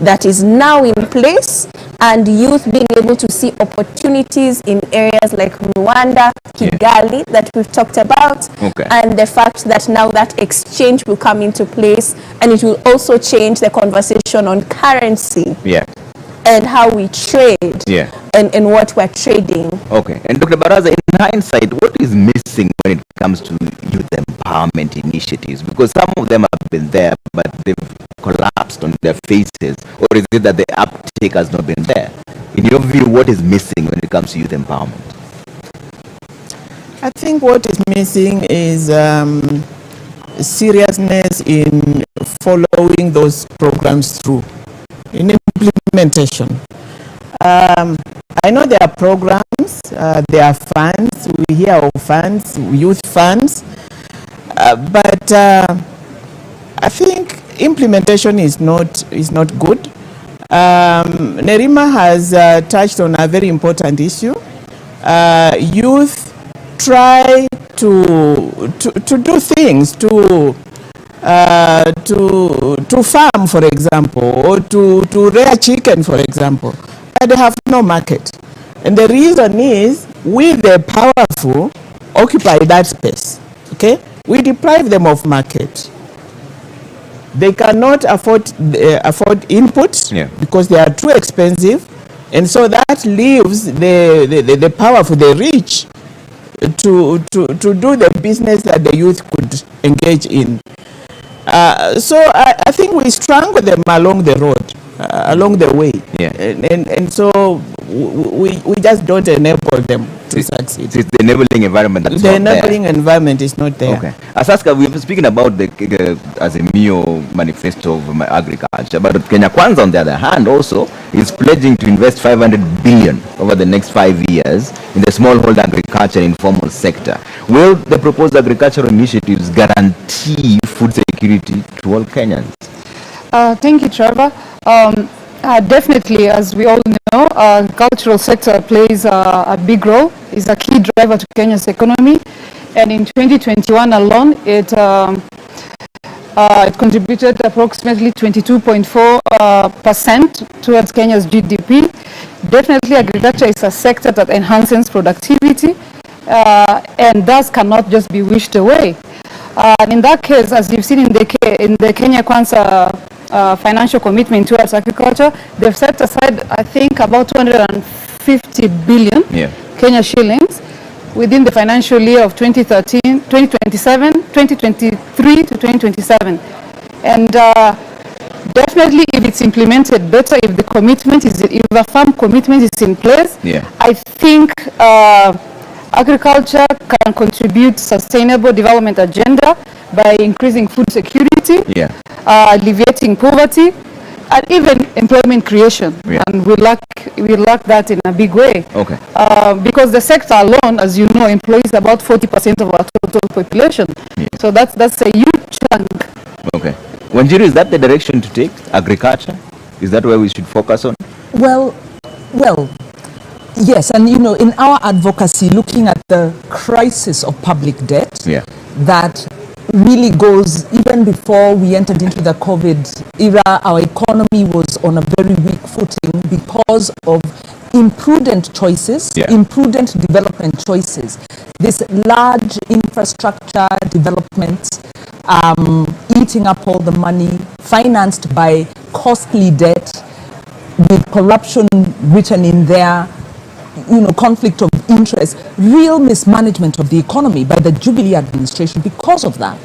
that is now in place, and youth being able to see opportunities in areas like Rwanda, Kigali, that we've talked about, and the fact that now that exchange will come into place, and it will also change the conversation on currency and how we trade and what we're trading. Okay. And Dr. Baraza, in hindsight, what is missing when it comes to youth empowerment initiatives? Because some of them have been there, but they've collapsed on their faces. Or is it that the uptake has not been there? In your view, what is missing when it comes to youth empowerment? I think what is missing is seriousness in following those programs through, in implementation. I know there are programs, there are funds, we hear of funds, youth funds, but I think implementation is not good. Nerima has touched on a very important issue. Youth try to do things, to farm, for example, or to rear chicken, for example, but they have no market. And the reason is we, the powerful, occupy that space. Okay, we deprive them of market. They cannot afford inputs because they are too expensive, and so that leaves the powerful, the rich, to do the business that the youth could engage in. So I think we strangle them along the road, along the way, and so we just don't enable them to succeed. It's the enabling environment that's the enabling environment is not there. Okay. Asaska, we've been speaking about the Azimio manifesto of agriculture, but Kenya Kwanza, on the other hand, also is pledging to invest 500 billion over the next 5 years in the smallholder agriculture and informal sector. Will the proposed agricultural initiatives guarantee food security to all Kenyans? Thank you, Trevor. Definitely, as we all know, cultural sector plays a big role, is a key driver to Kenya's economy, and in 2021 alone, it contributed approximately 22.4% towards Kenya's GDP. Definitely, agriculture is a sector that enhances productivity and thus cannot just be wished away. And in that case, as you've seen in the Kenya Kwanza financial commitment towards agriculture, they've set aside, I think, about 250 billion Kenya shillings within the financial year of 2023 to 2027. And definitely, if it's implemented better, if a firm commitment is in place, I think agriculture can contribute sustainable development agenda by increasing food security, alleviating poverty, and even employment creation. And we lack that in a big way. Okay. Because the sector alone, as you know, employs about 40% of our total population. So that's a huge chunk. Okay. Wanjiru, is that the direction to take, agriculture? Is that where we should focus on? Well, yes, and you know, in our advocacy, looking at the crisis of public debt, that really goes even before we entered into the COVID era, our economy was on a very weak footing because of imprudent choices, imprudent development choices. This large infrastructure development, eating up all the money, financed by costly debt, with corruption written in there, you know, conflict of interest, real mismanagement of the economy by the Jubilee administration. Because of that,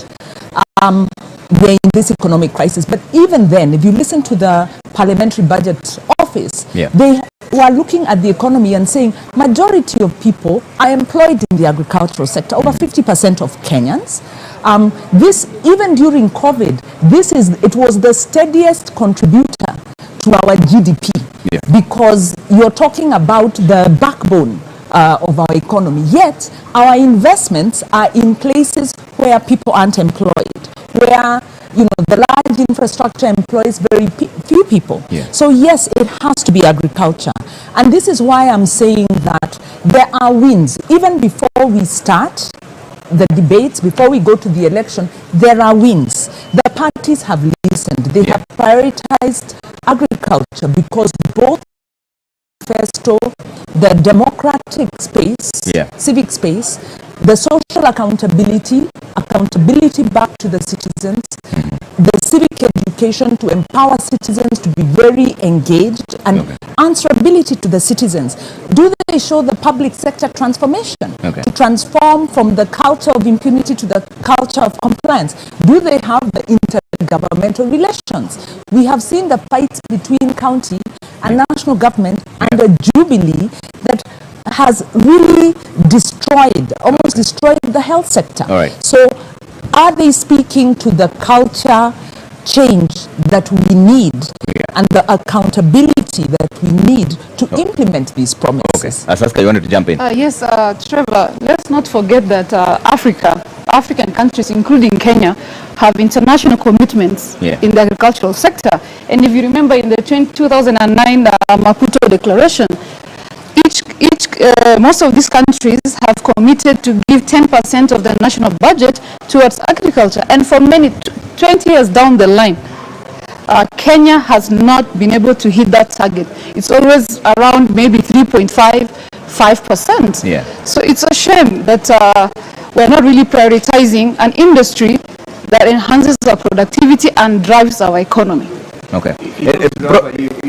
we're in this economic crisis. But even then, if you listen to the Parliamentary Budget Office, they were looking at the economy and saying majority of people are employed in the agricultural sector, over 50% of Kenyans. This, even during COVID, it was the steadiest contributor to our GDP, because you're talking about the backbone of our economy. Yet our investments are in places where people aren't employed, where, you know, the large infrastructure employs very few people. So yes, it has to be agriculture, and this is why I'm saying that there are wins even before we start. the debates, before we go to the election, there are wins. The parties have listened. They have prioritized agriculture because both manifesto, the democratic space, civic space, the social accountability back to the citizens, the civic education to empower citizens to be very engaged, and answerability to the citizens. Do they show the public sector transformation to transform from the culture of impunity to the culture of compliance? Do they have the intergovernmental relations? We have seen the fights between county and national government and the Jubilee that has really almost destroyed the health sector. So are they speaking to the culture change that we need and the accountability that we need to implement these promises? Asaska, you wanted to jump in? Yes, Trevor, let's not forget that African countries, including Kenya, have international commitments in the agricultural sector. And if you remember in the 2009 Maputo Declaration, most of these countries have committed to give 10% of the national budget towards agriculture. And for many, 20 years down the line, Kenya has not been able to hit that target. It's always around maybe 3.5%. So it's a shame that we're not really prioritizing an industry that enhances our productivity and drives our economy. You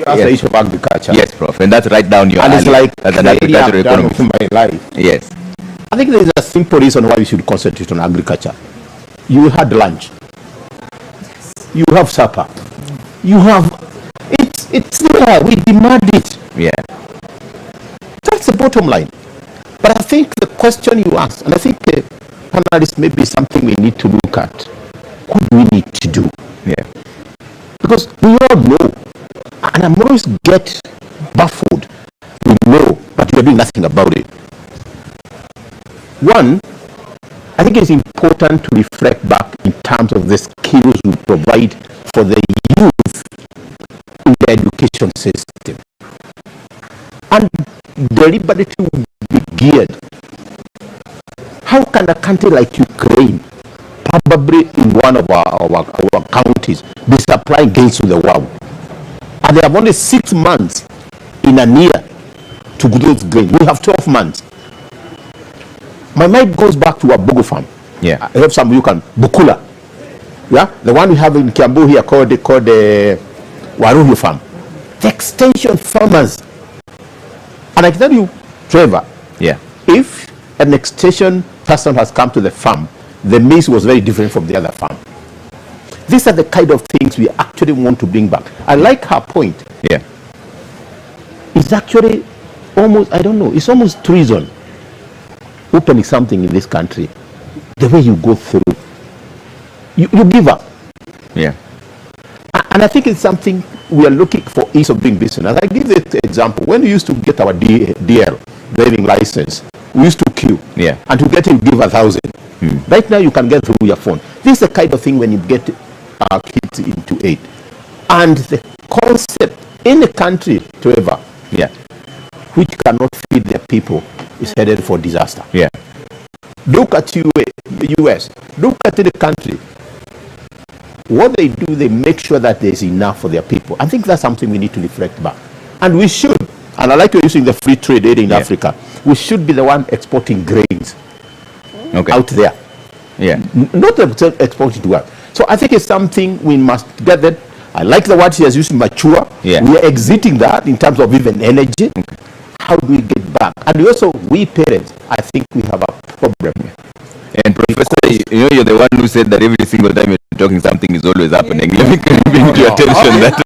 asked the issue of agriculture. Yes, Prof. And that's right down your alley. And it's like as an agricultural economist. In my life. Yes. I think there is a simple reason why we should concentrate on agriculture. You had lunch. You have supper. You have... It's there. We demand it. That's the bottom line. But I think the question you asked, and I think panelists, maybe something we need to look at. What do we need to do? Because we all know, and I'm always get baffled. We know, but we're doing nothing about it. One, I think it's important to reflect back in terms of the skills we provide for the youth in the education system. And deliberately will be geared. How can a country like Ukraine, probably in one of our counties, be supplying grains to the world? And they have only 6 months in a year to grow those grains. We have 12 months. My mind goes back to a Bogo farm. I have some you can Bukula. The one we have in Kiambu here called the Waruhu farm. The extension farmers. And I can tell you, Trevor, if an extension person has come to the farm, the maize was very different from the other farm. These are the kind of things we actually want to bring back. I like her point. It's actually almost, I don't know, it's almost treason opening something in this country. The way you go through, you give up. And I think it's something we are looking for ease of doing business. I give the example. When we used to get our DL, driving license, we used to queue. And to get it, give 1,000. Right now, you can get through your phone. This is the kind of thing when you get kids into aid. And the concept in a country, Trevor, which cannot feed their people, is headed for disaster. Look at the US. Look at the country. What they do, they make sure that there's enough for their people. I think that's something we need to reflect back. And we should, and I like you're using the free trade aid in Africa, we should be the one exporting grains out there. Not exporting to us. So I think it's something we must get that. I like the word she has used, mature. We are exiting that in terms of even energy. How do we get back? And also, we parents, I think we have a problem. And Professor, you're the one who said that every single time you're talking, something is always happening. Let me bring to your attention that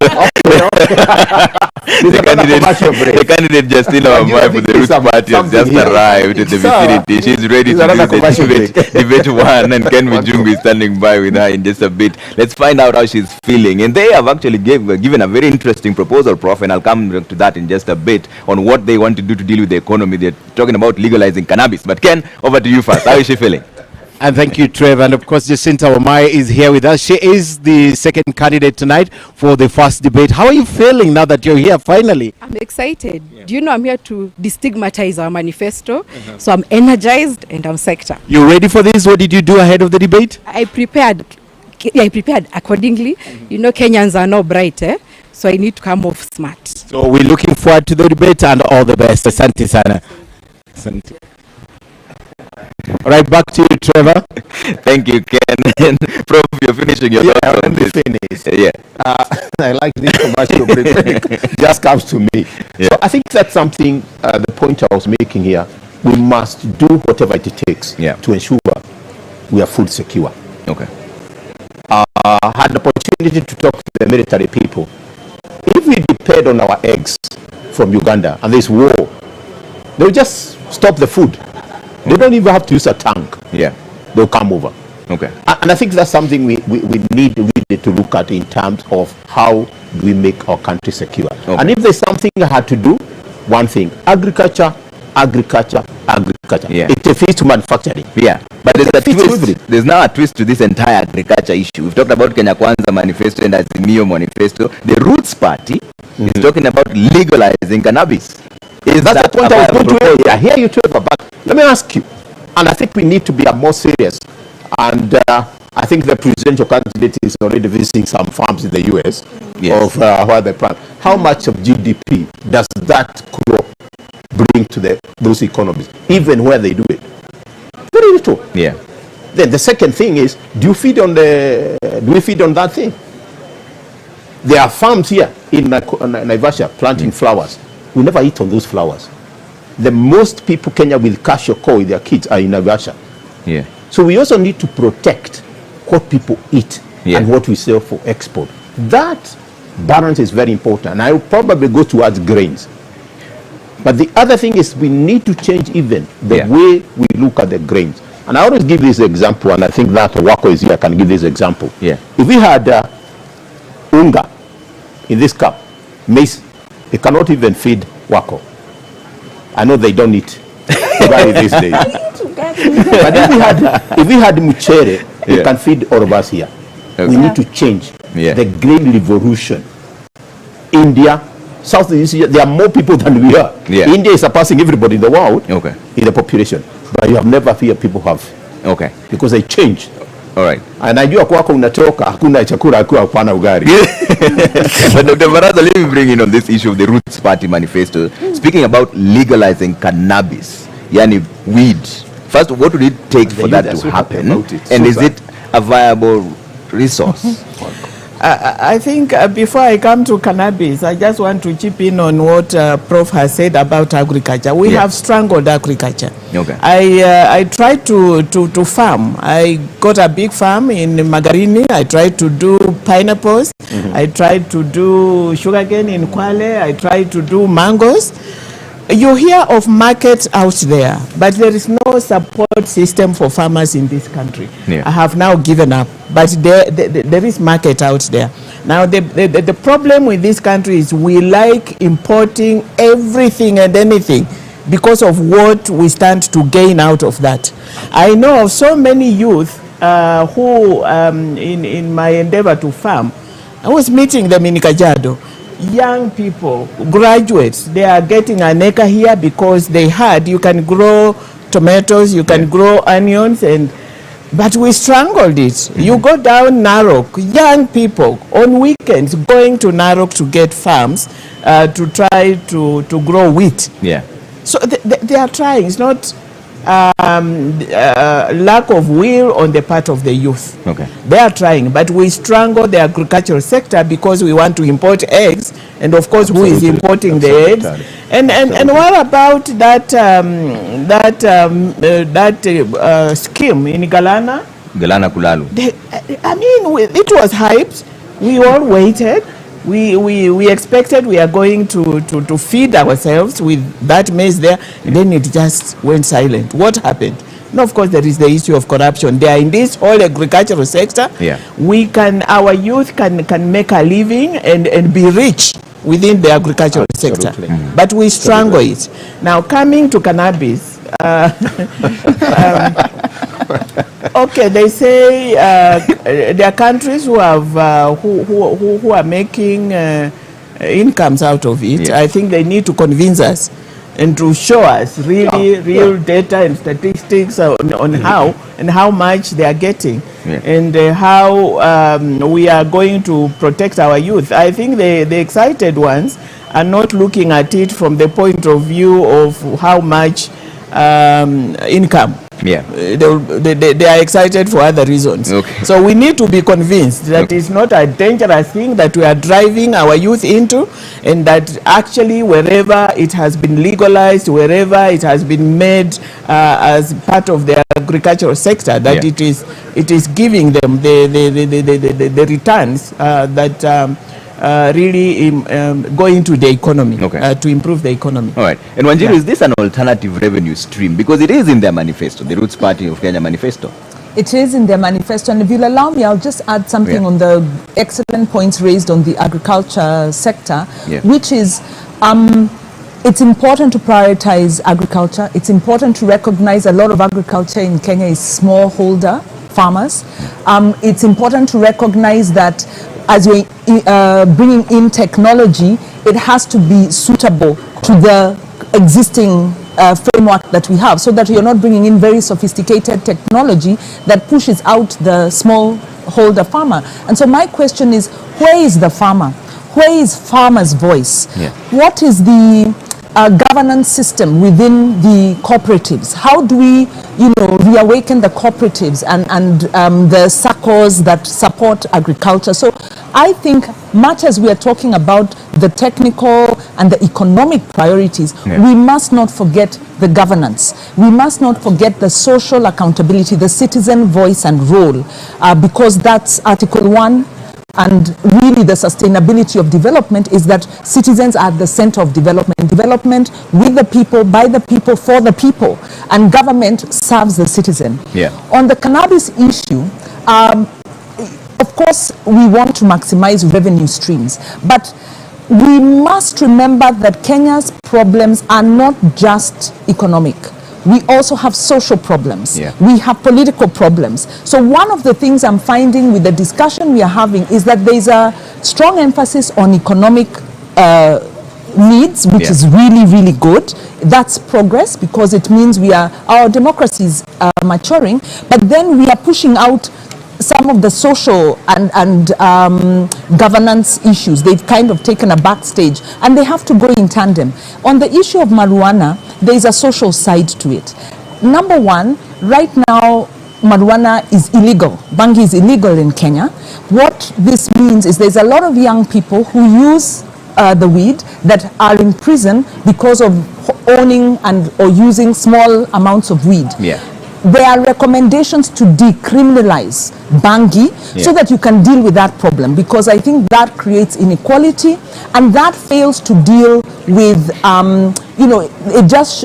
the candidate Justina Wamai for the Roots Party has just arrived at the vicinity. She's ready to do the debate one, and Ken Mijungu is standing by with her in just a bit. Let's find out how she's feeling. And they have actually given a very interesting proposal, Prof, and I'll come to that in just a bit, on what they want to do to deal with the economy. They're talking about legalizing cannabis. But Ken, over to you first. How is she feeling? And thank you, Trevor. And of course, Jacinta Wamai is here with us. She is the second candidate tonight for the first debate. How are you feeling now that you're here finally? I'm excited. Yeah. Do you know I'm here to destigmatize our manifesto? So I'm energized and I'm psyched up. You ready for this? What did you do ahead of the debate? I prepared accordingly. You know, Kenyans are not bright, so I need to come off smart. So we're looking forward to the debate and all the best. Asante sana. Asante. All right, back to you, Trevor. Thank you, Ken. Prof, you're finishing your thoughts on this. Yeah. I like this commercial break. Just comes to me. Yeah. So I think that's something, the point I was making here, we must do whatever it takes to ensure we are food secure. Okay. I had the opportunity to talk to the military people. If we depend on our eggs from Uganda and this war, they'll just stop the food. They don't even have to use a tank. Yeah. They'll come over. Okay. And I think that's something we need really to look at in terms of how do we make our country secure. Okay. And if there's something I had to do, one thing, agriculture. Yeah. It defeats manufacturing. Yeah. But there's a twist. There's now a twist to this entire agriculture issue. We've talked about Kenya Kwanza manifesto and Azimio manifesto. The Roots Party is talking about legalizing cannabis. That's the point I was going to make. I hear you, Trevor, but let me ask you, and I think we need to be more serious, and I think the presidential candidate is already visiting some farms in the US of where they plant. How much of GDP does that crop bring to those economies, even where they do it? Very little. Yeah. Then the second thing is, do we feed on that thing? There are farms here in Naivasha planting flowers. We never eat on those flowers. The most people Kenya will cash your call with their kids are in Naivasha. Yeah. So we also need to protect what people eat and what we sell for export. That balance is very important. And I will probably go towards grains. But the other thing is we need to change even the way we look at the grains. And I always give this example, and I think that Wako is here, I can give this example. Yeah. If we had unga in this cup, maize, it cannot even feed Wako. I know they don't eat these days. But if we had muchere, it can feed all of us here. Okay. We need to change the grain revolution. India, Southeast Asia, there are more people than we are. Yeah. India is surpassing everybody in the world in the population. But you have never heard people have. Okay. Because they changed. All right. And najua kwako unatoka hakuna chakula akiwa hapana ugali. But Dr. Baraza, let me bring in on this issue of the Roots Party manifesto. Speaking about legalizing cannabis, yani weed. First, what would it take for that to happen? And is it a viable resource? I think before I come to cannabis, I just want to chip in on what Prof has said about agriculture. We have strangled agriculture. Okay. I tried to farm. I got a big farm in Magarini. I tried to do pineapples. I tried to do sugarcane in Kwale. I tried to do mangoes. You hear of markets out there, but there is no support system for farmers in this country. I have now given up, but there is market out there. Now, the problem with this country is we like importing everything and anything because of what we stand to gain out of that. I know of so many youth who, in my endeavor to farm, I was meeting them in Kajiado. Young people, graduates, they are getting an acre here because they had, you can grow tomatoes, you can grow onions, but we strangled it. You go down Narok, young people on weekends going to Narok to get farms to try to grow wheat. Yeah. So they are trying. It's not lack of will on the part of the youth. Okay. They are trying, but we strangle the agricultural sector because we want to import eggs, and of course, who is importing the eggs? And what about that scheme in Galana? Galana Kulalu. I mean, it was hyped. We all waited. We expected we are going to feed ourselves with that maize there, and then it just went silent. What happened? And of course, there is the issue of corruption. They are in this whole agricultural sector. Yeah. Our youth can make a living and be rich within the agricultural sector. But we strangle it. Now, coming to cannabis, Okay, they say there are countries who have who are making incomes out of it. I think they need to convince us and to show us really real data and statistics on how much they are getting and how we are going to protect our youth. I think the excited ones are not looking at it from the point of view of how much income. They are excited for other reasons. So we need to be convinced that it's not a dangerous thing that we are driving our youth into, and that actually wherever it has been legalized, wherever it has been made as part of the agricultural sector, that it is giving them the returns that really go into the economy to improve the economy. All right. And Wanjiru, is this an alternative revenue stream? Because it is in their manifesto, the Roots Party of Kenya manifesto. It is in their manifesto, and if you'll allow me, I'll just add something on the excellent points raised on the agriculture sector, which is it's important to prioritize agriculture. It's important to recognize a lot of agriculture in Kenya is smallholder farmers. It's important to recognize that as we're bringing in technology, it has to be suitable to the existing framework that we have, so that you're not bringing in very sophisticated technology that pushes out the smallholder farmer. And so my question is, where is the farmer? Where is farmer's voice? What is the governance system within the cooperatives? How do we, reawaken the cooperatives and the SACCOs that support agriculture? So I think much as we are talking about the technical and the economic priorities, we must not forget the governance. We must not forget the social accountability, the citizen voice and role, because that's Article 1. And really the sustainability of development is that citizens are at the center of development. Development with the people, by the people, for the people. And government serves the citizen. On the cannabis issue, of course, we want to maximize revenue streams. But we must remember that Kenya's problems are not just economic. We also have social problems. We have political problems. So one of the things I'm finding with the discussion we are having is that there's a strong emphasis on economic needs, which is really, really good. That's progress, because it means our democracies are maturing, but then we are pushing out some of the social and governance issues. They've kind of taken a backstage, and they have to go in tandem. On the issue of marijuana, there is a social side to it. Number one, right now, marijuana is illegal. Bangi is illegal in Kenya. What this means is there's a lot of young people who use the weed that are in prison because of owning or using small amounts of weed. There are recommendations to decriminalize Bangi so that you can deal with that problem, because I think that creates inequality, and that fails to deal with,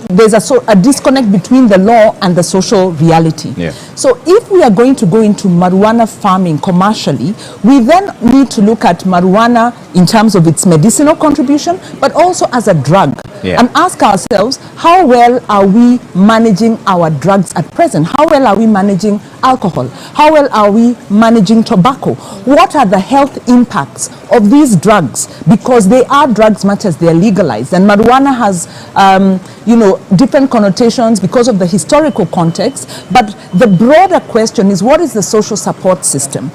there's a disconnect between the law and the social reality. So if we are going to go into marijuana farming commercially, we then need to look at marijuana in terms of its medicinal contribution, but also as a drug. And ask ourselves, how well are we managing our drugs at present? How well are we managing alcohol? How well are we managing tobacco? What are the health impacts of these drugs? Because they are drugs much as they are legalized. And marijuana has, different connotations because of the historical context. But the broader question is, what is the social support system?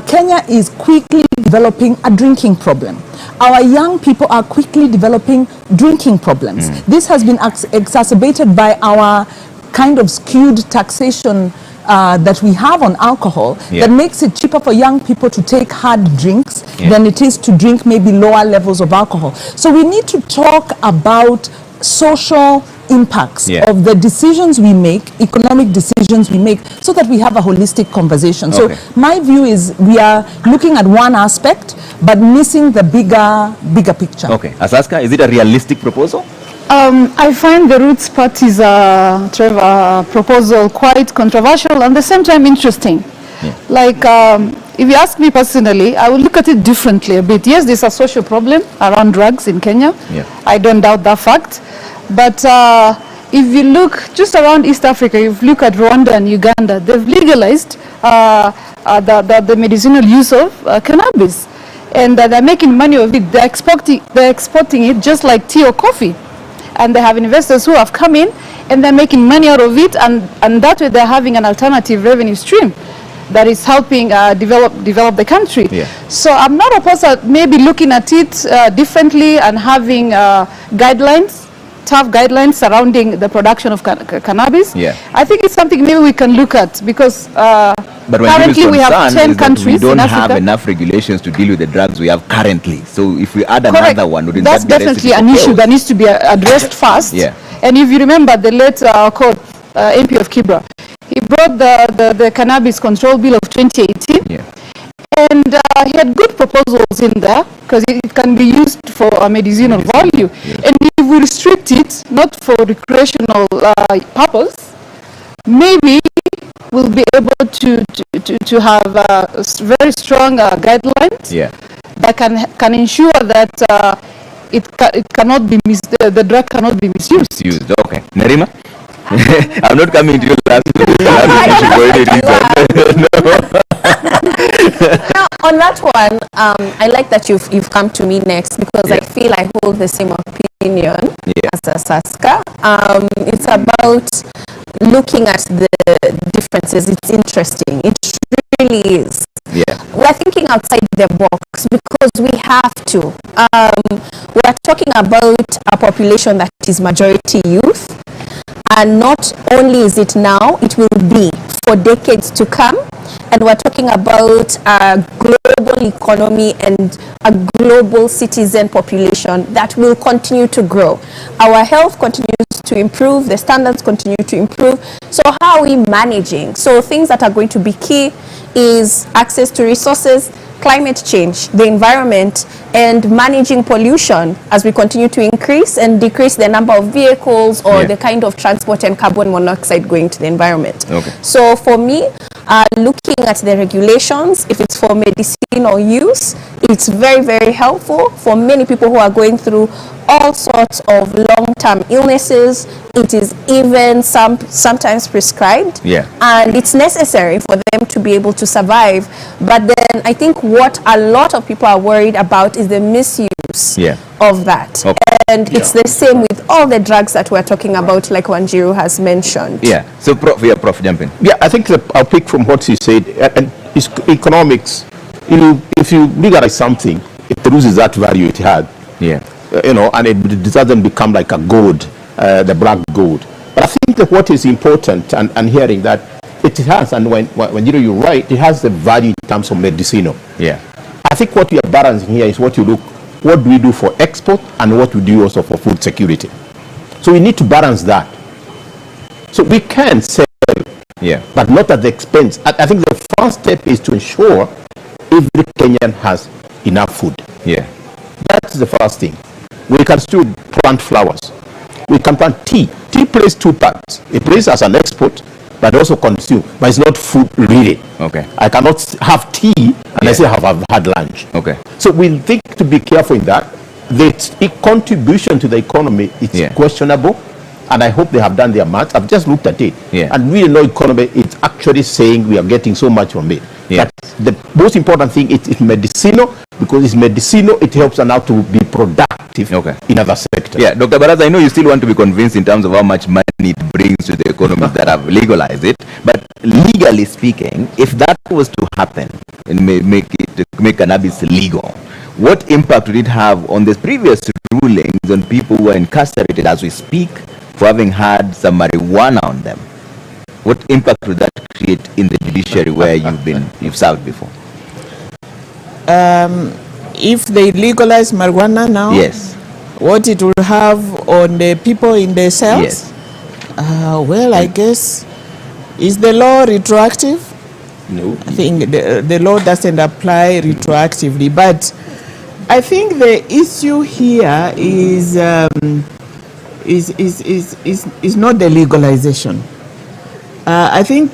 Kenya is quickly developing a drinking problem. Our young people are quickly developing drinking problems. This has been exacerbated by our kind of skewed taxation that we have on alcohol that makes it cheaper for young people to take hard drinks than it is to drink maybe lower levels of alcohol. So we need to talk about social impacts of the decisions we make, economic decisions we make, so that we have a holistic conversation. So my view is we are looking at one aspect but missing the bigger picture. Asaska, is it a realistic proposal? I find the Roots Party's proposal quite controversial and at the same time interesting. Like, if you ask me personally, I would look at it differently a bit. Yes, there's a social problem around drugs in Kenya. I don't doubt that fact. But if you look just around East Africa, if you look at Rwanda and Uganda, they've legalized the medicinal use of cannabis, and they're making money of it. They're exporting it just like tea or coffee, and they have investors who have come in and they're making money out of it, and that way they're having an alternative revenue stream that is helping develop the country. Yeah. So I'm not opposed to maybe looking at it differently and having tough guidelines surrounding the production of cannabis. Yeah. I think it's something maybe we can look at, because But currently we have 10 countries we don't in have Africa. enough regulations to deal with the drugs we have currently. So if we add Correct. another one, wouldn't That's that be a definitely recipe an for issue chaos? that needs to be addressed fast. Yeah. And if you remember the late MP of Kibra, he brought the Cannabis Control Bill of 2018. Yeah. And he had good proposals in there, because it can be used for a medicinal value. Yeah. And if we restrict it, not for recreational purpose, maybe we'll be able to have very strong guidelines Yeah. that can ensure that it cannot be the drug cannot be misused. Used. Okay. Nerima? I'm not coming to you last Now, on that one, I like that you've come to me next, because I feel I hold the same opinion as Saska. It's about looking at the differences. It's interesting. It really is. Yeah. We're thinking outside the box because we have to. We're talking about a population that is majority youth, and not only is it now, it will be for decades to come. And we're talking about a global economy and a global citizen population that will continue to grow. Our health continues to improve, the standards continue to improve. So how are we managing? So things that are going to be key is access to resources, climate change, the environment, and managing pollution as we continue to increase and decrease the number of vehicles or the kind of transport and carbon monoxide going to the environment. Okay. So for me, looking at the regulations, if it's for medicinal use, it's very, very helpful for many people who are going through all sorts of long-term illnesses. It is even sometimes prescribed, and it's necessary for them to be able to survive. But then I think what a lot of people are worried about is the misuse of that. And it's the same with all the drugs that we're talking about, like Wanjiru has mentioned. Yeah. So, Prof, jump in. Yeah, I think I'll pick from what he said. And it's economics. If you legalize something, it loses that value it had. Yeah. And it doesn't become like a gold, the black gold. But I think that what is important, and hearing that it has, and when you're right, it has the value in terms of medicinal. Yeah. I think what we are balancing here is what do we do for export and what we do also for food security. So we need to balance that. So we can sell, but not at the expense. I think the first step is to ensure every Kenyan has enough food. Yeah. That's the first thing. We can still plant flowers. We can plant tea. Tea plays two parts. It plays as an export, but also consume. But it's not food really. Okay. I cannot have tea and I say I've had lunch. Okay. So we think to be careful in that. The contribution to the economy is questionable, and I hope they have done their maths. I've just looked at it, and really no economy is actually saying we are getting so much from it. But the most important thing is medicinal, because it's medicinal, it helps us now to be productive in other sectors. Yeah, Dr. Baraza, I know you still want to be convinced in terms of how much money it brings to the economies that have legalized it, but legally speaking, if that was to happen and make cannabis legal, what impact would it have on the previous rulings on people who are incarcerated as we speak for having had some marijuana on them? What impact would that create in the judiciary where you've served before? If they legalize marijuana now, what it will have on the people in the cells? Well, I guess, is the law retroactive? No. I think the law doesn't apply retroactively, but I think the issue here is not the legalization. I think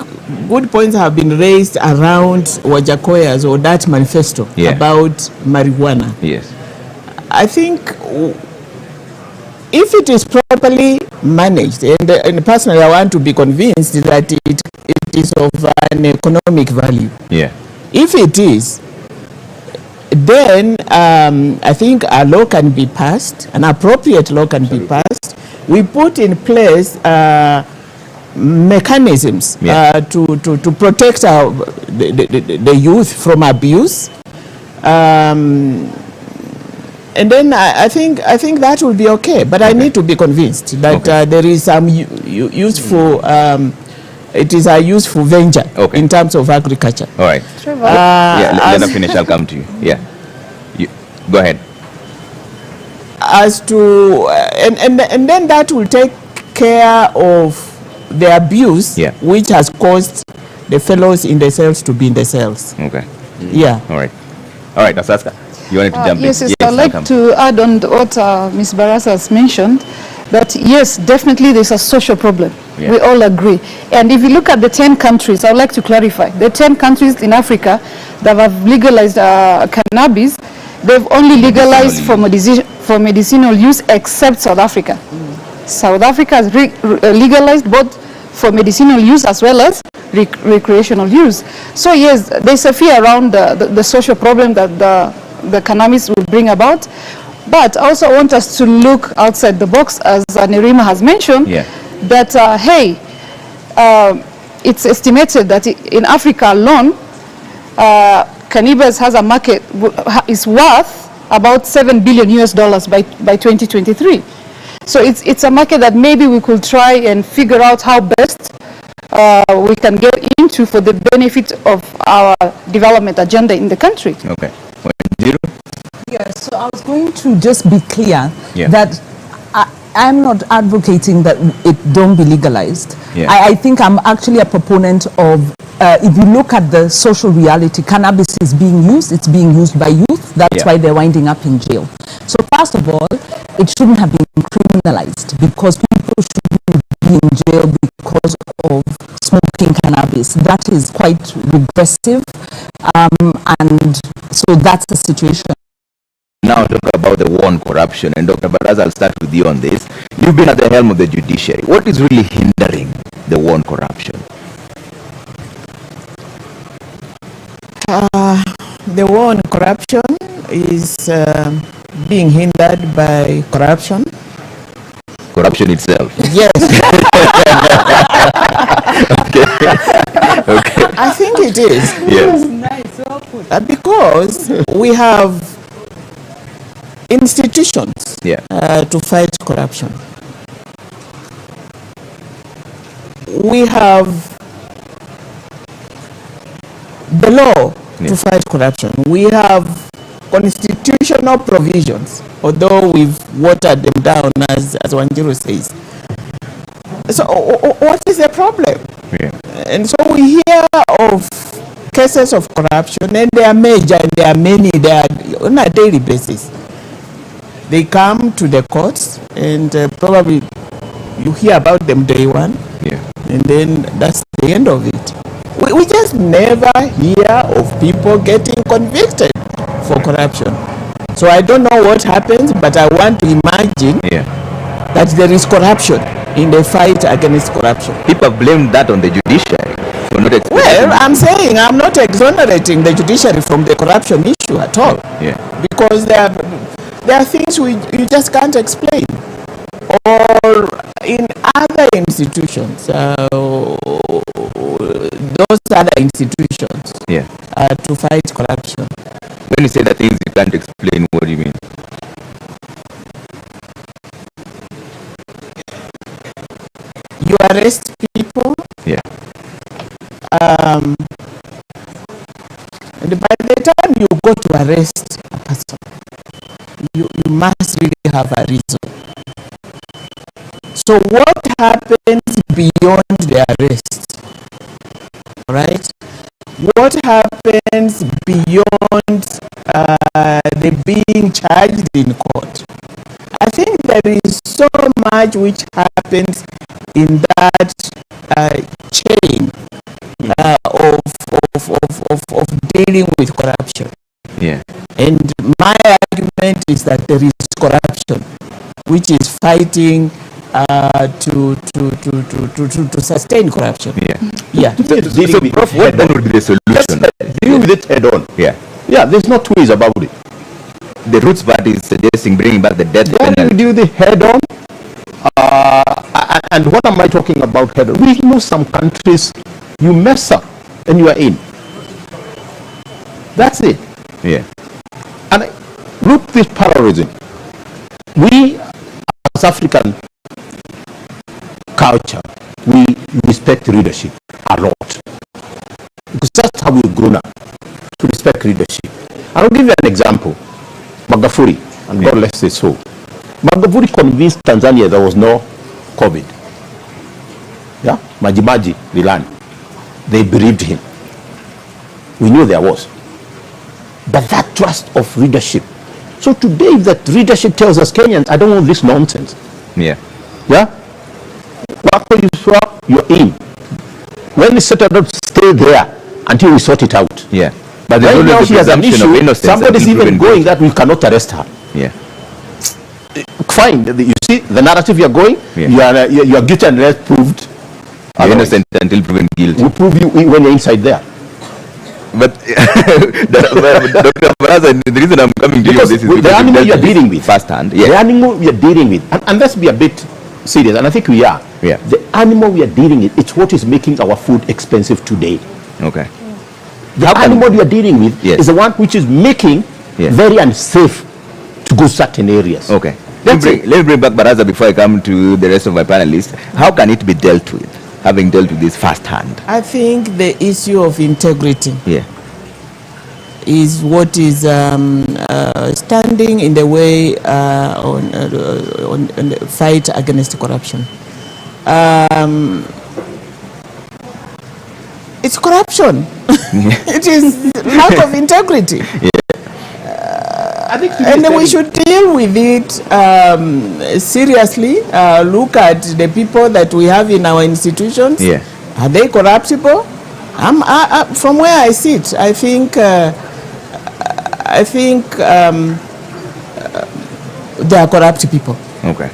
good points have been raised around Wajakoya's or that manifesto about marijuana. Yes. I think if it is properly managed. And personally, I want to be convinced that it is of an economic value. Yeah. If it is, then I think a law can be passed, an appropriate law can be passed. We put in place mechanisms to protect the youth from abuse. And then I think that will be okay. But I need to be convinced that there is some useful. It is a useful venture in terms of agriculture. All right. Let her finish. I'll come to you. Yeah. Go ahead. As to and then that will take care of the abuse which has caused the fellows in the cells to be in the cells. Okay. Yeah. All right. Asaska, you wanted to jump in? Yes, I'd like to add on to what Ms. Barasa has mentioned, that yes, definitely there's a social problem. Yeah. We all agree. And if you look at the 10 countries, I'd like to clarify, the 10 countries in Africa that have legalized cannabis, they've only legalized for medicinal use except South Africa. South Africa has legalized both for medicinal use as well as recreational use. So yes, there's a fear around the social problem that the cannabis will bring about. But I also want us to look outside the box, as Nerima has mentioned, that hey, it's estimated that in Africa alone, cannabis has a market, is worth about $7 billion by 2023. So it's a market that maybe we could try and figure out how best we can get into for the benefit of our development agenda in the country. Okay. Yes, so I was going to just be clear that I'm not advocating that it don't be legalized. I think I'm actually a proponent of, if you look at the social reality, cannabis is being used, it's being used by youth, that's why they're winding up in jail. So first of all, it shouldn't have been criminalized because people shouldn't be in jail because of smoking cannabis. That is quite regressive, and so that's the situation. Now talk about the war on corruption, and Dr. Barasa, I'll start with you on this. You've been at the helm of the judiciary. What is really hindering the war on corruption? The war on corruption is being hindered by corruption. Corruption itself? Yes. Okay. I think it is. Yes. Because we have institutions to fight corruption. We have the law to fight corruption. We have constitutional provisions, although we've watered them down, as Wanjiru says. So what is the problem? And so we hear of cases of corruption, and they are major, and there are many, they are on a daily basis. They come to the courts, and probably you hear about them day one, and then that's the end of it. We just never hear of people getting convicted for corruption. So I don't know what happens, but I want to imagine that there is corruption in the fight against corruption. People blame that on the judiciary. Well, I'm saying I'm not exonerating the judiciary from the corruption issue at all. Because there are things you just can't explain. Or in other institutions, those other institutions to fight corruption. When you say the things you can't explain, what do you mean? You arrest people. And by the time you go to arrest a person, you must really have a reason. So what happens beyond the arrest? Right? What happens beyond the being charged in court? I think there is so much which happens in that chain of dealing with corruption. And my argument is that there is corruption which is fighting to sustain corruption. Yeah. So Prof, what then would be the solution? Deal with it head on. Yeah, there's no two ways about it. The Roots Party is suggesting bringing back the death penalty. Do the head on. And what am I talking about head on? We know some countries, you mess up and you are in. That's it. Yeah. And look, this parallelism. We, as African culture, we respect leadership a lot. Because that's how we've grown up, to respect leadership. I'll give you an example. Magufuli, and God bless his soul. Magufuli convinced Tanzania there was no COVID. Yeah? Majimaji, Lilani. They believed him. We knew there was. But that trust of leadership. So today, if that leadership tells us Kenyans, I don't want this nonsense. Yeah. Yeah? Where you swap, you're in. When it's settled out, stay there until we sort it out. Yeah. But right now she has an issue. Somebody's even going that we cannot arrest her. Yeah. Fine. You see the narrative you're going. Yeah. You are guilty unless proved. You're innocent until proven guilty. We prove you when you're inside there. But Dr. Baraza, the reason I'm coming to you this is the animal you're dealing with firsthand. The animal we are dealing with, and let's be a bit serious, and I think we are. Yeah. The animal we are dealing with, it's what is making our food expensive today. Okay. The animal you are dealing with is the one which is making very unsafe to go certain areas. Okay. Let me bring back Baraza before I come to the rest of my panelists. How can it be dealt with, having dealt with this firsthand? I think the issue of integrity is what is standing in the way on the fight against corruption. It's corruption. It is lack of integrity. And we should deal with it seriously. Look at the people that we have in our institutions. Are they corruptible? From where I sit, I think they are corrupt people. Okay.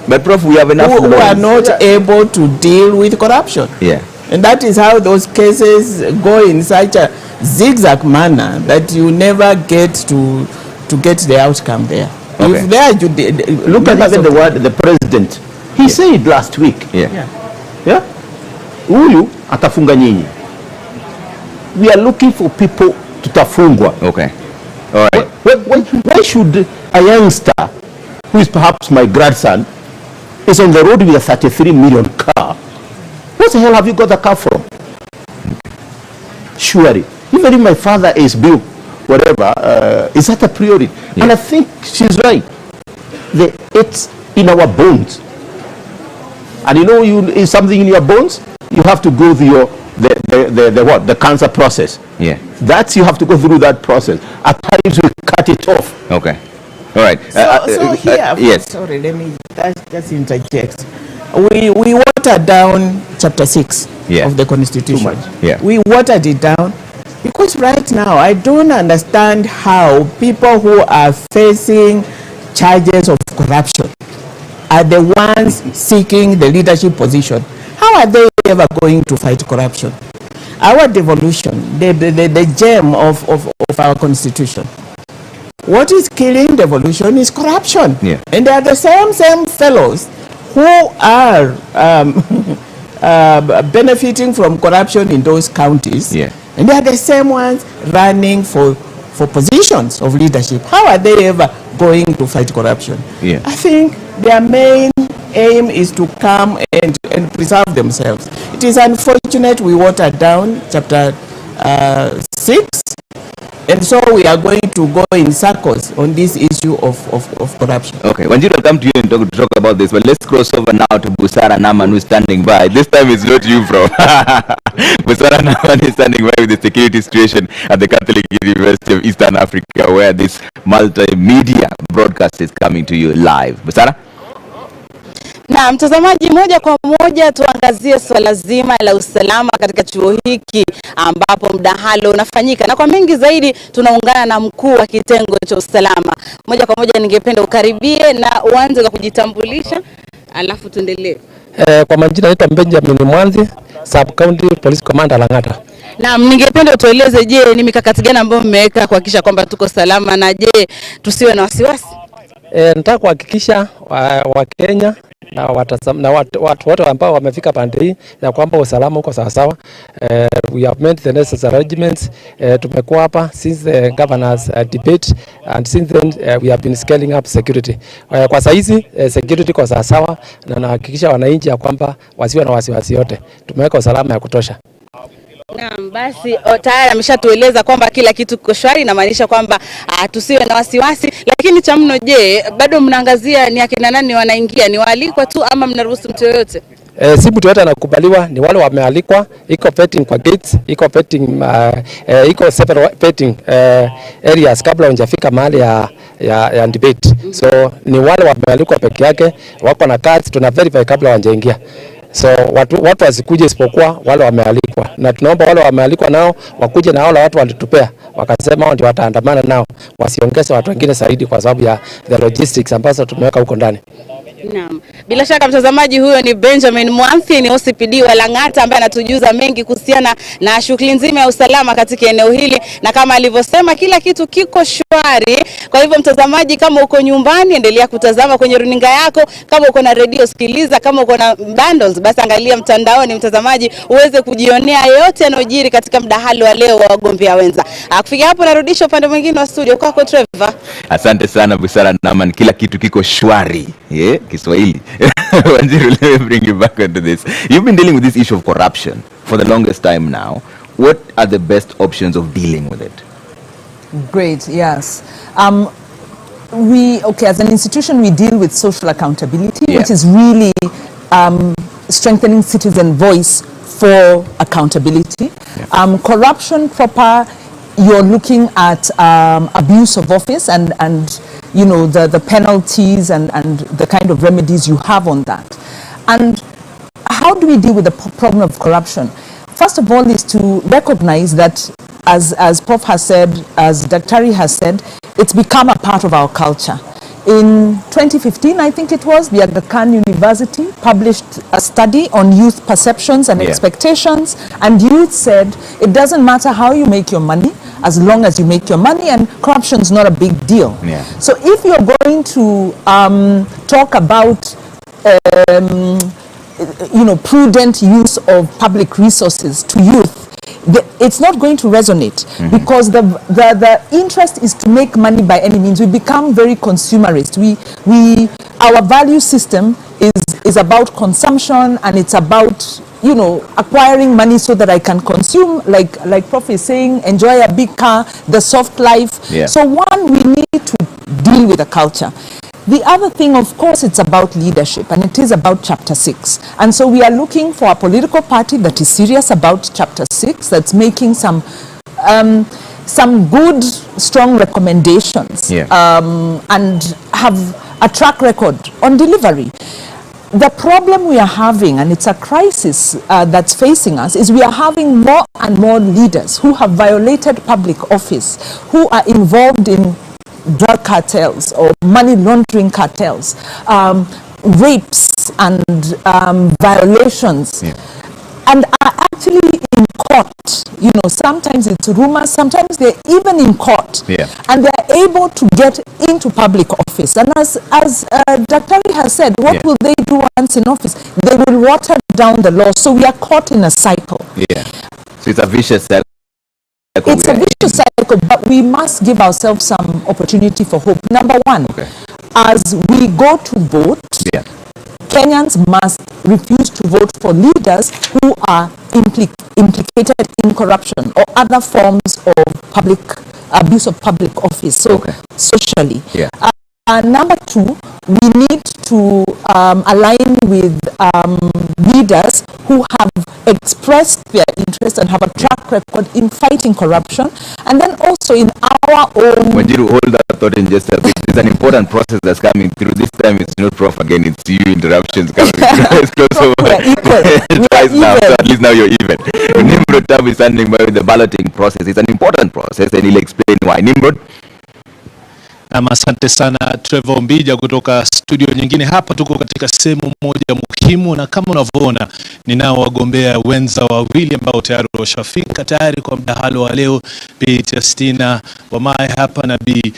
But Prof, we have enough who are not able to deal with corruption. And that is how those cases go in such a zigzag manner that you never get to get the outcome there. Okay. If there look at even the word the president. He said last week. Huyu atafunga nyinyi. We are looking for people tutafungwa. Okay. All right. Why should a youngster who is perhaps my grandson is on the road with a 33 million car? What the hell have you got the car from? Surely, even if my father is built, whatever, is that a priority? And I think she's right. It's in our bones. And you know, is something in your bones, you have to go through the cancer process. That's, you have to go through that process. At times we cut it off. Okay. All right. So here, yes. Sorry, let me just interject. We watered down chapter 6 of the Constitution. We watered it down because right now I don't understand how people who are facing charges of corruption are the ones seeking the leadership position. How are they ever going to fight corruption? Our devolution, the gem of our Constitution. What is killing devolution is corruption. And they are the same fellows who are benefiting from corruption in those counties. And they are the same ones running for positions of leadership. How are they ever going to fight corruption? I think their main aim is to come and preserve themselves. It is unfortunate we watered down chapter 6. And so we are going to go in circles on this issue of corruption. Okay, Wanjiru, I'll come to you and talk about this, but let's cross over now to Busara Naman, who's standing by. This time it's not you, bro. Busara Naman is standing by with the security situation at the Catholic University of Eastern Africa, where this multimedia broadcast is coming to you live. Busara? Na mtazamaji, moja kwa moja tuangazie swala zima la usalama katika chuo hiki ambapo mdahalo unafanyika, na kwa mengi zaidi tunaungana na mkuu wa kitengo cha usalama. Moja kwa moja ningependa ukaribie na uanze kwa kujitambulisha. Alafu tuendelee. Kwa majina naitwa Benjamin Mwanzi, Sub County Police Commander Lang'ata. Na ningependa utueleze, je, ni mikakati gani ambayo mmeweka kuhakikisha kwamba tuko salama, na je tusiwe na wasiwasi? Nataka kuhakikisha wa Kenya na watu wote ambao wamefika pande hii ya kwamba usalama uko sawa sawa. We have made the necessary arrangements. Tumekuwa hapa since the governor's debate, and since then we have been scaling up security. Kwa saizi security kwa sawa sawa, na nahakikisha wananchi ya kwamba wasiwe na wasiwasi yote. Tumeweka usalama ya kutosha. Naam, basi tayari ameshatueleza kwamba kila kitu kiko shwari, inamaanisha kwamba tusiwe na wasiwasi. Lakini cha mno, je, bado mnaangazia ni akina nani wanaingia? Ni waalikwa tu ama mnaruhusu mtu yoyote? Si mtu yote anakubaliwa, ni wale wamealikwa. Iko vetting kwa gates, iko vetting, iko several vetting areas kabla hujafika mahali ya debate. So ni wale wamealikwa peke yake, wako na cards, tuna verify kabla hawajaingia. So watu wasikuje isipokuwa wale wamealikwa, na tunaomba wale wamealikwa nao wakuje, na wale watu walitupea wakasema wao ndio wataandamana nao, wasiongeze watu wengine zaidi kwa sababu ya the logistics ambazo tumeweka huko ndani. Naam. Bila shaka mtazamaji, huyo ni Benjamin Mwanzi, ni OCPD wa Lang'ata, ambaye anatujuza mengi kuhusiana na shughuli nzima ya usalama katika eneo hili, na kama alivyosema kila kitu kiko shwari. Kwa hivyo mtazamaji, kama uko nyumbani endelea kutazama kwenye runinga yako, kama uko na radio sikiliza, kama uko na bundles basi angalia mtandaoni mtazamaji, uweze kujionea yote yanayojiri katika mdahalo wa leo wa wagombea wenza. Kufikia hapo narudisha upande mwingine wa studio kwako Trevor. Asante sana Busara Naman, kila kitu kiko shwari. Kiswahili. Wanjiru, let me bring you back into this. You've been dealing with this issue of corruption for the longest time now. What are the best options of dealing with it? Great, yes. As an institution, we deal with social accountability, which is really strengthening citizen voice for accountability. Corruption proper, you're looking at abuse of office and you know, the penalties and the kind of remedies you have on that. And how do we deal with the problem of corruption? First of all is to recognize that, as Prof has said, as Daktari has said, it's become a part of our culture. In 2015, I think it was, the Aga Khan University published a study on youth perceptions and expectations, and youth said it doesn't matter how you make your money, as long as you make your money, and corruption is not a big deal. So if you're going to talk about you know, prudent use of public resources to youth, it's not going to resonate, because the interest is to make money by any means. We become very consumerist. Our value system is about consumption, and it's about, you know, acquiring money so that I can consume, like Prof is saying, enjoy a big car, the soft life. So one, we need to deal with the culture. The other thing, of course, it's about leadership, and it is about Chapter 6. And so we are looking for a political party that is serious about Chapter 6, that's making some good, strong recommendations, and have a track record on delivery. The problem we are having, and it's a crisis that's facing us, is we are having more and more leaders who have violated public office, who are involved in drug cartels or money laundering cartels, rapes and violations, and are actually in court. You know, sometimes it's rumors, sometimes they're even in court, and they're able to get into public office. And as Daktari has said, what will they do once in office? They will water down the law. So we are caught in a cycle. So it's a vicious cycle. It's a vicious cycle, but we must give ourselves some opportunity for hope. Number one, as we go to vote, Kenyans must refuse to vote for leaders who are implicated in corruption or other forms of public abuse of public office, so socially. Number two, we need to align with leaders who have expressed their interest and have a track record in fighting corruption, and then also in our own... Wanjiru, hold that thought in just a bit. It's an important process that's coming through. This time it's not Prof again, it's you interruptions coming through. It's close over. We're equal. Twice now, so at least now you're even. Nimrod Tabu is standing by with the balloting process. It's an important process, and he'll explain why. Nimrod? Asante sana Trevor Mbija kutoka studio nyingine. Hapa tuko katika sehemu moja muhimu, na kama unavyoona ninao wagombea wenza wawili ambao tayari washafika tayari kwa mdahalo wa leo. Bi Justina Wamae hapa na Bi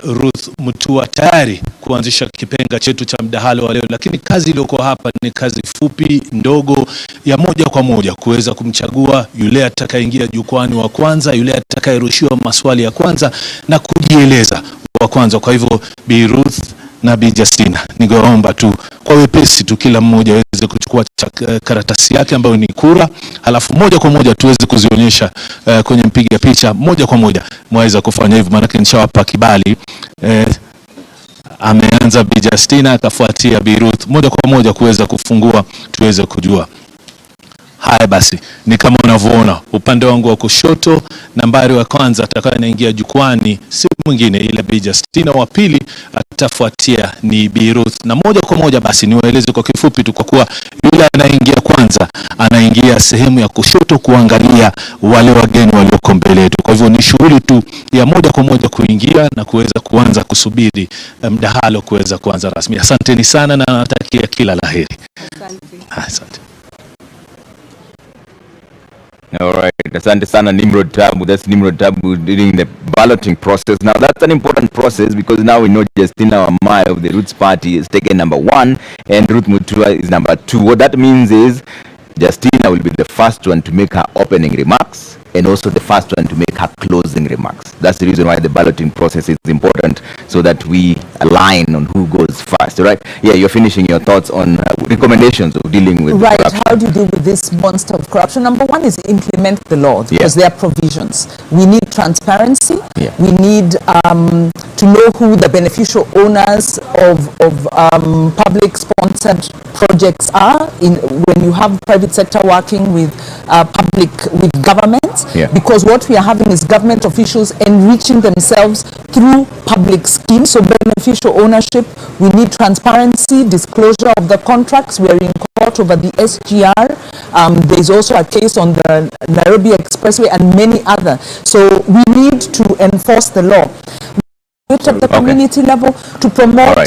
Ruth Mutua tayari kuanzisha kipenga chetu cha mdahalo wa leo, lakini kazi iliyoko hapa ni kazi fupi ndogo ya moja kwa moja kuweza kumchagua yule atakayeingia jukwani wa kwanza, yule atakayerushiwa maswali ya kwanza na kujieleza wa kwanza. Kwa hivyo Bi Ruth na Bi Justina, ningeomba tu kwa wepesi tu kila mmoja aweze kuchukua karatasi yake ambayo ni kura, halafu moja kwa moja tuweze kuzionyesha kwenye mpiga picha moja kwa moja. Mwaweza kufanya hivyo maana nishawapa kibali. Ameanza Bi Justina, akafuatia Bi Ruth, moja kwa moja kuweza kufungua tuweze kujua. Haya basi, ni kama unavyoona upande wangu wa kushoto, nambari wa kwanza atakayeingia jukwani si mwingine ila Bi Justina, wa pili atafuatia ni Bi Ruth. Na moja kwa moja basi niwaeleze kwa kifupi tu, kwa kuwa yule anaingia kwanza anaingia sehemu ya kushoto kuangalia wale wageni walioko mbele yetu. Kwa hivyo ni shughuli tu ya moja kwa moja kuingia na kuweza kuanza kusubiri mdahalo kuweza kuanza rasmi. Asanteni sana na natakia kila laheri. Asante. All right, asante sana Nimrod Tabu. That's Nimrod Tabu during the balloting process. Now that's an important process because now we know Justina Wamae of the Roots Party is taken number 1 and Ruth Mutua is number 2. What that means is Justina will be the first one to make her opening remarks and also the first one to make her closing remarks. That's the reason why the balloting process is important, so that we align on who goes first, right? Yeah, you're finishing your thoughts on recommendations of dealing with corruption. How do you deal with this monster of corruption? Number one is implement the law, because there are provisions. We need transparency. We need to know who the beneficial owners of public-sponsored projects are when you have private sector working with governments. Because what we are having is government officials enriching themselves through public schemes. So beneficial ownership, we need transparency, disclosure of the contracts. We are in court over the SGR. There is also a case on the Nairobi Expressway and many other. So we need to enforce the law at the community level to promote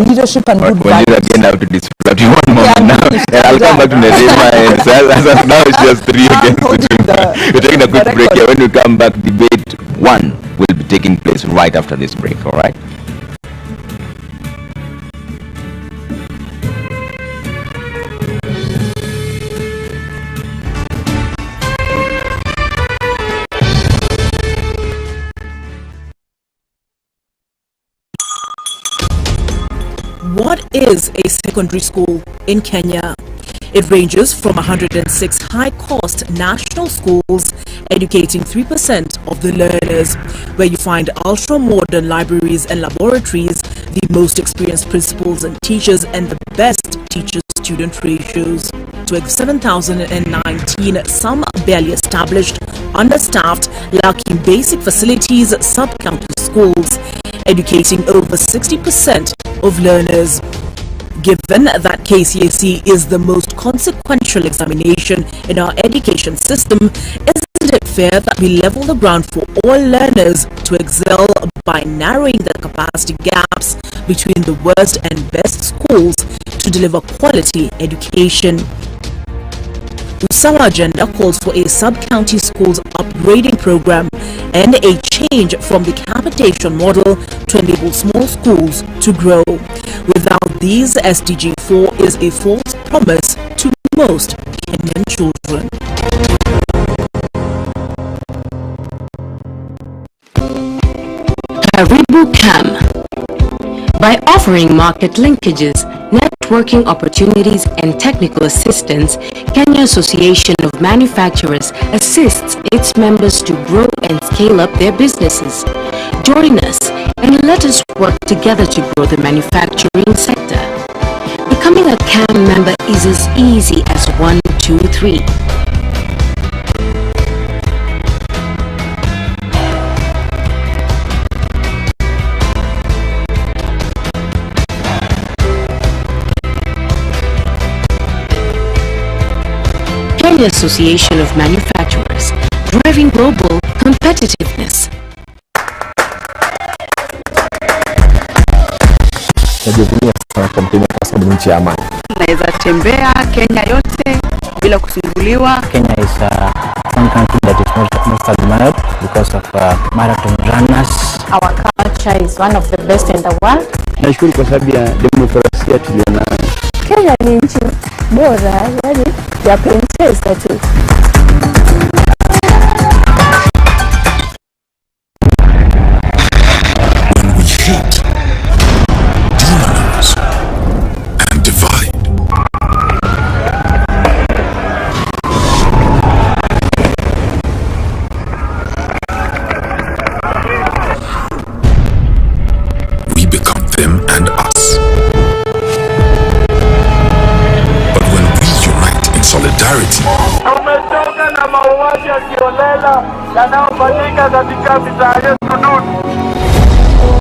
leadership and good values. When you again have to disrupt you one moment now, I'll come back to Nerima, and so as of now it's just 3 against 2. We're taking a quick break here. When we come back, debate 1 will be taking place right after this break, all right? What is a secondary school in Kenya? It ranges from 106 high-cost national schools educating 3% of the learners, where you find ultra-modern libraries and laboratories, the most experienced principals and teachers, and the best teacher-student ratios. To 7,019, some barely established, understaffed, lacking basic facilities, sub-county schools, educating over 60% of learners. Given that KCSE is the most consequential examination in our education system, isn't it fair that we level the ground for all learners to excel by narrowing the capacity gaps between the worst and best schools to deliver quality education? Usawa Agenda calls for a sub-county schools upgrading program and a change from the capitation model to enable small schools to grow. Without these, SDG 4 is a false promise to most Kenyan children. Karibu Cam. By offering market linkages, networking opportunities, and technical assistance, Kenya Association of Manufacturers assists its members to grow and scale up their businesses. Join us and let us work together to grow the manufacturing sector. Becoming a CAM member is as easy as 1, 2, 3. Kenya Association of Manufacturers, driving global competitiveness. najivunia sana kwa Mkenya kwa sababu ni nchi ya amani. Naweza tembea Kenya yote bila kusumbuliwa. Kenya is one country that is most admired because of marathon runners. Our culture is one of the best in the world. Nashukuru kwa sababu ya demokrasia tulionayo. Kenya ni nchi bora, yani yapendeza tu. When we hate, demonize, and divide, we become them and us. But when we unite in solidarity, Tumetoka na mauaji ya kiolela yanayofanyika katika mitaa yetu duni.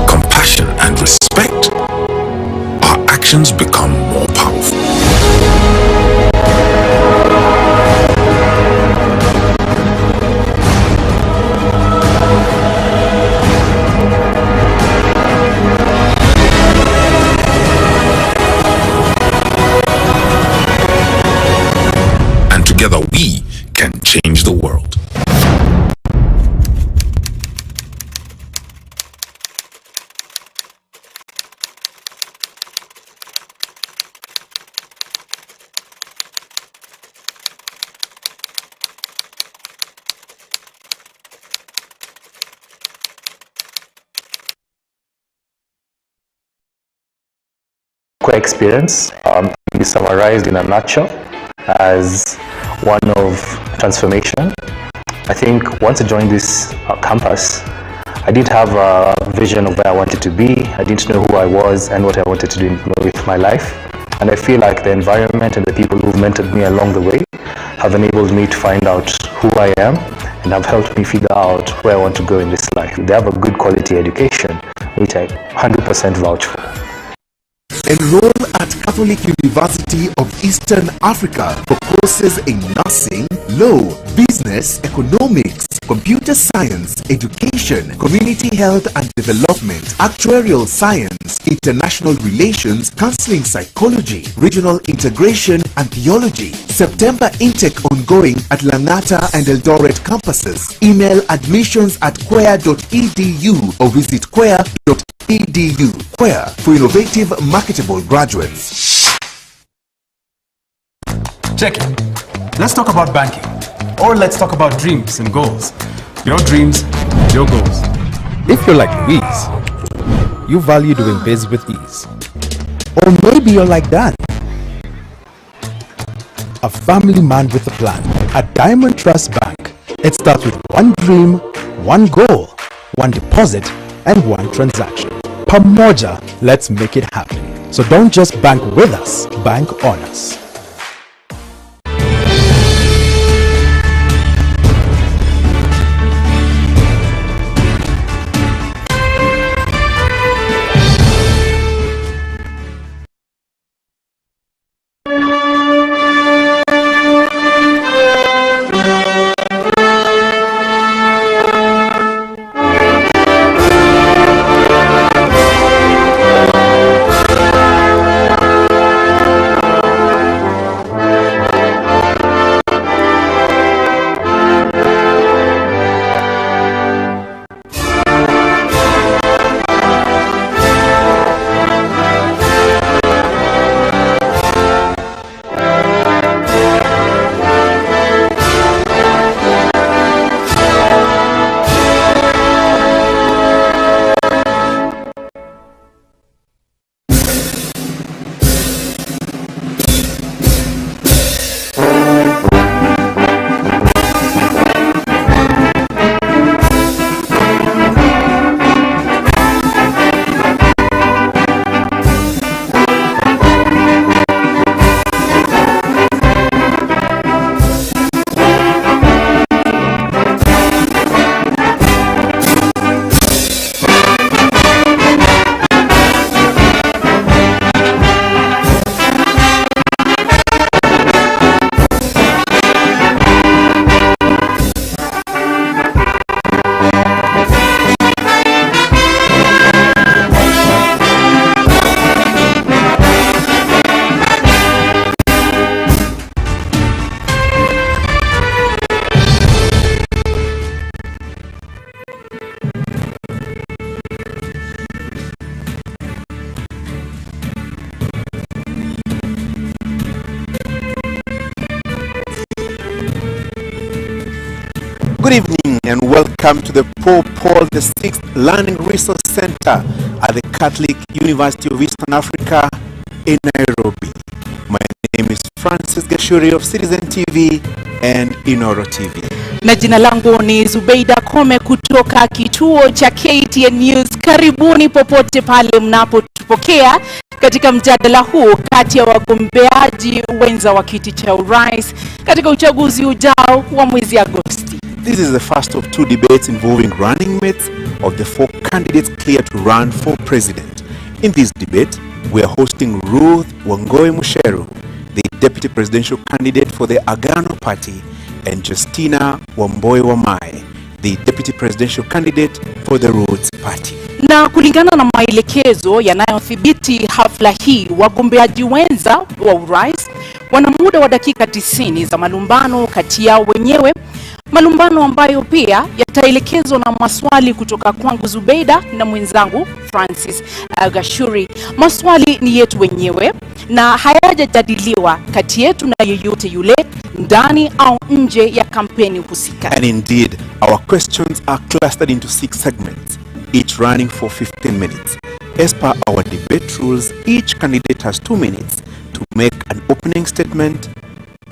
compassion and respect, our actions become more powerful. And together we can change the world. Queer experience can be summarized in a nutshell as one of transformation. I think once I joined this campus, I didn't have a vision of where I wanted to be. I didn't know who I was and what I wanted to do with my life. And I feel like the environment and the people who've mentored me along the way have enabled me to find out who I am and have helped me figure out where I want to go in this life. They have a good quality education, which I 100% vouch for. Enroll at Catholic University of Eastern Africa for courses in nursing, law, business, economics, computer science, education, community health and development, actuarial science, international relations, counseling psychology, regional integration and theology. September intake ongoing at Langata and Eldoret campuses. Email admissions@queer.edu or visit queer.edu. Queer for innovative, marketable graduates. Check it. Let's talk about banking. Or let's talk about dreams and goals. Your dreams, your goals. If you're like Louise, you value doing biz with ease. Or maybe you're like Dan, a family man with a plan. At Diamond Trust Bank, it starts with one dream, one goal, one deposit, and one transaction. Pamoja, let's make it happen. So don't just bank with us, bank on us. Good evening and welcome to the Pope Paul VI Learning Resource Center at the Catholic University of Eastern Africa in Nairobi. My name is Francis Gashuri of Citizen TV and Inoro TV. Na jina langu ni Zubeida Kome kutoka kituo cha KTN News. Karibuni popote pale mnapotupokea katika mjadala huu kati ya wagombeaji wenza wa kiti cha urais katika uchaguzi ujao wa mwezi Agosti. This is the first of two debates involving running mates of the four candidates cleared to run for president. In this debate, we are hosting Ruth Wangoi Musheru, the deputy presidential candidate for the Agano Party, and Justina Wamboi Wamai, the deputy presidential candidate for the Rhodes Party. Na kulingana na maelekezo yanayothibiti hafla hii, wagombeaji wenza wa urais wana muda wa dakika 90 za malumbano kati yao wenyewe, malumbano ambayo pia yataelekezwa na maswali kutoka kwangu Zubeida na mwenzangu Francis Gashuri. Maswali ni yetu wenyewe na hayajajadiliwa kati yetu na yeyote yule ndani au nje ya kampeni husika. And indeed, our questions are clustered into 6 segments, each running for 15 minutes. As per our debate rules, each candidate has 2 minutes to make an opening statement,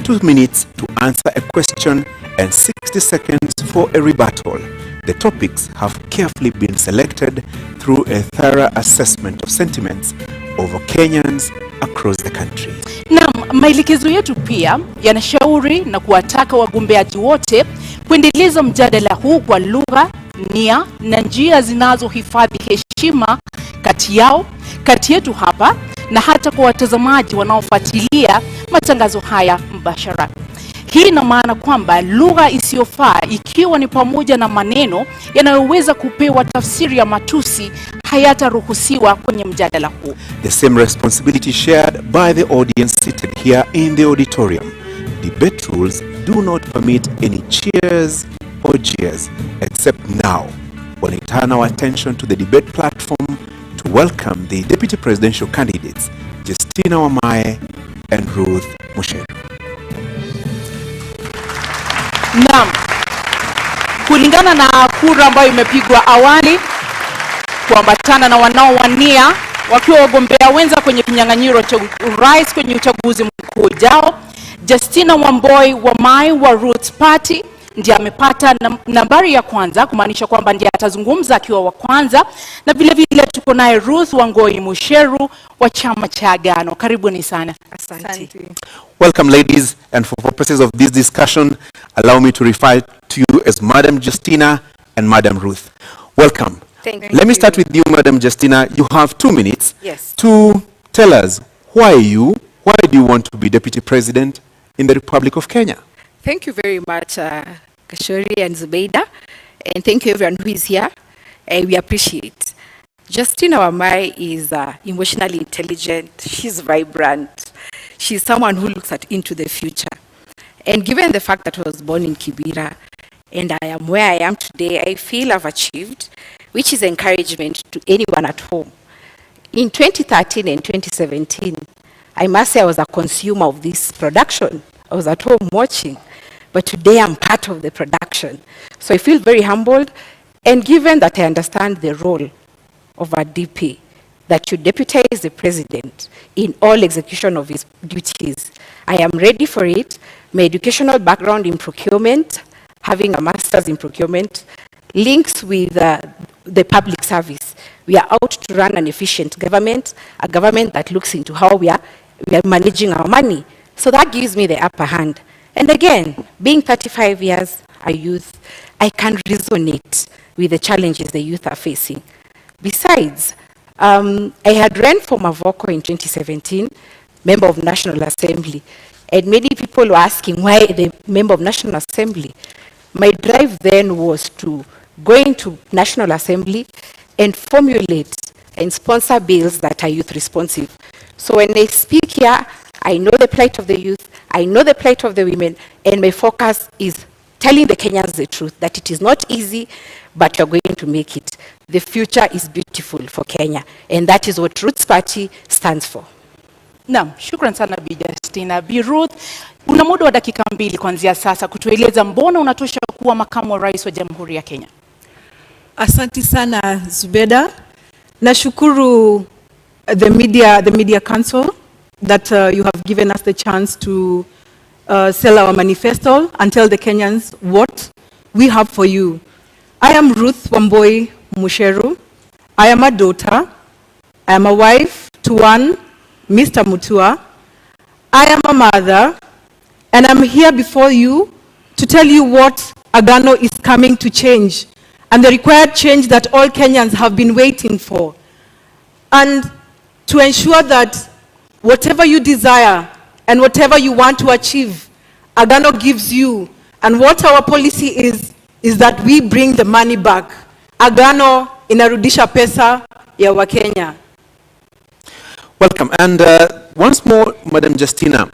2 minutes to answer a question, and 60 seconds for a rebuttal. The topics have carefully been selected through a thorough assessment of sentiments over Kenyans across the country. Na maelekezo yetu pia yanashauri na kuwataka wagombeaji wote kuendeleza mjadala huu kwa lugha, nia na njia zinazohifadhi heshima kati yao, kati yetu hapa na hata kwa watazamaji wanaofuatilia matangazo haya mbashara. Hii ina maana kwamba lugha isiyofaa, ikiwa ni pamoja na maneno yanayoweza kupewa tafsiri ya matusi, hayataruhusiwa kwenye mjadala huu. The same responsibility shared by the audience seated here in the auditorium. Debate rules do not permit any cheers or jeers, except now, when we turn our attention to the debate platform to welcome the deputy presidential candidates, Justina Wamai and Ruth Musheru. Naam, kulingana na kura ambayo imepigwa awali kuambatana na wanaowania wakiwa wagombea wenza kwenye kinyang'anyiro cha urais kwenye uchaguzi mkuu ujao, Justina Wamboi Wamai wa Roots Party ndiye amepata nambari ya kwanza, kumaanisha kwamba ndiye atazungumza akiwa wa kwanza, na vile vile tuko naye Ruth Wangoi Musheru wa chama cha Agano. Karibuni sana. Asante. Welcome, ladies, and for purposes of this discussion, allow me to refer to you as Madam Justina and Madam Ruth. Welcome. Thank you. Let me start with you, Madam Justina. You have 2 minutes Yes. to tell us why do you want to be Deputy President in the Republic of Kenya? Thank you very much, Kashori and Zubeida, and thank you everyone who is here. We appreciate. Justina Wamai is emotionally intelligent. She's vibrant. She's someone who looks into the future. And given the fact that I was born in Kibera and I am where I am today, I feel I've achieved, which is encouragement to anyone at home. In 2013 and 2017, I must say I was a consumer of this production. I was at home watching, but today I'm part of the production. So I feel very humbled, and given that I understand the role of a DP, that you deputize the president in all execution of his duties, I am ready for it. My educational background in procurement, having a master's in procurement, links with the public service. We are out to run an efficient government, a government that looks into how we are managing our money. So that gives me the upper hand. And again, being 35 years a youth, I can resonate with the challenges the youth are facing. Besides, I had ran for Mavoko in 2017, member of National Assembly, and many people were asking why the member of National Assembly. My drive then was to go into National Assembly and formulate and sponsor bills that are youth responsive. So when I speak here, I know the plight of the youth, I know the plight of the women, and my focus is telling the Kenyans the truth, that it is not easy, but you're going to make it. The future is beautiful for Kenya, and that is what Roots Party stands for. Naam, shukran sana Bi Justina. Justina. Bi Ruth, una muda wa dakika 2 kuanzia sasa kutueleza mbona unatosha kuwa makamu wa rais wa Jamhuri ya Kenya. Asante sana Zubeda. Nashukuru the media council that you have given us the chance to sell our manifesto and tell the Kenyans what we have for you. I am Ruth Wamboi Musheru. I am a daughter. I am a wife to one Mr. Mutua. I am a mother, and I'm here before you to tell you what Agano is coming to change, and the required change that all Kenyans have been waiting for. And to ensure that whatever you desire and whatever you want to achieve, Agano gives you. And what our policy is that we bring the money back. Agano inarudisha pesa ya Wakenya. Welcome. And once more, Madam Justina,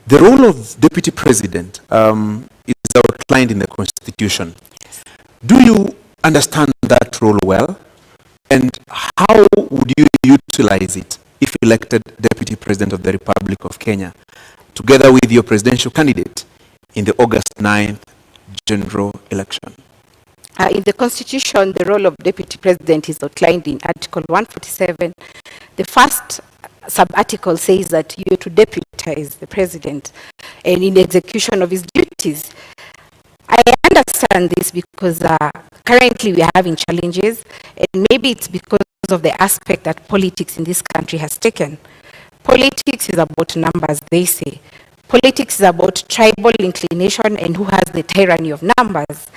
the role of Deputy President is outlined in the Constitution. Do you understand that role well? And how would you utilize it if elected Deputy President of the Republic of Kenya, together with your presidential candidate in the August 9th general election? In the Constitution, the role of Deputy President is outlined in Article 147. The first sub-article says that you are to deputize the President and in execution of his duties. I understand this because currently we are having challenges, and maybe it's because of the aspect that politics in this country has taken. Politics is about numbers, they say. Politics is about tribal inclination and who has the tyranny of numbers.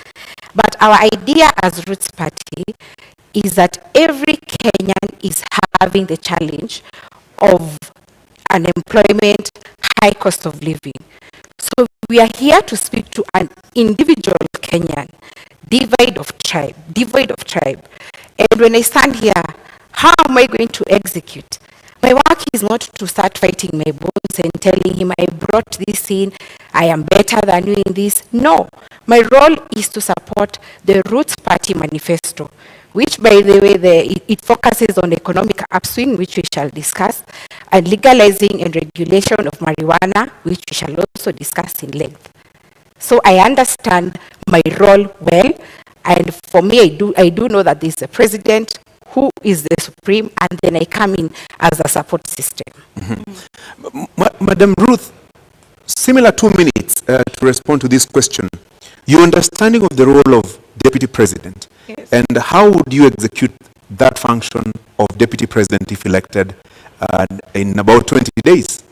But our idea as Roots Party is that every Kenyan is having the challenge of unemployment, high cost of living. So we are here to speak to an individual Kenyan, devoid of tribe. And when I stand here, how am I going to execute? My work is not to start fighting my boss and telling him I brought this in, I am better than you in this. No, my role is to support the Roots Party manifesto, which, by the way, it focuses on economic upswing, which we shall discuss, and legalizing and regulation of marijuana, which we shall also discuss in length. So I understand my role well, and for me, I do know that there is a president who is the supreme, and then I come in as a support system. Madam Ruth, similar 2 minutes to respond to this question. Your understanding of the role of Deputy President, yes, and how would you execute that function of Deputy President if elected in about 20 days?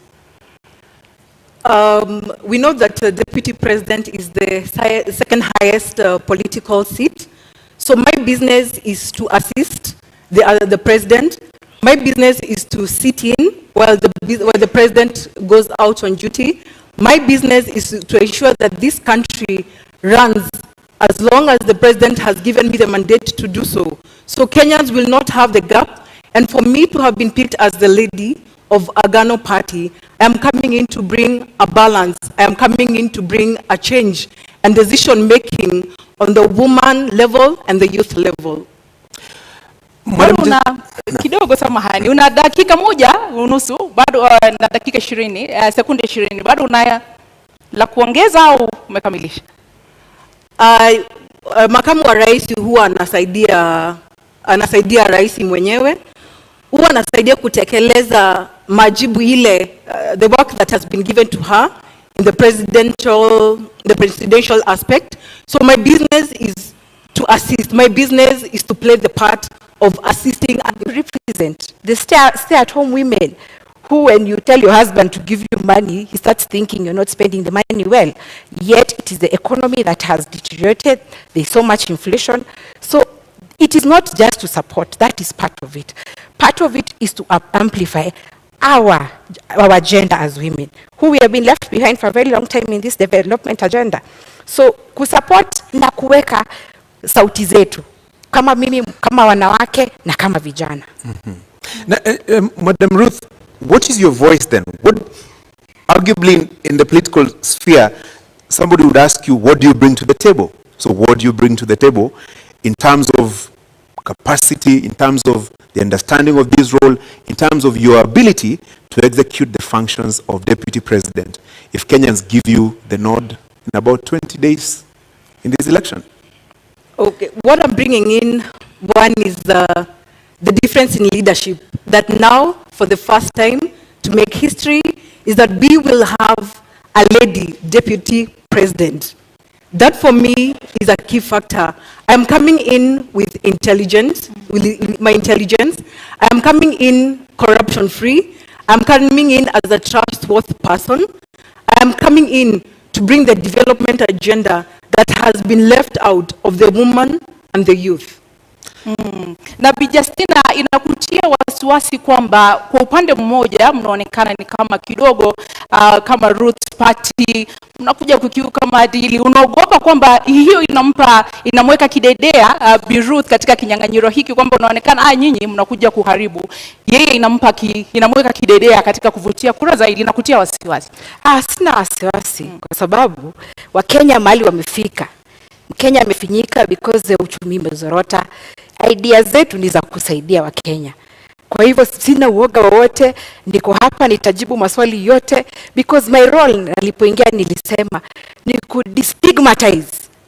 We know that Deputy President is the second highest political seat. So my business is to assist the President. My business is to sit in while the President goes out on duty. My business is to ensure that this country runs as long as the President has given me the mandate to do so. So Kenyans will not have the gap. And for me to have been picked as the lady of Agano Party, I am coming in to bring a balance. I am coming in to bring a change and decision making on the woman level and the youth level. Una kidogo samahani, una dakika 1:30 bado na dakika 20 sekunde 20 bado una la kuongeza au umekamilisha? Makamu wa rais huwa anasaidia rais mwenyewe, huwa anasaidia kutekeleza majibu ile the work that has been given to her in the presidential aspect. So my business is to assist. My business is to play the part of assisting and represent the stay-at-home women who, when you tell your husband to give you money, he starts thinking you're not spending the money well. Yet it is the economy that has deteriorated. There's so much inflation. So it is not just to support. That is part of it. Part of it is to amplify our agenda as women, who we have been left behind for a very long time in this development agenda. So kusupport na kuweka sauti zetu kama mimi, kama wanawake na kama vijana. Madam Ruth, what is your voice then? What, arguably in the political sphere, somebody would ask you, what do you bring to the table? So what do you bring to the table in terms of capacity, in terms of the understanding of this role, in terms of your ability to execute the functions of deputy president if Kenyans give you the nod in about 20 days in this election? Okay, what I'm bringing in, one is the difference in leadership, that now, for the first time, to make history, is that we will have a lady deputy president. That for me is a key factor. I'm coming in with intelligence, with my intelligence. I'm coming in corruption-free. I'm coming in as a trustworthy person. I'm coming in to bring the development agenda that has been left out of the woman and the youth. Na Bi Justina, inakutia wasiwasi kwamba kwa upande mmoja mnaonekana ni kama kidogo kama Roots Party mnakuja kukiuka maadili. Unaogopa kwamba hiyo inamweka kidedea Bi Ruth katika kinyang'anyiro hiki, kwamba unaonekana nyinyi mnakuja kuharibu, yeye inamweka kidedea katika kuvutia kura zaidi, inakutia wasiwasi? Sina wasiwasi kwa sababu Wakenya mahali wamefika. Kenya amefinyika because ya uchumi umezorota. Idea zetu ni za kusaidia Wakenya. Kwa hivyo sina uoga wowote, niko hapa nitajibu maswali yote, because my role nilipoingia nilisema ni kudestigmatize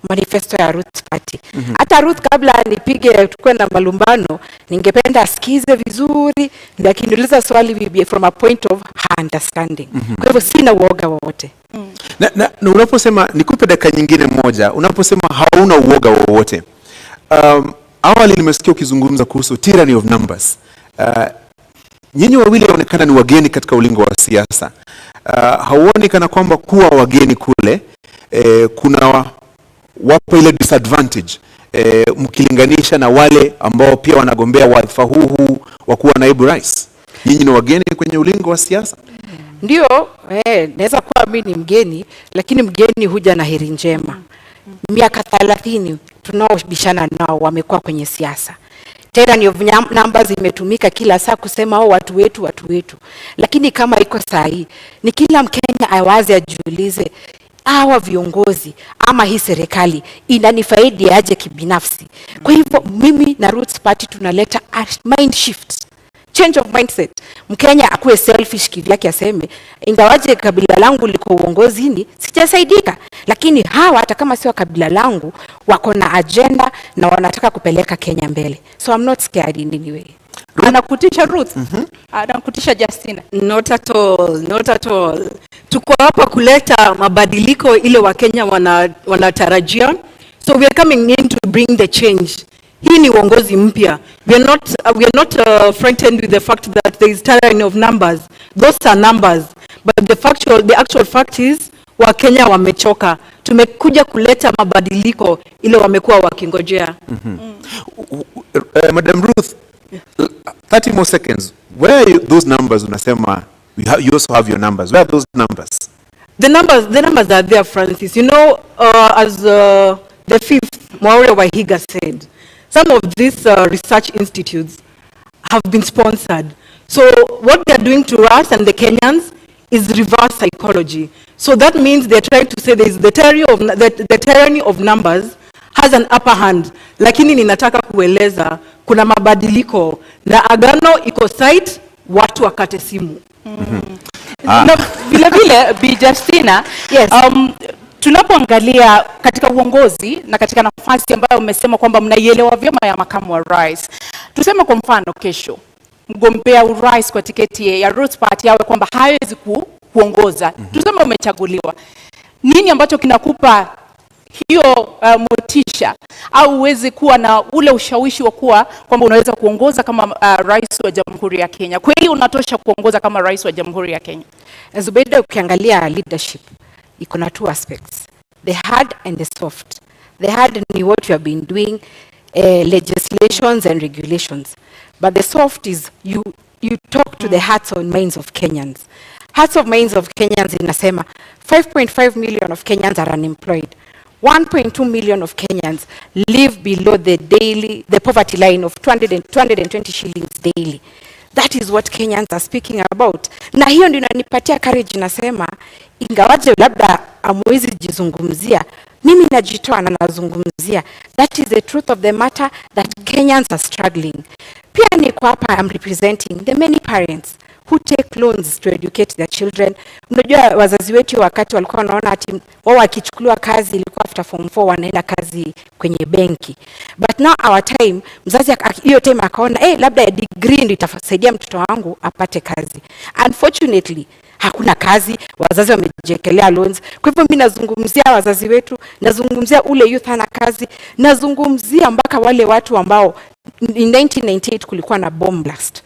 manifesto ya Roots Party. Hata Ruth kabla nipige tukue na malumbano, ningependa asikize vizuri, lakini niuliza swali from a point of her understanding. Kwa hivyo sina uoga wowote. Na unaposema, nikupe dakika nyingine moja, unaposema hauna uoga wowote, awali nimesikia ukizungumza kuhusu tyranny of numbers. Nyinyi wawili waonekana ni wageni katika ulingo wa siasa. Hauoni kana kwamba kuwa wageni kule kuna wapo ile disadvantage mkilinganisha na wale ambao pia wanagombea wadhifa huu wa kuwa naibu rais? Nyinyi ni wageni kwenye ulingo wa siasa. Ndio, naweza kuwa mimi ni mgeni, lakini mgeni huja na heri njema. Miaka 30 tunaobishana nao wamekuwa kwenye siasa. Tyranny of numbers imetumika kila saa kusema watu wetu. Lakini kama iko sahihi, ni kila Mkenya awaze ajiulize, hawa viongozi ama hii serikali inanifaidi aje kibinafsi? Kwa hivyo mimi na Roots Party tunaleta a mind shift, change of mindset. Mkenya akuwe selfish kivyake, aseme ingawaje kabila langu liko uongozini sijasaidika, lakini hawa hata kama sio kabila langu wako na agenda na wanataka kupeleka Kenya mbele. So I'm not scared in any way. Anakutisha Ruth? Anakutisha Justina? Not at all. Tuko hapa kuleta mabadiliko ile Wakenya wanatarajia. So we are coming in to bring the change. Hii ni uongozi mpya. We are not frightened with the fact that there is tyranny of numbers. Those are numbers. But the actual fact is Wakenya wamechoka. Tumekuja kuleta mabadiliko ile wamekuwa wakingojea. Madam Ruth, 30 more seconds. Where are those numbers? Unasema you also have your numbers. Where are those numbers? The numbers are there, Francis. You know, as the fifth Mwaure Wahiga said, some of these research institutes have been sponsored. So what they're doing to us and the Kenyans is reverse psychology. So that means they're trying to say there is the tyranny of numbers has an upper hand. Lakini ninataka kueleza kuna mabadiliko na agano iko site, watu wakate simu. Na vile Bi Justina, yes. Tunapoangalia katika uongozi na katika nafasi ambayo umesema kwamba mnaielewa vyema ya makamu wa rais, tuseme kwa mfano kesho mgombea urais kwa tiketi ya Roots Party awe kwamba hawezi kuongoza, tuseme umechaguliwa, nini ambacho kinakupa hiyo motisha au uweze kuwa na ule ushawishi wa kuwa kwamba unaweza kuongoza kama rais wa Jamhuri ya Kenya? Kweli unatosha kuongoza kama rais wa Jamhuri ya Kenya? Zubeida, ukiangalia leadership iko na two aspects, the hard and the soft. The hard ni what you have been doing, legislations and regulations, but the soft is you talk to the hearts and minds of Kenyans. Hearts of minds of Kenyans inasema 5.5 million of Kenyans are unemployed. 1.2 million of Kenyans live below the poverty line of 220 shillings daily. That is what Kenyans are speaking about. Na hiyo ndio inanipatia courage, nasema ingawaje labda amwezi jizungumzia, mimi najitoa na nazungumzia. That is the truth of the matter, that Kenyans are struggling. Pia niko hapa, I'm representing the many parents who take loans to educate their children. Unajua wazazi wetu wakati walikuwa wanaona ati wao wakichukuliwa kazi ilikuwa after form 4 wanaenda kazi kwenye benki. But now our time, mzazi hiyo time akaona labda ya degree ndio itasaidia mtoto wangu apate kazi. Unfortunately, hakuna kazi, wazazi wamejekelea loans. Kwa hivyo mimi nazungumzia wazazi wetu, nazungumzia ule youth ana kazi, nazungumzia mpaka wale watu ambao in 1998 kulikuwa na bomb blast.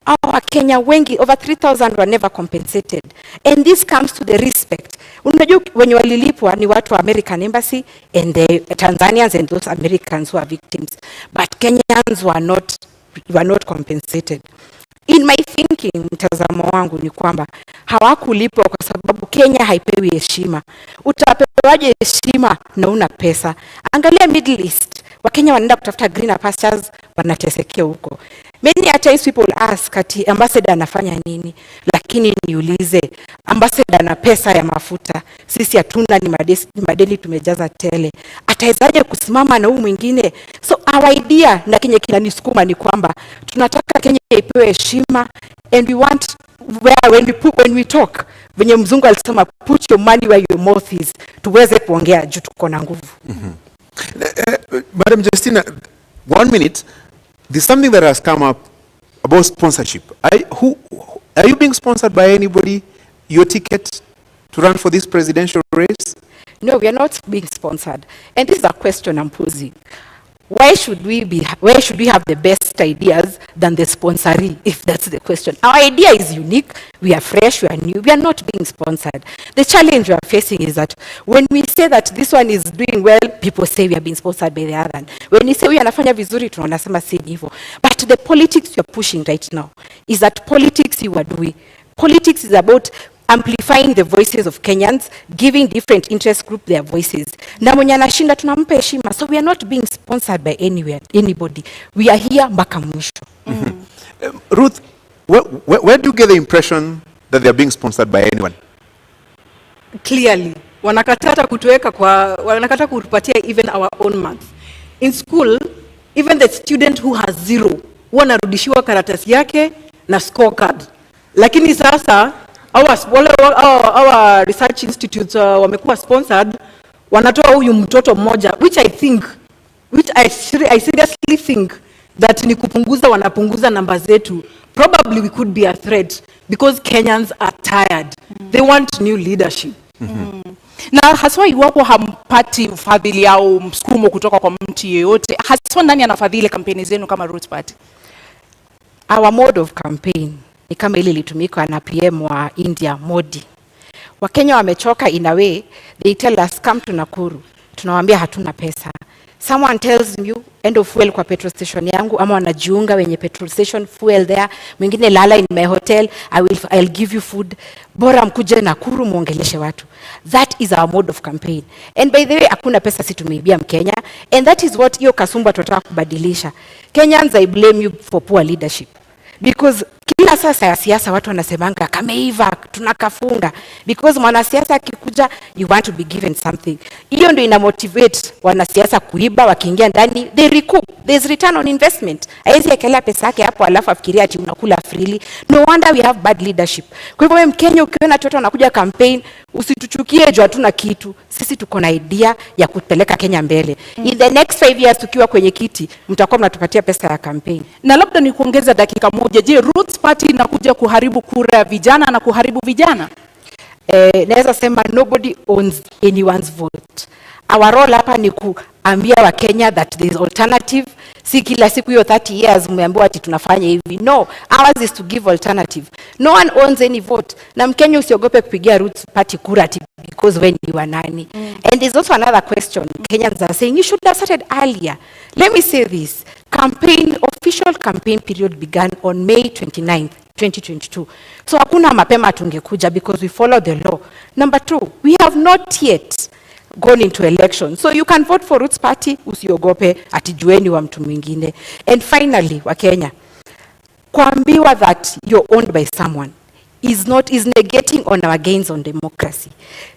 Our Kenya wengi, over 3,000 were never compensated. And this comes to the respect. Unajua wenye walilipwa ni watu wa American Embassy and the Tanzanians and those Americans who are victims. But Kenyans were not compensated. In my thinking, mtazamo wangu ni kwamba hawakulipwa kwa sababu Kenya haipewi heshima. Utapewaje heshima na una pesa? Angalia Middle East. Wakenya wanaenda kutafuta greener pastures, wanatesekea huko. Many times people ask ati ambassador anafanya nini? Lakini niulize, ambassador na pesa ya mafuta, sisi hatuna, ni madeni tumejaza tele. Atawezaje kusimama na huyu mwingine? So our idea na Kenya kinanisukuma ni kwamba tunataka Kenya ipewe heshima, and we want when we talk, venye mzungu alisema put your money where your mouth is, tuweze kuongea juu tuko na nguvu. Madam Justina, 1 minute. There's something that has come up about sponsorship. Are you being sponsored by anybody? Your ticket to run for this presidential race? No, we are not being sponsored. And this is a question I'm posing. Where should we have the best ideas than the sponsoree, if that's the question? Our idea is unique, we are fresh, we are new, we are not being sponsored. The challenge we are facing is that when we say that this one is doing well, people say we are being sponsored by the other one. When we say we anafanya vizuri, tunasema si hivyo. But the politics you are pushing right now is that politics you are doing. Politics is about amplifying the voices of Kenyans, giving different interest group their voices. Na mwenye anashinda tunampa heshima. So we are not being sponsored by anybody. We are here mpaka mwisho. Ruth, where do you get the impression that they are being sponsored by anyone? Clearly, wanakatata kutupatia even our own maths. In school, even the student who has 0, wanarudishiwa karatasi yake na scorecard. Lakini sasa our research institutes wamekuwa sponsored, wanatoa huyu mtoto mmoja, which I seriously think that ni kupunguza, wanapunguza namba zetu. Probably we could be a threat because Kenyans are tired. They want new leadership. Na haswa iwapo hampati ufadhili au msukumo kutoka kwa mtu yeyote, haswa nani anafadhili kampeni zenu kama Roots Party? Our mode of campaign ni kama ile ilitumika na PM wa India Modi. Wakenya wamechoka in a way, they tell us come to Nakuru. Tunawaambia hatuna pesa. Someone tells you end of fuel kwa petrol station yangu, ama wanajiunga wenye petrol station fuel there. Mwingine lala in my hotel, I'll give you food. Bora mkuje Nakuru muongeleshe watu. That is our mode of campaign. And by the way, hakuna pesa si tumeibia Mkenya. And that is what hiyo kasumba tunataka kubadilisha. Kenyans, I blame you for poor leadership. Because kila sasa ya siasa watu wanasemanga kameiva tunakafunga, because mwanasiasa akikuja you want to be given something. Hiyo ndio ina motivate wanasiasa kuiba, wakiingia ndani they recoup, there's return on investment. Haiwezi ekelea pesa yake hapo alafu afikiria ati unakula freely. No wonder we have bad leadership. Kwa hivyo Mkenya ukiona watu wanakuja campaign, usituchukie juu hatuna kitu. Sisi tuko na idea ya kupeleka Kenya mbele. In the next 5 years tukiwa kwenye kiti, mtakuwa mnatupatia pesa ya campaign. Na labda ni kuongeza dakika moja. Je, Roots Party inakuja kuharibu kura ya vijana na kuharibu vijana? Naweza sema nobody owns anyone's vote. Our role hapa ni kuambia wa Kenya that there is alternative. Si kila siku hiyo 30 years mmeambiwa ati tunafanya hivi. No, ours is to give alternative. No one owns any vote. Na Mkenya usiogope kupigia Roots Party kura ati because when you are nani. And there's also another question. Kenyans are saying you should have started earlier. Let me say this. Official campaign period began on May 29th, 2022. So hakuna mapema tungekuja because we follow the law. Number 2, we have not yet gone into election. So you can vote for Roots Party, usiogope ati jueni wa mtu mwingine. And finally, wa Kenya, kuambiwa that you're owned by someone is negating on our gains on democracy.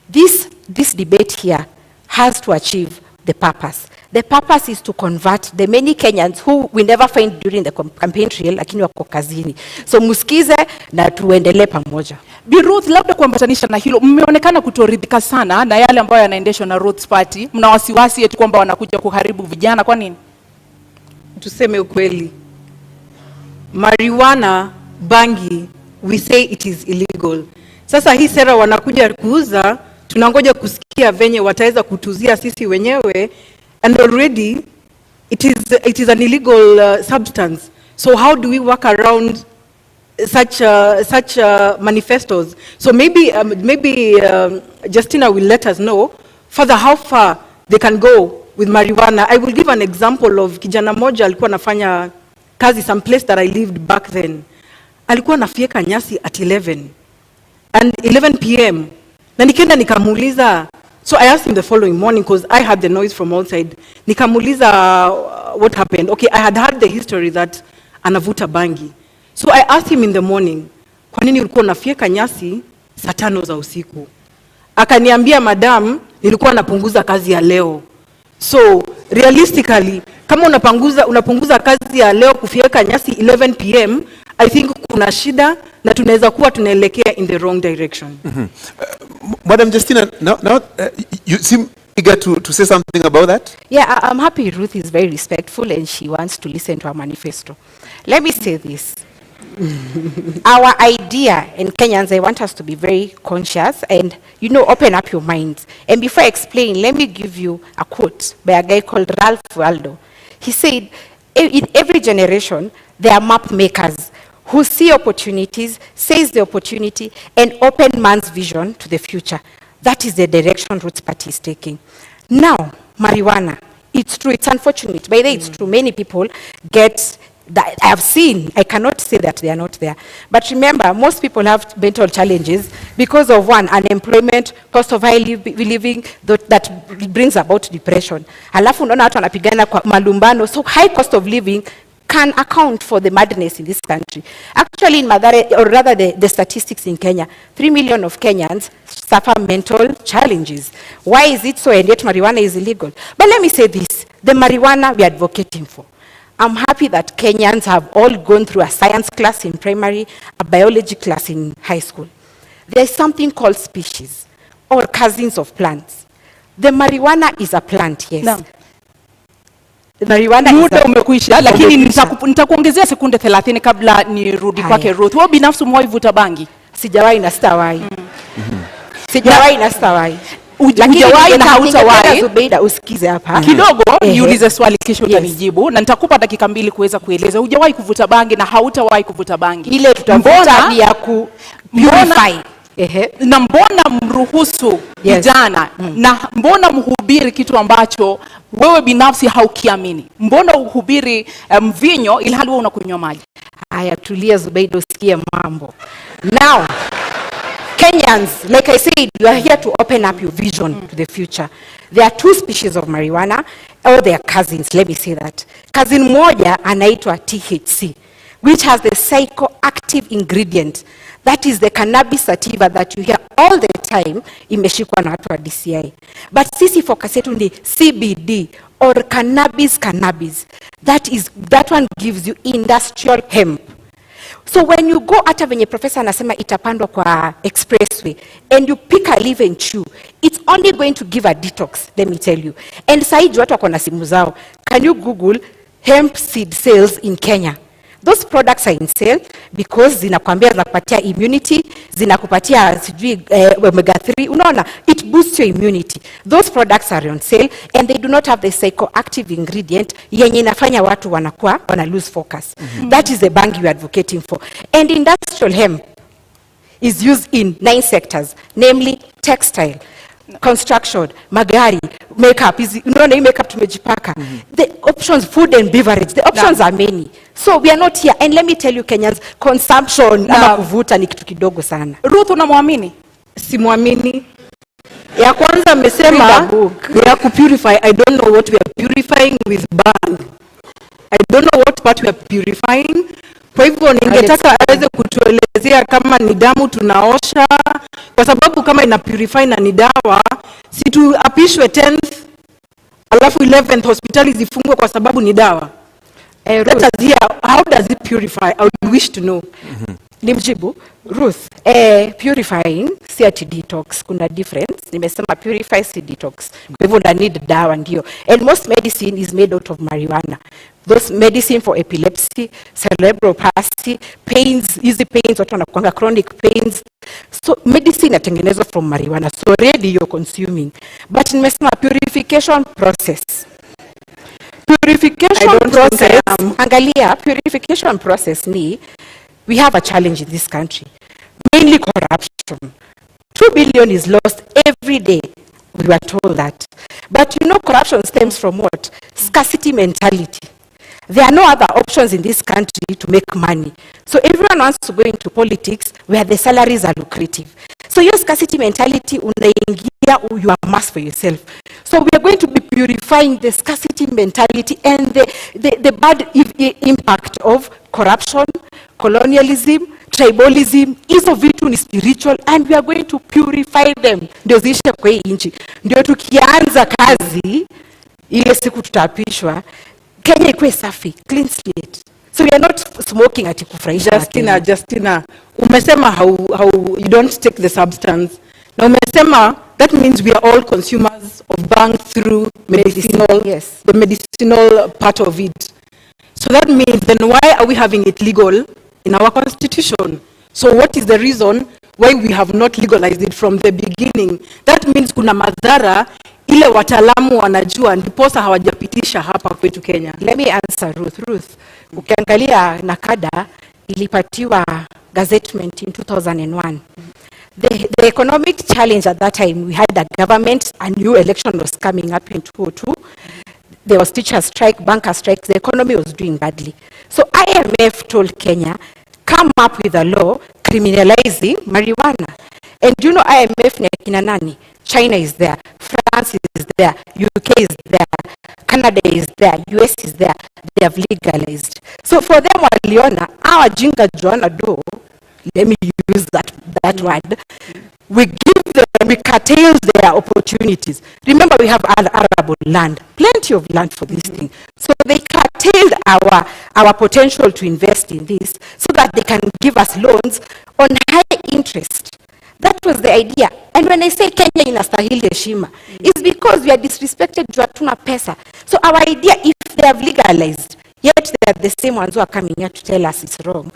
This debate here has to achieve the purpose. The purpose is to convert the many Kenyans who we never find during the campaign trail, lakini wako kazini. So musikize na tuendelee pamoja. Bi Ruth, labda kuambatanisha na hilo, mmeonekana kutoridhika sana na yale ambayo yanaendeshwa na Ruth's Party. Mna wasiwasi eti kwamba wanakuja kuharibu vijana, kwa nini? Tuseme ukweli. Marijuana, bangi, we say it is illegal. Sasa hii sera wanakuja kuuza, tunangoja kusikia venye wataweza kutuzia sisi wenyewe, and already it is an illegal substance. So how do we work around such manifestos? So maybe Justina will let us know further how far they can go with marijuana. I will give an example of kijana moja alikuwa nafanya kazi some place that I lived back then. Alikuwa nafieka nyasi at 11 p.m. Na nikenda nikamuuliza, so I asked him the following morning because I had the noise from outside. Nikamuuliza what happened. Okay, I had heard the history that anavuta bangi. So I asked him in the morning, kwa nini ulikuwa unafieka nyasi saa 5 za usiku? Akaniambia, madam, nilikuwa napunguza kazi ya leo. So realistically, kama unapunguza kazi ya leo kufieka nyasi 11 p.m., I think kuna shida na tunaweza kuwa tunaelekea in the wrong direction. Madam Justina, now you seem eager to say something about that? Yeah, I'm happy Ruth is very respectful and she wants to listen to our manifesto. Let me say this. Our idea in Kenyans, I want us to be very conscious and, open up your minds. And before I explain, let me give you a quote by a guy called Ralph Waldo. He said, in every generation, there are map makers who see opportunities, seize the opportunity, and open man's vision to the future. That is the direction Ruth's Party is taking. Now, marijuana, it's true, it's unfortunate. By the way, it's true, many people get that I have seen. I cannot say that they are not there. But remember, most people have mental challenges because of one, unemployment, cost of high living, that brings about depression. Alafu unaona watu wanapigana kwa malumbano, so high cost of living can account for the madness in this country. Actually, in Mathare, or rather the statistics in Kenya, 3 million of Kenyans suffer mental challenges. Why is it so? And yet marijuana is illegal. But let me say this, the marijuana we are advocating for. I'm happy that Kenyans have all gone through a science class in primary, a biology class in high school. There is something called species, or cousins of plants. The marijuana is a plant, yes. No. Muda umekwisha, lakini nitakuongezea sekunde 30 kabla nirudi kwake Ruth. Wewe binafsi umewahi vuta bangi? Sijawahi na sitawahi. Sijawahi na sitawahi. Hujawahi na hautawahi. Zubeida, usikize hapa. Kidogo niulize swali kisha utanijibu na nitakupa dakika 2 kuweza kueleza. Hujawahi kuvuta bangi na hautawahi kuvuta bangi. Ile tutavuta ni ya ku purify. Na mbona mruhusu vijana na mbona mhubiri kitu ambacho wewe binafsi haukiamini? Mbona uhubiri mvinyo ilhali wewe unakunywa maji? Haya, tulia Zubeida, usikie mambo. Now, Kenyans, like I said, you are here to open up your vision to the future. There are 2 species of marijuana, or they are cousins, let me say that. Cousin moja anaitwa THC, which has the psychoactive ingredient. That is the cannabis sativa that you hear all the time, imeshikwa na watu wa DCI. But sisi focus yetu ni CBD, or cannabis. That one gives you industrial hemp. So when you go hata venye professor anasema itapandwa kwa expressway and you pick a leaf and chew, it's only going to give a detox, let me tell you. And saiji watu wako na simu zao. Can you Google hemp seed sales in Kenya? Those products are in sale because zinakwambia zinakupatia immunity, zinakupatia sijui omega 3. Unaona, it boosts your immunity. Those products are on sale and they do not have the psychoactive ingredient yenye inafanya watu wana lose focus. That is the bangi we are advocating for. And industrial hemp is used in 9 sectors, namely textile, construction, magari, makeup. Unaona hii makeup tumejipaka. The options, food and beverage, the options are many. So we are not here. And let me tell you Kenyans, consumption ama kuvuta ni kitu kidogo sana. Ruth, unamwamini? Simuamini. Ya kwanza amesema ya kupurify. I don't know what we are purifying with bang. I don't know what part we are purifying. Kwa hivyo ningetaka aweze kutuelezea kama ni damu tunaosha, kwa sababu kama ina purify na ni dawa, si tuapishwe 10th alafu 11th hospitali zifungwe kwa sababu ni dawa. Let us hear, how does it purify? I would wish to know. Nimjibu, Ruth, purifying, si ati detox, kuna difference. Nimesema purify si detox. Kwa hivyo una need dawa ndio. And most medicine is made out of marijuana. Those medicine for epilepsy, cerebral palsy, pains, easy pains, watu wanakuanga chronic pains. So medicine inatengenezwa from marijuana. So already you're consuming. But nimesema purification process. Purification process, angalia, purification process ni, we have a challenge in this country, mainly corruption. 2 billion is lost every day, we were told that. But you know, corruption stems from what? Scarcity mentality. There are no other options in this country to make money. So everyone wants to go into politics where the salaries are lucrative. So your scarcity mentality, unaingia, you amass for yourself. So we are going to be purifying the scarcity mentality and the bad impact of corruption, colonialism, tribalism. Hizo vitu ni spiritual, and we are going to purify them. Ndio ziishe kwa hii nchi. Ndio tukianza kazi, ile siku tutapishwa, Kenya ikuwe safi, clean slate. So we are not smoking ati kufurahisha. Justina, umesema how you don't take the substance. Na umesema that means we are all consumers of bang through medicinal, yes, the medicinal part of it. So that means then why are we having it legal in our constitution? So what is the reason why we have not legalized it from the beginning? That means kuna madhara ile wataalamu wanajua ndiposa hawajapitisha hapa kwetu Kenya. Let me answer Ruth. Ukiangalia NACADA ilipatiwa gazettement in 2001. The economic challenge at that time, we had a government, a new election was coming up in 2002. There was teacher strike, banker strike, the economy was doing badly. So IMF told Kenya, come up with a law criminalizing marijuana. And you know IMF ni akina nani? China is there, France is there, UK is there, Canada is there, US is there. They have legalized. So for them, waliona, our jinga Joanna do, let me use that word, we give them, we curtail their opportunities. Remember, we have arable land, plenty of land for this thing. So they curtailed our potential to invest in this so that they can give us loans on high interest. That was the idea. And when I say Kenya inastahili heshima, it's because we are disrespected juu hatuna pesa. So our idea, if they have legalized, yet they are the same ones who are coming here to tell us it's wrong,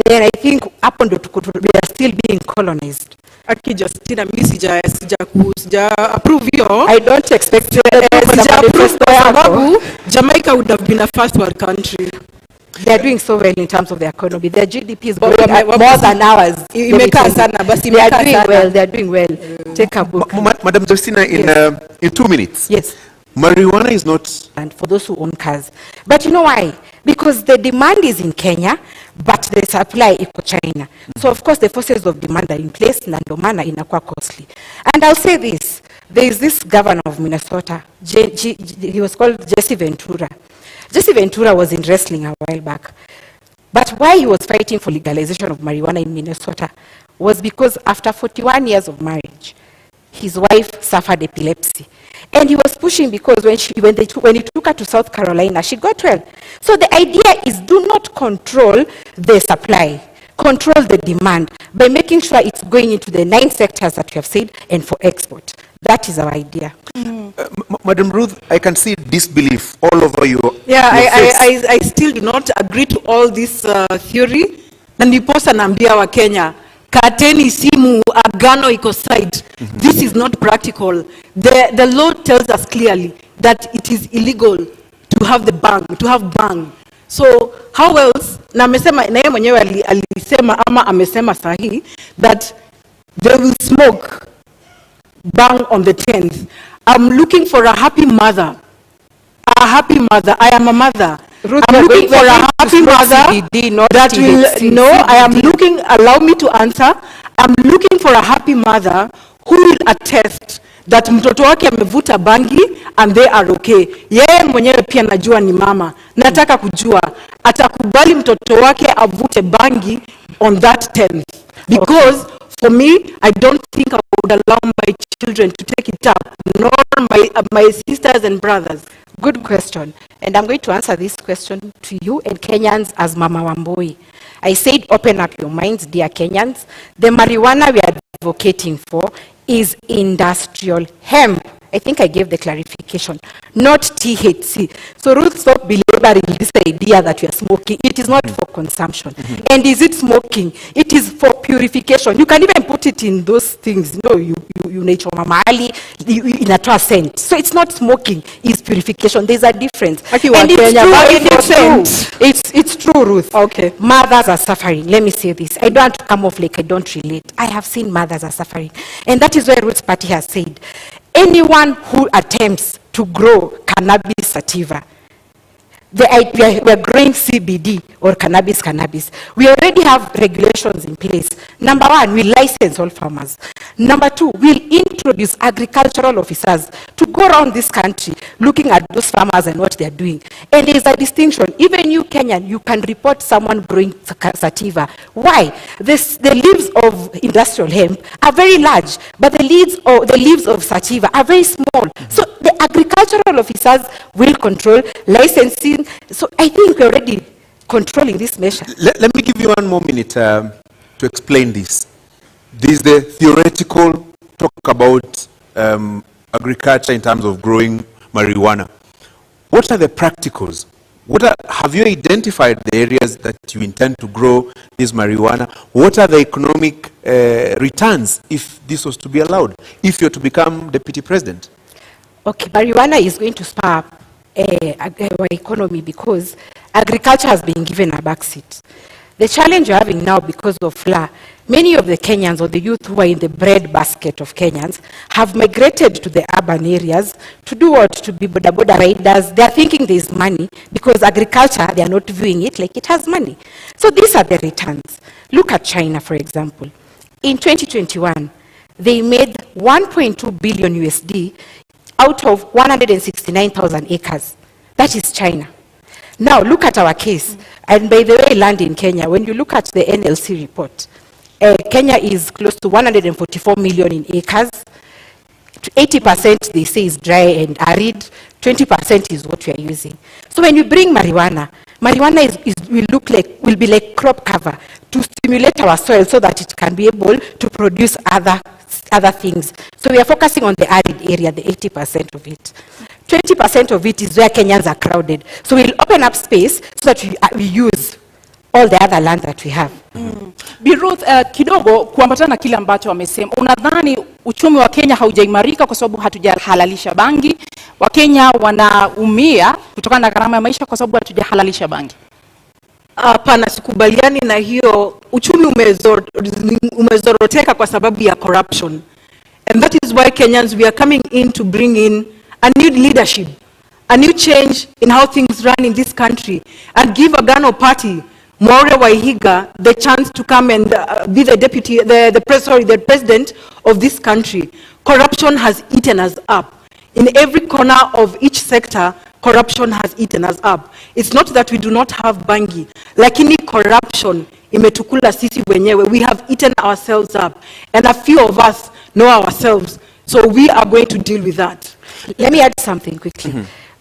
then I think hapo ndo we are still being colonized. Aki Justina, mimi sija approve hiyo. I don't expect you to approve kwa sababu Jamaica would have been a first world country. They are doing so well in terms of their economy. Their GDP is growing more than ours. They are doing well. Take a book. Madam Justina, in 2 minutes. Yes. Marijuana is not... And for those who own cars. But you know why? Because the demand is in Kenya, but the supply is in China. So of course the forces of demand are in place, na ndo maana inakuwa costly. And I'll say this, there is this governor of Minnesota, he was called Jesse Ventura. Jesse Ventura was in wrestling a while back. But why he was fighting for legalization of marijuana in Minnesota was because after 41 years of marriage, his wife suffered epilepsy. And he was pushing because when he took her to South Carolina, she got well. So the idea is do not control the supply, control the demand by making sure it's going into the 9 sectors that you have said and for export. That is our idea. Madam Ruth, I can see disbelief all over your face. I still do not agree to all this theory. Na ndiposa naambia wa Kenya, kateni simu, agano iko side. This is not practical. The law tells us clearly that it is illegal to have bang. So how else, na amesema, na yeye mwenyewe alisema ama amesema sahi, that they will smoke bang on the 10th. I'm looking for a happy mother. I am a mother. Ruth, I'm looking for a happy mother CBD, that will, no, I am looking, allow me to answer. I'm looking for a happy mother who will attest that mtoto wake amevuta bangi and they are okay. Yeye mwenyewe pia najua ni mama. Nataka kujua, atakubali mtoto wake avute bangi on that 10th. Because for me, I don't think I would allow my children to take it up, nor my sisters and brothers? Good question. And I'm going to answer this question to you and Kenyans as Mama Wambui. I said open up your minds, dear Kenyans. The marijuana we are advocating for is industrial hemp. I think I gave the clarification, not THC. So Ruth, stop belaboring this idea that we are smoking. It is not for consumption. And is it smoking? It is for purification. You can even put it in those things. You nature mamali, in a true scent. So it's not smoking, it's purification. There's a difference. Okay, and it's true, Ruth. Okay. Mothers are suffering. Let me say this. I don't want to come off like I don't relate. I have seen mothers are suffering. And that is why Ruth's party has said, anyone who attempts to grow cannabis sativa, we are growing CBD or cannabis. We already have regulations in place. Number one, we license all farmers. Number two, we'll introduce agricultural officers to go around this country looking at those farmers and what they're doing. And there's a distinction. Even you, Kenyan, you can report someone growing sativa. Why? The leaves of industrial hemp are very large, but the leaves of sativa are very small. So the agricultural officers will control licensing. So I think we're already controlling this measure. Let me give you one more minute to explain this. This is the theoretical talk about agriculture in terms of growing marijuana. What are the practicals? Have you identified the areas that you intend to grow this marijuana? What are the economic returns if this was to be allowed, if you're to become deputy president? Okay, marijuana is going to spur up our economy because agriculture has been given a backseat. The challenge you're having now because of FLA, many of the Kenyans or the youth who are in the bread basket of Kenyans have migrated to the urban areas to do what? To be boda riders. They're thinking there's money because agriculture, they are not viewing it like it has money. So these are the returns. Look at China, for example. In 2021, they made 1.2 billion USD out of 169,000 acres. That is China. Now look at our case. And by the way, land in Kenya, when you look at the NLC report, Kenya is close to 144 million in acres. 80% they say is dry and arid. 20% is what we are using. So when you bring marijuana will be like crop cover to stimulate our soil so that it can be able to produce other things. So we are focusing on the arid area, the 80% of it. 20% of it is where Kenyans are crowded. So we'll open up space so that we use all the other land that we have. Bi Ruth, kidogo kuambatana na kile ambacho wamesema, unadhani uchumi wa Kenya haujaimarika kwa sababu hatujahalalisha bangi? Wakenya wanaumia kutokana na gharama ya maisha kwa sababu hatujahalalisha bangi? Hapana, sikubaliani na hiyo. Uchumi umezoroteka kwa sababu ya corruption. And that is why Kenyans, we are coming in to bring in a new leadership, a new change in how things run in this country, and give Agano Party, Mwaure Waihiga, the chance to come and be the president of this country. Corruption has eaten us up. In every corner of each sector, corruption has eaten us up. It's not that we do not have bangi, lakini corruption imetukula sisi wenyewe. We have eaten ourselves up, and a few of us know ourselves. So we are going to deal with that. Let me add something quickly.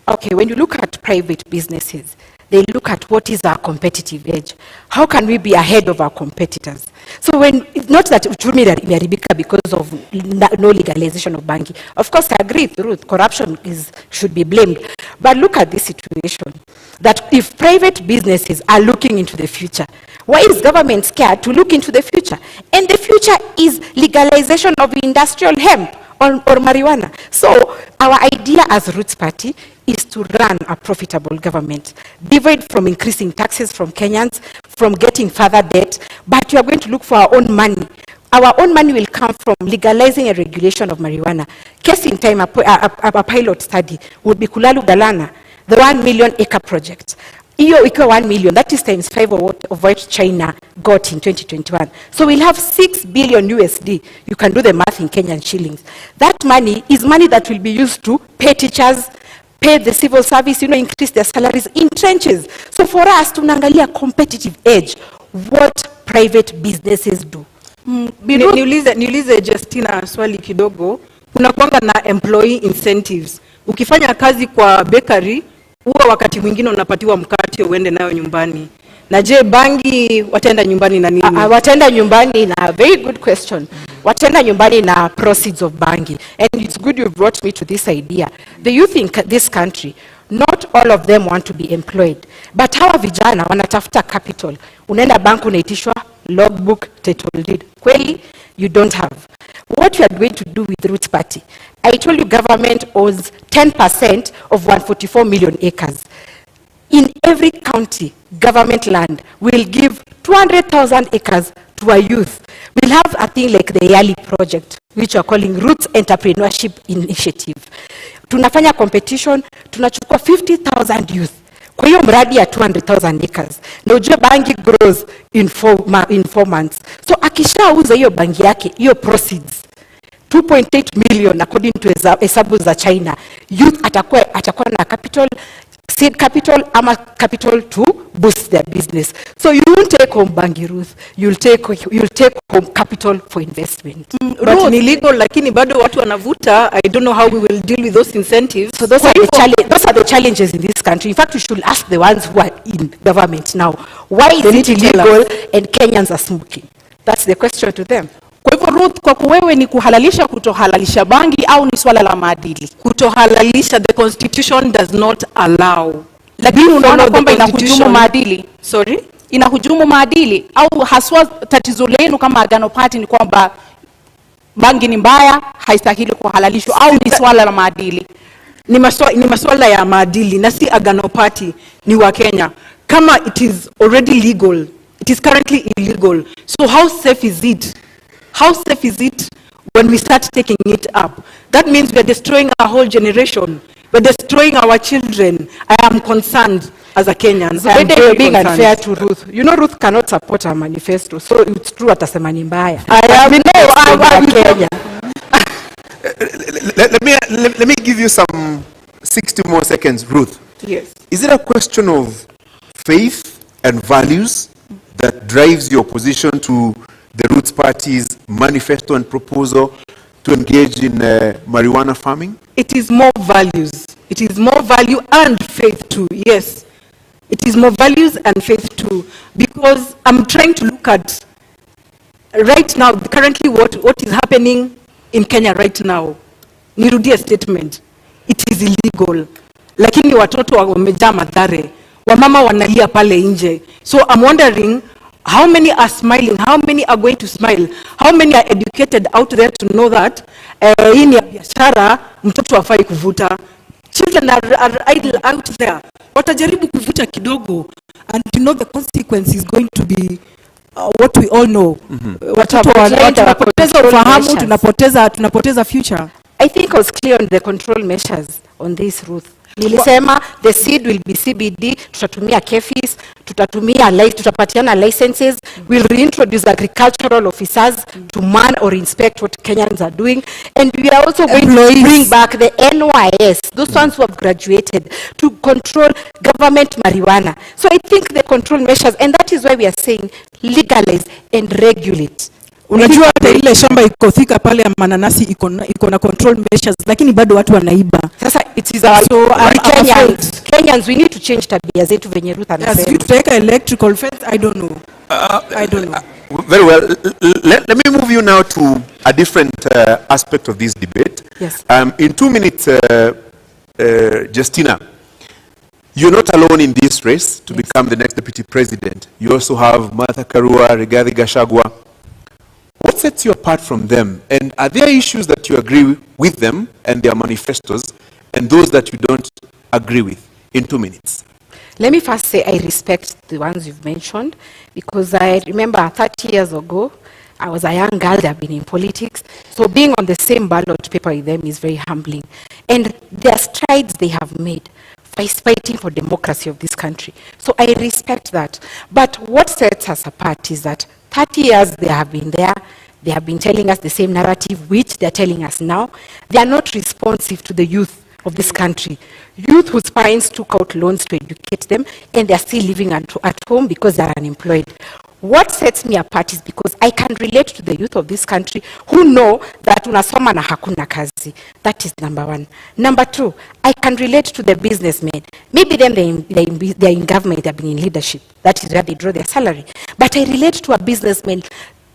Okay, when you look at private businesses, they look at what is our competitive edge. How can we be ahead of our competitors? So it's not that uchumi imeharibika because of no legalization of banking. Of course, I agree with Ruth, corruption should be blamed. But look at this situation, that if private businesses are looking into the future, why is government scared to look into the future? And the future is legalization of industrial hemp or marijuana. So our idea as Roots Party is to run a profitable government, devoid from increasing taxes from Kenyans, from getting further debt, but we are going to look for our own money. Our own money will come from legalizing a regulation of marijuana. Case in time, a pilot study would be Kulalu Galana, the 1 million acre project. Iyo iko 1 million, that is times 5 of what China got in 2021. So we'll have 6 billion USD. You can do the math in Kenyan shillings. That money is money that will be used to pay teachers, pay the civil service, increase their salaries in trenches. So for us, tunaangalia competitive edge, what private businesses do. Niulize Justina swali kidogo. kuna kuanga na employee incentives. Ukifanya kazi kwa bakery, huwa wakati mwingine unapatiwa mkate uende nayo nyumbani. Na je, bangi wataenda nyumbani na nini? Wataenda nyumbani na, very good question. Wataenda nyumbani na proceeds of bangi. And it's good you brought me to this idea. The youth in this country, not all of them want to be employed. But hawa vijana wanatafuta capital. Unaenda bank unaitishwa logbook, title deed. Kweli, you don't have. What we are going to do with Roots Party, I told you government owns 10% of 144 million acres. In every county, government land will give 200,000 acres to our youth. We'll have a thing like the YALI project, which we are calling Roots Entrepreneurship Initiative. Tunafanya competition, tunachukua 50,000 youth. Kwa hiyo mradi ya 200,000 acres. Na ujue bangi grows in 4 months. So akishauza hiyo bangi yake, hiyo proceeds, 2.8 million according to hesabu za China, youth atakuwa na capital, seed capital ama capital to boost their business. So you won't take home bangi, Ruth. You'll take home capital for investment. But ni legal, lakini bado watu wanavuta. I don't know how we will deal with those incentives. So those are the challenges in this country. In fact, we should ask the ones who are in government now, why is it illegal and Kenyans are smoking? That's the question to them. Kwa hivyo Ruth, kwa kuwewe ni kuhalalisha kutohalalisha bangi au ni swala la maadili? Kutohalalisha, the constitution does not allow. Lakini unaona kwamba inahujumu maadili. Sorry? Inahujumu maadili au haswa tatizo lenu kama Agano Party ni kwamba bangi ni mbaya, haistahili kuhalalishwa au ni swala la maadili? Ni maswala ya maadili na si Agano Party, ni wa Kenya. Kama it is already legal, it is currently illegal. So how safe is it? How safe is it when we start taking it up? That means we are destroying our whole generation. We are destroying our children. I am concerned as a Kenyan. So you're being unfair to Ruth. You know Ruth cannot support her manifesto. So it's true atasema ni mbaya. Kenya. Let me give you some 60 more seconds, Ruth. Yes. Is it a question of faith and values that drives your opposition to the Roots Party's manifesto and proposal to engage in marijuana farming? It is more values. It is more value and faith too, yes. It is more values and faith too. Because I'm trying to look at, right now, currently what is happening in Kenya right now. Nirudie statement. It is illegal. Lakini watoto wamejaa madhare. Wamama wanalia pale nje. So I'm wondering, how many are smiling? How many are going to smile? How many are educated out there to know that hii ni biashara, mtoto hafai kuvuta? Children are idle out there. Watajaribu kuvuta kidogo, and you know the consequence is going to be what we all know. Watoto tunapoteza ufahamu, tunapoteza future. I think I was clear on the control measures on this, Ruth. Nilisema the seed will be CBD, tutatumia KEFIS, tutapatiana licenses, we'll reintroduce agricultural officers to man or inspect what Kenyans are doing, and we are also going to bring back the NYS, those ones who have graduated, to control government marijuana. So I think the control measures, and that is why we are saying legalize and regulate. Unajua hata ile shamba iko thika pale ya mananasi iko na control measures, lakini bado watu wanaiba. Sasa it is Kenyans, we need to change tabia zetu venye Ruth anasema. Yes, tutaweka electrical fence, I don't know. I don't know. Very well. Let me move you now to a different aspect of this debate. Yes. In 2 minutes, Justina, you're not alone in this race to become the next deputy president. You also have Martha Karua, Rigathi Gachagua. What sets you apart from them? And are there issues that you agree with them and their manifestos, and those that you don't agree with? In 2 minutes. Let me first say I respect the ones you've mentioned, because I remember 30 years ago, I was a young girl, I've been in politics. So being on the same ballot paper with them is very humbling. And their strides they have made fighting for democracy of this country. So I respect that. But what sets us apart is that 30 years they have been there. They have been telling us the same narrative, which they're telling us now. They are not responsive to the youth of this country. Youth whose parents took out loans to educate them, and they're still living at home because they're unemployed. What sets me apart is because I can relate to the youth of this country who know that unasoma na hakuna kazi. democracy. That is number one. Number two, I can relate to the businessmen. Maybe then they're in government, they've been in leadership. That is where they draw their salary. But I relate to a businessman,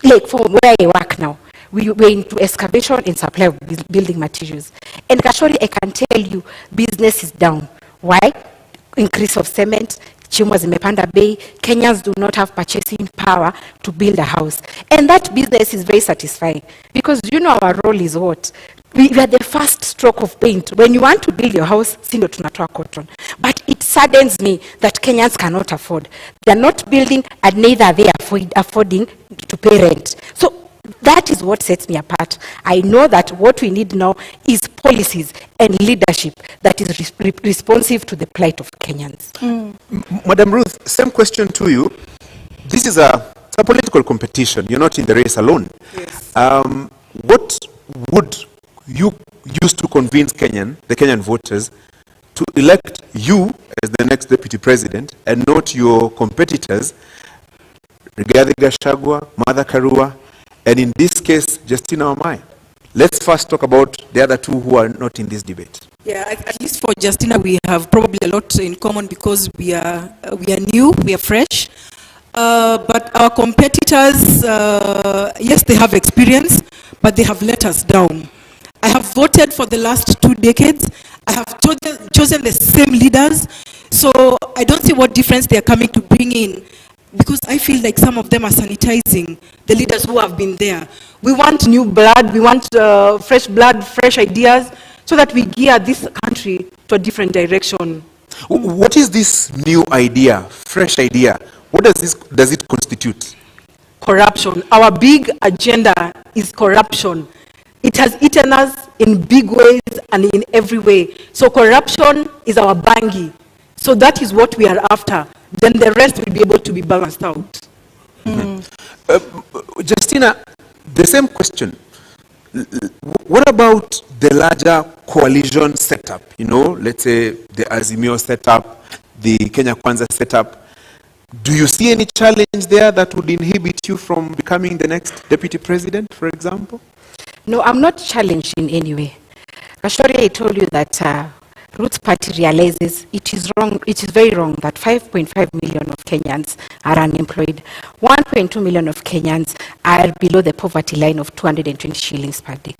like from where I work now. We're into excavation and supply of building materials. And Kashori, I can tell you, business is down. Why? Increase of cement, chuma zimepanda bei, Kenyans do not have purchasing power to build a house. And that business is very satisfying because you know our role is what? We are the first stroke of paint. When you want to build your house, sindo tunatoa cotton. But it saddens me that Kenyans cannot afford. They are not building and neither are they affording to pay rent. So that is what sets me apart. I know that what we need now is policies and leadership that is responsive to the plight of Kenyans. Madam Ruth, same question to you. This is a political competition. You're not in the race alone. Yes. What would you use to convince the Kenyan voters to elect you as the next deputy president and not your competitors, Rigathi Gachagua, Martha Karua, and in this case, Justina Wamai? Let's first talk about the other two who are not in this debate. Yeah, at least for Justina, we have probably a lot in common because we are new, we are fresh. But our competitors, yes, they have experience, but they have let us down. I have voted for the last 2 decades. I have chosen the same leaders. So I don't see what difference they are coming to bring in, because I feel like some of them are sanitizing the leaders who have been there. We want new blood, we want fresh blood, fresh ideas, so that we gear this country to a different direction. What is this new idea, fresh idea? What does it constitute? Corruption. Our big agenda is corruption. It has eaten us in big ways and in every way. So corruption is our bangi. So that is what we are after. Then the rest will be able to be balanced out. Justina, the same question. What about the larger coalition setup? You know, let's say the Azimio setup, the Kenya Kwanza setup. Do you see any challenge there that would inhibit you from becoming the next deputy president, for example? No, I'm not challenged in any way. Kashori, I told you that Roots Party realizes it is wrong. It is very wrong that 5.5 million of Kenyans are unemployed. 1.2 million of Kenyans are below the poverty line of 220 shillings per day.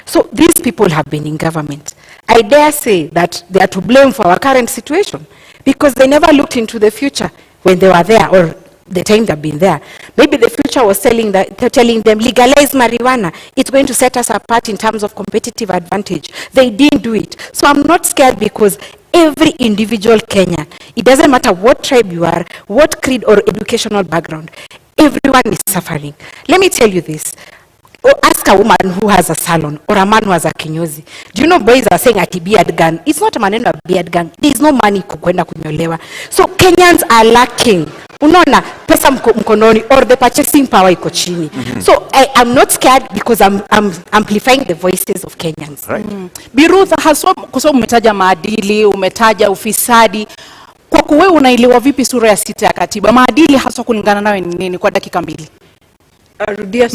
So these people have been in government. I dare say that they are to blame for our current situation because they never looked into the future when they were there or the time they've been there. Maybe the future was telling them, legalize marijuana. It's going to set us apart in terms of competitive advantage. They didn't do it. So I'm not scared because every individual Kenyan, it doesn't matter what tribe you are, what creed or educational background, everyone is suffering. Let me tell you this. Ask a woman who has a salon or a man who has a kinyozi. Do you know boys are saying ati beard gun? It's not a maneno of beard gun. There is no money kukwenda kunyolewa. So Kenyans are lacking. Unaona pesa mkononi or the purchasing power iko chini. So I'm not scared because I'm amplifying the voices of Kenyans. Right. Bi Ruth, haswa kwa sababu umetaja maadili, umetaja ufisadi. Kwa kuwe unaelewa vipi sura ya 6 ya katiba? Maadili haswa kulingana nawe ni nini kwa dakika 2?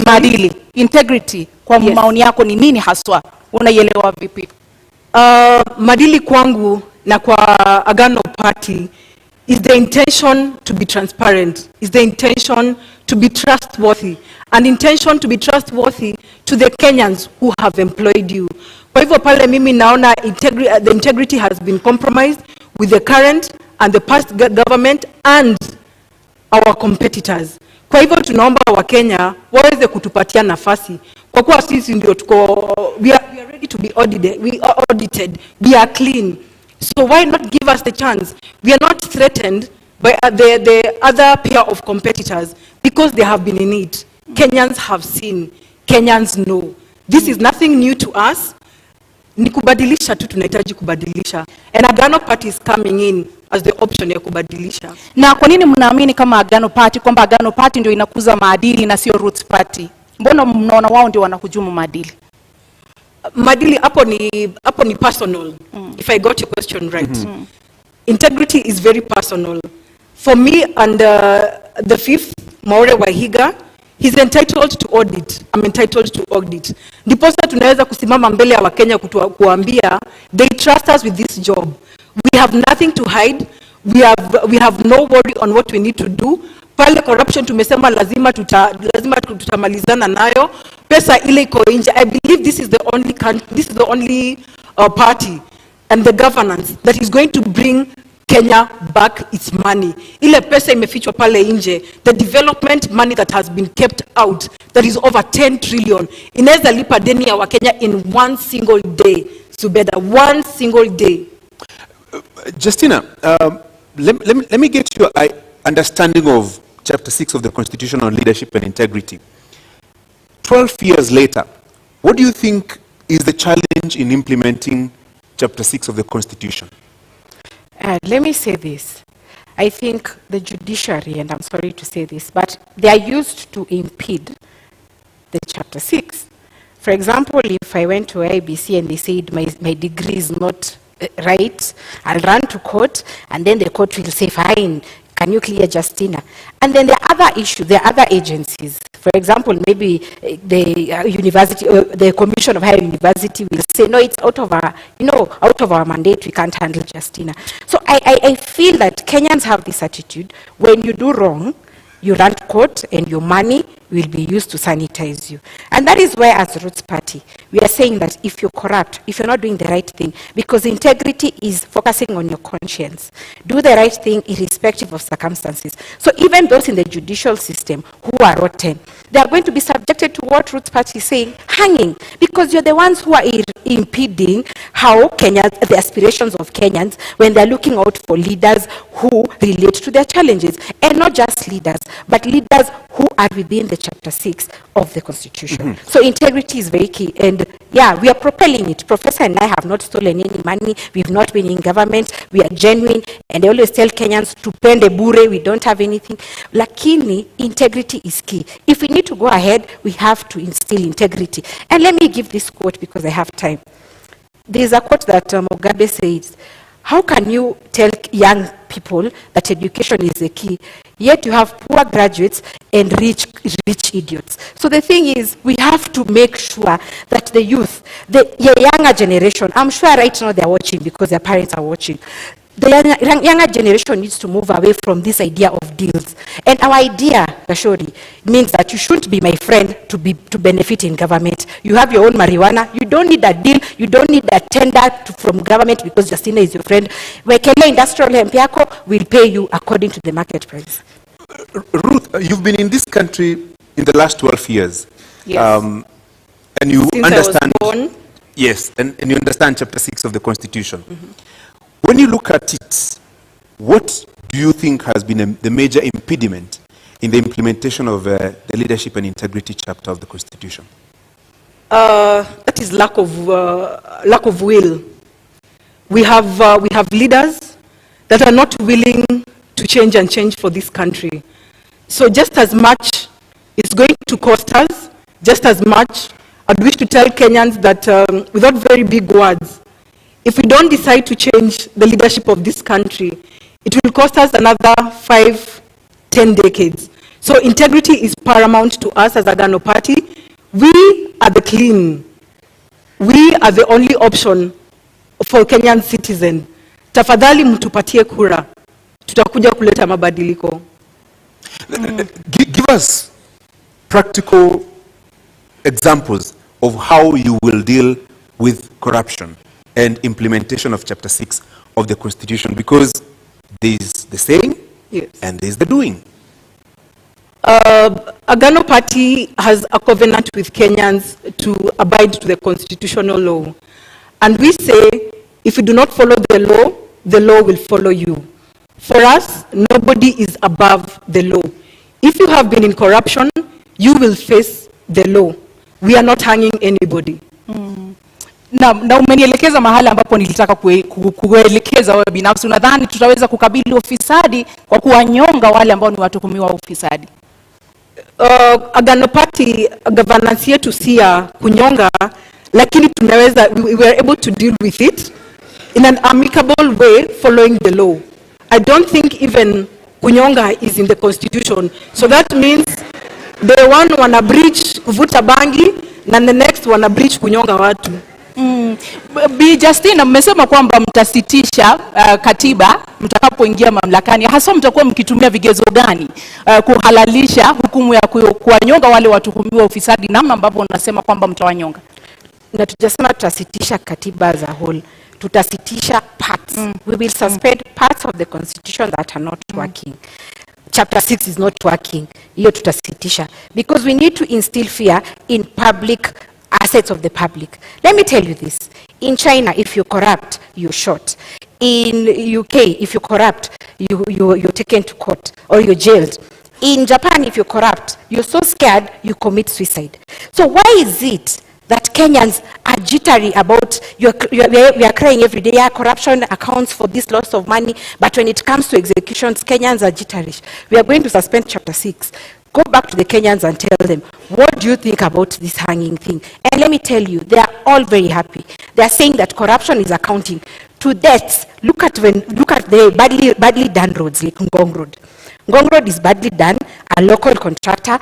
Maadili, integrity, kwa maoni yako ni nini haswa? Unaielewa vipi? Maadili kwangu na kwa Agano Party is the intention to be transparent, is the intention to be trustworthy, an intention to be trustworthy to the Kenyans who have employed you. Kwa hivyo pale mimi naona the integrity has been compromised with the current and the past government and our competitors. Kwa hivyo tunaomba Wakenya waweze kutupatia nafasi kwa kuwa sisi ndio we are ready to be audited, we are clean. So why not give us the chance? We are not threatened by the other pair of competitors because they have been in it. Kenyans have seen, Kenyans know. This is nothing new to us. Ni kubadilisha tu tunahitaji kubadilisha. And Agano Party is coming in as the option ya kubadilisha. Na kwa nini mnaamini kama Agano Party kwamba Agano Party ndio inakuza maadili na sio Roots Party? Mbona mnaona wao ndio wanakujumu maadili? Maadili hapo ni personal. If I got your question right. Integrity is very personal. For me and the fifth, Maure Wahiga, He's entitled to audit. I'm entitled to audit. Ndiposa tunaweza kusimama mbele ya Wakenya kuambia, they trust us with this job. We have nothing to hide. We have no worry on what we need to do. Pale corruption tumesema lazima tutamalizana nayo. Pesa ile iko nje. I believe this is the only party and the governance that is going to bring Kenya back its money. Ile pesa imefichwa pale nje. The development money that has been kept out, that is over 10 trillion. Inaweza lipa deni ya Wakenya in one single day. Zubeda, one single day. Justina, let me get your understanding of Chapter 6 of the Constitution on Leadership and Integrity. 12 years later, what do you think is the challenge in implementing Chapter 6 of the Constitution? Let me say this. I think the judiciary, and I'm sorry to say this, but they are used to impede the Chapter 6. For example, if I went to IBC and they said my degree is not right, I'll run to court, and then the court will say, fine, can you clear Justina? And then the other issue, the other agencies, for example, maybe the university, the Commission of Higher University will say, no, it's out of our mandate, we can't handle Justina. So I feel that Kenyans have this attitude, when you do wrong, you run to court and your money will be used to sanitize you. And that is why as Roots Party, we are saying that if you're corrupt, if you're not doing the right thing, because integrity is focusing on your conscience, do the right thing irrespective of circumstances. So even those in the judicial system who are rotten, they are going to be subjected to what Roots Party is saying, hanging, because you're the ones who are impeding how the aspirations of Kenyans, when they're looking out for leaders who relate to their challenges, and not just leaders, but leaders who are within the Chapter 6 of the Constitution. So integrity is very key, and yeah, we are propelling it. Professor and I have not stolen any money, we've not been in government, we are genuine, and I always tell Kenyans to pende bure, we don't have anything. Lakini, integrity is key. If we need to go ahead, we have to instill integrity. And let me give this quote because I have time. There's a quote that Mugabe says, how can you tell young people that education is the key, yet you have poor graduates and rich idiots? So the thing is, we have to make sure that the youth, the younger generation, I'm sure right now they're watching because their parents are watching, the younger generation needs to move away from this idea of deals. And our idea, Gashori, means that you shouldn't be my friend to benefit in government. You have your own marijuana. You don't need a deal. You don't need a tender from government because Justina is your friend. Wekele Industrial Hemp yako will pay you according to the market price. Ruth, you've been in this country in the last 12 years. Yes. And you Since understand. I was born. Yes, and you understand Chapter 6 of the Constitution. When you look at it, what do you think has been the major impediment in the implementation of the leadership and integrity chapter of the Constitution? That is lack of will. We have leaders that are not willing to change for this country. So just as much it's going to cost us, just as much I'd wish to tell Kenyans that without very big words, if we don't decide to change the leadership of this country, it will cost us another 5-10 decades. So integrity is paramount to us as Agano Party. We are the clean. We are the only option for Kenyan citizen. Tafadhali mtupatie kura. Tutakuja kuleta mabadiliko. Give us practical examples of how you will deal with corruption and implementation of Chapter 6 of the Constitution, because there's the saying, yes, and there's the doing. Agano Party has a covenant with Kenyans to abide to the constitutional law. And we say, if you do not follow the law will follow you. For us, nobody is above the law. If you have been in corruption, you will face the law. We are not hanging anybody. Na umenielekeza mahali ambapo nilitaka kuelekeza wewe binafsi. Unadhani tutaweza kukabili ufisadi kwa kuwanyonga wale ambao ni watuhumiwa wa ufisadi? Agano Party governance yetu si ya kunyonga, lakini tunaweza, we are able to deal with it in an amicable way following the law. I don't think even kunyonga is in the Constitution. So that means the one wana breach kuvuta bangi na the next wana breach kunyonga watu. Bi Justina, mmesema kwamba mtasitisha katiba mtakapoingia mamlakani. Hasa mtakuwa mkitumia vigezo gani kuhalalisha hukumu ya kuwanyonga wale watuhumiwa ufisadi, namna ambavyo unasema kwamba mtawanyonga? Na tujasema tutasitisha katiba as a whole. Tutasitisha parts. We will suspend parts of the constitution that are not working. Chapter 6 is not working. Hiyo tutasitisha. Because we need to instill fear in public assets of the public. Let me tell you this. In China, if you corrupt, you're shot. In UK, if you corrupt, you're taken to court or you're jailed. In Japan, if you corrupt, you're so scared, you commit suicide. So why is it that Kenyans are jittery about, we are crying every day, yeah, corruption accounts for this loss of money, but when it comes to executions, Kenyans are jittery. We are going to suspend Chapter 6. Go back to the Kenyans and tell them, what do you think about this hanging thing? And let me tell you, they are all very happy. They are saying that corruption is accounting to deaths. Look at the badly done roads like Ngong Road. Ngong Road is badly done, a local contractor,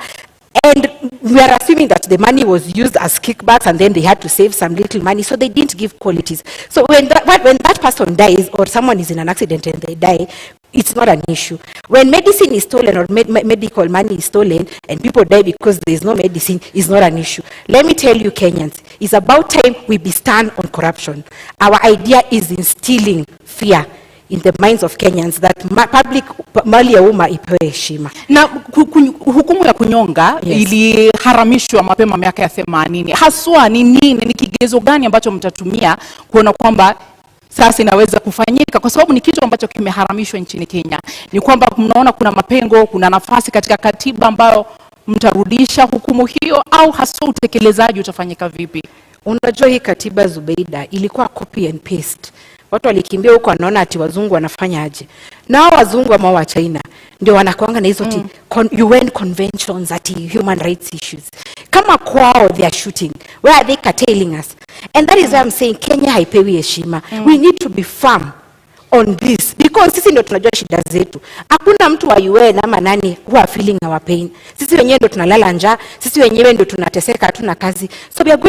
and we are assuming that the money was used as kickbacks and then they had to save some little money, so they didn't give qualities. So when that person dies or someone is in an accident and they die, it's not an issue. When medicine is stolen or medical money is stolen and people die because there is no medicine, it's not an issue. Let me tell you, Kenyans, it's about time we be stand on corruption. Our idea is instilling fear in the minds of Kenyans that public mali ya umma ipewe heshima. Na hukumu ya kunyonga iliharamishwa mapema miaka ya 80. Haswa ni nini, ni kigezo gani ambacho mtatumia kuona kwamba sasa inaweza kufanyika, kwa sababu ni kitu ambacho kimeharamishwa nchini Kenya? Ni kwamba mnaona kuna mapengo, kuna nafasi katika katiba ambayo mtarudisha hukumu hiyo, au hasa utekelezaji utafanyika vipi? Unajua hii katiba, Zubeida, ilikuwa copy and paste. Watu walikimbia huko wanaona ati wazungu wanafanya aje. Nao wazungu ama wa China ndio wanakuanga na hizo UN conventions ati human rights issues. Kama kwao they are shooting, where are they curtailing us? And that is why I'm saying Kenya haipewi heshima. We need to be firm on this because sisi ndio tunajua shida zetu. Hakuna mtu wa UN ama nani who are feeling our pain. Sisi wenyewe ndio tunalala njaa, sisi wenyewe ndio tunateseka, hatuna kazi. So we are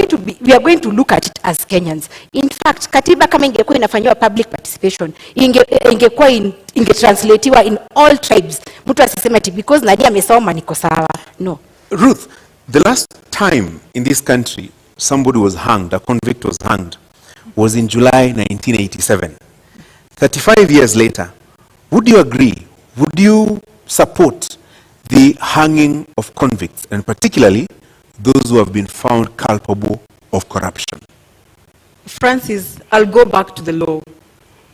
going to look at it as Kenyans. In fact, katiba kama ingekuwa inafanywa public participation, ingekuwa ingetranslatiwa in all tribes. Mtu asiseme ati because Nadia amesoma niko sawa. No. Ruth, the last time in this country somebody was hanged, a convict was hanged, was in July 1987. 35 years later, would you agree, would you support the hanging of convicts, and particularly those who have been found culpable of corruption? Francis, I'll go back to the law.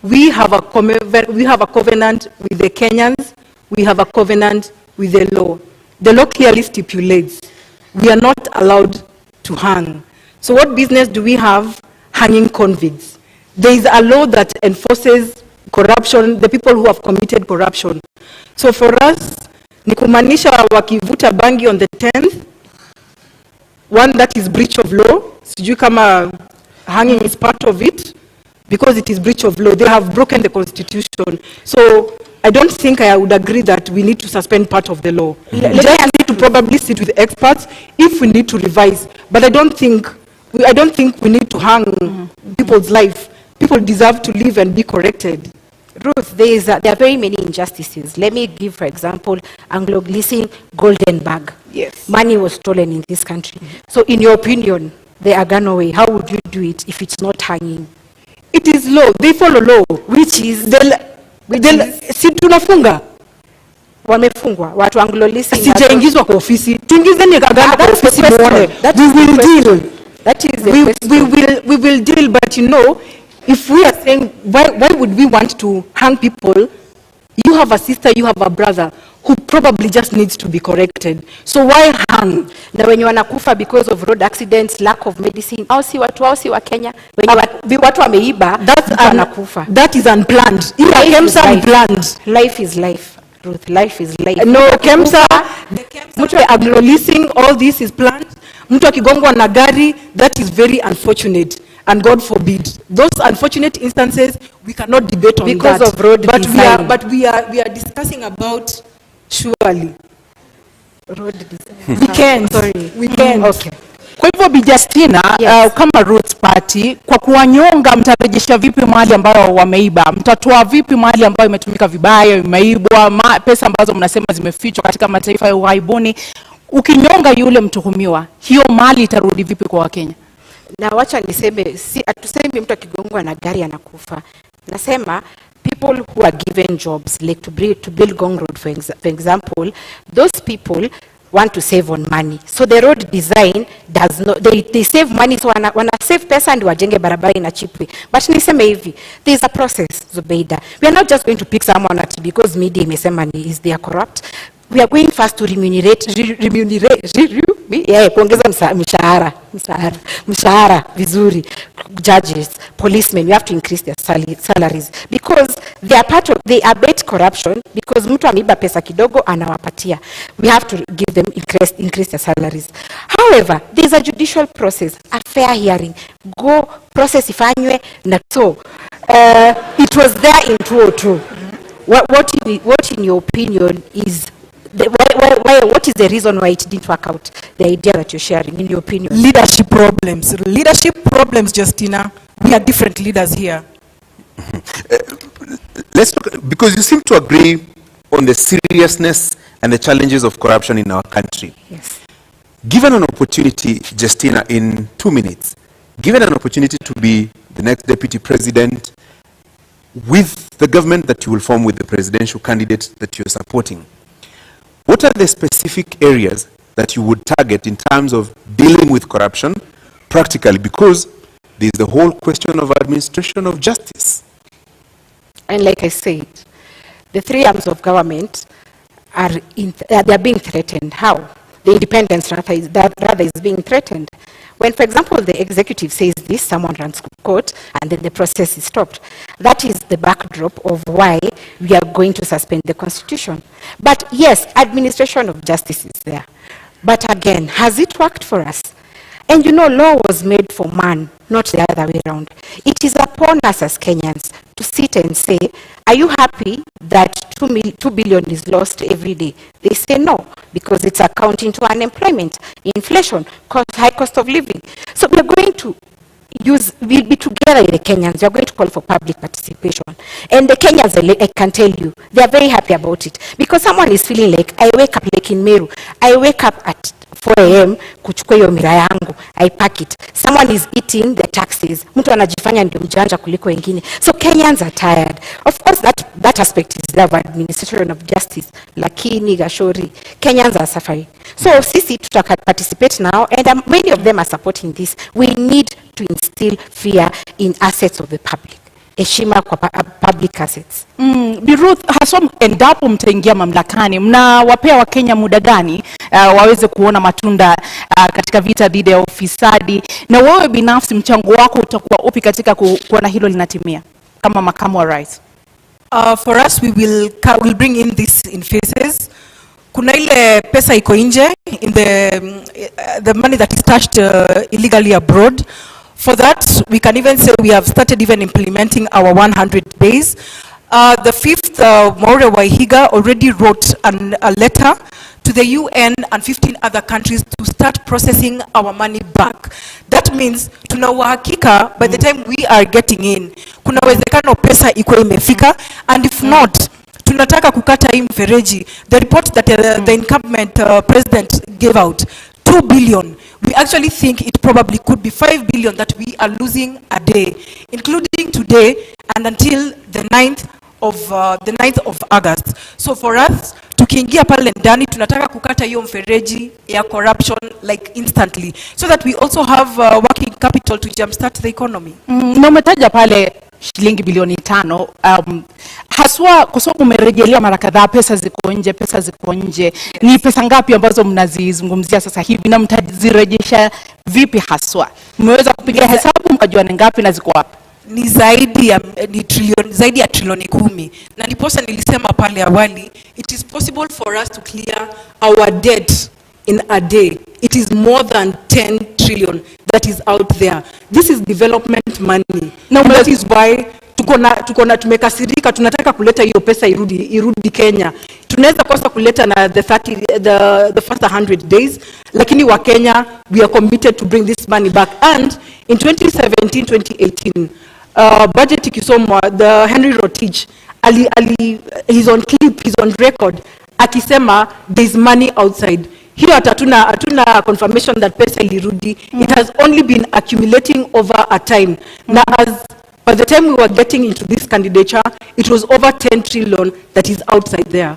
We have a covenant with the Kenyans, we have a covenant with the law. The law clearly stipulates we are not allowed to hang. So what business do we have hanging convicts? There is a law that enforces corruption, the people who have committed corruption. So for us, ni kumaanisha wakivuta bangi on the 10th, one, that is breach of law. Sijui kama hanging is part of it, because it is breach of law. They have broken the constitution. So I don't think I would agree that we need to suspend part of the law. Just need to probably sit with experts if we need to revise. But I don't think we need to hang people's life. People deserve to live and be corrected. Ruth, there are very many injustices. Let me give, for example, Anglo-Gleason golden bag. Yes. Money was stolen in this country. So in your opinion, the Agano way, how would you do it if it's not hanging? It is law. They follow law, which is si tunafunga. Wamefungwa. Watu Anglo-Gleason. Sijaingizwa kwa ofisi. Tuingizeni Agano kwa ofisi muone. We will deal. That is the question. We will deal, but you know, if we are saying, why would we want to hang people? You have a sister, you have a brother who probably just needs to be corrected. So why hang? Na wenye wanakufa because of road accidents, lack of medicine, au si wa Kenya, wenye watu wameiba, wanakufa. That is unplanned. Unplanned. Life is life. Ruth, life is life. No, KEMSA, mtu Aglo-Leasing, all this is planned. Mtu akigongwa na gari, that is very unfortunate. And God forbid. Those unfortunate instances, we cannot debate on because that. Of road but design. we are discussing about surely Weekend. Sorry. Weekend. Okay. Kwa hivyo Bi Justina, kama Roots Party, kwa kuwanyonga mtarejesha vipi mali ambayo wameiba? Mtatoa vipi mali ambayo imetumika vibaya, imeibwa, pesa ambazo mnasema zimefichwa katika mataifa ya ughaibuni? Ukinyonga yule mtuhumiwa, hiyo mali itarudi vipi kwa Wakenya? Na wacha niseme, atusemi mtu akigongwa na gari anakufa. Nasema people who are given jobs, like to build Gong Road, for example, those people want to save on money. So the road design does not, they save money, so wana save pesa and wajenge barabara in a cheap way. But niseme hivi, there is a process, Zubeida. We are not just going to pick someone at because media imesema is they are corrupt. We are going first to kuongeza mshahara vizuri, judges, policemen, we have to increase their salaries because they are bait corruption, because mtu ameiba pesa kidogo anawapatia. We have to give them increase their salaries. However, there is a judicial process, a fair hearing. Go process ifanywe na so it was there in 2002. What in your opinion is what is the reason why it didn't work out, the idea that you're sharing, in your opinion? Leadership problems, Justina. We are different leaders here. Let's talk, because you seem to agree on the seriousness and the challenges of corruption in our country. Yes. Given an opportunity, Justina, in 2 minutes, given an opportunity to be the next deputy president with the government that you will form with the presidential candidate that you're supporting, what are the specific areas that you would target in terms of dealing with corruption practically? Because there's the whole question of administration of justice. And like I said, the 3 arms of government they're being threatened. How? The independence rather is being threatened. When, for example, the executive says this, someone runs court, and then the process is stopped. That is the backdrop of why we are going to suspend the constitution. But yes, administration of justice is there. But again, has it worked for us? And you know, law was made for man, not the other way around. It is upon us as Kenyans to sit and say, are you happy that 2 billion is lost every day? They say no, because it's accounting to unemployment, inflation, high cost of living. So we're going to we'll be together with the Kenyans. We are going to call for public participation. And the Kenyans, I can tell you, they are very happy about it. Because someone is feeling like, I wake up like in Meru, I wake up at 4 a.m. kuchukua hiyo mira yangu, I pack it. Someone is eating the taxes. Mtu anajifanya ndio mjanja kuliko wengine. So Kenyans are tired. Of course, that aspect is there of administration of justice. Lakini Gashori, Kenyans are suffering. So sisi tutaka participate now, and many of them are supporting this. We need to instill fear in assets of the public. Heshima kwa public assets. Bi Ruth, haswa endapo mtaingia mamlakani, mnawapea Wakenya muda gani waweze kuona matunda katika vita dhidi ya ufisadi, na wewe binafsi mchango wako utakuwa upi katika kuona hilo linatimia kama makamu wa rais? For us, we will bring in this in phases. Kuna ile pesa iko nje, in the money that is stashed illegally abroad. For that, we can even say we have started even implementing our 100 days. The 5th, Maureen Wahiga already wrote a letter to the UN and 15 other countries to start processing our money back. That means tuna uhakika by the time we are getting in, kuna uwezekano pesa iko imefika, and if not, tunataka kukata hii mfereji. The report that the incumbent president gave out, 2 billion. We actually think it probably could be 5 billion that we are losing a day, including today and until the 9th of August. So for us, tukiingia pale ndani, tunataka kukata hiyo mfereji ya corruption like instantly, so that we also have working capital to jumpstart the economy. Na umetaja pale shilingi bilioni 5, haswa kwa sababu umerejelea mara kadhaa pesa ziko nje. Ni pesa ngapi ambazo mnazizungumzia sasa hivi na mtazirejesha vipi haswa? Mmeweza kupiga hesabu mkajua ni ngapi na ziko wapi? Ni zaidi ya trilioni 10, na ndiposa nilisema pale awali, it is possible for us to clear our debt in a day. It is more than 10 trillion that is out there. This is development money. Now that is why tumekasirika, tunataka kuleta hiyo pesa irudi Kenya. tunaweza kosa kuleta na the first 100 days, lakini wa Kenya, we are committed to bring this money back. And in 2017-2018, budget ikisomwa, the Henry Rotich, he's on clip, he's on record, akisema there's money outside. Here hatuna confirmation that pesa ilirudi. It has only been accumulating over a time. Now, by the time we were getting into this candidature, it was over 10 trillion that is outside there.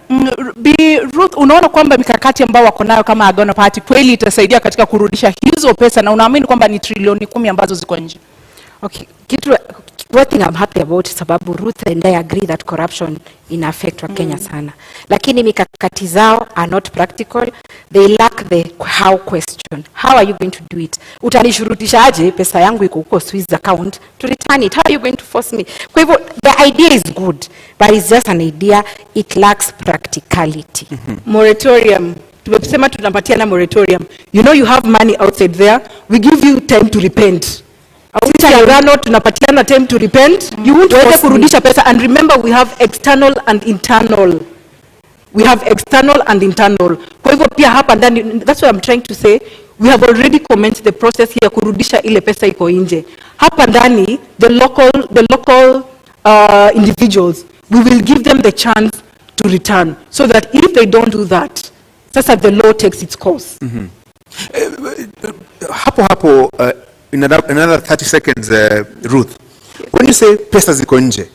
Bi Ruth, unaona kwamba mikakati ambao wako nayo kama Agano Party kweli itasaidia katika kurudisha hizo pesa, na unaamini kwamba ni trilioni 10 ambazo ziko nje? Okay, one thing I'm happy about sababu Ruth and I agree that corruption ina affect wa Kenya sana. Lakini mikakati zao are not practical. They lack the how question. How are you going to do it? Utanishurutisha aje pesa yangu iko huko Swiss account to return it? How are you going to force me? Kwa hivyo the idea is good, but it's just an idea. It lacks practicality. Moratorium. Tumesema tunapatia na moratorium. You know you have money outside there. We give you time to repent. Tunapatiana time to repent. You won't force kurudisha pesa. And remember, we have external and internal. We have external and internal. Kwa hivyo pia hapa ndani, that's what I'm trying to say. We have already commenced the process here kurudisha ile pesa iko nje. Hapa ndani, the local individuals, we will give them the chance to return, so that if they don't do that, sasa the law takes its course. Hapo in another 30 seconds, Ruth, when you say pesa ziko nje,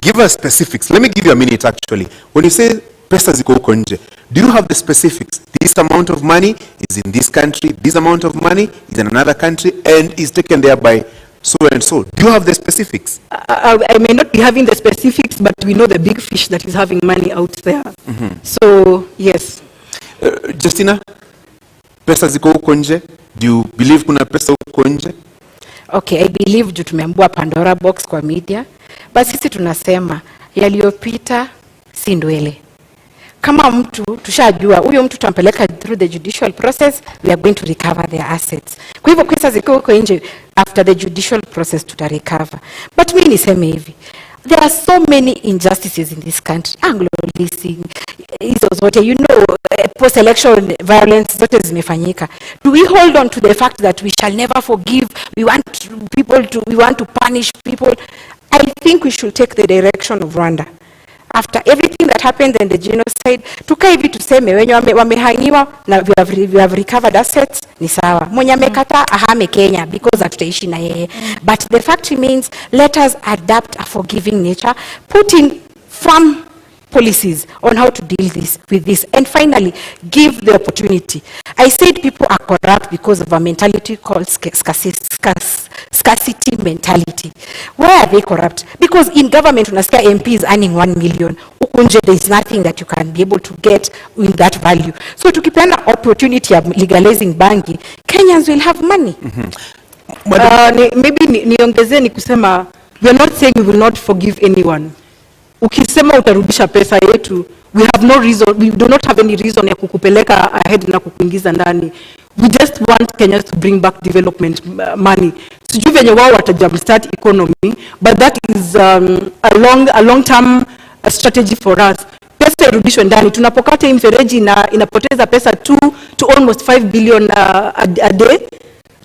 give us specifics. Let me give you a minute actually. When you say pesa ziko huko nje, do you have the specifics? This amount of money is in this country, this amount of money is in another country, and is taken there by so and so. Do you have the specifics? I may not be having the specifics, but we know the big fish that is having money out there. So, yes. Justina, pesa ziko huko nje? Do you believe kuna pesa huko nje? Okay, I believe juu tumeambua Pandora box kwa media, but sisi tunasema yaliyopita si ndwele. Kama mtu tushajua huyo mtu tutampeleka through the judicial process, we are going to recover their assets. Kwa hivyo pesa ziko huko nje, after the judicial process tutarecover. But mimi niseme hivi, there are so many injustices in this country. Anglo leasing, hizo zote, you know, post-election violence zote zimefanyika. Do we hold on to the fact that we shall never forgive? We want to punish people. I think we should take the direction of Rwanda. After everything that happened in the genocide, tukae hivi tuseme wenye wamehangiwa na we have recovered assets ni sawa. Mwenye amekata ahame Kenya because hatutaishi na yeye. But the fact remains, let us adapt a forgiving nature, put in firm policies on how to deal with this, and finally give the opportunity. I said people are corrupt because of a mentality called scarcity mentality. Why are they corrupt? Because in government unasikia MPs earning 1 million. Ukunje, there is nothing that you can be able to get in that value. So tukipeana opportunity of legalizing banking, Kenyans will have money. Maybe niongezee ni kusema, we are not saying we will not forgive anyone. Ukisema utarudisha pesa yetu, we have no reason, we do not have any reason ya kukupeleka ahead na kukuingiza ndani. We just want Kenya to bring back development money. Sijui venye wao watajumstart economy, but that is a long term strategy for us. Pesa irudishwe ndani. Tunapokata hii mfereji inapoteza pesa 2 to almost 5 billion a day.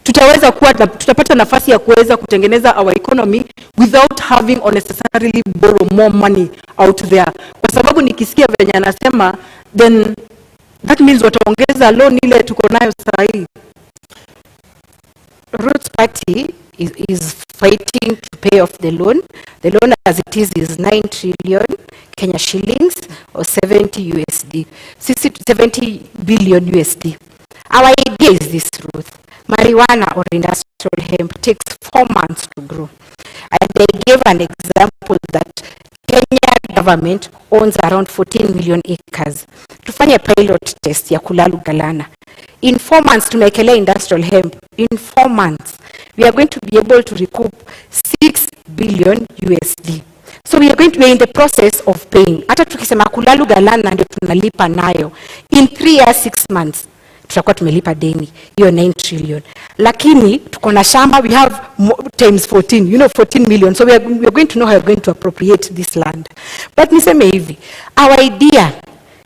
Tutapata nafasi ya kuweza kutengeneza our economy without having unnecessarily borrow more money out there. Kwa sababu nikisikia venye anasema, then that means wataongeza loan ile tuko nayo saa hii. Roots Party is fighting to pay off the loan. The loan as it is 9 trillion Kenya shillings or 70 billion USD. Our idea is this, Ruth. Marijuana or industrial hemp takes 4 months to grow. And they gave an example that Kenya government owns around 14 million acres. Tufanye pilot test ya Kulalu Galana. In 4 months to make industrial hemp, in 4 months, we are going to be able to recoup 6 billion USD. So we are in the process of paying. Hata tukisema Kulalu Galana ndio tunalipa nayo. In 3 years, 6 months, tutakuwa tumelipa deni hiyo 9 trillion. Lakini tuko na shamba, we have times 14, 14 million. So we are going to know how we are going to appropriate this land. But niseme hivi, our idea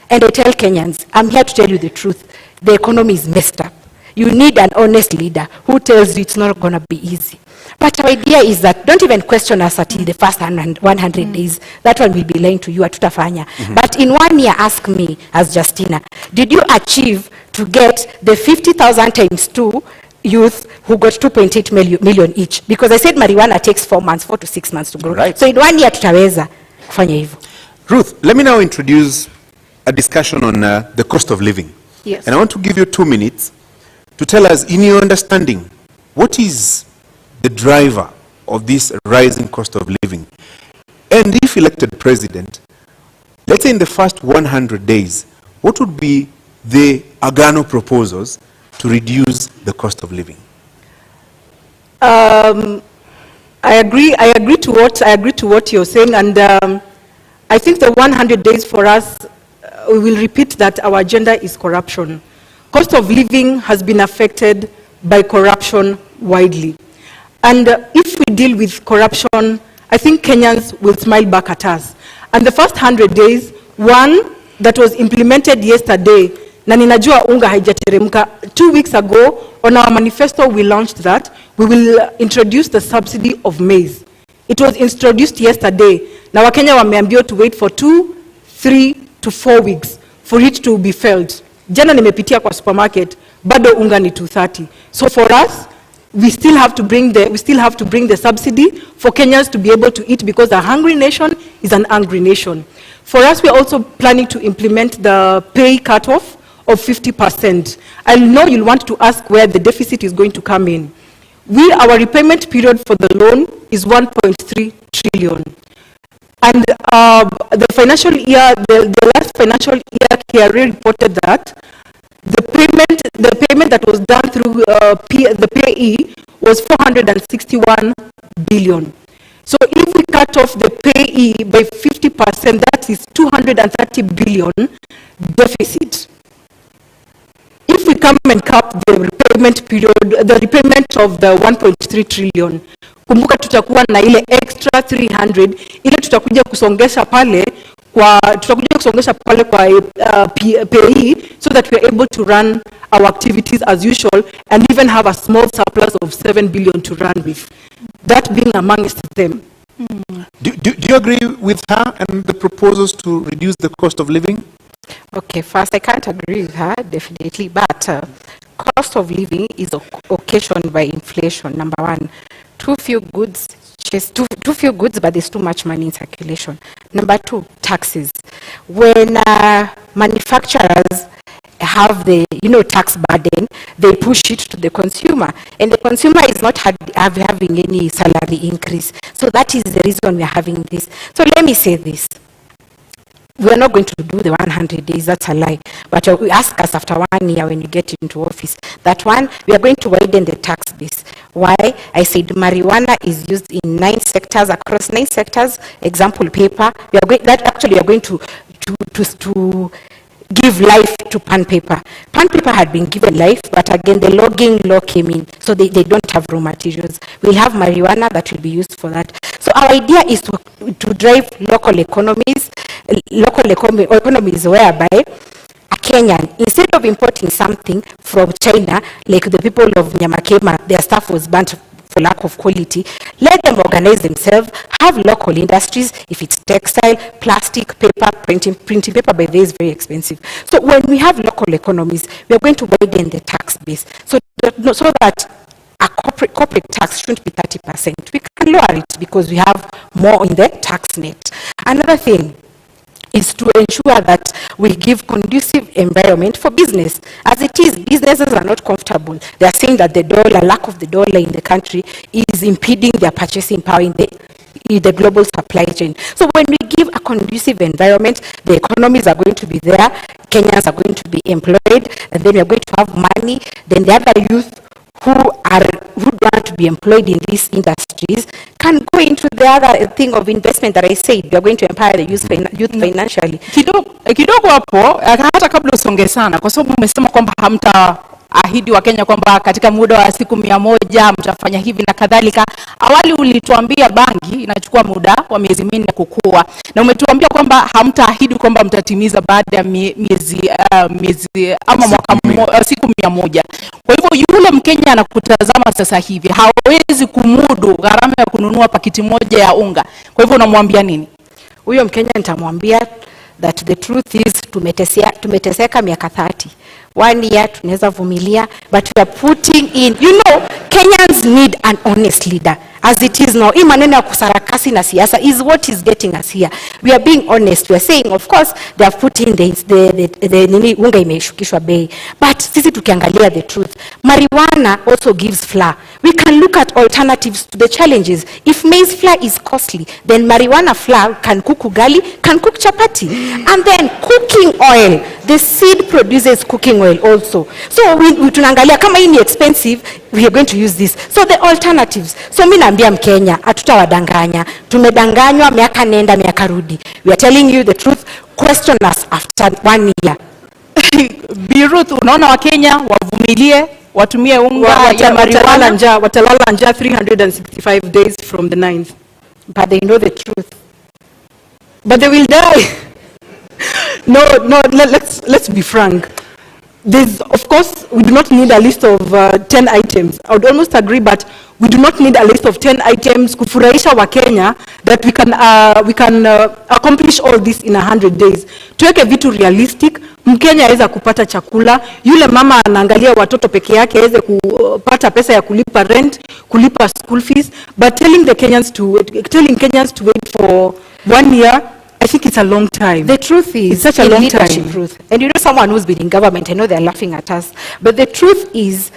And I tell Kenyans, I'm here to tell you the truth. The economy is messed up. You need an honest leader who tells you it's not going to be easy. But our idea is that don't even question us until the first 100 days. That one will be lying to you at Tutafanya. But in 1 year, ask me as Justina, did you achieve to get the 50,000 times 2 youth who got 2.8 million each? Because I said marijuana takes 4 to 6 months to grow. Right. So in 1 year, tutaweza kufanya hivyo. Ruth, let me now introduce a discussion on the cost of living. Yes. And I want to give you 2 minutes to tell us, in your understanding, what is the driver of this rising cost of living? And if elected president, let's say in the first 100 days, what would be the Agano proposals to reduce the cost of living? I agree to what you're saying, and I think the 100 days for us, we will repeat that our agenda is corruption. Cost of living has been affected by corruption widely. And if we deal with corruption, I think Kenyans will smile back at us. And the first 100 days, one that was implemented yesterday, na ninajua unga haijateremka, 2 weeks ago, on our manifesto, we launched that. We will introduce the subsidy of maize. It was introduced yesterday. Now, Wakenya wameambiwa to wait for 2, 3 to 4 weeks for it to be felt. Jana nimepitia kwa supermarket, bado unga ni 230. So for us, we still have to bring the subsidy for Kenyans to be able to eat, because a hungry nation is an angry nation. For us, we're also planning to implement the pay cutoff of 50%. I know you'll want to ask where the deficit is going to come in. Our repayment period for the loan is 1.3 trillion. And the financial year, the last financial year, KRA reported that the payment that was done through the PAE was 461 billion. So if we cut off the PAE by 50%, that is 230 billion deficit. If we come and cap the repayment period, the repayment of the 1.3 trillion, kumbuka tutakuwa na ile extra 300, ile tutakuja kusongesha pale kwa PAE, so that we are able to run our activities as usual and even have a small surplus of 7 billion to run with. That being amongst them. Do you agree with her and the proposals to reduce the cost of living? Okay, first, I can't agree with her, definitely, but cost of living is occasioned by inflation, number one. Too few goods, but there's too much money in circulation. Number two, taxes. When manufacturers have the tax burden, they push it to the consumer, and the consumer is not having any salary increase. So that is the reason we are having this. So let me say this. We are not going to do the 100 days, that's a lie. But you ask us after 1 year when you get into office. That one, we are going to widen the tax base. Why? I said marijuana is used in 9 sectors, across 9 sectors. Example, paper. We are going to give life to pan paper. Pan paper had been given life, but again, the logging law came in, so they don't have raw materials. We'll have marijuana that will be used for that. So our idea is to drive local economies whereby a Kenyan, instead of importing something from China, like the people of Nyamakema, their stuff was burnt for lack of quality, let them organize themselves, have local industries. If it's textile, plastic, paper, printing paper by the way is very expensive. So when we have local economies, we are going to widen the tax base so that a corporate tax shouldn't be 30%. We can lower it because we have more in the tax net. Another thing is to ensure that we give conducive environment for business. As it is, businesses are not comfortable. They are saying that the lack of the dollar in the country is impeding their purchasing power in the global supply chain. So when we give a conducive environment, the economies are going to be there, Kenyans are going to be employed, and then we are going to have money. Then the other youth who want to be employed in these industries can go into the other thing of investment that I said. We are going to empower the youth financially. Kidogo hapo, hata kabla usonge sana, kwa sababu umesema kwamba ahidi wa Kenya kwamba katika muda wa siku 100 mtafanya hivi na kadhalika. Awali ulituambia bangi inachukua muda wa miezi 4 kukua, na umetuambia kwamba hamtaahidi kwamba mtatimiza baada ya miezi ama mwaka siku 100. Kwa hivyo yule Mkenya anakutazama sasa hivi hawezi kumudu gharama ya kununua pakiti moja ya unga. Kwa hivyo unamwambia nini? Huyo Mkenya nitamwambia that the truth is tumeteseka miaka 30. 1 year tunaweza vumilia, but we are putting in, Kenyans need an honest leader. As it is now, hii maneno ya kusarakasi na siasa is what is getting us here. We are being honest. We are saying, of course, they have put in the nini unga imeshukishwa bei. But sisi tukiangalia the truth, marijuana also gives flour. We can look at alternatives to the challenges. If maize flour is costly, then marijuana flour can cook ugali, can cook chapati. And then cooking oil, the seed produces cooking oil also. So we tunaangalia kama hii ni expensive, we are going to use this. So the alternatives. So mimi naambia Mkenya, hatutawadanganya. Tumedanganywa miaka nenda miaka rudi. We are telling you the truth. Question us after 1 year. Biruth, unaona Wakenya wavumilie, watumie unga ya marijuana, watalala njaa 365 days from the 9th. But they know the truth. But they will die. No, let's be frank. There's, of course, we do not need a list of 10 items. I would almost agree, but we do not need a list of 10 items kufurahisha wa Kenya that we can accomplish all this in 100 days. Tuweke vitu realistic. Mkenya aweza kupata chakula. Yule mama anaangalia watoto peke yake aweze kupata pesa ya kulipa rent, kulipa school fees. But telling Kenyans to wait for 1 year, I think it's a long time. The truth is, it's such a long time. Truth. And someone who's been in government, I know they're laughing at us, but the truth is,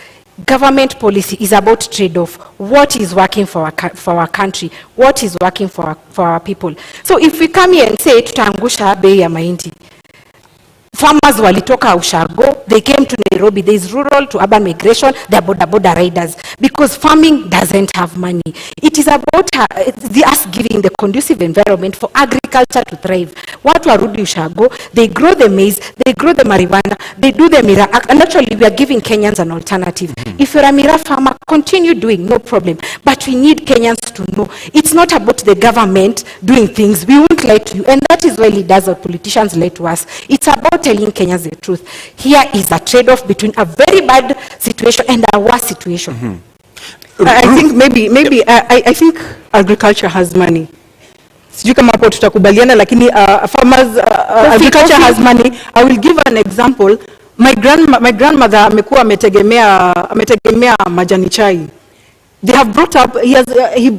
government policy is about trade-off. What is working for our country? What is working for our people? So if we come here and say, tutaangusha bei ya mahindi, farmers walitoka Ushago, they came to Nairobi. There is rural to urban migration. They are border riders because farming doesn't have money. It is about us giving the conducive environment for agriculture to thrive. Watu warudi Ushago, they grow the maize, they grow the marijuana, they do the Mira. And actually, we are giving Kenyans an alternative. If you're a Mira farmer, continue doing, no problem. But we need Kenyans to know it's not about the government doing things. We won't lie to you. And that is why leaders or politicians lie to us. It's about telling Kenyans the truth. Here is a trade-off between a very bad situation and a worse situation. I think maybe I think agriculture has money. Sijui kama hapo tutakubaliana, lakini farmers agriculture has money. I will give an example. My grandmother amekuwa ametegemea majani chai. They have brought up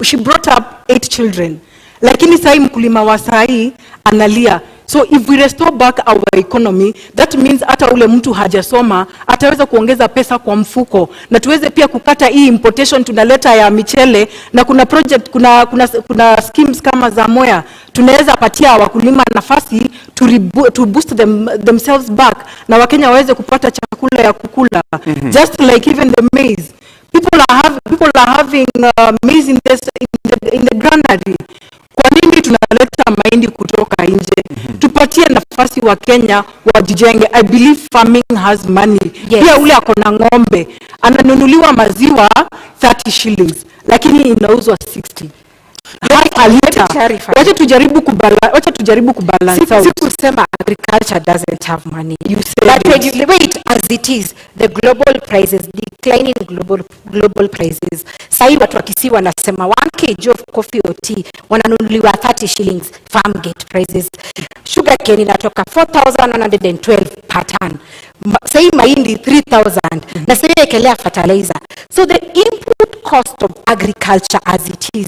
she brought up 8 children. Lakini sai mkulima wa sai analia. So if we restore back our economy, that means hata ule mtu hajasoma ataweza kuongeza pesa kwa mfuko, na tuweze pia kukata hii importation tunaleta ya michele, na kuna project kuna schemes kama za Moya tunaweza patia wakulima nafasi to boost themselves back, na Wakenya waweze kupata chakula ya kukula. Just like even the maize, people are having maize in the granary. Kwa nini tunaleta mahindi kutoka nje? Tupatie nafasi wa Kenya wajijenge. I believe farming has money. Yes. Pia ule akona ng'ombe ananunuliwa maziwa 30 shillings lakini inauzwa 60. Wacha tujaribu kubalance. Sikusema agriculture doesn't have money. You said but wait, as it is, the global prices, declining global prices. Sai watu wakisiwa wanasema 1 kg of coffee or tea wananunuliwa 30 shillings farm gate prices. Sugar cane inatoka 4,112 per ton. Sai mahindi 3,000 na sai ekelea fertilizer. So the input cost of agriculture as it is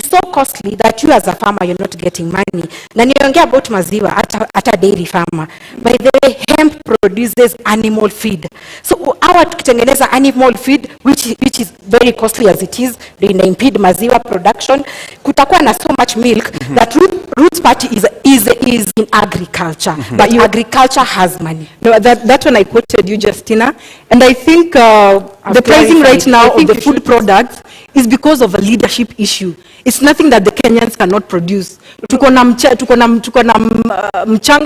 so costly that you as a farmer you're not getting money. Na niongea about maziwa at a dairy farmer. By the way, hemp produces animal feed. So our tukitengeneza animal feed which is very costly as it is, they impede maziwa production. Kutakuwa na so much milk that Roots Party is in agriculture, but agriculture has money. No, that one I quoted you, Justina, and I think the pricing right now of the food products is because of a leadership issue. It's nothing that the Kenyans cannot produce. Tuko na mchanga,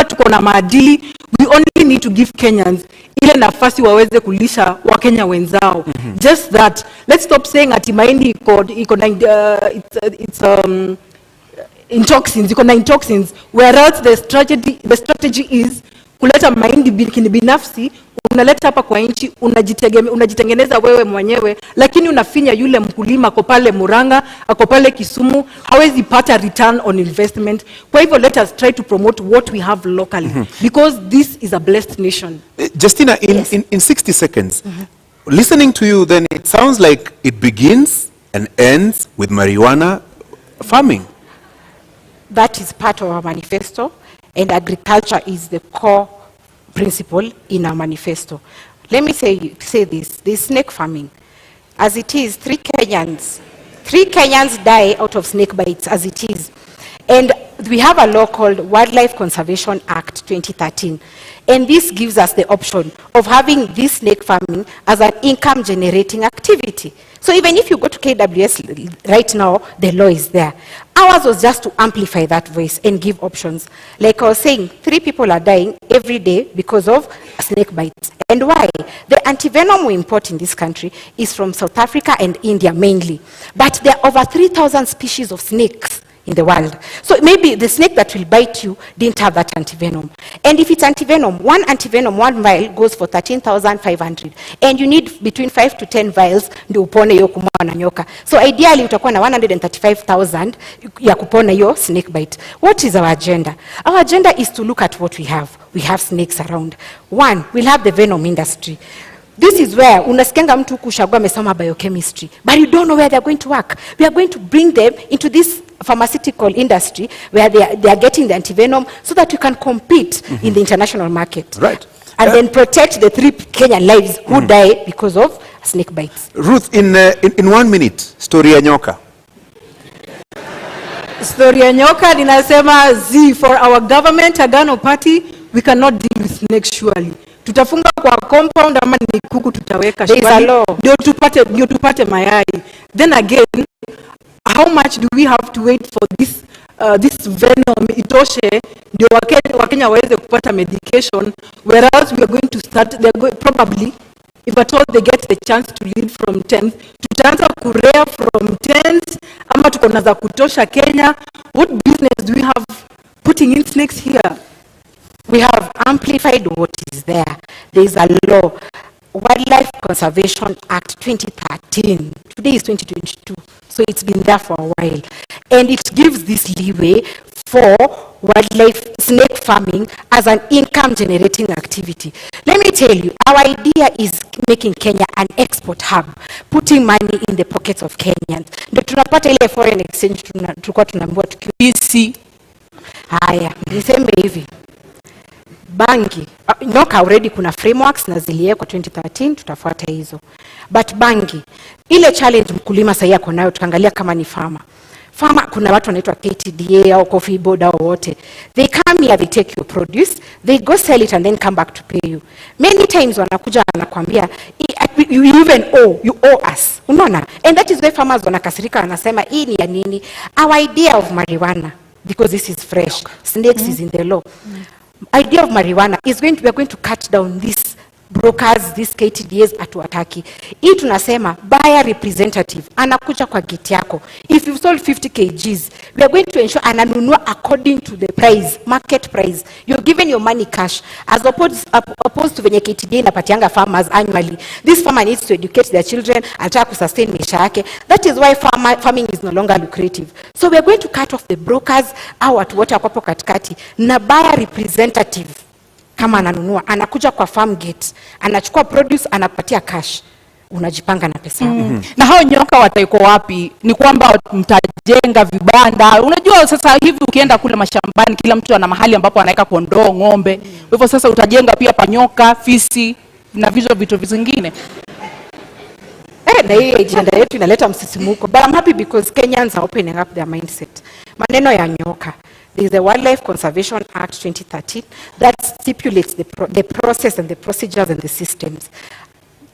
tuko na maadili. We only need to give Kenyans ile nafasi waweze kulisha Wakenya wenzao. Just that. Let's stop saying ati mahindi in toxins, whereas the strategy is kuleta mahindi binafsi, unaleta hapa kwa nchi, unajitengeneza wewe mwenyewe, lakini unafinya yule mkulima ako pale Murang'a, ako pale Kisumu, hawezi pata return on investment. Kwa hivyo let us try to promote what we have locally, because this is a blessed nation. Justina, in 60 seconds, listening to you, then it sounds like it begins and ends with marijuana farming. That is part of our manifesto, and agriculture is the core principle in our manifesto. Let me say this snake farming. As it is, 3 Kenyans die out of snake bites as it is. And we have a law called Wildlife Conservation Act 2013. And this gives us the option of having this snake farming as an income generating activity. So even if you go to KWS right now, the law is there. Ours was just to amplify that voice and give options. Like I was saying, 3 people are dying every day because of snake bites. And why? The antivenom we import in this country is from South Africa and India mainly. But there are over 3,000 species of snakes in the world. So maybe the snake that will bite you didn't have that antivenom. And if it's antivenom, one vial goes for 13,500. And you need between 5 to 10 vials ndio upone hiyo kumwa na nyoka. So ideally utakuwa na 135,000 ya kupona hiyo snake bite. What is our agenda? Our agenda is to look at what we have. We have snakes around. One, we'll have the venom industry. This is where unasikianga mtu kushagua amesoma biochemistry, but you don't know where they're going to work. We are going to bring them into this pharmaceutical industry where they are getting the antivenom so that we can compete in the international market. Right. And then protect the 3 Kenyan lives who die because of snake bites. Ruth, in 1 minute, story ya nyoka. Story ya nyoka ninasema for our government, Agano Party, we cannot deal with snakes surely. Tutafunga kwa compound ama ni kuku tutaweka shwari ndio tupate mayai. Then again, how much do we have to wait for this venom itoshe ndio Wakenya waweze kupata medication, whereas we are going to start, probably, if at all they get the chance to lead from 10th, tutaanza kurea from 10th ama tuko na za kutosha Kenya. What business do we have putting in snakes here? We have amplified what is there. There is a law, Wildlife Conservation Act 2013. Today is 2022, so it's been there for a while. And it gives this leeway for wildlife snake farming as an income generating activity. Let me tell you, our idea is making Kenya an export hub, putting money in the pockets of Kenyans. Ndio tunapata ile foreign exchange tulikuwa tunaambiwa tukisi. Haya, niseme hivi. Bangi, nyoka already kuna frameworks na ziliwekwa 2013, tutafuata hizo. But bangi, ile challenge mkulima sasa yako nayo, tukaangalia kama ni farmer, kuna watu wanaitwa KTDA au Coffee Board au wote. They come here, they take your produce, they go sell it and then come back to pay you. Many times wanakuja wanakuambia you even you owe us. Unaona? And that is why farmers wanakasirika, wanasema hii ni ya nini? Our idea of marijuana, because this is fresh, snakes is in the law. Idea of marijuana is we are going to cut down these brokers, these KTDAs atuataki. Hii tunasema buyer representative anakuja kwa gate yako. If you sold 50 kgs, we are going to ensure ananunua according to the price, market price. You're given your money cash, as opposed to venye KTDA inapatianga farmers annually. This farmer needs to educate their children, anataka kusustain maisha yake. That is why farming is no longer lucrative. So we are going to cut off the brokers au watu wote wapo katikati, na buyer representative kama ananunua, anakuja kwa farm gate, anachukua produce, anapatia cash, unajipanga na pesa. Na hao nyoka wataiko wapi? Ni kwamba mtajenga vibanda. Unajua sasa hivi ukienda kule mashambani, kila mtu ana mahali ambapo anaweka kondoo, ng'ombe. Kwa hivyo sasa utajenga pia panyoka, fisi na vitu vingine. Na hii agenda yetu inaleta msisimuko. But I'm happy because Kenyans are opening up their mindset. Maneno ya nyoka. There is the Wildlife Conservation Act 2013 that stipulates the process and the procedures and the systems.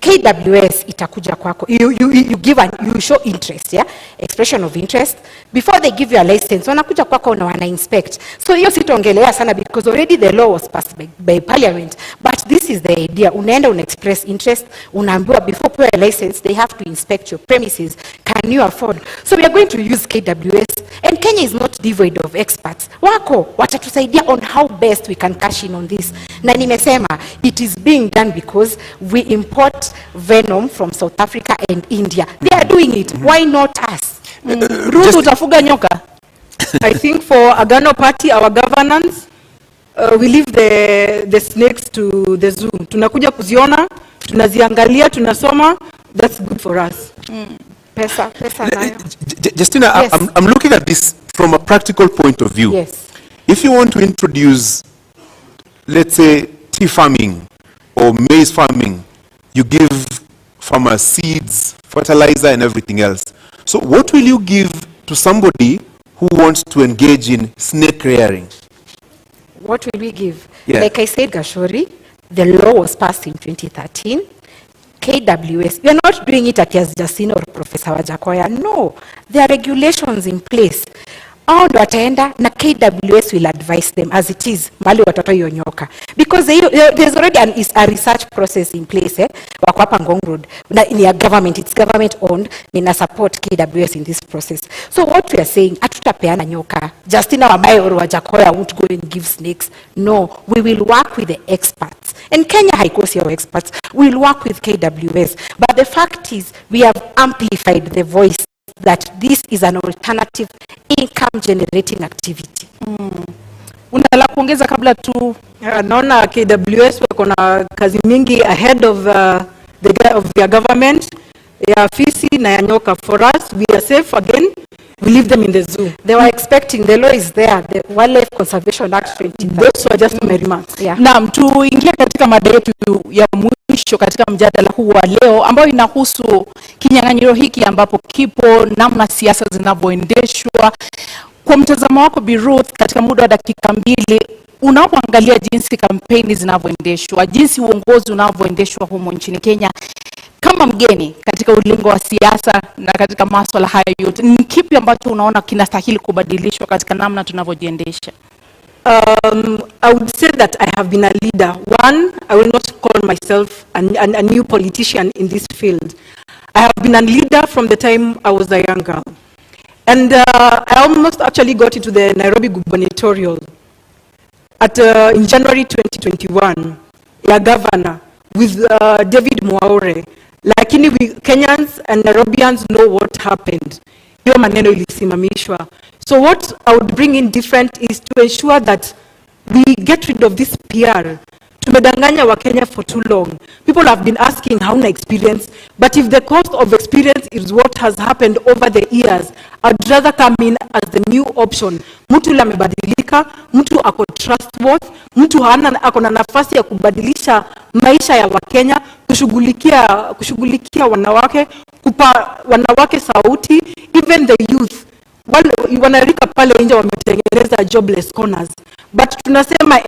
KWS itakuja kwako. You show interest, yeah? Expression of interest. Before they give you a license, wanakuja kwako na wana inspect. So hiyo sitaongelea sana because already the law was passed by parliament. But this is the idea. Unaenda una express interest, unaambiwa before pay a license, they have to inspect your premises. Can you afford? So we are going to use KWS, and Kenya is not devoid of experts. Wako watatusaidia on how best we can cash in on this. Na nimesema it is being done because we import venom from South Africa and India. They are doing it. Why not us? Ruth, utafuga nyoka. I think for Agano Party, our governance, we leave the snakes to the zoo. Tunakuja kuziona, tunaziangalia, tunasoma. That's good for us. Pesa nayo. Justina, yes. I'm looking at this from a practical point of view. Yes. If you want to introduce, let's say, tea farming or maize farming, you give farmers seeds, fertilizer, and everything else. So what will you give to somebody who wants to engage in snake rearing? What will we give? Yeah. Like I said, Gashori, the law was passed in 2013. KWS, we are not doing it at Justina or Professor Wajakoya. No, there are regulations in place. Ndo wataenda na KWS will advise them as it is mali watoto yonyoka, because there's already a research process in place. Wako hapa Ngong Road in your government, it's government owned, nina support KWS in this process. So what we are saying, hatutapeana nyoka. Justina Wamae or Wajakoya won't go and give snakes. No, we will work with the experts, and Kenya haikosi our experts. We will work with KWS, but the fact is we have amplified the voice that this is an alternative income generating activity. Unala kuongeza kabla tu naona KWS wako na kazi mingi ahead of their government ya fisi na ya nyoka. For us, we are safe again. We leave them in the zoo. They were expecting, the law is there, the Wildlife Conservation Act 2013. Those were just my remarks. Yeah. Naam, tuingia katika mada yetu ya mwisho katika mjadala huu wa leo ambayo inahusu kinyang'anyiro hiki ambapo kipo namna siasa zinavyoendeshwa. Kwa mtazamo wako Bi Ruth, katika muda wa dakika 2, unapoangalia jinsi kampeni zinavyoendeshwa, jinsi uongozi unavyoendeshwa humo nchini Kenya, kama mgeni katika ulingo wa siasa na katika masuala haya yote, ni kipi ambacho unaona kinastahili kubadilishwa katika namna tunavyojiendesha? I would say that I have been a leader. One, I will not call myself a new politician in this field. I have been a leader from the time I was a young girl. And I almost actually got into the Nairobi gubernatorial in January 2021, a governor with David Mwaure. Lakini Kenyans and Nairobians know what happened. Hiyo maneno ilisimamishwa. So what I would bring in different is to ensure that we get rid of this PR. Tumedanganya wa Kenya for too long. People have been asking how na experience, but if the cost of experience is what has happened over the years, I'd rather come in as the new option. Mtu la mebadilika, mtu ako trustworthy, mtu ako na nafasi ya kubadilisha maisha ya Wakenya, kushughulikia wanawake, kupa wanawake sauti, even the youth. Wanarika pale nje wametengeneza jobless corners, but tunasema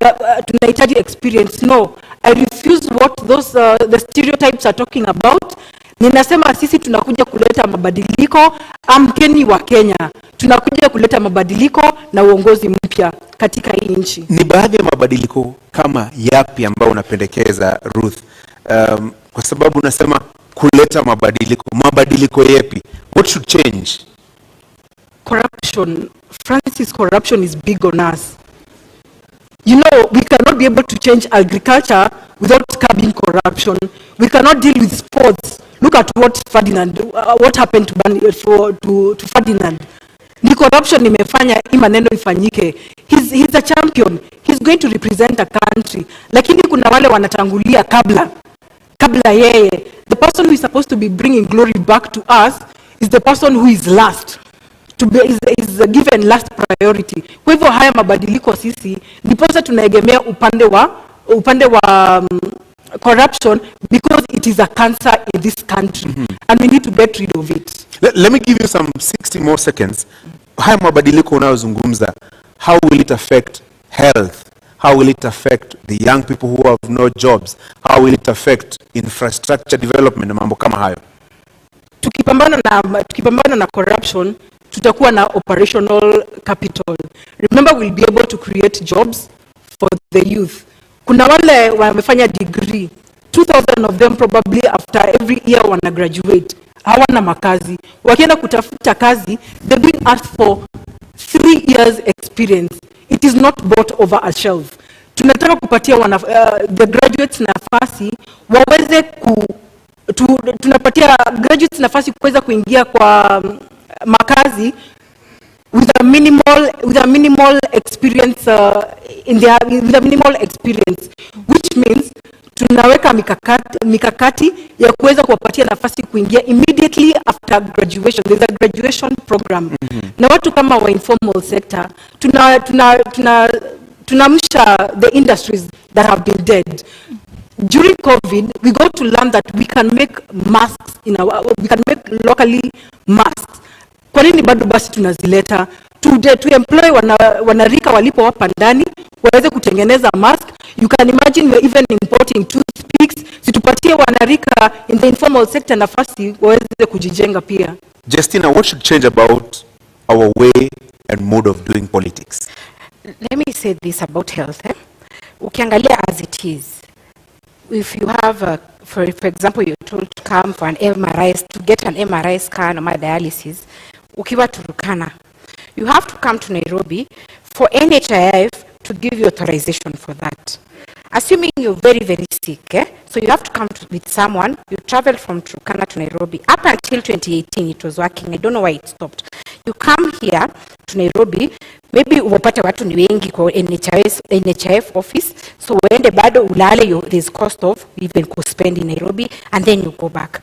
tunahitaji experience. No, I refuse what those the stereotypes are talking about. Ninasema sisi tunakuja kuleta mabadiliko, amkeni wa Kenya, tunakuja kuleta mabadiliko na uongozi mpya katika hii nchi. Ni baadhi ya mabadiliko kama yapi ambao unapendekeza Ruth? Kwa sababu unasema kuleta mabadiliko yapi? What should change? Corruption. Francis, corruption is big on us. You know, we cannot be able to change agriculture without curbing corruption. We cannot deal with sports. Look at what happened to Ferdinand. Ni corruption imefanya hii maneno ifanyike. He's a champion. He's going to represent a country. Lakini kuna wale wanatangulia kabla yeye. The person who is supposed to be bringing glory back to us is the person who is last. Is given last priority. Kwa hivyo haya mabadiliko sisi ndiposa tunaegemea upande wa corruption, because it is a cancer in this country, and we need to get rid of it. Let me give you some 60 more seconds. Haya mabadiliko unayozungumza, how will it affect health? How will it affect the young people who have no jobs? How will it affect infrastructure development na mambo kama hayo? Tukipambana na corruption, tutakuwa na operational capital. Remember, we'll be able to create jobs for the youth. Kuna wale wamefanya degree, 2,000 of them probably after every year wana graduate. Hawana makazi. Wakienda kutafuta kazi, they're being asked for 3 years experience. It is not brought over a shelf. Tunataka kupatia the graduates nafasi waweze tunapatia graduates nafasi kuweza kuingia kwa makazi with a minimal experience with a minimal experience, which means tunaweka mikakati ya kuweza kuwapatia nafasi kuingia immediately after graduation. There's a graduation program. Na watu kama wa informal sector tunamsha the industries that have been dead. During COVID, we got to learn that we can make masks we can make locally masks. Kwa nini bado basi tunazileta? To employ wanarika walipo hapa ndani waweze kutengeneza mask. You can imagine we're even importing toothpicks. Situpatie wanarika in the informal sector nafasi waweze kujijenga pia. Justina, what should change about our way and mode of doing politics? Let me say this about health. Ukiangalia as it is, if you have, for example, you're told to come for an MRI, to get an MRI scan or dialysis, ukiwa Turkana, you have to come to Nairobi for NHIF to give you authorization for that. Assuming you're very, very sick, so you have to come with someone. You travel from Turkana to Nairobi. Up until 2018, it was working. I don't know why it stopped. You come here to Nairobi, maybe upate watu ni wengi kwa NHIF office, so uende bado ulale, there's cost of even spend in Nairobi, and then you go back.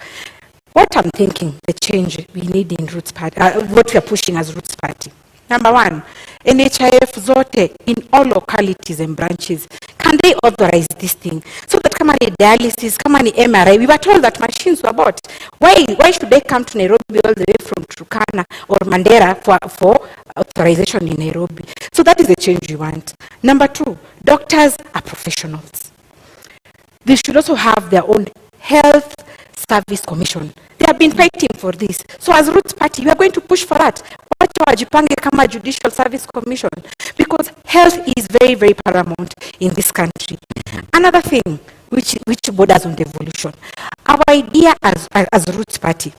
What I'm thinking, the change we need in Roots Party, what we are pushing as Roots Party. Number one, NHIF zote in all localities and branches, can they authorize this thing? So that kama ni dialysis, kama ni MRI, we were told that machines were bought. Why should they come to Nairobi all the way from Turkana or Mandera for authorization in Nairobi? So that is the change we want. Number two, doctors are professionals. They should also have their own health service commission. They have been fighting for this. So as Roots Party, we are going to push for that. Wajipange kama Judicial Service Commission, because health is very, very paramount in this country. Another thing which borders on devolution. Our idea as Roots Party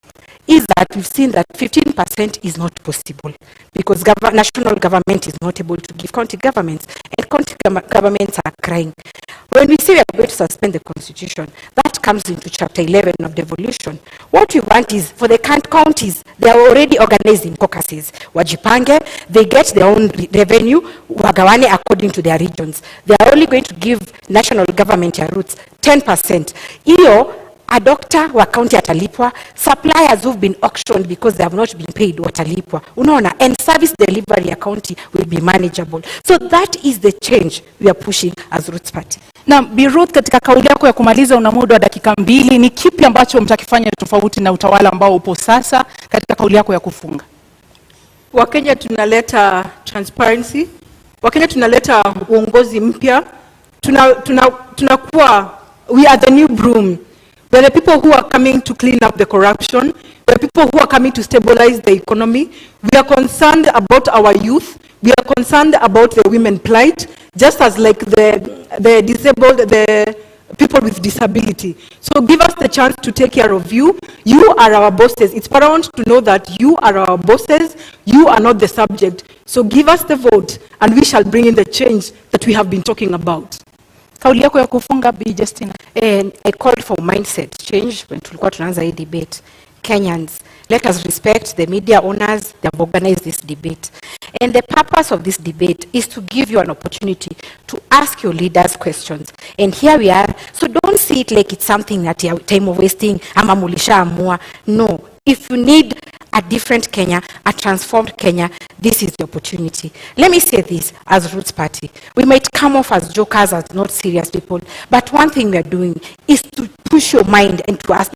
is that we've seen that 15% is not possible because national government is not able to give county governments, and county governments are crying. When we say we are going to suspend the constitution, that comes into chapter 11 of devolution. What we want is for the counties, they are already organized in caucuses. Wajipange, they get their own revenue, wagawane according to their regions. They are only going to give national government ya roots 10%. Iyo, a doctor wa county atalipwa, suppliers who've been auctioned because they have not been paid watalipwa. Unaona, and service delivery ya county will be manageable. So that is the change we are pushing as Roots Party. Na Bi Ruth, katika kauli yako ya kumaliza una muda wa dakika 2, ni kipi ambacho mtakifanya tofauti na utawala ambao upo sasa katika kauli yako ya kufunga? Wakenya tunaleta transparency, Wakenya tunaleta uongozi mpya, tunakuwa, we are the new broom. We are the people who are coming to clean up the corruption. We are people who are coming to stabilize the economy. We are concerned about our youth. We are concerned about the women plight, just as like the disabled, the people with disability. So give us the chance to take care of you. You are our bosses. It's paramount to know that you are our bosses. You are not the subject. So give us the vote and we shall bring in the change that we have been talking about. Kauli yako ya kufunga, Bi Justina. And I called for mindset change when tulikuwa tunaanza hii debate. Kenyans, let us respect the media owners. They have organized this debate. And the purpose of this debate is to give you an opportunity to ask your leaders questions. And here we are. So don't see it like it's something that you time of wasting, ama mulisha amua. No. If you need a different Kenya, a transformed Kenya, this is the opportunity. Let me say this as Roots Party. We might come off as jokers, as not serious people, but one thing we are doing is to push your mind and to ask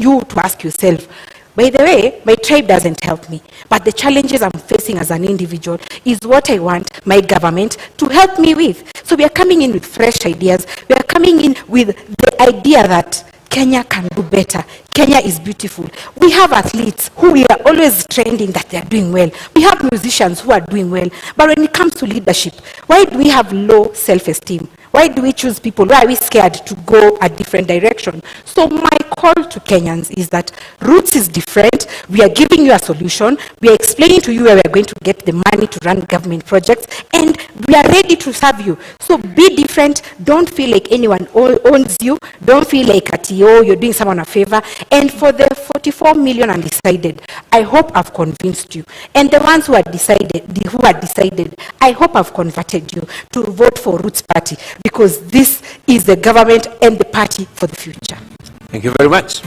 yourself, By the way, my tribe doesn't help me, but the challenges I'm facing as an individual is what I want my government to help me with. So we are coming in with fresh ideas. We are coming in with the idea that Kenya can do better. Kenya is beautiful. We have athletes who we are always trending that they are doing well. We have musicians who are doing well. But when it comes to leadership, why do we have low self-esteem? Why do we choose people? Why are we scared to go a different direction? So my call to Kenyans is that Roots is different. We are giving you a solution. We are explaining to you where we are going to get the money to run government projects, and we are ready to serve you. So be different. Don't feel like anyone owns you. Don't feel like you're doing someone a favor. And for the 44 million undecided, I hope I've convinced you. And the ones who are decided, I hope I've converted you to vote for Roots Party, because this is the government and the party for the future. Thank you very much.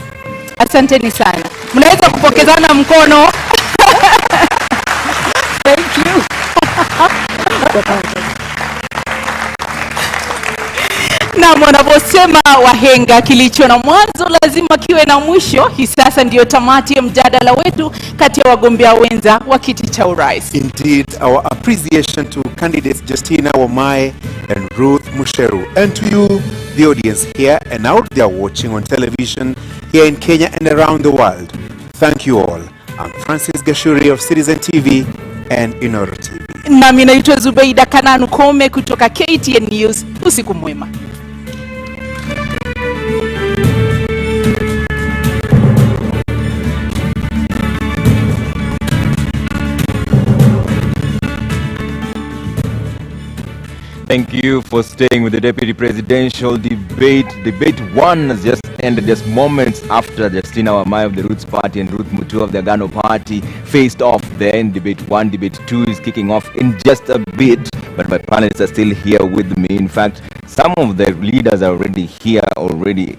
Asanteni sana. Mnaweza kupokezana mkono. Thank you. Na wanavyosema wahenga, kilicho na mwanzo lazima kiwe na mwisho. Hii sasa ndiyo tamati ya mjadala wetu kati ya wagombea wenza wa kiti cha urais. Indeed, our appreciation to candidates Justina Wamae and Ruth Musheru, and to you, the audience here and out there watching on television here in Kenya and around the world. Thank you all. I'm Francis Gashuri of Citizen TV and Inoro TV. Nami naitwa Zubeida Kananu Kome kutoka KTN News. Usiku mwema. Thank you for staying with the deputy presidential debate. Debate 1 has just ended just moments after Justina Wamae of the Roots Party and Ruth Mutua of the Agano Party faced off there in debate 1. Debate 2 is kicking off in just a bit, but my panelists are still here with me. In fact, some of the leaders are already here, already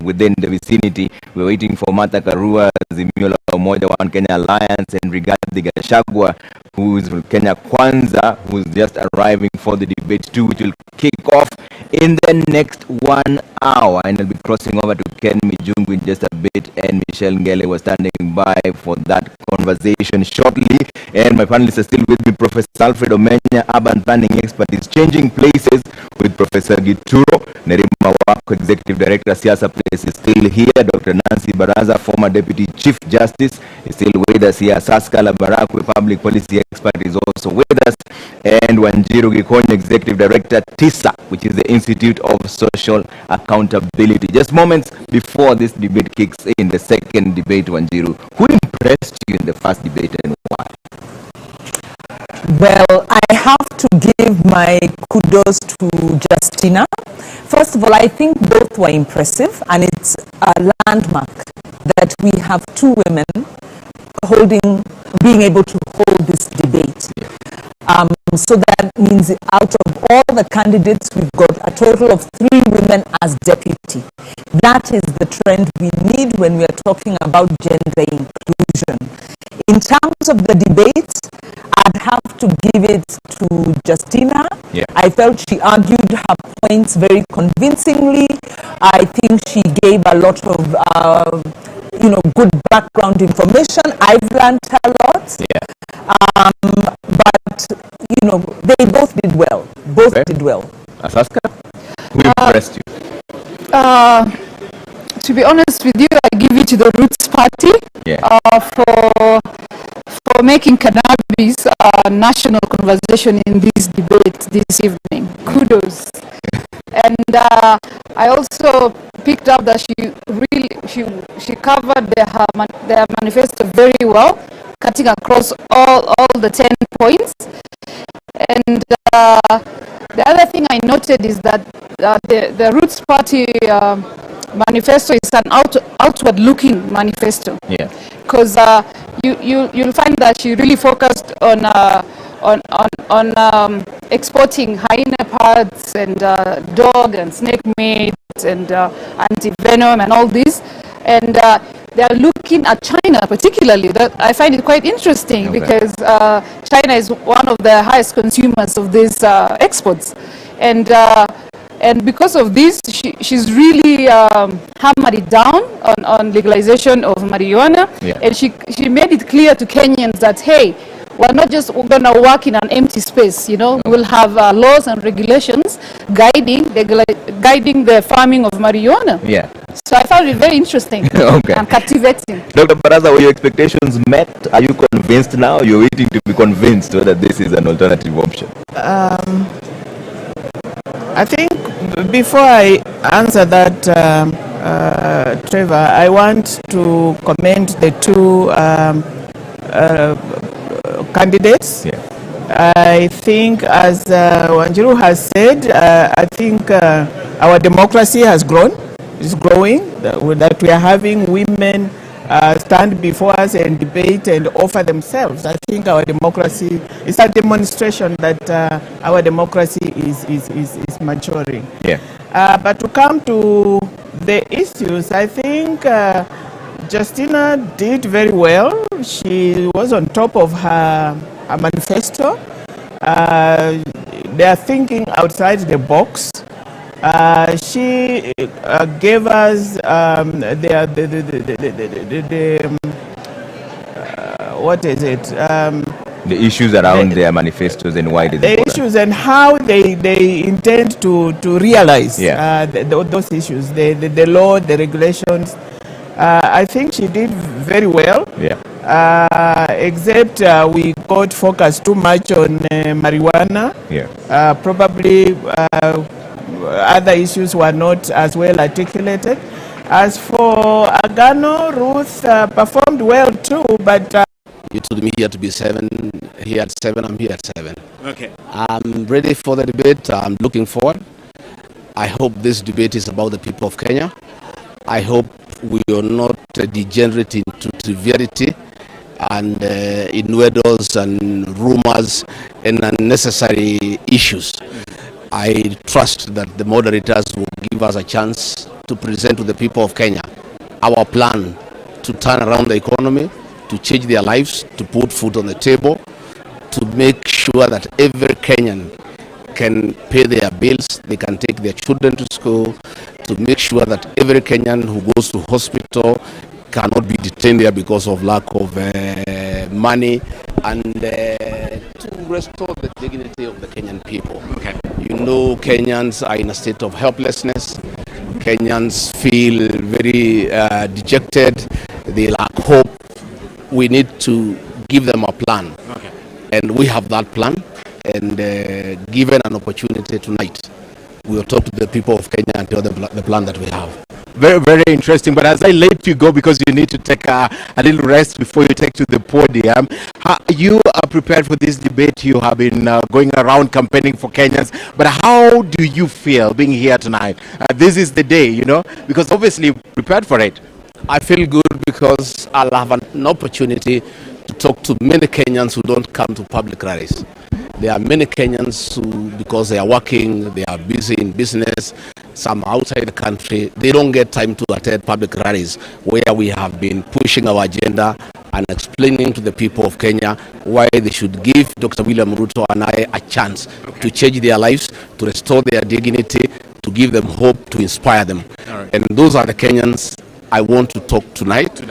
within the vicinity. We're waiting for Martha Karua, Azimio la Umoja, One Kenya Alliance, and Rigathi Gachagua, who is from Kenya Kwanza, who's just arriving for the debate 2, which will kick off in the next 1 hour. And I'll be crossing over to Ken Mijungu in just a bit, and Michelle Ngele was standing by for that conversation shortly. And my panelists are still with me. Professor Alfred Omenya, urban planning expert, is changing places with Professor Gituro. Nerima Wako, Executive Director, Siasa Place, is still here. Dr. Nancy Baraza, former Deputy Chief Justice, is still with us here. Saskala Barakwe, Public Policy Expert, is also with us. And Wanjiru Gikonyo, Executive Director, TISA, which is the Institute of Social Accountability. Just moments before this debate kicks in, the second debate, Wanjiru, who impressed you in the first debate and why? Well, I have to give my kudos to Justina. First of all, I think both were impressive, and it's a landmark that we have two women being able to hold this debate. So that means out of all the candidates, we've got a total of 3 women as deputy. That is the trend we need when we are talking about gender inclusion. In terms of the debates, I'd have to give it to Justina. Yeah. I felt she argued her points very convincingly. I think she gave a lot of good background information. I've learned a lot. Yeah. But they both did well. Did well. Asaska, who impressed you? To be honest with you, I give it to the Roots Party for making cannabis a national conversation in this debate this evening. Kudos. And I also picked up that she covered their manifesto very well, cutting across all the 10 points. And the other thing I noted is that the Roots Party manifesto is an outward-looking manifesto. Yeah. Because you'll find that she really focused on exporting hyena parts and dog and snake meat and anti-venom and all this. And they are looking at China particularly. That I find it quite interesting because China is one of the highest consumers of these exports. And And because of this, she's really hammered it down on legalization of marijuana. Yeah. And she made it clear to Kenyans that, hey, we're not just going to work in an empty space, you know. We'll have laws and regulations guiding the farming of marijuana. Yeah. So I found it very interesting Okay. and captivating. Dr. Baraza, were your expectations met? Are you convinced now? You're waiting to be convinced whether this is an alternative option. I think before I answer that, Trevor, I want to commend the two candidates. Yeah. I think, as Wanjiru has said, I think our democracy has grown. It's growing. That we are having women stand before us and debate and offer themselves. I think our democracy is a demonstration that our democracy is maturing. Yeah. But to come to the issues, I think Justina did very well. She was on top of her manifesto. They are thinking outside the box. She gave us what is it? The issues around their manifestos and why they the issues and how they intend to realize those issues, the law, the regulations. I think she did very well. Yeah. Except we got focused too much on marijuana. Yeah. Probably other issues were not as well articulated. As for Agano, Ruth performed well too, but you told me here to be 7, here at 7, I'm here at 7. Okay. I'm ready for the debate. I'm looking forward. I hope this debate is about the people of Kenya. I hope we are not degenerate into triviality and innuendos and rumors and unnecessary issues. I trust that the moderators will give us a chance to present to the people of Kenya our plan to turn around the economy, to change their lives, to put food on the table, to make sure that every Kenyan can pay their bills, they can take their children to school, to make sure that every Kenyan who goes to hospital cannot be detained there because of lack of money, and to restore the dignity of the Kenyan people. Okay. You know, Kenyans are in a state of helplessness. Kenyans feel very dejected. They lack hope. We need to give them a plan. Okay. And we have that plan. And given an opportunity tonight, we will talk to the people of Kenya and tell them the plan that we have. Very, very interesting. But as I let you go, because you need to take a little rest before you take to the podium, you are prepared for this debate. You have been going around campaigning for Kenyans. But how do you feel being here tonight? This is the day, you know, because obviously you're prepared for it. I feel good because I'll have an opportunity to talk to many Kenyans who don't come to public rallies. There are many Kenyans who, because they are working, they are busy in business, some outside the country, they don't get time to attend public rallies where we have been pushing our agenda and explaining to the people of Kenya why they should give Dr. William Ruto and I a chance to change their lives, to restore their dignity, to give them hope, to inspire them. Right. And those are the Kenyans I want to talk tonight.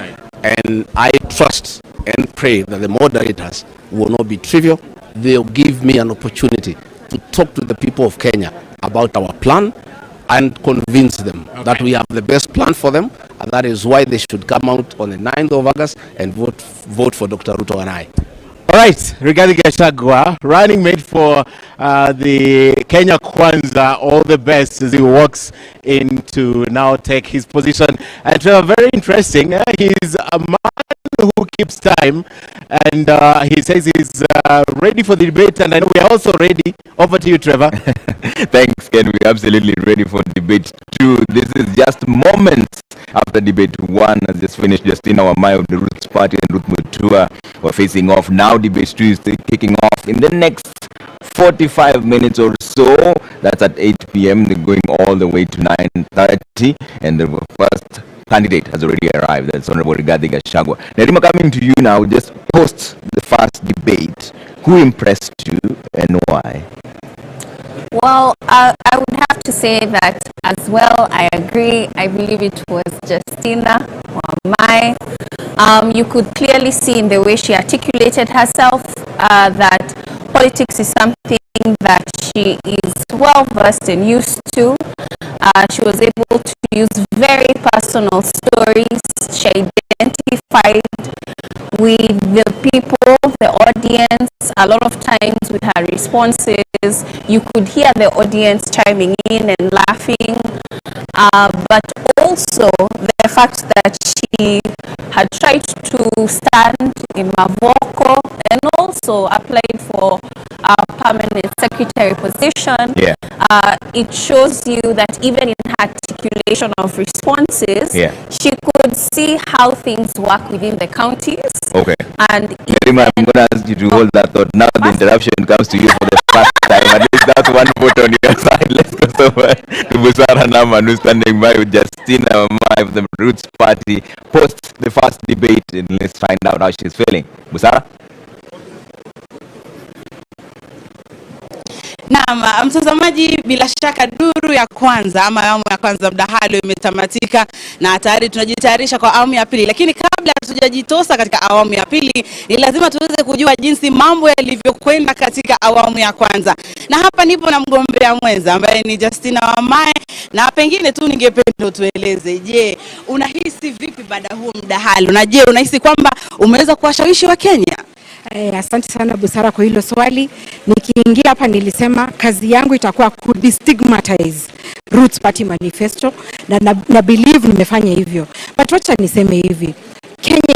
And I trust and pray that the moderators will not be trivial. They'll give me an opportunity to talk to the people of Kenya about our plan and convince them that we have the best plan for them, and that is why they should come out on the 9th of August and vote for Dr. Ruto and I. All right, Rigathi Gachagua, running mate for the Kenya Kwanza, all the best as he walks in to now take his position. And very interesting, he's a man who keeps time, and he says he's ready for the debate, and I know we are also ready. Over to you, Trevor. Thanks, Ken. We're absolutely ready for debate 2. This is just moments after debate 1 has just finished. Justina Wamae of the Roots Party and Ruth Mutua were facing off. Now debate 2 is kicking off in the next 45 minutes or so. That's at 8 p.m. They're going all the way to 9:30, and the first candidate has already arrived. That's Honorable Rigathi Gachagua. Nerima, coming to you now, just post the first debate. Who impressed you and why? Well, I would have have to say that as well, I agree. I believe it was Justina Wamai. You could clearly see in the way she articulated herself that politics is something that she is well versed and used to. She was able to use very personal stories. She identified with the people, the audience. A lot of times with her responses, you could hear the audience chiming in and laughing. But also the fact that she had tried to stand in Mavoko and also applied for a permanent secretary position. Yeah. It shows you that even in her articulation of responses, she could see how things work within the counties. Okay. And Karima, I'm going to ask you to hold that thought. Now the interruption comes to you for the first time. At least that's one vote on your side. Let's go over to Busara Naman, who's standing by with Justina Wamai of the Roots Party post the first debate, and let's find out how she's feeling. Busara? Naam, mtazamaji, bila shaka duru ya kwanza ama awamu ya kwanza mdahalo imetamatika na tayari tunajitayarisha kwa awamu ya pili. Lakini kabla hatujajitosa katika awamu ya pili, ni lazima tuweze kujua jinsi mambo yalivyokwenda katika awamu ya kwanza. Na hapa nipo na mgombea mwenza ambaye ni Justina Wamai, na pengine tu ningependa tueleze, je, unahisi vipi baada huo mdahalo? Na je, unahisi kwamba umeweza kuwashawishi wa Kenya? Asante sana Busara kwa hilo swali. Nikiingia hapa nilisema kazi yangu itakuwa ku destigmatize Roots Party manifesto na believe nimefanya hivyo. But wacha niseme hivi, Kenya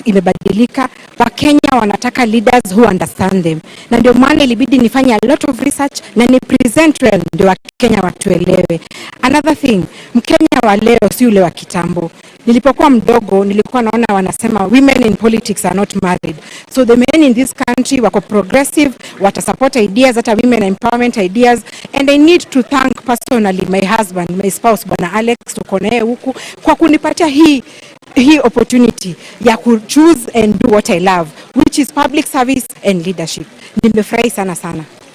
imebadilika, wa Kenya wanataka leaders who understand them. Na ndio maana ilibidi nifanye a lot of research na ni present well ndio wa Kenya watuelewe. Another thing, Mkenya wa leo si yule wa kitambo. Nilipokuwa mdogo nilikuwa naona wanasema women in politics are not married. So the men in this country wako progressive, wata support ideas, hata women empowerment ideas, and I need to thank personally my husband, my spouse Bwana Alex, tuko naye huku kwa kunipatia hii opportunity ya ku choose and do what I love, which is public service and leadership. Nimefurahi sana.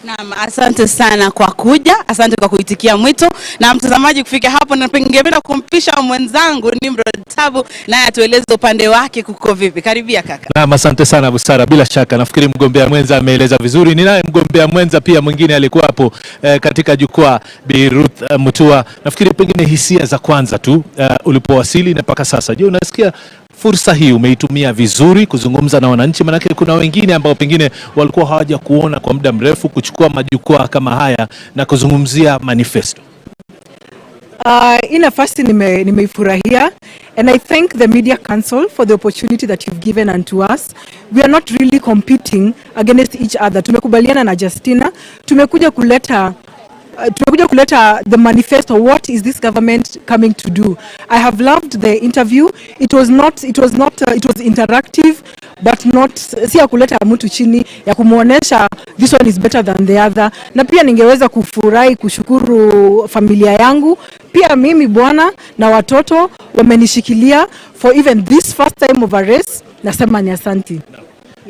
Naam, asante sana kwa kuja, asante kwa kuitikia mwito. Na mtazamaji, kufika hapo na ningependa kumpisha mwenzangu Nimrod Tabu naye atueleze upande wake kuko vipi. Karibia kaka. Naam, asante sana Busara. Bila shaka nafikiri mgombea mwenza ameeleza vizuri. Ninaye mgombea mwenza pia mwingine alikuwa hapo katika jukwaa, Bi Ruth Mutua. Nafikiri pengine hisia za kwanza tu ulipowasili na mpaka sasa. Je, unasikia fursa hii umeitumia vizuri kuzungumza na wananchi? Manake kuna wengine ambao pengine walikuwa hawaja kuona kwa muda mrefu, kuchukua majukwaa kama haya na kuzungumzia manifesto. Hii nafasi nimeifurahia, and I thank the Media Council for the opportunity that you've given unto us. We are not really competing against each other. Tumekubaliana na Justina, tumekuja kuleta the manifesto. What is this government coming to do? I have loved the interview. It was interactive, but not si ya kuleta mtu chini, ya kumuonesha this one is better than the other. Na pia ningeweza kufurahi kushukuru familia yangu, pia mimi bwana na watoto wamenishikilia for even this first time of a race. Nasema ni asante.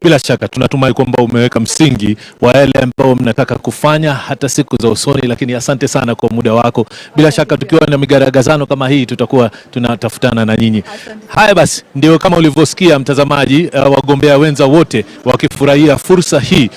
Bila shaka tunatumai kwamba umeweka msingi wa yale ambao mnataka kufanya hata siku za usoni, lakini asante sana kwa muda wako. Bila shaka tukiwa na migaragazano kama hii tutakuwa tunatafutana na nyinyi. Haya basi, ndio kama ulivyosikia mtazamaji, wagombea wenza wote wakifurahia fursa hii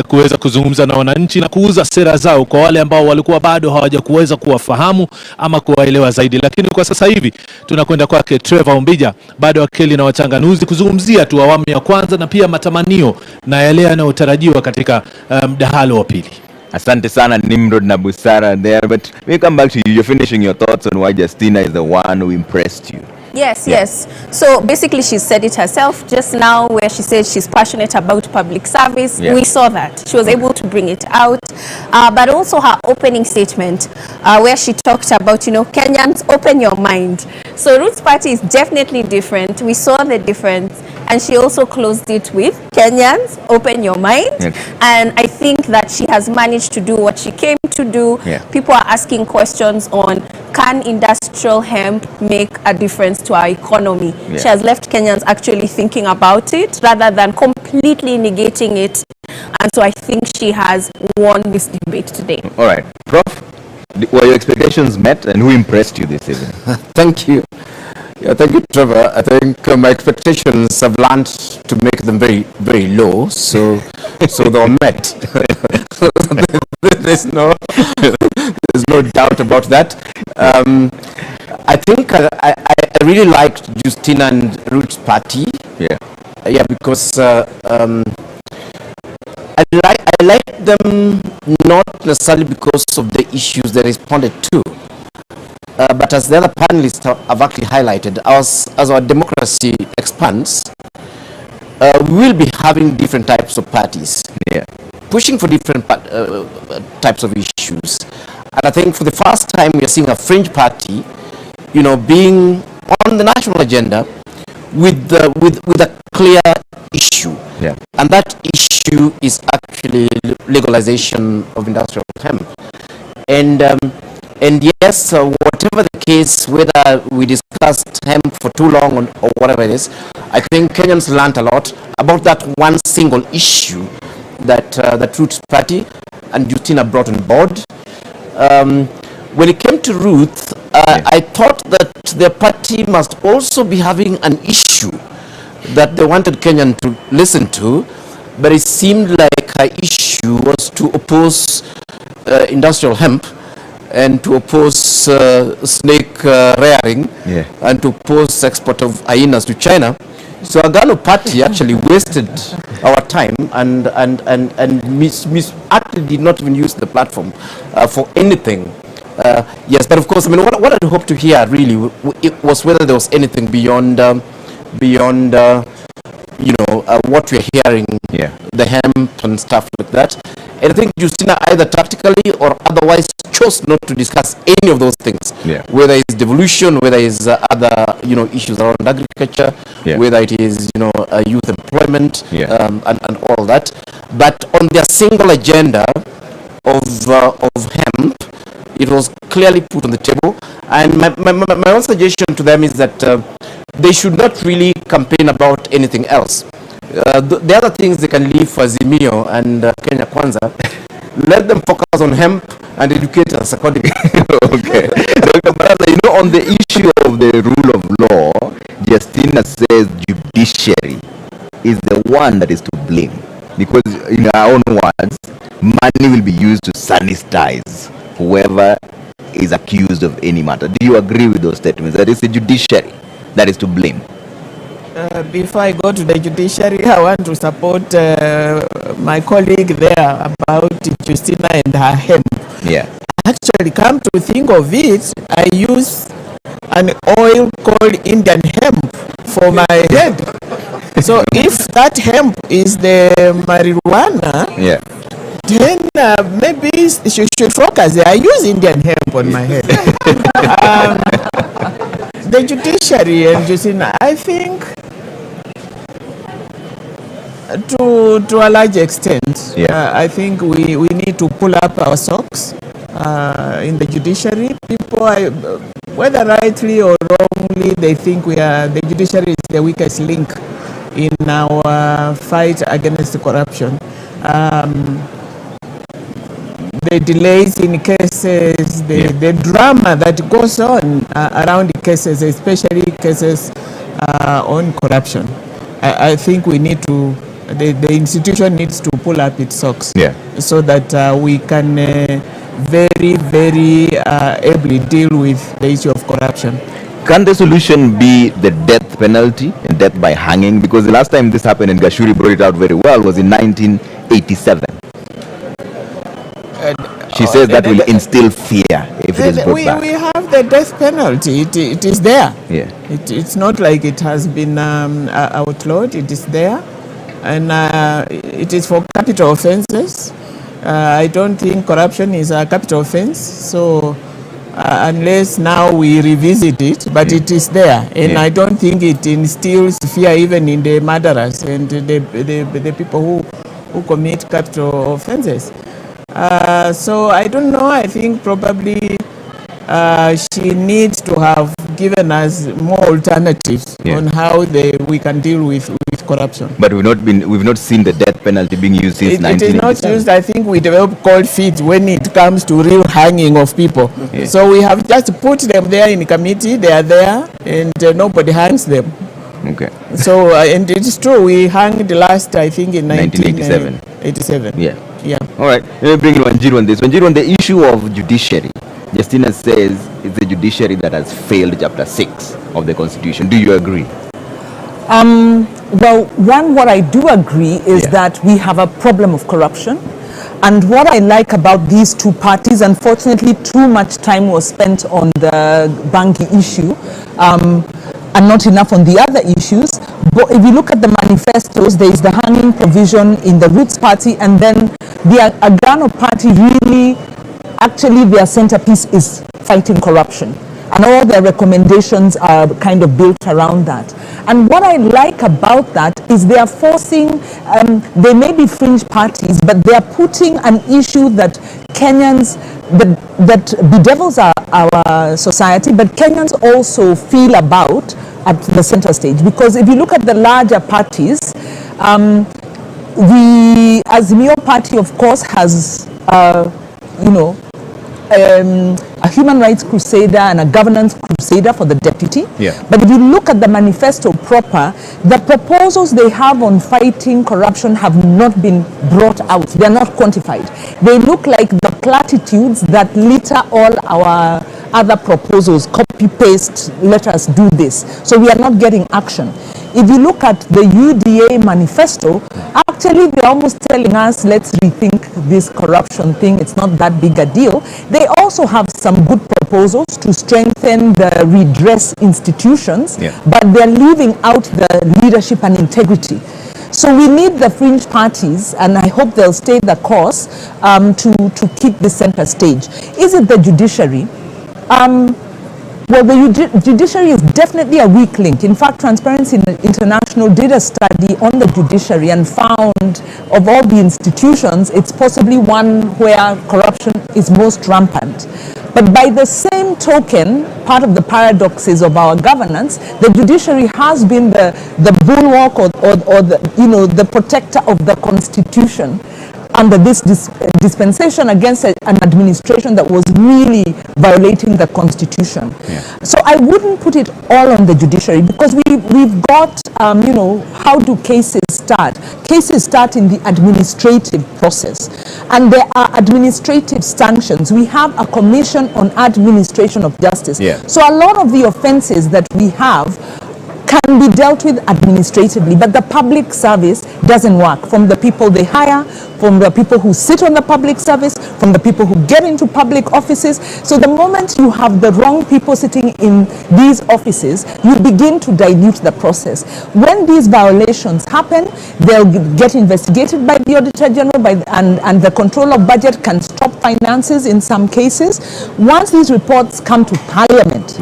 kuweza kuzungumza na wananchi na kuuza sera zao kwa wale ambao walikuwa bado hawajakuweza kuwafahamu ama kuwaelewa zaidi. Lakini kwa sasa hivi tunakwenda kwake Trevor Ombija, bado akili na wachanganuzi, kuzungumzia tu awamu ya kwanza na pia matamanio na yale yanayotarajiwa katika mdahalo wa pili. Asante sana Nimrod na Busara there, but we come back to you. You're finishing your thoughts on why Justina is the one who impressed you. Yes. So basically she said it herself just now, where she said she's passionate about public service. We saw that. She was able to bring it out. But also her opening statement, where she talked about, Kenyans, open your mind. So Roots Party is definitely different. We saw the difference. And she also closed it with Kenyans, open your mind. And I think that she has managed to do what she came to do. People are asking questions on, can industrial hemp make a difference to our economy? She has left Kenyans actually thinking about it rather than completely negating it. And so I think she has won this debate today. All right. Prof? Were your expectations met, and who impressed you this evening? Thank you. Yeah, thank you, Trevor. I think my expectations have learned to make them very, very low, so they were met. there's no doubt about that. I think I really liked Justina and Ruth's party. Yeah, because I like them not necessarily because of the issues they responded to, but as the other panelists have actually highlighted, as our democracy expands, we will be having different types of parties, pushing for different types of issues. And I think for the first time we are seeing a fringe party, being on the national agenda with a clear issue. And that issue is actually legalization of industrial hemp. And yes, whatever the case, whether we discussed hemp for too long or whatever it is, I think Kenyans learned a lot about that one single issue that the Roots Party and Justina brought on board. When it came to Ruth, I thought that their party must also be having an issue that they wanted Kenyan to listen to, but it seemed like her issue was to oppose industrial hemp and to oppose snake rearing and to oppose export of hyenas to China. So Agano Party actually wasted our time and actually did not even use the platform for anything. Yes, but of course, I mean, what I'd hope to hear really was whether there was anything beyond what we're hearing, the hemp and stuff like that. And I think Justina either tactically or otherwise chose not to discuss any of those things, whether it's devolution, whether it's other issues around agriculture, whether it is youth employment, and all that. But on their single agenda of hemp, it was clearly put on the table. And my own suggestion to them is that they should not really campaign about anything else. The other things they can leave for Azimio and Kenya Kwanza. Let them focus on hemp and educate us accordingly. Okay. Dr. Baraza, on the issue of the rule of law, Justina says judiciary is the one that is to blame. Because in our own words, money will be used to sanitize whoever is accused of any matter. Do you agree with those statements? That is the judiciary that is to blame? Before I go to the judiciary, I want to support my colleague there about Justina and her hemp. Actually, come to think of it, I use an oil called Indian hemp for my head. So if that hemp is the marijuana, then maybe she should focus. I use Indian hemp on my head. The judiciary and Justina, I think to a large extent, I think we need to pull up our socks in the judiciary. People, whether rightly or wrongly, they think the judiciary is the weakest link in our fight against corruption. The delays in cases, the drama that goes on around the cases, especially cases on corruption. I think we need to, the institution needs to pull up its socks so that we can very, very ably deal with the issue of corruption. Can the solution be the death penalty and death by hanging? Because the last time this happened, and Gashuri brought it out very well, was in 1987. She says that will instill fear if it is brought back. We have the death penalty. It is there. It's not like it has been outlawed. It is there. And it is for capital offenses. I don't think corruption is a capital offense. So unless now we revisit it, but it is there. And I don't think it instills fear even in the murderers and the people who commit capital offenses. So I don't know. I think probably she needs to have given us more alternatives on how we can deal with corruption. But we've not seen the death penalty being used since It 1987. is not used. I think we develop cold feet when it comes to real hanging of people. Yeah. So we have just put them there in committee. They are there, and nobody hangs them. Okay. So and it is true. We hanged last, I think, in 1987. 87. Yeah. Yeah. All right. Let me bring in Wanjiru on this. Wanjiru, on the issue of judiciary, Justina says it's the judiciary that has failed Chapter 6 of the Constitution. Do you agree? Well, what I do agree is that we have a problem of corruption. And what I like about these two parties, unfortunately, too much time was spent on the Bangi issue and not enough on the other issues. But if you look at the manifestos, there is the hanging provision in the Roots Party, and then the Agrano Party really, actually their centerpiece is fighting corruption. And all their recommendations are kind of built around that. And what I like about that is they are forcing, they may be fringe parties, but they are putting an issue that Kenyans, that bedevils our society, but Kenyans also feel about at the center stage. Because if you look at the larger parties, the Azimio Party, of course, has, a human rights crusader and a governance crusader for the deputy. Yeah. But if you look at the manifesto proper, the proposals they have on fighting corruption have not been brought out. They are not quantified. They look like the platitudes that litter all our other proposals, copy paste, let us do this. So we are not getting action. If you look at the UDA manifesto, actually they're almost telling us, let's rethink this corruption thing. It's not that big a deal. They also have some good proposals to strengthen the redress institutions, but they're leaving out the leadership and integrity. So we need the fringe parties, and I hope they'll stay the course to keep the center stage. Is it the judiciary? Well, the judiciary is definitely a weak link. In fact, Transparency International did a study on the judiciary and found of all the institutions, it's possibly one where corruption is most rampant. But by the same token, part of the paradoxes of our governance, the judiciary has been the bulwark or the protector of the Constitution under this dispensation against an administration that was really violating the Constitution. So I wouldn't put it all on the judiciary, because we've got, how do cases start? Cases start in the administrative process, and there are administrative sanctions. We have a Commission on Administration of Justice. So a lot of the offenses that we have can be dealt with administratively, but the public service doesn't work. From the people they hire, from the people who sit on the public service, from the people who get into public offices. So the moment you have the wrong people sitting in these offices, you begin to dilute the process. When these violations happen, they'll get investigated by the Auditor General, and the control of budget can stop finances in some cases. Once these reports come to Parliament,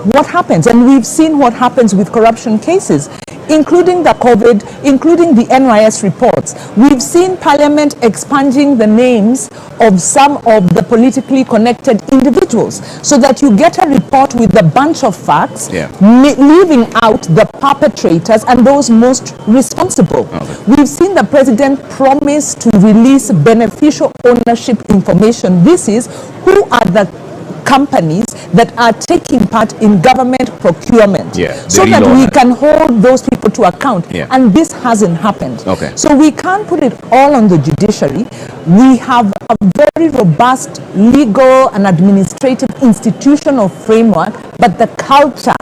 what happens? And we've seen what happens with corruption cases, including the COVID, including the NYS reports. We've seen Parliament expunging the names of some of the politically connected individuals, so that you get a report with a bunch of facts, leaving out the perpetrators and those most responsible. We've seen the President promise to release beneficial ownership information. This is who are the companies that are taking part in government procurement, so that we can hold those people to account. And this hasn't happened. So we can't put it all on the judiciary. We have a very robust legal and administrative institutional framework, but the culture,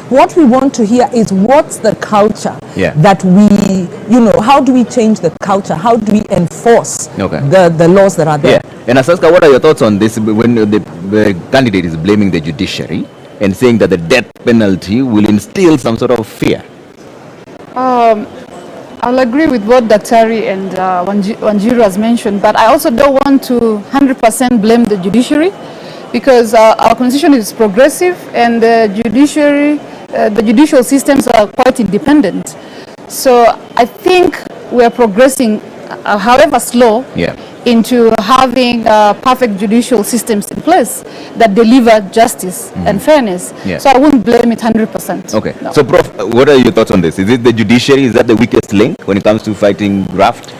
what we want to hear is, what's the culture that we, how do we change the culture? How do we enforce the laws that are there? And Asaska, what are your thoughts on this when the candidate is blaming the judiciary and saying that the death penalty will instill some sort of fear? I'll agree with what Daktari and Wanjiru has mentioned, but I also don't want to 100% blame the judiciary, because our constitution is progressive, and the judicial systems are quite independent. So I think we are progressing, however slow, into having perfect judicial systems in place that deliver justice and fairness. Yeah. So I wouldn't blame it 100%. Okay. No. So, Prof, what are your thoughts on this? Is it the judiciary? Is that the weakest link when it comes to fighting graft?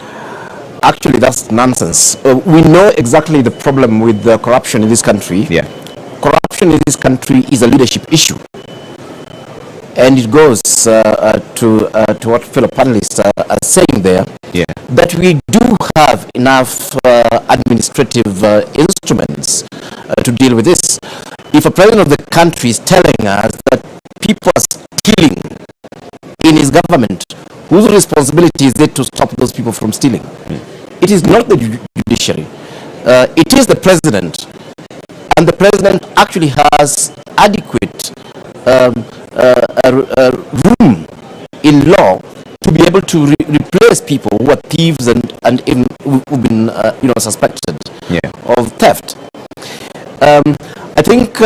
Actually, that's nonsense. We know exactly the problem with the corruption in this country. Yeah. Corruption in this country is a leadership issue. And it goes to what fellow panelists are saying there, that we do have enough administrative instruments to deal with this. If a president of the country is telling us that people are stealing in his government, whose responsibility is it to stop those people from stealing? It is not the judiciary. It is the president. And the president actually has adequate room in law to be able to replace people who are thieves and even who've been suspected of theft. I think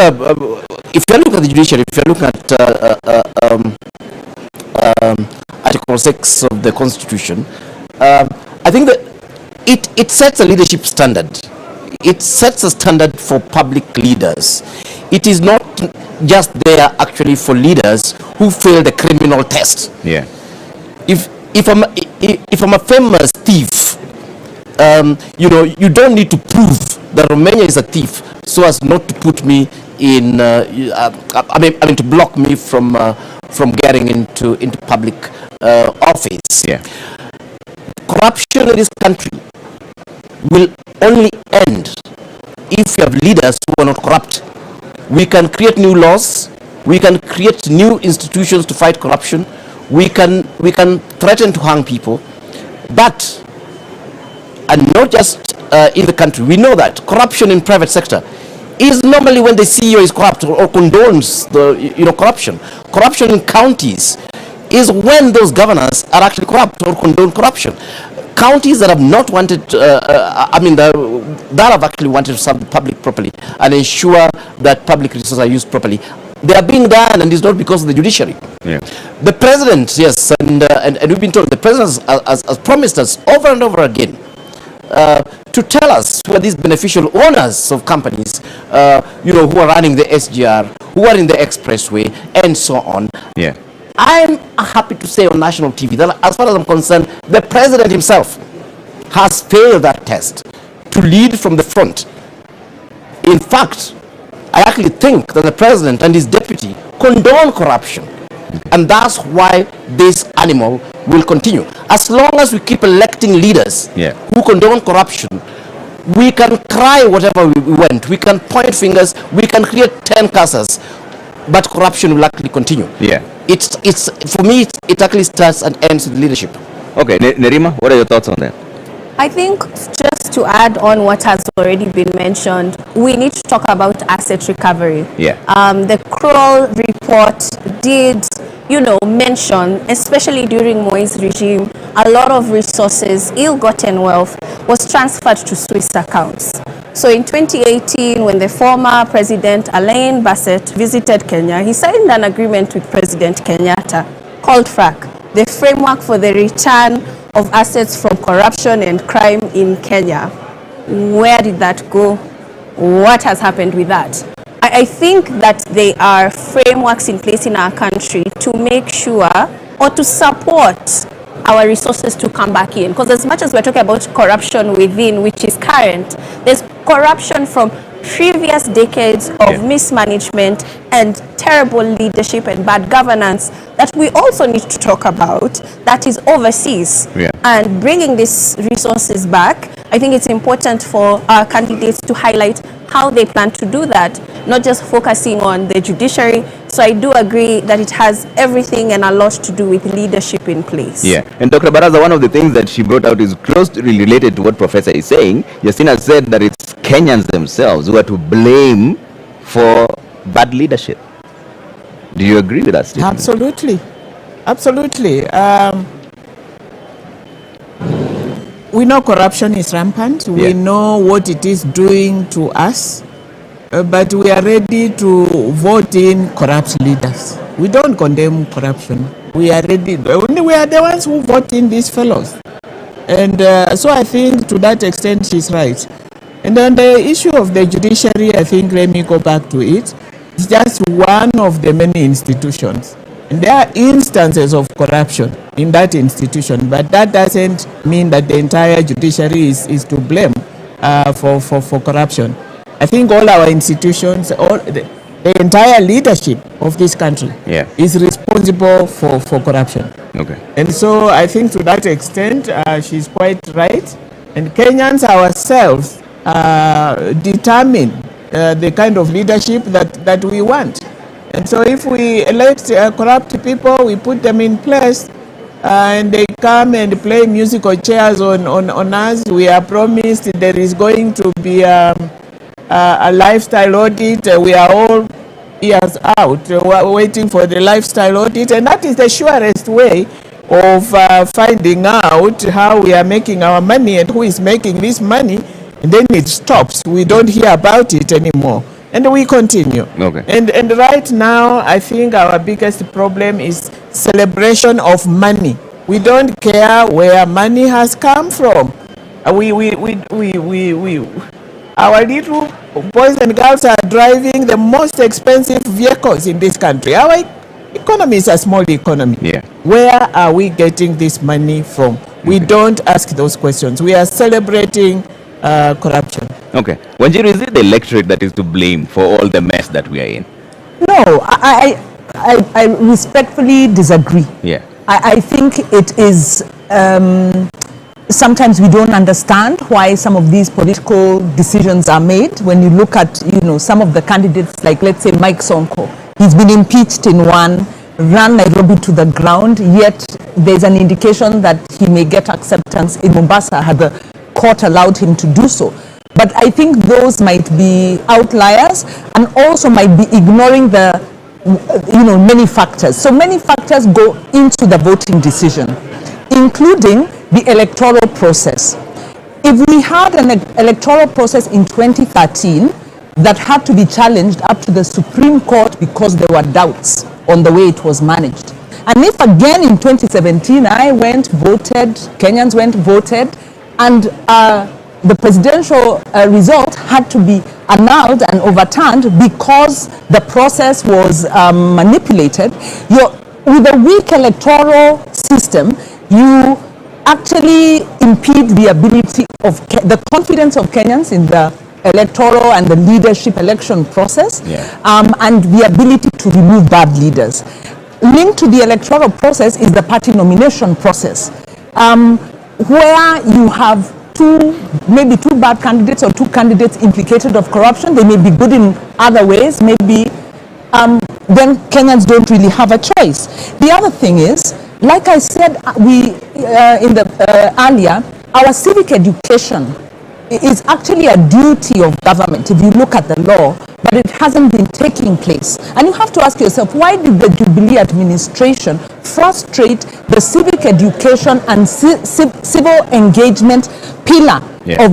if you're looking at the judiciary, if you're looking at Article 6 of the Constitution, I think that it sets a leadership standard. It sets a standard for public leaders. It is not just there actually for leaders who fail the criminal test. Yeah. If I'm a famous thief, you don't need to prove that Romania is a thief so as not to put me in. To block me from getting into public office. Yeah. Corruption in this country will only end if you have leaders who are not corrupt. We can create new laws. We can create new institutions to fight corruption. We can threaten to hang people, but and not just in the country. We know that corruption in private sector is normally when the CEO is corrupt or condones the corruption. Corruption in counties is when those governors are actually corrupt or condone corruption. Counties that have not wanted, that have actually wanted to serve the public properly and ensure that public resources are used properly, they are being done, and it's not because of the judiciary. Yeah. The president, yes, and we've been told the president has promised us over and over again to tell us who are these beneficial owners of companies, who are running the SGR, who are in the expressway, and so on. Yeah. I'm happy to say on national TV that as far as I'm concerned, the president himself has failed that test to lead from the front. In fact, I actually think that the president and his deputy condone corruption. And that's why this animal will continue. As long as we keep electing leaders who condone corruption, we can cry whatever we want. We can point fingers. We can create 10 curses. But corruption will actually continue. Yeah. It's for me, it actually starts and ends with leadership. Okay, Nerima, what are your thoughts on that? I think just to add on what has already been mentioned, we need to talk about asset recovery. Yeah. The Kroll report did, mention, especially during Moi's regime, a lot of resources, ill-gotten wealth, was transferred to Swiss accounts. So in 2018, when the former President Alain Berset visited Kenya, he signed an agreement with President Kenyatta called FRAC, the Framework for the Return of Assets from Corruption and Crime in Kenya. Where did that go? What has happened with that? I think that there are frameworks in place in our country to make sure or to support our resources to come back in. Because as much as we're talking about corruption within, which is current, there's corruption from previous decades of mismanagement and terrible leadership and bad governance that we also need to talk about, that is overseas. And bringing these resources back, I think it's important for our candidates to highlight how they plan to do that, not just focusing on the judiciary. So I do agree that it has everything and a lot to do with leadership in place. Yeah, and Dr. Baraza, one of the things that she brought out is closely related to what Professor is saying. Justina said that it's Kenyans themselves who are to blame for bad leadership. Do you agree with that statement? Absolutely. Absolutely. We know corruption is rampant. We know what it is doing to us. But we are ready to vote in corrupt leaders. We don't condemn corruption. We are ready. We are the ones who vote in these fellows. And so I think to that extent she's right. And on the issue of the judiciary, I think let me go back to it. It's just one of the many institutions. And there are instances of corruption in that institution, but that doesn't mean that the entire judiciary is to blame for corruption. I think all our institutions, the entire leadership of this country is responsible for corruption. Okay. And so I think to that extent, she's quite right. And Kenyans ourselves determine the kind of leadership that we want. And so if we elect corrupt people, we put them in place, and they come and play musical chairs on us. We are promised there is going to be a lifestyle audit. We are all ears out waiting for the lifestyle audit, and that is the surest way of finding out how we are making our money and who is making this money, and then it stops. We don't hear about it anymore, and we continue. Okay. And right now, I think our biggest problem is celebration of money. We don't care where money has come from. Our little boys and girls are driving the most expensive vehicles in this country. Our economy is a small economy. Yeah. Where are we getting this money from? We don't ask those questions. We are celebrating corruption. Okay. Wanjiru, is it the electorate that is to blame for all the mess that we are in? No, I respectfully disagree. Yeah. I think it is, sometimes we don't understand why some of these political decisions are made. When you look at, some of the candidates, like let's say Mike Sonko, he's been impeached in one, ran Nairobi to the ground, yet there's an indication that he may get acceptance in Mombasa had the court allowed him to do so. But I think those might be outliers and also might be ignoring the many factors. So many factors go into the voting decision, including the electoral process. If we had an electoral process in 2013 that had to be challenged up to the Supreme Court because there were doubts on the way it was managed, and if again in 2017 I went, voted, Kenyans went, voted, and the presidential result had to be annulled and overturned because the process was manipulated, with a weak electoral system, you actually impede the ability of the confidence of Kenyans in the electoral and the leadership election process, and the ability to remove bad leaders. Linked to the electoral process is the party nomination process, where you have maybe two bad candidates or two candidates implicated of corruption. They may be good in other ways, maybe then Kenyans don't really have a choice. The other thing is, like I said, earlier, our civic education is actually a duty of government if you look at the law, but it hasn't been taking place. And you have to ask yourself, why did the Jubilee administration frustrate the civic education and civil engagement pillar of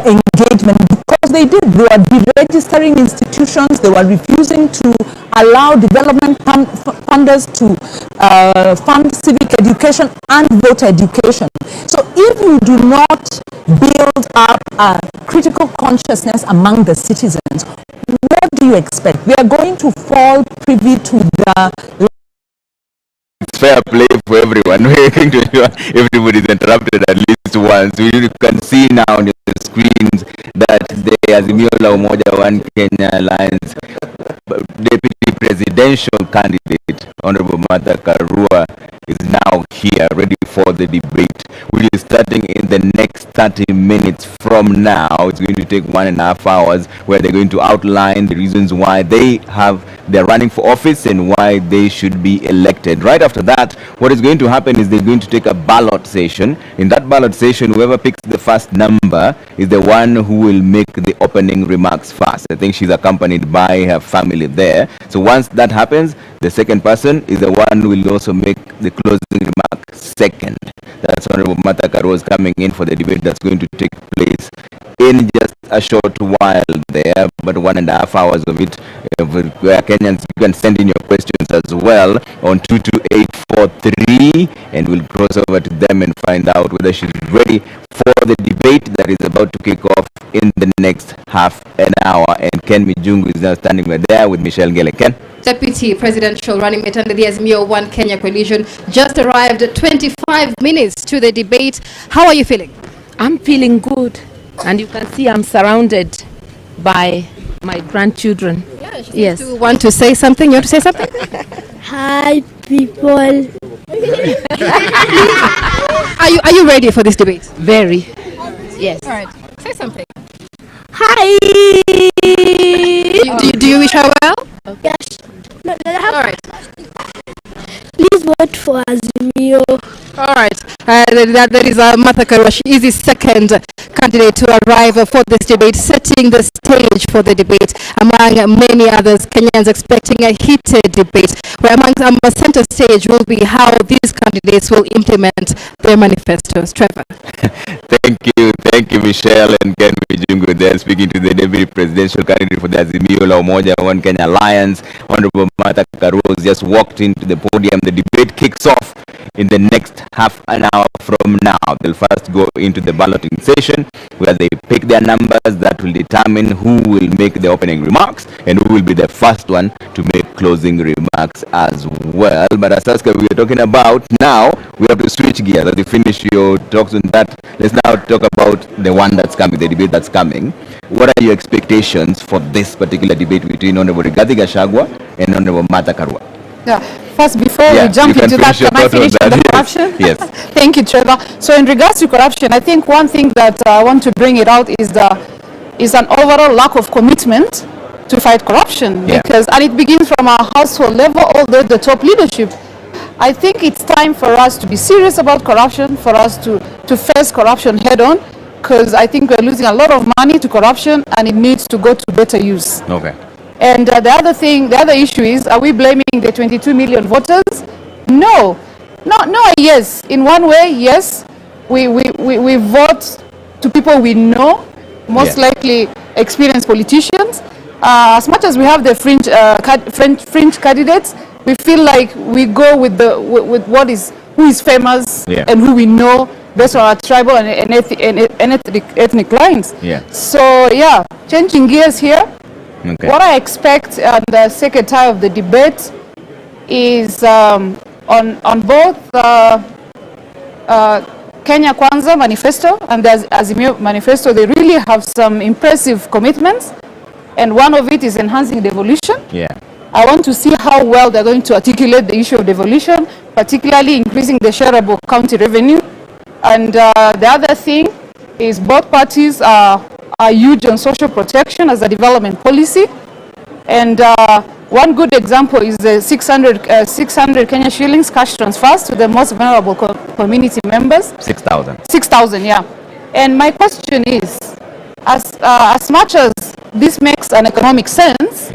engagement? Because they did. They were deregistering institutions. They were refusing to allow development funders to fund civic education and voter education. So if you do not build up a critical consciousness among the citizens, what do you expect? We are going to fall privy to the... It's fair play for everyone. Everybody is interrupted at least once. You can see now on the screens that the Azimio la Umoja One Kenya Alliance deputy presidential candidate, Honorable Martha Karua, is now here ready for the debate, which is starting in the next 30 minutes from now. It's going to take 1.5 hours, where they're going to outline the reasons why they're running for office and why they should be elected. Right after that, what is going to happen is they're going to take a ballot session. In that ballot session, whoever picks the first number is the one who will make the opening remarks first. I think she's accompanied by her family there. So once that happens, the second person is the one who will also make the closing remark second. That's Honorable Martha Karua is coming in for the debate that's going to take place in just a short while there, but 1.5 hours of it, where Kenyans, you can send in your questions as well on 22843, and we'll cross over to them and find out whether she's ready for the debate that is about to kick off in the next half an hour. And Ken Mijungu is now standing right there with Michelle Ngele. Ken? Deputy Presidential Running Mate under the Azimio One Kenya Coalition just arrived 25 minutes to the debate. How are you feeling? I'm feeling good, and you can see I'm surrounded by my grandchildren. Yeah, she yes. seems to want to say something. You want to say something? Hi, people. Are you ready for this debate? Very. Yes. All right. Say something. Hi. Do you wish her well? Yes. All right. Please vote for Azimio. All right. That is Martha Karua. She is the second candidate to arrive for this debate, setting the stage for the debate. Among many others, Kenyans expecting a heated debate, where among center stage will be how these candidates will implement their manifestos. Trevor. Thank you, Michelle and Ken Mijungu there, speaking to the deputy presidential candidate for the Azimio la Umoja One Kenya Alliance. Honorable Martha Karua just walked into the podium. The debate kicks off in the next half an hour from now. They'll first go into the balloting session where they pick their numbers that will determine who will make the opening remarks and who will be the first one to make closing remarks as well. But as Saskia, we are talking about now, we have to switch gears. As you finish your talks on that, let's now talk about the one that's coming, the debate that's coming. What are your expectations for this particular debate between Honorable Rigathi Gachagua and Honorable Martha Karua? Yeah. First, before we jump into that, can I finish on the corruption? Yes. Thank you, Trevor. So in regards to corruption, I think one thing that I want to bring it out is an overall lack of commitment to fight corruption. Yeah. And it begins from our household level all the way to the top leadership. I think it's time for us to be serious about corruption, for us to face corruption head on, because I think we're losing a lot of money to corruption and it needs to go to better use. Okay. And the other issue is, are we blaming the 22 million voters? No, yes. In one way, yes. We vote to people we know, most likely experienced politicians. As much as we have the fringe candidates, we feel like we go with who is famous and who we know based on our tribal and ethnic lines. Yeah. So yeah, changing gears here. Okay. What I expect on the second time of the debate is on both Kenya Kwanza manifesto and the Azimio manifesto, they really have some impressive commitments, and one of it is enhancing devolution. Yeah. I want to see how well they're going to articulate the issue of devolution, particularly increasing the shareable county revenue. And the other thing is both parties are huge on social protection as a development policy. And one good example is the 600 Kenya shillings cash transfers to the most vulnerable community members. 6,000. 6,000, yeah. And my question is, as much as this makes an economic sense,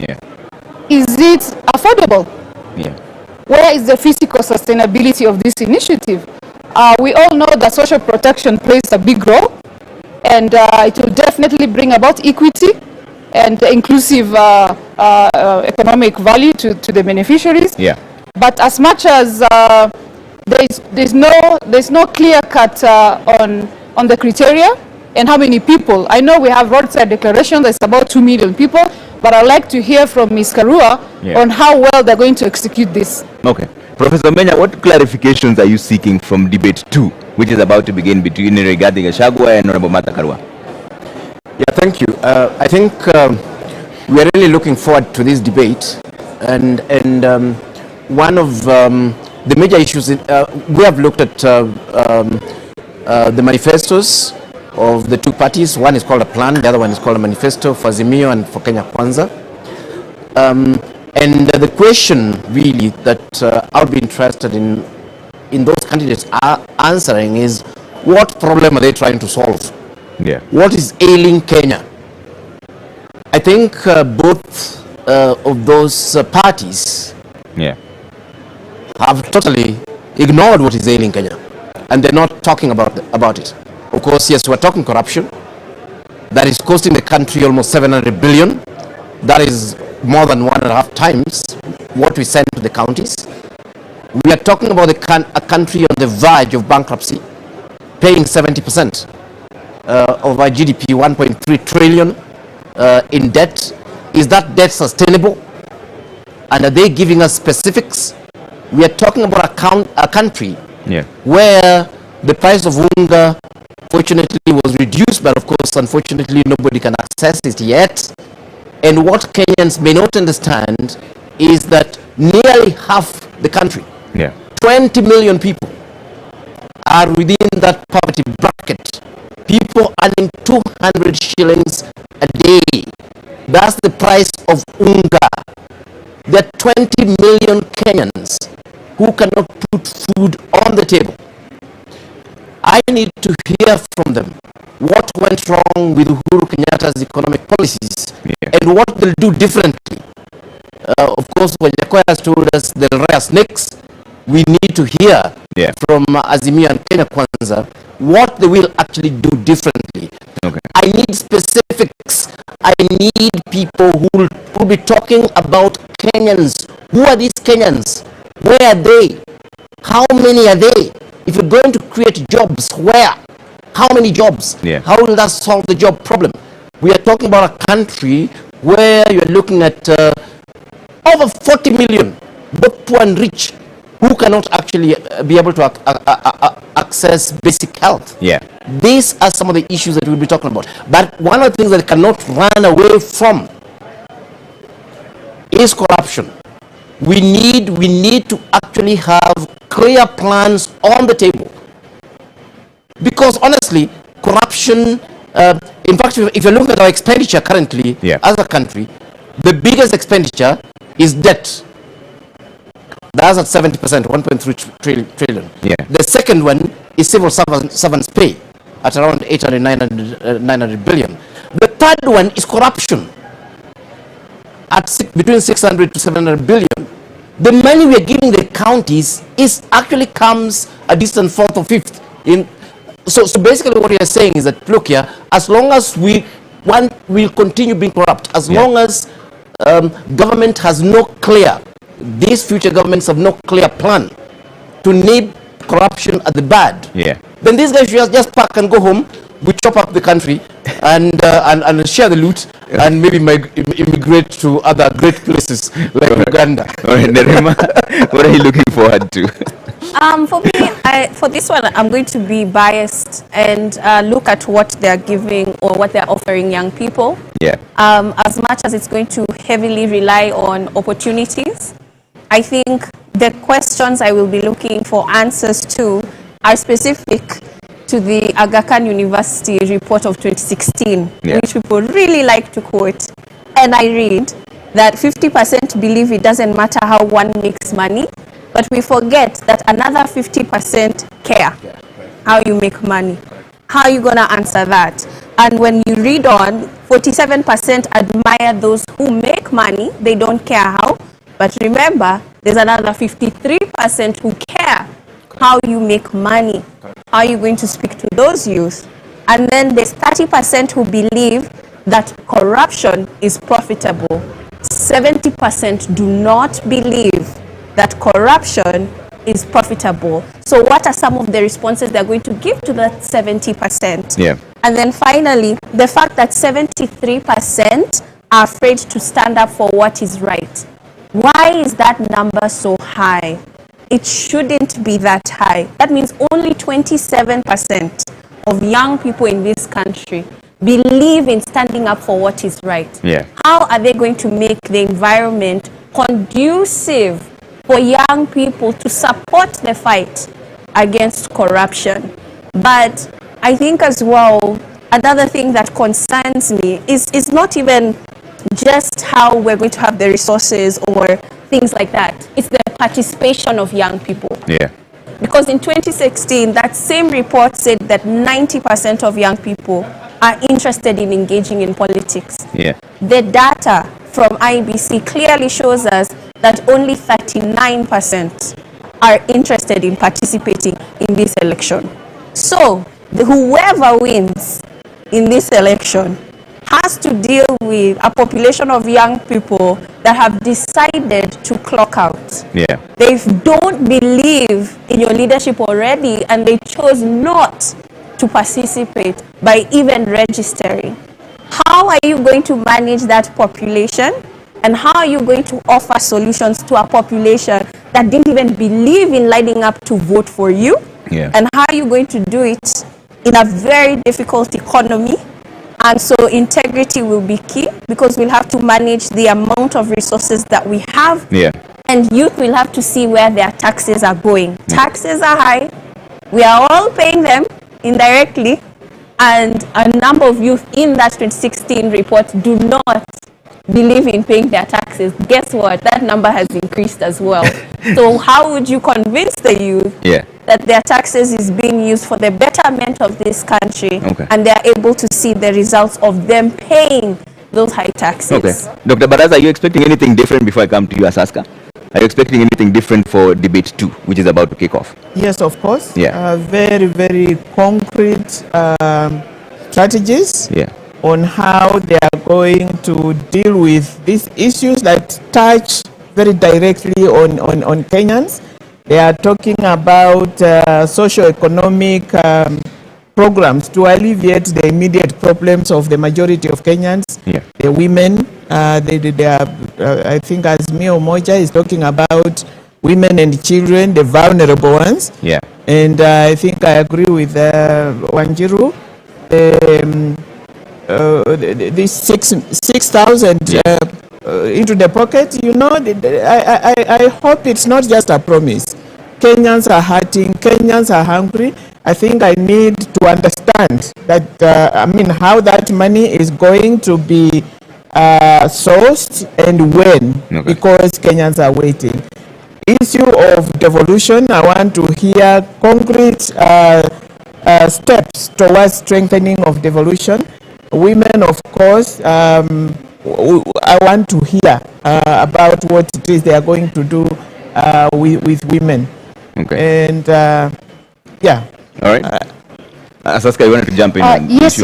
is it affordable? Yeah. Where is the physical sustainability of this initiative? We all know that social protection plays a big role, and it will definitely bring about equity and inclusive economic value to the beneficiaries. Yeah. But as much as there's no clear cut on the criteria and how many people. I know we have roadside declaration that's about 2 million people, but I'd like to hear from Ms. Karua on how well they're going to execute this. Okay. Professor Menya, what clarifications are you seeking from debate 2, which is about to begin between Rigathi Gachagua and Honorable Martha Karua? Yeah, thank you. I think we are really looking forward to this debate, and one of the major issues we have looked at the manifestos of the two parties. One is called a plan, the other one is called a manifesto for Azimio and for Kenya Kwanza. And the question really that I would be interested in those candidates are answering is, what problem are they trying to solve? Yeah. What is ailing Kenya? I think both of those parties have totally ignored what is ailing Kenya. and they're not talking about it. Of course, yes, we're talking corruption. That is costing the country almost 700 billion. That is more than 1.5 times what we send to the counties. We are talking about a country on the verge of bankruptcy, paying 70% of our GDP, 1.3 trillion in debt. Is that debt sustainable? And are they giving us specifics? We are talking about a country where the price of unga fortunately was reduced, but of course, unfortunately, nobody can access it yet. And what Kenyans may not understand is that nearly half the country, 20 million people, are within that poverty bracket. People earning 200 shillings a day. That's the price of unga. There are 20 million Kenyans who cannot put food on the table. I need to hear from them what went wrong with Uhuru Kenyatta's economic policies and what they'll do differently. Of course, when Jacoya has told us they'll rear snakes, we need to hear from Azimio and Kenya Kwanza what they will actually do differently. I need specifics. I need people who will be talking about Kenyans. Who are these Kenyans? Where are they? How many are they? If you're going to create jobs, where? How many jobs? How will that solve the job problem? We are talking about a country where you're looking at over 40 million, both poor and rich, who cannot actually be able to access basic health. These are some of the issues that we'll be talking about. But one of the things that cannot run away from is corruption. We need to actually have clear plans on the table. Because honestly, corruption, in fact, if you look at our expenditure currently as a country, the biggest expenditure is debt. That's at 70%, 1.3 trillion. The second one is civil servants pay at around 800, 900 billion. The third one is corruption at between 600 to 700 billion. The money we are giving the counties actually comes a distant fourth or fifth. So basically what we are saying is that, look here, as long as we'll continue being corrupt, as long as government has no clear, these future governments have no clear plan to nip corruption at the bud, then these guys should just pack and go home. We chop up the country and share the loot and maybe immigrate to other great places like Uganda. All right, Nerima, what are you looking forward to? For me, for this one, I'm going to be biased and look at what they're giving or what they're offering young people. As much as it's going to heavily rely on opportunities, I think the questions I will be looking for answers to are specific to the Aga Khan University report of 2016, which people really like to quote. And I read that 50% believe it doesn't matter how one makes money, but we forget that another 50% care how you make money. How are you going to answer that? And when you read on, 47% admire those who make money. They don't care how. But remember, there's another 53% who care how you make money. How are you going to speak to those youth? And then there's 30% who believe that corruption is profitable. 70% do not believe that corruption is profitable. So what are some of the responses they're going to give to that 70%? And then finally, the fact that 73% are afraid to stand up for what is right. Why is that number so high? It shouldn't be that high. That means only 27% of young people in this country believe in standing up for what is right. How are they going to make the environment conducive for young people to support the fight against corruption? But I think as well, another thing that concerns me is not even just how we're going to have the resources or things like that. It's the participation of young people. Because in 2016, that same report said that 90% of young people are interested in engaging in politics. The data from IBC clearly shows us that only 39% are interested in participating in this election. So whoever wins in this election has to deal with a population of young people that have decided to clock out. Yeah. They don't believe in your leadership already, and they chose not to participate by even registering. How are you going to manage that population? And how are you going to offer solutions to a population that didn't even believe in lining up to vote for you? Yeah. And how are you going to do it in a very difficult economy? And so integrity will be key, because we'll have to manage the amount of resources that we have. Yeah. And youth will have to see where their taxes are going. Taxes are high. We are all paying them indirectly. And a number of youth in that 2016 report do not believe in paying their taxes. Guess what? That number has increased as well. So how would you convince the youth that their taxes is being used for the betterment of this country, and they're able to see the results of them paying those high taxes? Okay. Dr. Baraza, are you expecting anything different before I come to you, Asaska? Are you expecting anything different for debate 2, which is about to kick off? Yes, of course. Yeah. Very, very concrete strategies on how they are going to deal with these issues that touch very directly on Kenyans. They are talking about socio-economic programs to alleviate the immediate problems of the majority of Kenyans. The women, I think Azimio Moja is talking about women and children, the vulnerable ones. Yeah. And I think I agree with Wanjiru. This 6,000 into the pocket, you know, I hope it's not just a promise. Kenyans are hurting, Kenyans are hungry. I think I need to understand that, how that money is going to be sourced and when, because Kenyans are waiting. Issue of devolution, I want to hear concrete steps towards strengthening of devolution. Women, of course, I want to hear about what it is they are going to do with women. Okay. And yeah. All right. Saska, you wanted to jump in? Yes.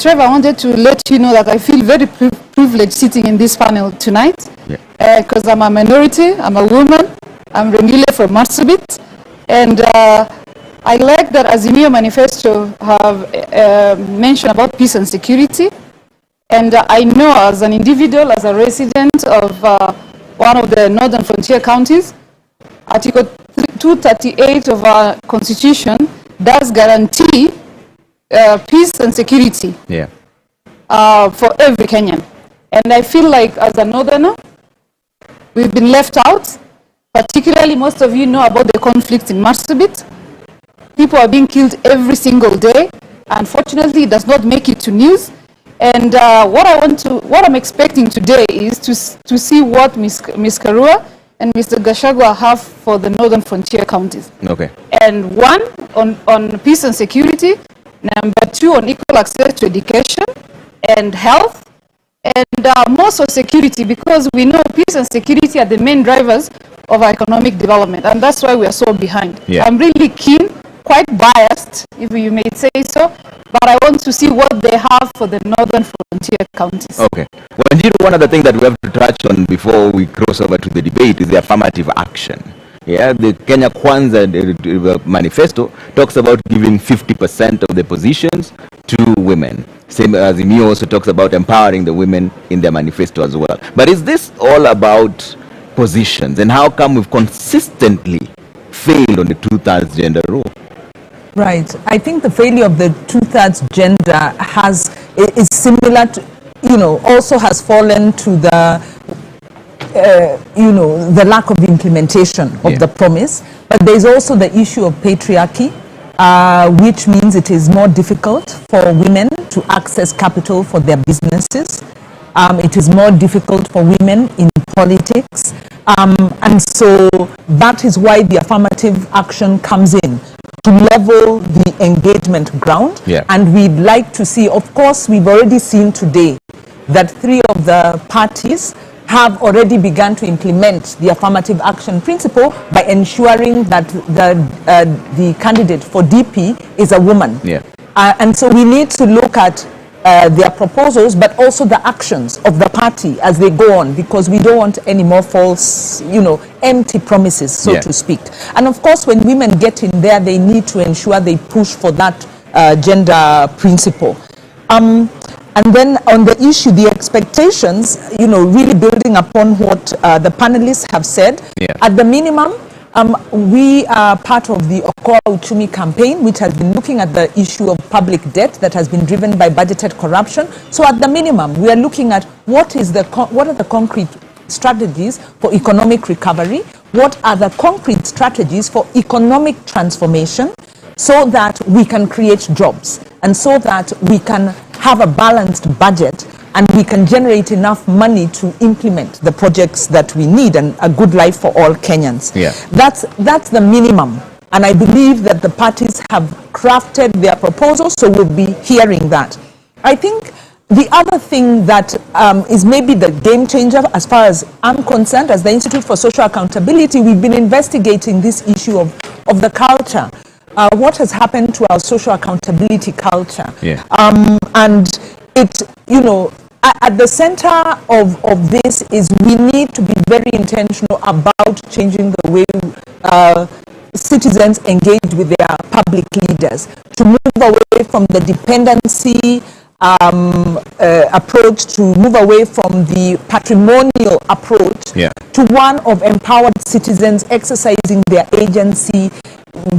Trevor, I wanted to let you know that I feel very privileged sitting in this panel tonight, because I'm a minority, I'm a woman, I'm Rengile from Marsabit, and I like that Azimio Manifesto have mentioned about peace and security. And I know as an individual, as a resident of one of the northern frontier counties, Article 238 of our constitution does guarantee peace and security for every Kenyan. And I feel like as a northerner, we've been left out. Particularly, most of you know about the conflict in Marsabit. People are being killed every single day. Unfortunately, it does not make it to news. And what I'm expecting today is to see what Ms. Karua and Mr. Gachagua have for the northern frontier counties. Okay. And one, on peace and security. Number two, on equal access to education and health. And more so security, because we know peace and security are the main drivers of our economic development. And that's why we are so behind. Yeah. I'm really keen, quite biased, if you may say so, but I want to see what they have for the northern frontier counties. Okay. Well, indeed, one of the things that we have to touch on before we cross over to the debate is the affirmative action. Yeah, the Kenya Kwanza manifesto talks about giving 50% of the positions to women. Same as Azimio also talks about empowering the women in their manifesto as well. But is this all about positions? And how come we've consistently failed on the 2/3 gender rule? Right. I think the failure of the 2/3 gender is similar to, also has fallen to the, the lack of implementation of the promise. But there's also the issue of patriarchy, which means it is more difficult for women to access capital for their businesses. It is more difficult for women in politics. And so that is why the affirmative action comes in, to level the engagement ground. And we'd like to see, of course, we've already seen today that 3 of the parties have already begun to implement the affirmative action principle by ensuring that the candidate for DP is a woman. Yeah. And so we need to look at their proposals, but also the actions of the party as they go on, because we don't want any more false, empty promises, so to speak. And of course, when women get in there, they need to ensure they push for that gender principle. And then on the issue, the expectations, really building upon what the panelists have said, at the minimum, we are part of the Okoa Uchumi campaign, which has been looking at the issue of public debt that has been driven by budgeted corruption. So at the minimum, we are looking at what are the concrete strategies for economic recovery, what are the concrete strategies for economic transformation, so that we can create jobs and so that we can have a balanced budget and we can generate enough money to implement the projects that we need and a good life for all Kenyans. Yeah. That's the minimum. And I believe that the parties have crafted their proposals, so we'll be hearing that. I think the other thing that is maybe the game changer as far as I'm concerned, as the Institute for Social Accountability, we've been investigating this issue of the culture. What has happened to our social accountability culture? Yeah. And it, at the center of this is we need to be very intentional about changing the way citizens engage with their public leaders, to move away from the dependency approach, to move away from the patrimonial approach to one of empowered citizens exercising their agency,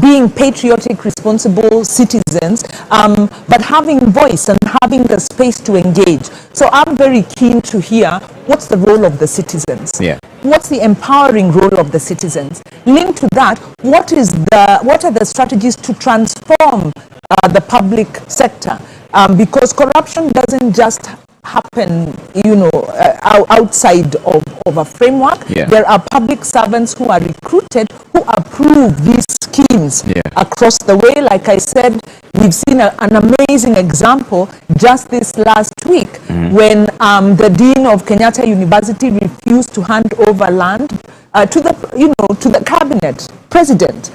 being patriotic, responsible citizens, but having voice and having the space to engage. So I'm very keen to hear what's the role of the citizens. What's the empowering role of the citizens? Linked to that, what are the strategies to transform the public sector? Because corruption doesn't just happen, outside of a framework. There are public servants who are recruited who approve these schemes across the way. Like I said, we've seen an amazing example just this last week when the dean of Kenyatta University refused to hand over land to the cabinet president.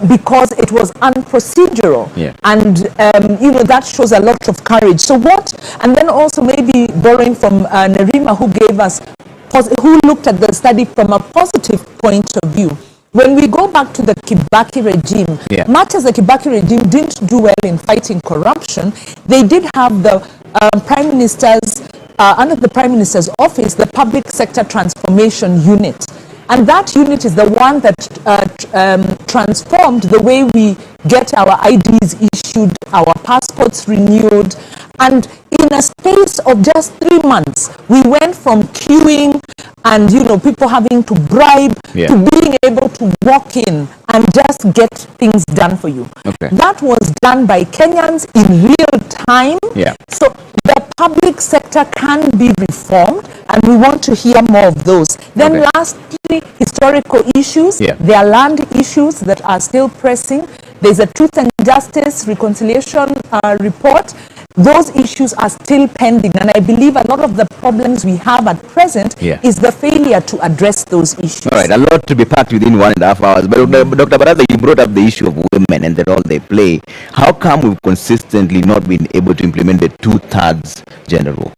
Because it was unprocedural, and that shows a lot of courage. So and then also maybe borrowing from Nerima, who looked at the study from a positive point of view. When we go back to the Kibaki regime, much as the Kibaki regime didn't do well in fighting corruption, they did have the prime minister's under the prime minister's office, the public sector transformation unit. And that unit is the one that transformed the way we get our IDs issued, our passports renewed. And in a space of just 3 months, we went from queuing and, people having to bribe to being able to walk in and just get things done for you. That was done by Kenyans in real time. So the public sector can be reformed, and we want to hear more of those. Then lastly, historical issues. There are land issues that are still pressing. There's a Truth and Justice Reconciliation report. Those issues are still pending, and I believe a lot of the problems we have at present is the failure to address those issues. All right, a lot to be packed within 1.5 hours. But Dr. Baraza, you brought up the issue of women and the role they play. How come we've consistently not been able to implement the 2/3 gender rule?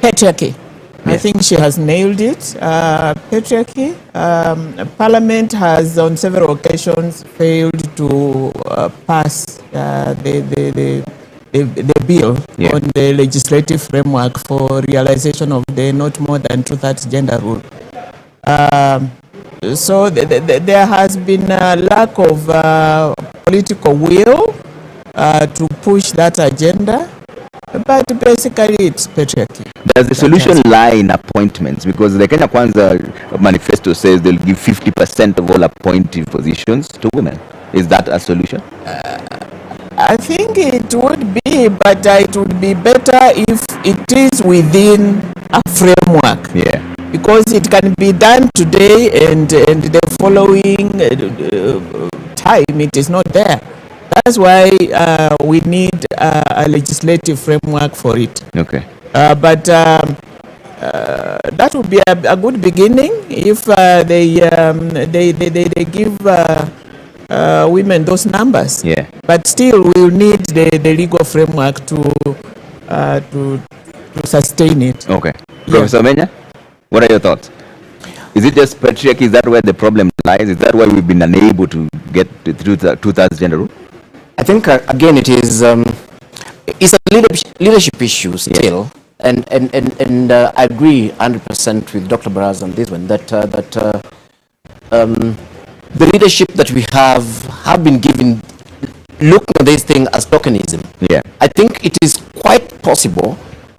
Patriarchy. I think she has nailed it. Patriarchy. Parliament has on several occasions failed to pass the bill on the legislative framework for realization of the not more than 2/3 gender rule. So there has been a lack of political will to push that agenda. But basically, it's patriarchy. Does the solution lie in appointments? Because the Kenya Kwanza manifesto says they'll give 50% of all appointed positions to women. Is that a solution? I think it would be, but it would be better if it is within a framework. Because it can be done today and the following time it is not there. That's why we need a legislative framework for it. Okay. But that would be a good beginning if they give women those numbers. Yeah. But still, we will need the legal framework to sustain it. Okay. Professor Menya, what are your thoughts? Is it just patriarchy? Is that where the problem lies? Is that why we've been unable to get through the two-thirds gender rule? I think again it is it's a leadership issue still, and I agree 100% with Dr. Baraz on this one that the leadership that we have been given looking at this thing as tokenism. Yeah, I think it is quite possible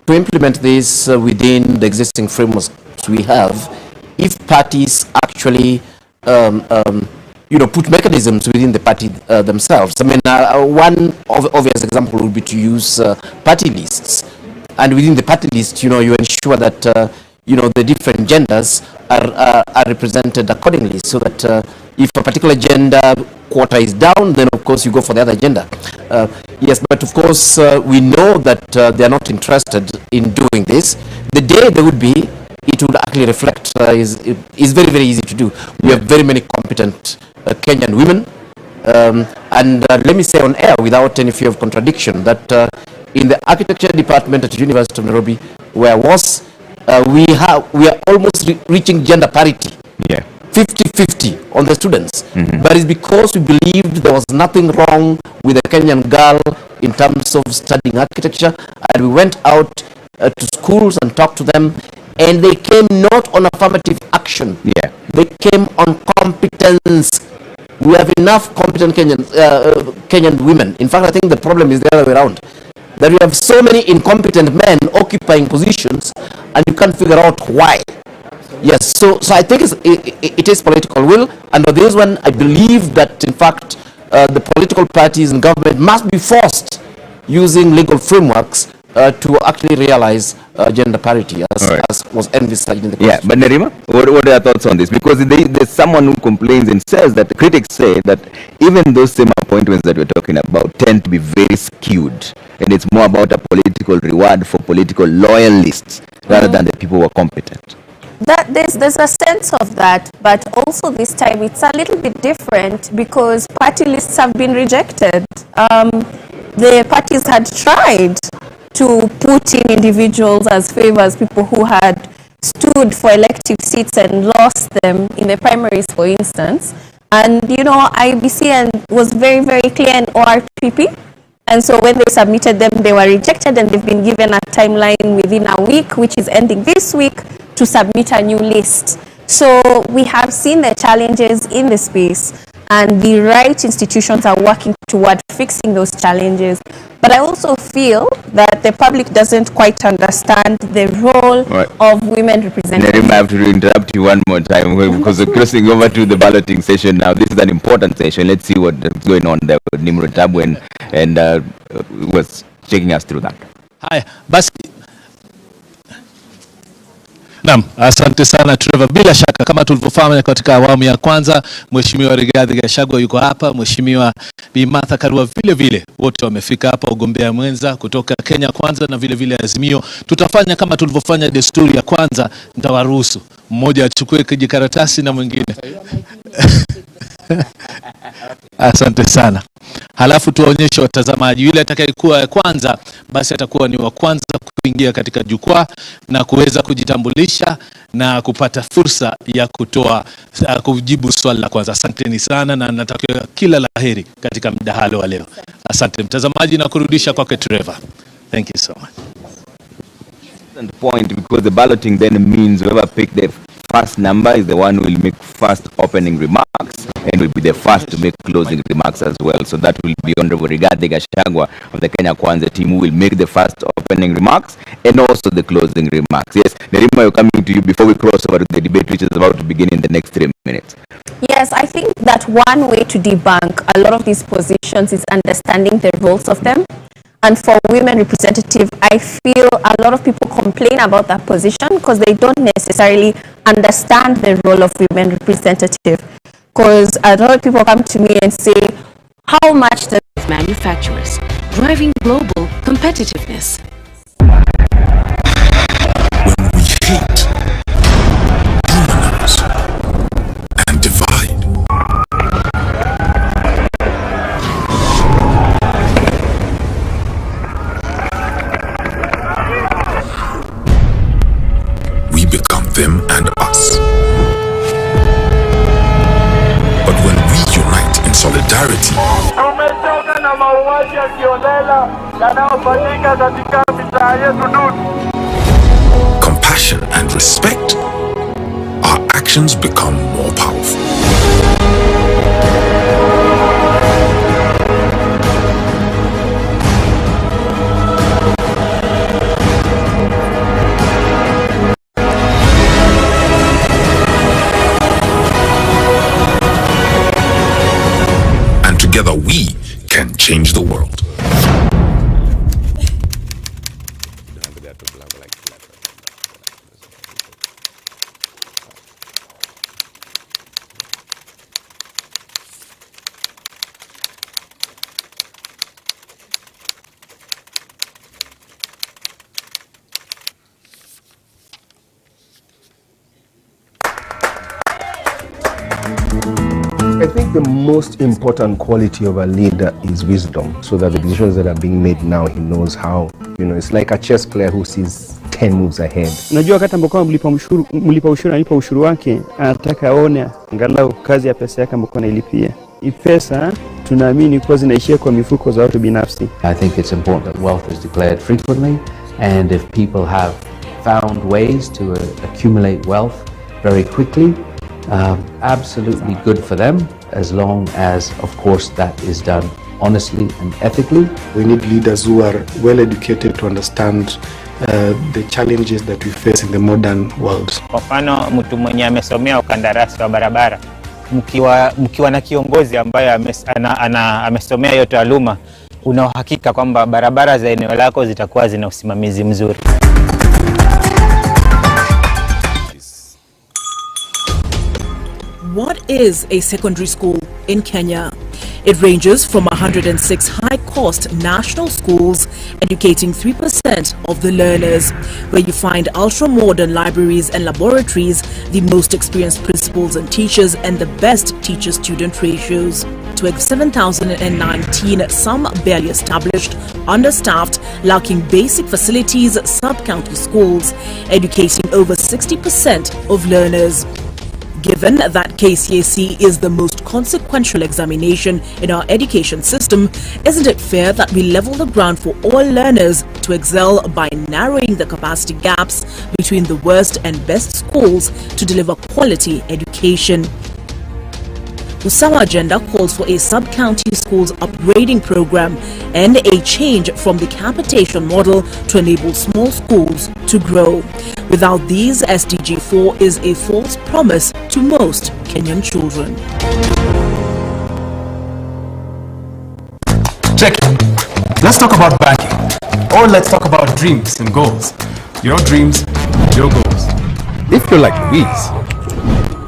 to implement this within the existing frameworks we have if parties actually put mechanisms within the party themselves. I mean, one obvious example would be to use party lists, and within the party list, you ensure that the different genders are represented accordingly, so that if a particular gender quota is down, then of course you go for the other gender. Yes, but of course we know that they are not interested in doing this. The day they would be, it would actually reflect is very, very easy to do. We have very many competent Kenyan women, and let me say on air without any fear of contradiction that in the architecture department at the University of Nairobi, where I was, we are almost reaching gender parity. Yeah. 50-50 on the students, but it's because we believed there was nothing wrong with a Kenyan girl in terms of studying architecture, and we went out to schools and talked to them, and they came not on affirmative action. Yeah. They came on competence. We have enough competent Kenyan women. In fact, I think the problem is the other way around. That we have so many incompetent men occupying positions, and you can't figure out why. Yes, so I think it is political will, and for this one, I believe that in fact the political parties and government must be forced using legal frameworks to actually realize gender parity as was envisaged in the Constitution. Yeah, but Nerima, what are your thoughts on this? Because there's someone who complains and says that critics say that even those same appointments that we're talking about tend to be very skewed, and it's more about a political reward for political loyalists rather than the people who are competent. That there's a sense of that, but also this time it's a little bit different because party lists have been rejected. The parties had tried to put in individuals as favors, people who had stood for elective seats and lost them in the primaries, for instance. And IBC was very, very clear in ORPP. And so when they submitted them, they were rejected, and they've been given a timeline within a week, which is ending this week, to submit a new list. So we have seen the challenges in the space, and the right institutions are working toward fixing those challenges. But I also feel that the public doesn't quite understand the role of women representatives. I have to interrupt you one more time because we're crossing over to the balloting session now. This is an important session. Let's see what's going on there with Nimrod Tabu and was taking us through that. Hi, basi. Naam, asante sana Trevor. Bila shaka kama tulivyofahamu katika awamu ya kwanza, Mheshimiwa Rigathi Gachagua yuko hapa, Mheshimiwa Bi Martha Karua vile vile, wote wamefika hapa, ugombea mwenza kutoka Kenya Kwanza na vile vile Azimio. Tutafanya kama tulivyofanya desturi ya kwanza, nitawaruhusu mmoja achukue kijikaratasi na mwingine. Asante sana. Halafu tuwaonyeshe watazamaji yule atakayekuwa kwanza, basi atakuwa ni wa kwanza kuingia katika jukwaa na kuweza kujitambulisha na kupata fursa ya kujibu swali la kwanza. Asanteni sana na natakia kila laheri katika mdahalo wa leo. Asante mtazamaji na kurudisha kwake Trevor. Thank you so much. Point because the balloting then means whoever picked the first number is the one who will make first opening remarks and will be the first to make closing remarks as well. So that will be Honorable Rigathi Gachagua of the Kenya Kwanza team who will make the first opening remarks and also the closing remarks. Yes, Nerima, you're coming to you before we cross over to the debate which is about to begin in the next 3 minutes. Yes, I think that one way to debunk a lot of these positions is understanding the roles of them. And for women representative, I feel a lot of people complain about that position because they don't necessarily understand the role of women representative. Because a lot of people come to me and say, how much does manufacturers driving global competitiveness? When we solidarity, Tumechoka na mauaji ya kiolela yanayofanyika katika mitaa yetu duni. compassion, and respect, our actions become more powerful. And together we can change the world. I think the most important quality of a leader is wisdom, so that the decisions that are being made now, he knows how, it's like a chess player who sees 10 moves ahead. Unajua wakati ambapo mlipa ushuru analipa ushuru wake, anataka aone angalau kazi ya pesa yake ambayo anailipia. Hii pesa tunaamini kwa zinaishia kwa mifuko za watu binafsi. I think it's important that wealth is declared frequently, and if people have found ways to accumulate wealth very quickly, absolutely good for them, as long as, of course, that is done honestly and ethically. We need leaders who are well educated to understand the challenges that we face in the modern world. Kwa mfano, mtu mwenye amesomea ukandarasi wa barabara, mkiwa na kiongozi ambaye amesomea hiyo taaluma, una uhakika kwamba barabara za eneo lako zitakuwa zina usimamizi mzuri. What is a secondary school in Kenya? It ranges from 106 high-cost national schools educating 3% of the learners, where you find ultra-modern libraries and laboratories, the most experienced principals and teachers, and the best teacher-student ratios. To 7,019, some barely established, understaffed, lacking basic facilities, sub-county schools, educating over 60% of learners. Given that KCSE is the most consequential examination in our education system, isn't it fair that we level the ground for all learners to excel by narrowing the capacity gaps between the worst and best schools to deliver quality education? Usawa Agenda calls for a sub-county schools upgrading program and a change from the capitation model to enable small schools to grow. Without these, SDG 4 is a false promise to most Kenyan children. Check it. Let's talk about banking. Or let's talk about dreams and goals. Your dreams, your goals. If you're like Louise,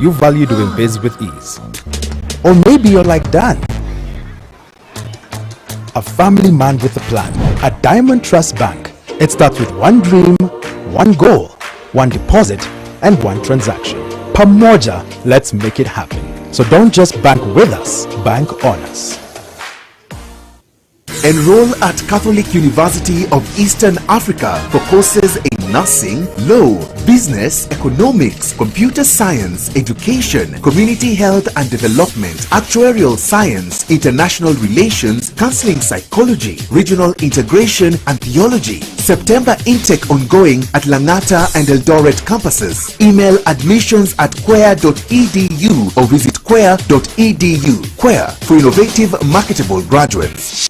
you value doing biz with ease. Or maybe you're like Dan, a family man with a plan. At Diamond Trust Bank, it starts with one dream, one goal, one deposit, and one transaction. Pamoja, let's make it happen. So don't just bank with us, bank on us. Enroll at Catholic University of Eastern Africa for courses in nursing, law, business, economics, computer science, education, community health and development, actuarial science, international relations, counseling psychology, regional integration and theology. September intake ongoing at Langata and Eldoret campuses. Email admissions@quer.edu or visit quer.edu. Quer for innovative, marketable graduates.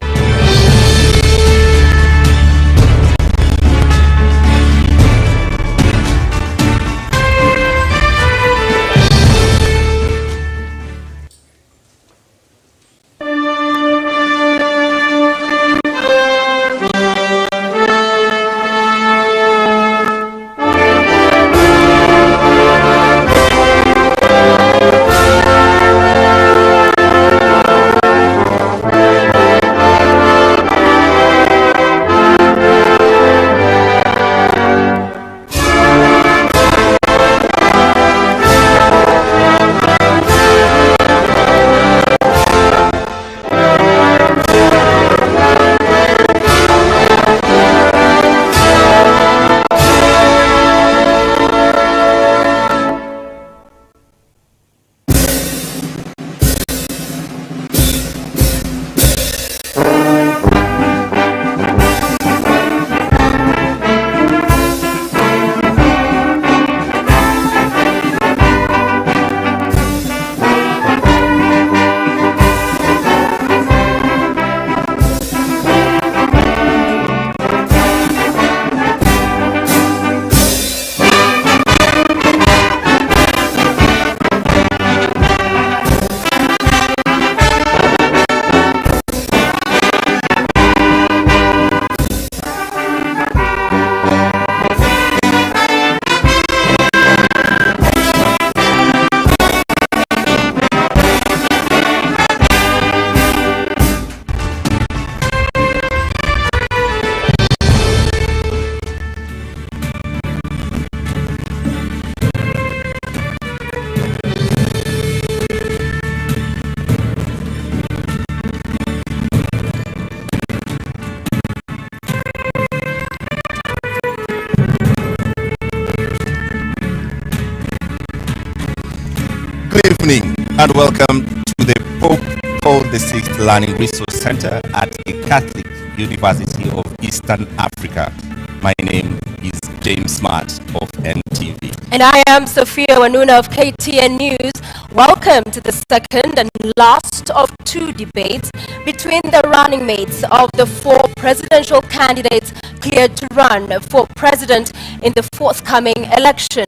evening and welcome to the Pope Paul VI Learning Resource Center at the Catholic University of Eastern Africa. My name is James Smart of NTV. And I am Sophia Wanuna of KTN News. Welcome to the second and last of two debates between the running mates of the four presidential candidates cleared to run for president in the forthcoming election.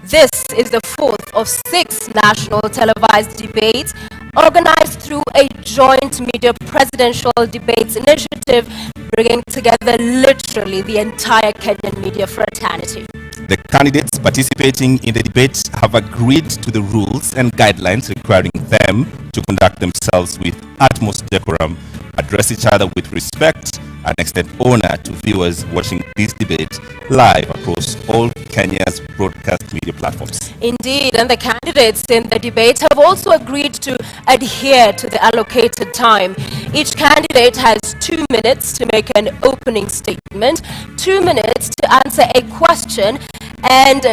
This is the fourth of 6 national televised debates organized through a joint media presidential debates initiative, bringing together literally the entire Kenyan media fraternity. The candidates participating in the debate have agreed to the rules and guidelines requiring them to conduct themselves with utmost decorum, address each other with respect, and extend honor to viewers watching this debate live across all Kenya's broadcast media platforms. Indeed, and the candidates in the debate have also agreed to adhere to the allocated time. Each candidate has 2 minutes to make an opening statement, 2 minutes to answer a question, and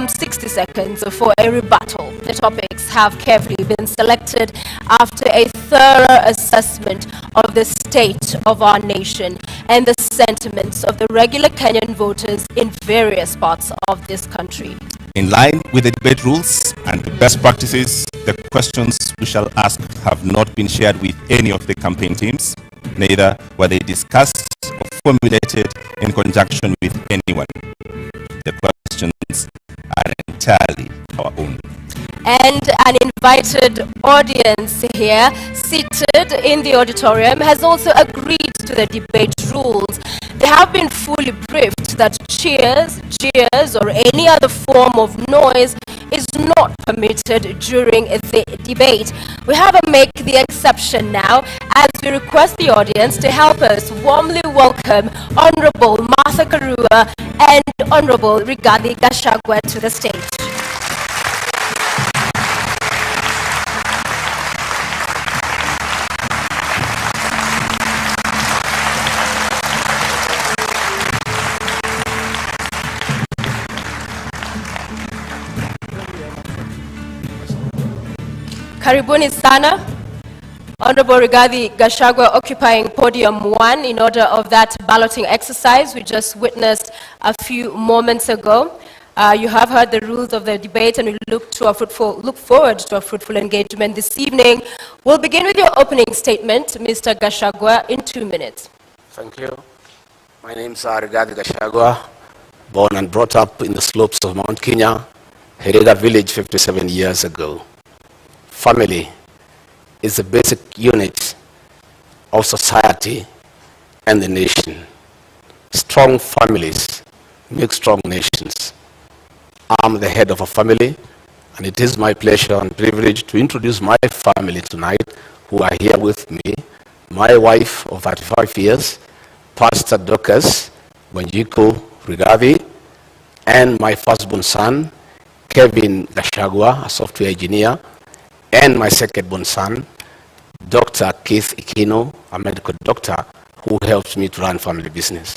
60 seconds for a rebuttal. The topics have carefully been selected after a thorough assessment of the state of our nation and the sentiments of the regular Kenyan voters in various parts of this country. In line with the debate rules and the best practices, the questions we shall ask have not been shared with any of the campaign teams, neither were they discussed or formulated in conjunction with anyone. The questions are entirely our own. And an invited audience here seated in the auditorium has also agreed to the debate rules. They have been fully briefed that cheers, jeers, or any other form of noise is not permitted during the debate. We have to make the exception now as we request the audience to help us warmly welcome Honorable Martha Karua and Honorable Rigathi Gachagua to the stage. Karibuni sana. Honorable Rigathi Gachagua occupying podium 1 in order of that balloting exercise we just witnessed a few moments ago. You have heard the rules of the debate and we look forward to a fruitful engagement this evening. We'll begin with your opening statement, Mr. Gachagua, in 2 minutes. Thank you. My name is Rigathi Gachagua, born and brought up in the slopes of Mount Kenya, Herega village 57 years ago. Family is the basic unit of society and the nation. Strong families make strong nations. I'm the head of a family, and it is my pleasure and privilege to introduce my family tonight, who are here with me. My wife of 35 years, Pastor Dorcas Wanjiku Rigathi, and my firstborn son, Kevin Gachagua, a software engineer, and my second-born son, Dr. Keith Ikino, a medical doctor who helps me to run family business.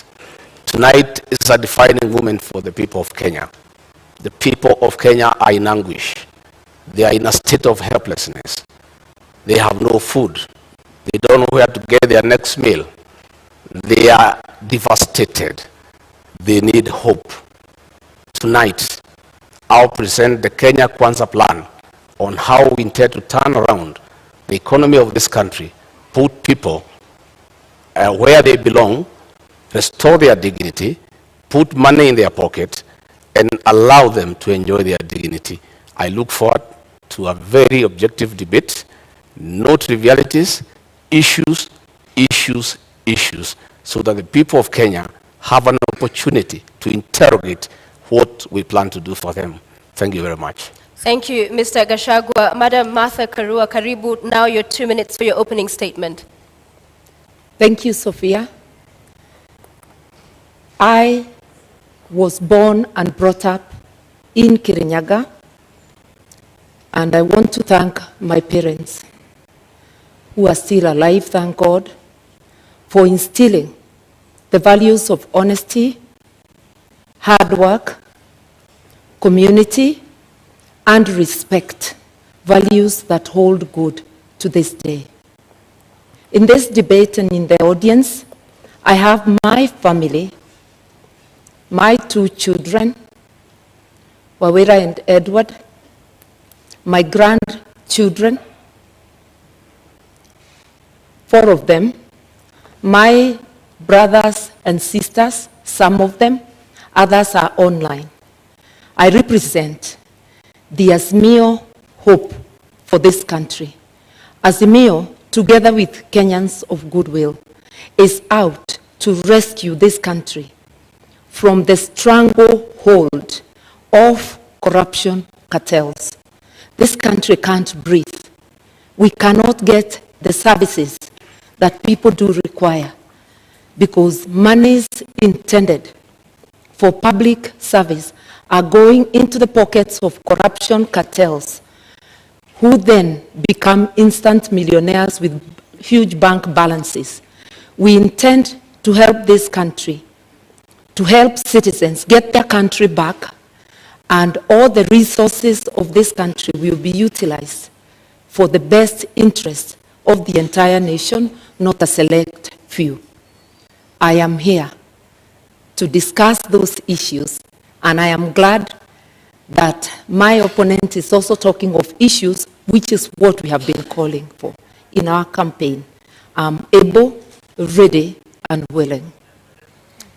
Tonight is a defining moment for the people of Kenya. The people of Kenya are in anguish. They are in a state of helplessness. They have no food. They don't know where to get their next meal. They are devastated. They need hope. Tonight, I'll present the Kenya Kwanza plan on how we intend to turn around the economy of this country, put people where they belong, restore their dignity, put money in their pocket, and allow them to enjoy their dignity. I look forward to a very objective debate, no trivialities, issues, issues, issues, so that the people of Kenya have an opportunity to interrogate what we plan to do for them. Thank you very much. Thank you, Mr. Gachagua. Madam Martha Karua, karibu, now your 2 minutes for your opening statement. Thank you, Sophia. I was born and brought up in Kirinyaga, and I want to thank my parents who are still alive, thank God, for instilling the values of honesty, hard work, community, and respect values that hold good to this day. In this debate and in the audience, I have my family, my 2 children, Wawira and Edward, my grandchildren, 4 of them, my brothers and sisters, some of them, others are online. I represent the Azimio hope for this country. Azimio, together with Kenyans of goodwill, is out to rescue this country from the stranglehold of corruption cartels. This country can't breathe. We cannot get the services that people do require because monies intended for public service are going into the pockets of corruption cartels, who then become instant millionaires with huge bank balances. We intend to help this country, to help citizens get their country back, and all the resources of this country will be utilized for the best interest of the entire nation, not a select few. I am here to discuss those issues, and I am glad that my opponent is also talking of issues, which is what we have been calling for in our campaign. I'm able, ready, and willing.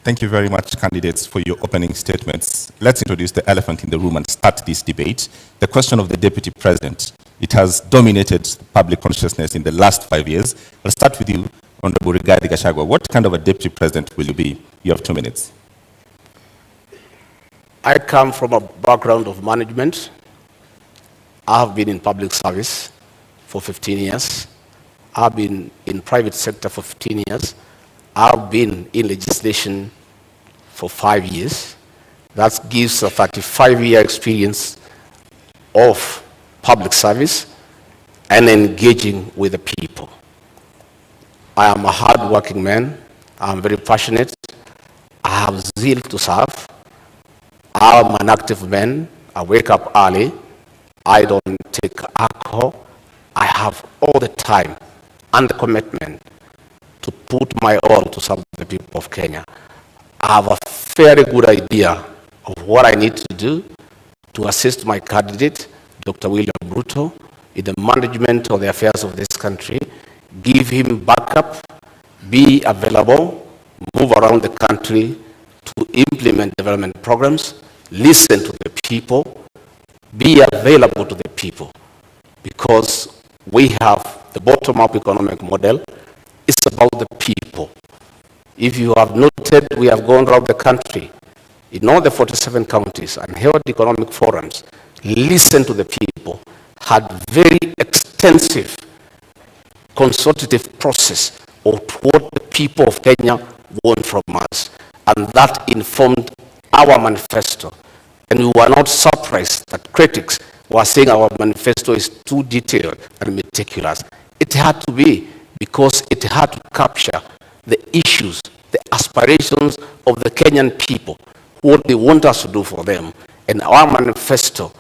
Thank you very much, candidates, for your opening statements. Let's introduce the elephant in the room and start this debate. The question of the Deputy President. It has dominated public consciousness in the last 5 years. I'll start with you, Honorable Rigathi Gachagua. What kind of a Deputy President will you be? You have 2 minutes. I come from a background of management. I have been in public service for 15 years. I've been in private sector for 15 years. I've been in legislation for 5 years. That gives a 35-year experience of public service and engaging with the people. I am a hard-working man. I'm very passionate. I have zeal to serve. I'm an active man. I wake up early. I don't take alcohol. I have all the time and the commitment to put my all to serve the people of Kenya. I have a very good idea of what I need to do to assist my candidate, Dr. William Ruto, in the management of the affairs of this country, give him backup, be available, move around the country to implement development programs, listen to the people, be available to the people, because we have the bottom-up economic model. It's about the people. If you have noted, we have gone around the country in all the 47 counties and held economic forums, listened to the people, had very extensive consultative process of what the people of Kenya want from us. And that informed our manifesto. And we were not surprised that critics were saying our manifesto is too detailed and meticulous. It had to be, because it had to capture the issues, the aspirations of the Kenyan people, what they want us to do for them. And our manifesto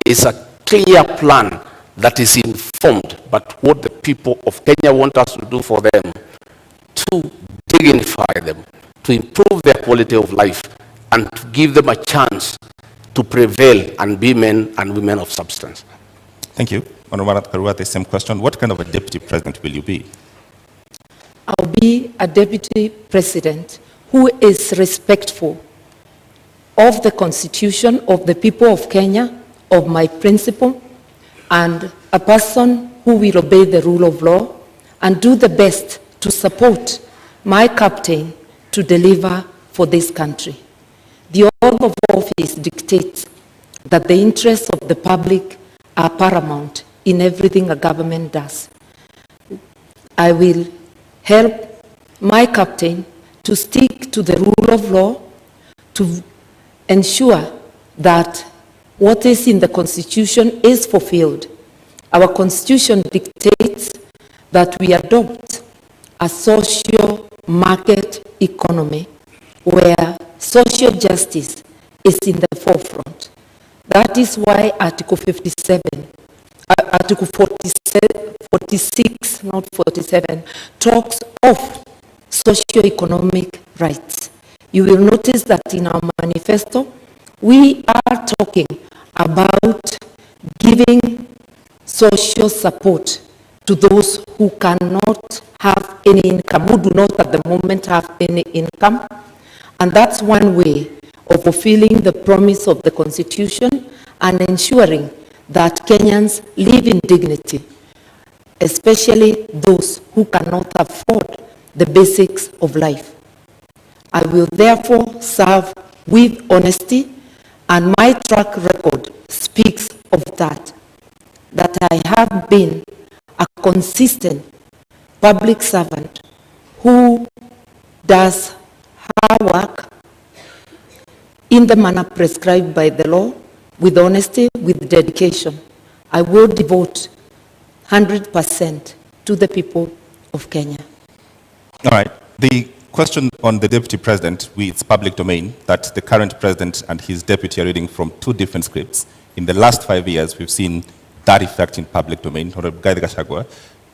is a clear plan that is informed by what the people of Kenya want us to do for them, to dignify them, to improve their quality of life, and to give them a chance to prevail and be men and women of substance. Thank you. Honorable Karua, the same question. What kind of a Deputy President will you be? I'll be a Deputy President who is respectful of the Constitution, of the people of Kenya, of my principle, and a person who will obey the rule of law and do the best to support my captain to deliver for this country. The oath of office dictates that the interests of the public are paramount in everything a government does. I will help my captain to stick to the rule of law, to ensure that what is in the Constitution is fulfilled. Our Constitution dictates that we adopt a social market economy where social justice is in the forefront. That is why Article 57 Article 46, not 47, talks of socio-economic rights. You will notice that in our manifesto, we are talking about giving social support to those who cannot have any income, who do not at the moment have any income. And that's one way of fulfilling the promise of the Constitution and ensuring that Kenyans live in dignity, especially those who cannot afford the basics of life. I will therefore serve with honesty, and my track record speaks of that I have been a consistent public servant who does her work in the manner prescribed by the law, with honesty, with dedication. I will devote 100% to the people of Kenya. All right. The question on the deputy president, it's public domain, that the current president and his deputy are reading from two different scripts. In the last 5 years, we've seen that effect in public domain. Rigathi Gachagua,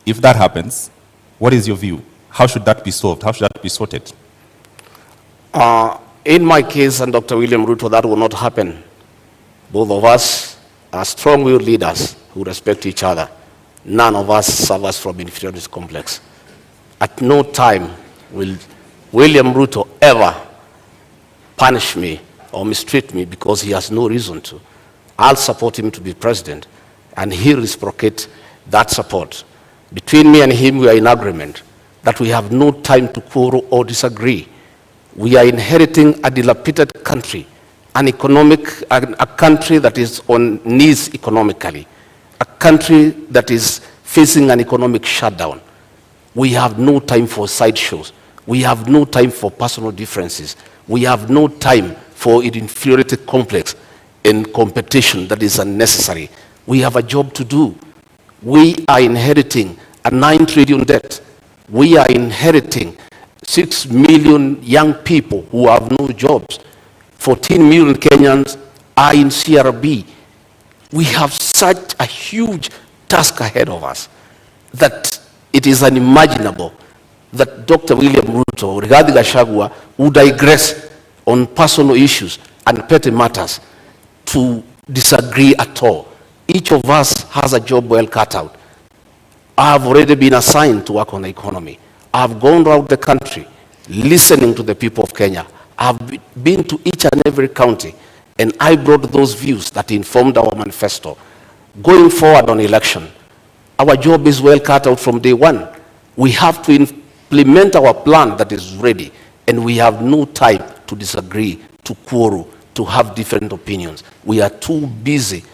if that happens, what is your view? How should that be solved? How should that be sorted? In my case and Dr. William Ruto, that will not happen. Both of us are strong-willed leaders who respect each other. None of us suffers from inferiority complex. At no time will William Ruto ever punish me or mistreat me because he has no reason to. I'll support him to be president, and he'll reciprocate that support. Between me and him, we are in agreement that we have no time to quarrel or disagree. We are inheriting a dilapidated country, a country that is on knees economically, a country that is facing an economic shutdown. We have no time for sideshows. We have no time for personal differences. We have no time for inferiority complex and competition that is unnecessary. We have a job to do. We are inheriting a 9 trillion debt. We are inheriting 6 million young people who have no jobs. 14 million Kenyans are in CRB. We have such a huge task ahead of us that it is unimaginable that Dr. William Ruto, Rigathi Gachagua, would digress on personal issues and petty matters to disagree at all. Each of us has a job well cut out. I have already been assigned to work on the economy. I have gone around the country listening to the people of Kenya. I have been to each and every county, and I brought those views that informed our manifesto. Going forward on election, our job is well cut out from day one. We have to implement our plan that is ready, and we have no time to disagree, to quarrel, to have different opinions. We are too busy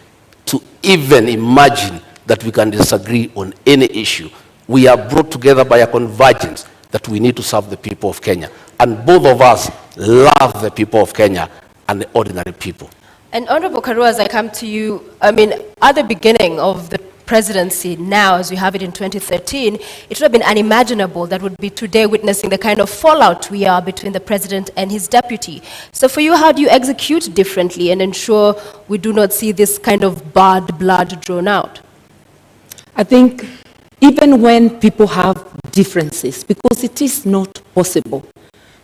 to even imagine that we can disagree on any issue. We are brought together by a convergence that we need to serve the people of Kenya. And both of us love the people of Kenya and the ordinary people. And Honorable Karua, as I come to you, I mean, at the beginning of the presidency now, as we have it in 2013, it would have been unimaginable that would be today witnessing the kind of fallout we are between the president and his deputy. So for you, how do you execute differently and ensure we do not see this kind of bad blood drawn out? I think even when people have differences, because it is not possible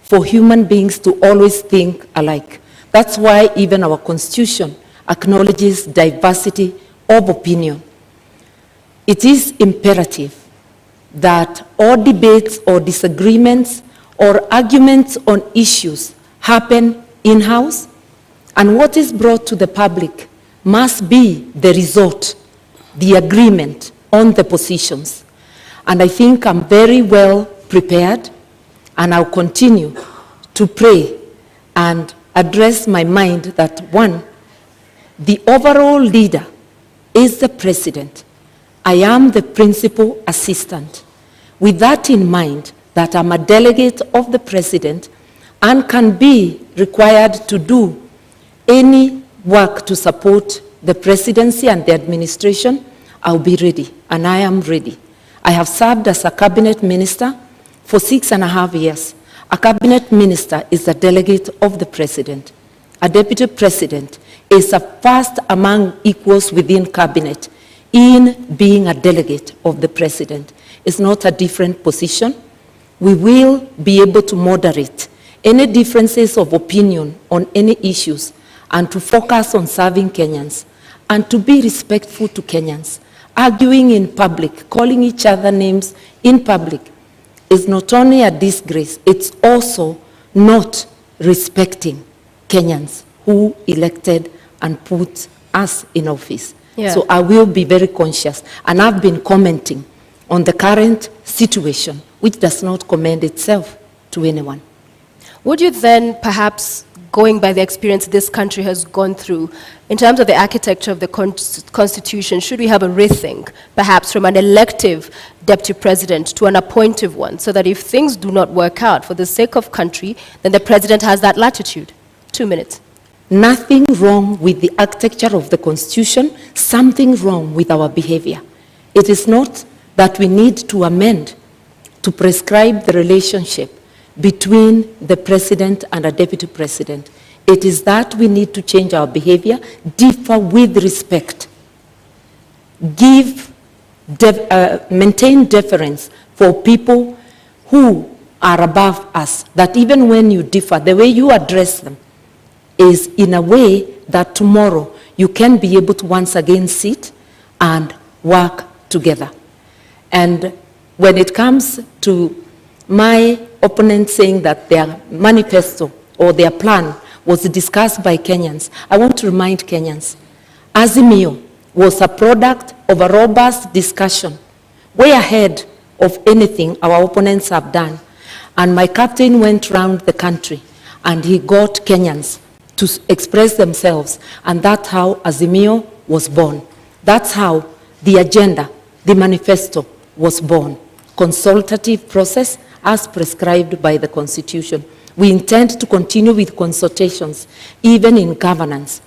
for human beings to always think alike. That's why even our Constitution acknowledges diversity of opinion. It is imperative that all debates or disagreements or arguments on issues happen in-house, and what is brought to the public must be the result, the agreement on the positions. And I think I'm very well prepared, and I'll continue to pray and address my mind that, one, the overall leader is the president. I am the principal assistant. With that in mind, that I'm a delegate of the president and can be required to do any work to support the presidency and the administration, I'll be ready, and I am ready. I have served as a cabinet minister for 6.5 years. A cabinet minister is a delegate of the president. A deputy president is a first among equals within cabinet. in being a delegate of the president. It's not a different position. We will be able to moderate any differences of opinion on any issues and to focus on serving Kenyans and to be respectful to Kenyans. Arguing in public, calling each other names in public is not only a disgrace, it's also not respecting Kenyans who elected and put us in office. Yeah. So I will be very conscious, and I've been commenting on the current situation, which does not commend itself to anyone. Would you then, perhaps going by the experience this country has gone through, in terms of the architecture of the Constitution, should we have a rethink, perhaps from an elective deputy president to an appointive one, so that if things do not work out for the sake of country, then the president has that latitude? 2 minutes. Nothing wrong with the architecture of the Constitution, something wrong with our behavior. It is not that we need to amend to prescribe the relationship between the president and a deputy president. It is that we need to change our behavior, differ with respect, maintain deference for people who are above us, that even when you differ, the way you address them is in a way that tomorrow you can be able to once again sit and work together. And when it comes to my opponent saying that their manifesto or their plan was discussed by Kenyans, I want to remind Kenyans, Azimio was a product of a robust discussion, way ahead of anything our opponents have done. And my captain went around the country and he got Kenyans to express themselves, and that's how Azimio was born. That's how the agenda, the manifesto was born. Consultative process as prescribed by the Constitution. We intend to continue with consultations, even in governance,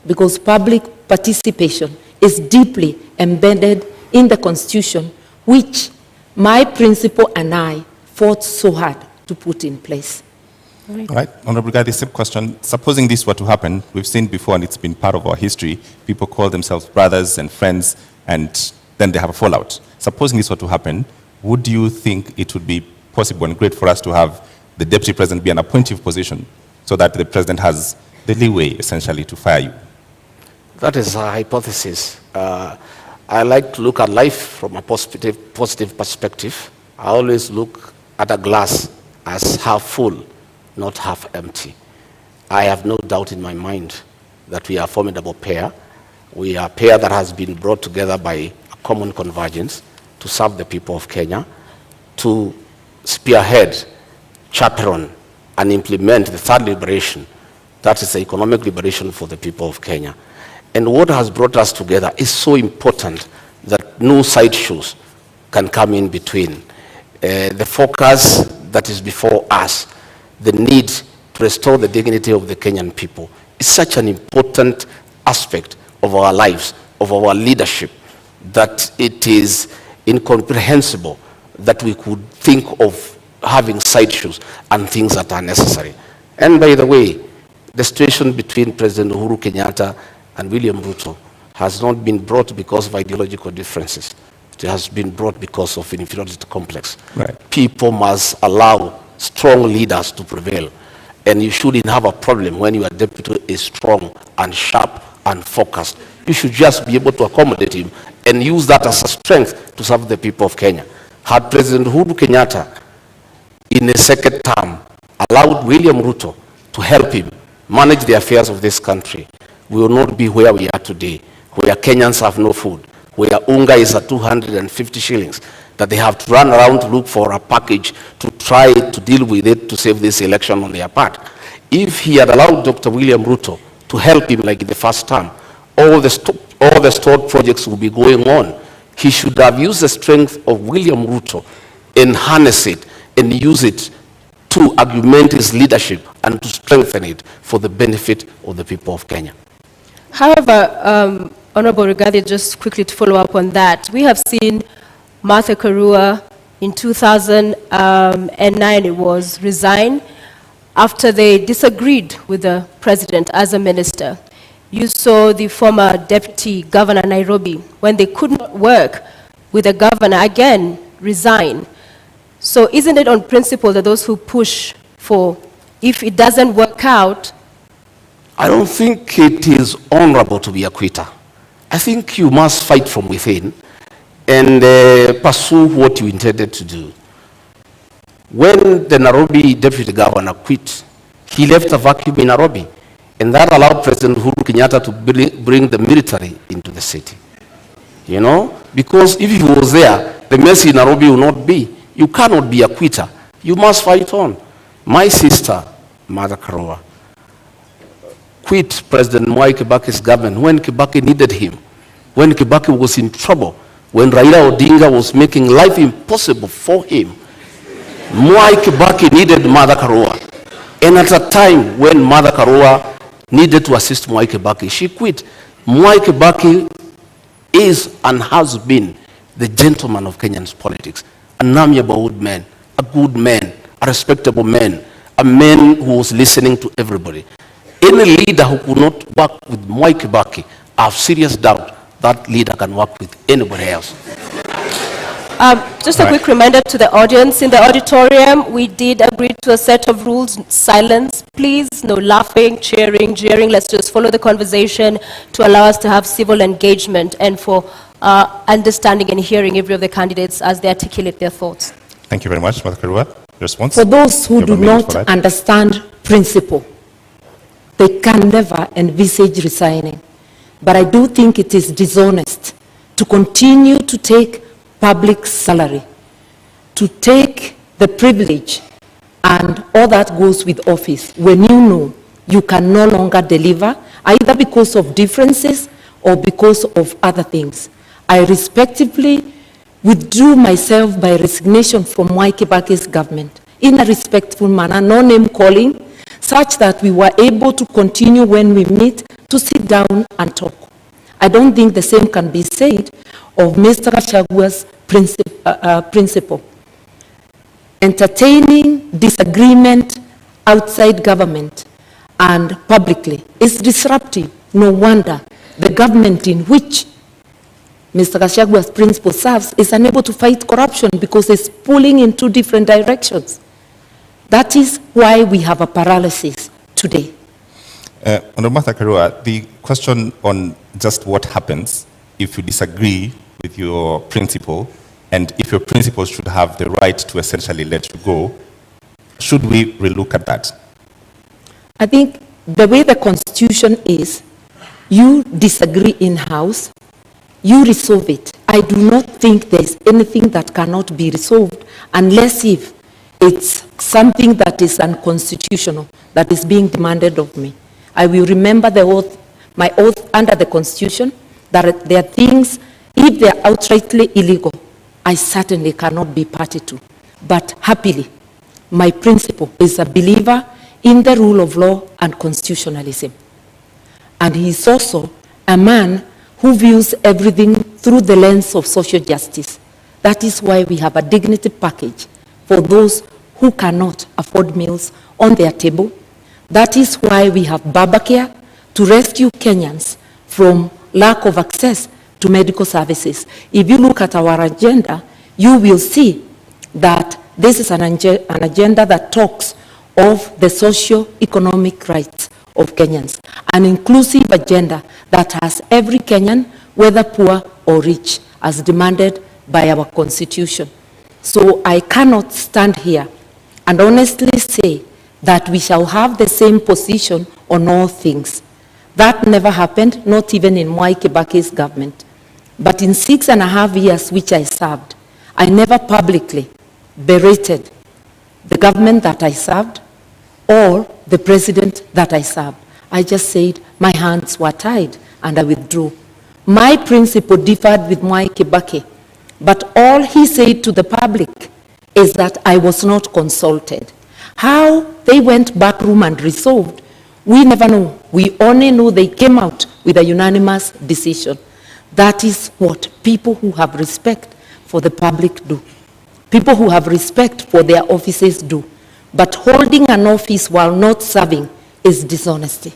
because public participation is deeply embedded in the Constitution, which my principal and I fought so hard to put in place. All right, Honorable Gadi, same question. Supposing this were to happen, we've seen before, and it's been part of our history, people call themselves brothers and friends, and then they have a fallout. Supposing this were to happen, would you think it would be possible and great for us to have the deputy president be an appointive position so that the president has the leeway, essentially, to fire you? That is a hypothesis. I like to look at life from a positive perspective. I always look at a glass as half full, not half empty. I have no doubt in my mind that we are a formidable pair. We are a pair that has been brought together by a common convergence to serve the people of Kenya, to spearhead, chaperone, and implement the third liberation, that is the economic liberation for the people of Kenya. And what has brought us together is so important that no sideshows can come in between. The focus that is before us, the need to restore the dignity of the Kenyan people, is such an important aspect of our lives, of our leadership, that it is incomprehensible that we could think of having sideshows and things that are necessary. And by the way, the situation between President Uhuru Kenyatta and William Ruto has not been brought because of ideological differences. It has been brought because of an inferiority complex. Right. People must allow strong leaders to prevail. And you shouldn't have a problem when your deputy is strong and sharp and focused. You should just be able to accommodate him and use that as a strength to serve the people of Kenya. Had President Uhuru Kenyatta, in a second term, allowed William Ruto to help him manage the affairs of this country, we will not be where we are today, where Kenyans have no food, where unga is at 250 shillings, that they have to run around to look for a package to try to deal with it to save this election on their part. If he had allowed Dr. William Ruto to help him like in the first term, all the stored projects will be going on. He should have used the strength of William Ruto and harness it and use it to augment his leadership and to strengthen it for the benefit of the people of Kenya. However, Honorable Rigathi, just quickly to follow up on that, we have seen Martha Karua in 2009, it was, resign after they disagreed with the president as a minister. You saw the former deputy governor Nairobi, when they could not work with the governor, again resign. So isn't it on principle that those who push for, if it doesn't work out? I don't think it is honorable to be a quitter. I think you must fight from within and pursue what you intended to do. When the Nairobi deputy governor quit, he left a vacuum in Nairobi, and that allowed President Uhuru Kenyatta to bring the military into the city. You know, because if he was there, the mess in Nairobi will not be. You cannot be a quitter. You must fight on. My sister, Martha Karua, quit President Mwai Kibaki's government when Kibaki needed him, when Kibaki was in trouble, when Raila Odinga was making life impossible for him. Mwai Kibaki needed Martha Karua. And at a time when Martha Karua needed to assist Mwai Kibaki, she quit. Mwai Kibaki is and has been the gentleman of Kenyan's politics, an amiable man, a good man, a respectable man, a man who was listening to everybody. Any leader who could not work with Mwai Kibaki, I have serious doubt that leader can work with anybody else. Just a quick reminder to the audience. In the auditorium, we did agree to a set of rules. Silence, please. No laughing, cheering, jeering. Let's just follow the conversation to allow us to have civil engagement and for understanding and hearing every of the candidates as they articulate their thoughts. Thank you very much, Martha Karua. Response? For those who do not understand principle, they can never envisage resigning. But I do think it is dishonest to continue to take public salary, to take the privilege and all that goes with office when you know you can no longer deliver, either because of differences or because of other things. I respectively withdrew myself by resignation from Mwai Kibaki's government in a respectful manner, no name calling, such that we were able to continue when we meet to sit down and talk. I don't think the same can be said of Mr. Gashagua's principle. Entertaining disagreement outside government and publicly is disruptive. No wonder the government in which Mr. Gashagua's principle serves is unable to fight corruption because it's pulling in two different directions. That is why we have a paralysis today. Honorable Martha Karua, the question on just what happens if you disagree with your principle and if your principle should have the right to essentially let you go, should we relook at that? I think the way the Constitution is, you disagree in-house, you resolve it. I do not think there's anything that cannot be resolved unless if it's something that is unconstitutional, that is being demanded of me. I will remember the oath, my oath under the Constitution, that there are things, if they are outrightly illegal, I certainly cannot be party to. But happily, my principle is a believer in the rule of law and constitutionalism. And he is also a man who views everything through the lens of social justice. That is why we have a dignity package for those who cannot afford meals on their table. That is why we have Babacare to rescue Kenyans from lack of access to medical services. If you look at our agenda, you will see that this is an agenda that talks of the socio-economic rights of Kenyans, an inclusive agenda that has every Kenyan, whether poor or rich, as demanded by our Constitution. So I cannot stand here and honestly say that we shall have the same position on all things. That never happened, not even in Mwai Kibaki's government. But in 6.5 years which I served, I never publicly berated the government that I served or the president that I served. I just said my hands were tied and I withdrew. My principle differed with Mwai Kibaki, but all he said to the public is that I was not consulted. How they went back room and resolved, we never know. We only know they came out with a unanimous decision. That is what people who have respect for the public do. People who have respect for their offices do. But holding an office while not serving is dishonesty.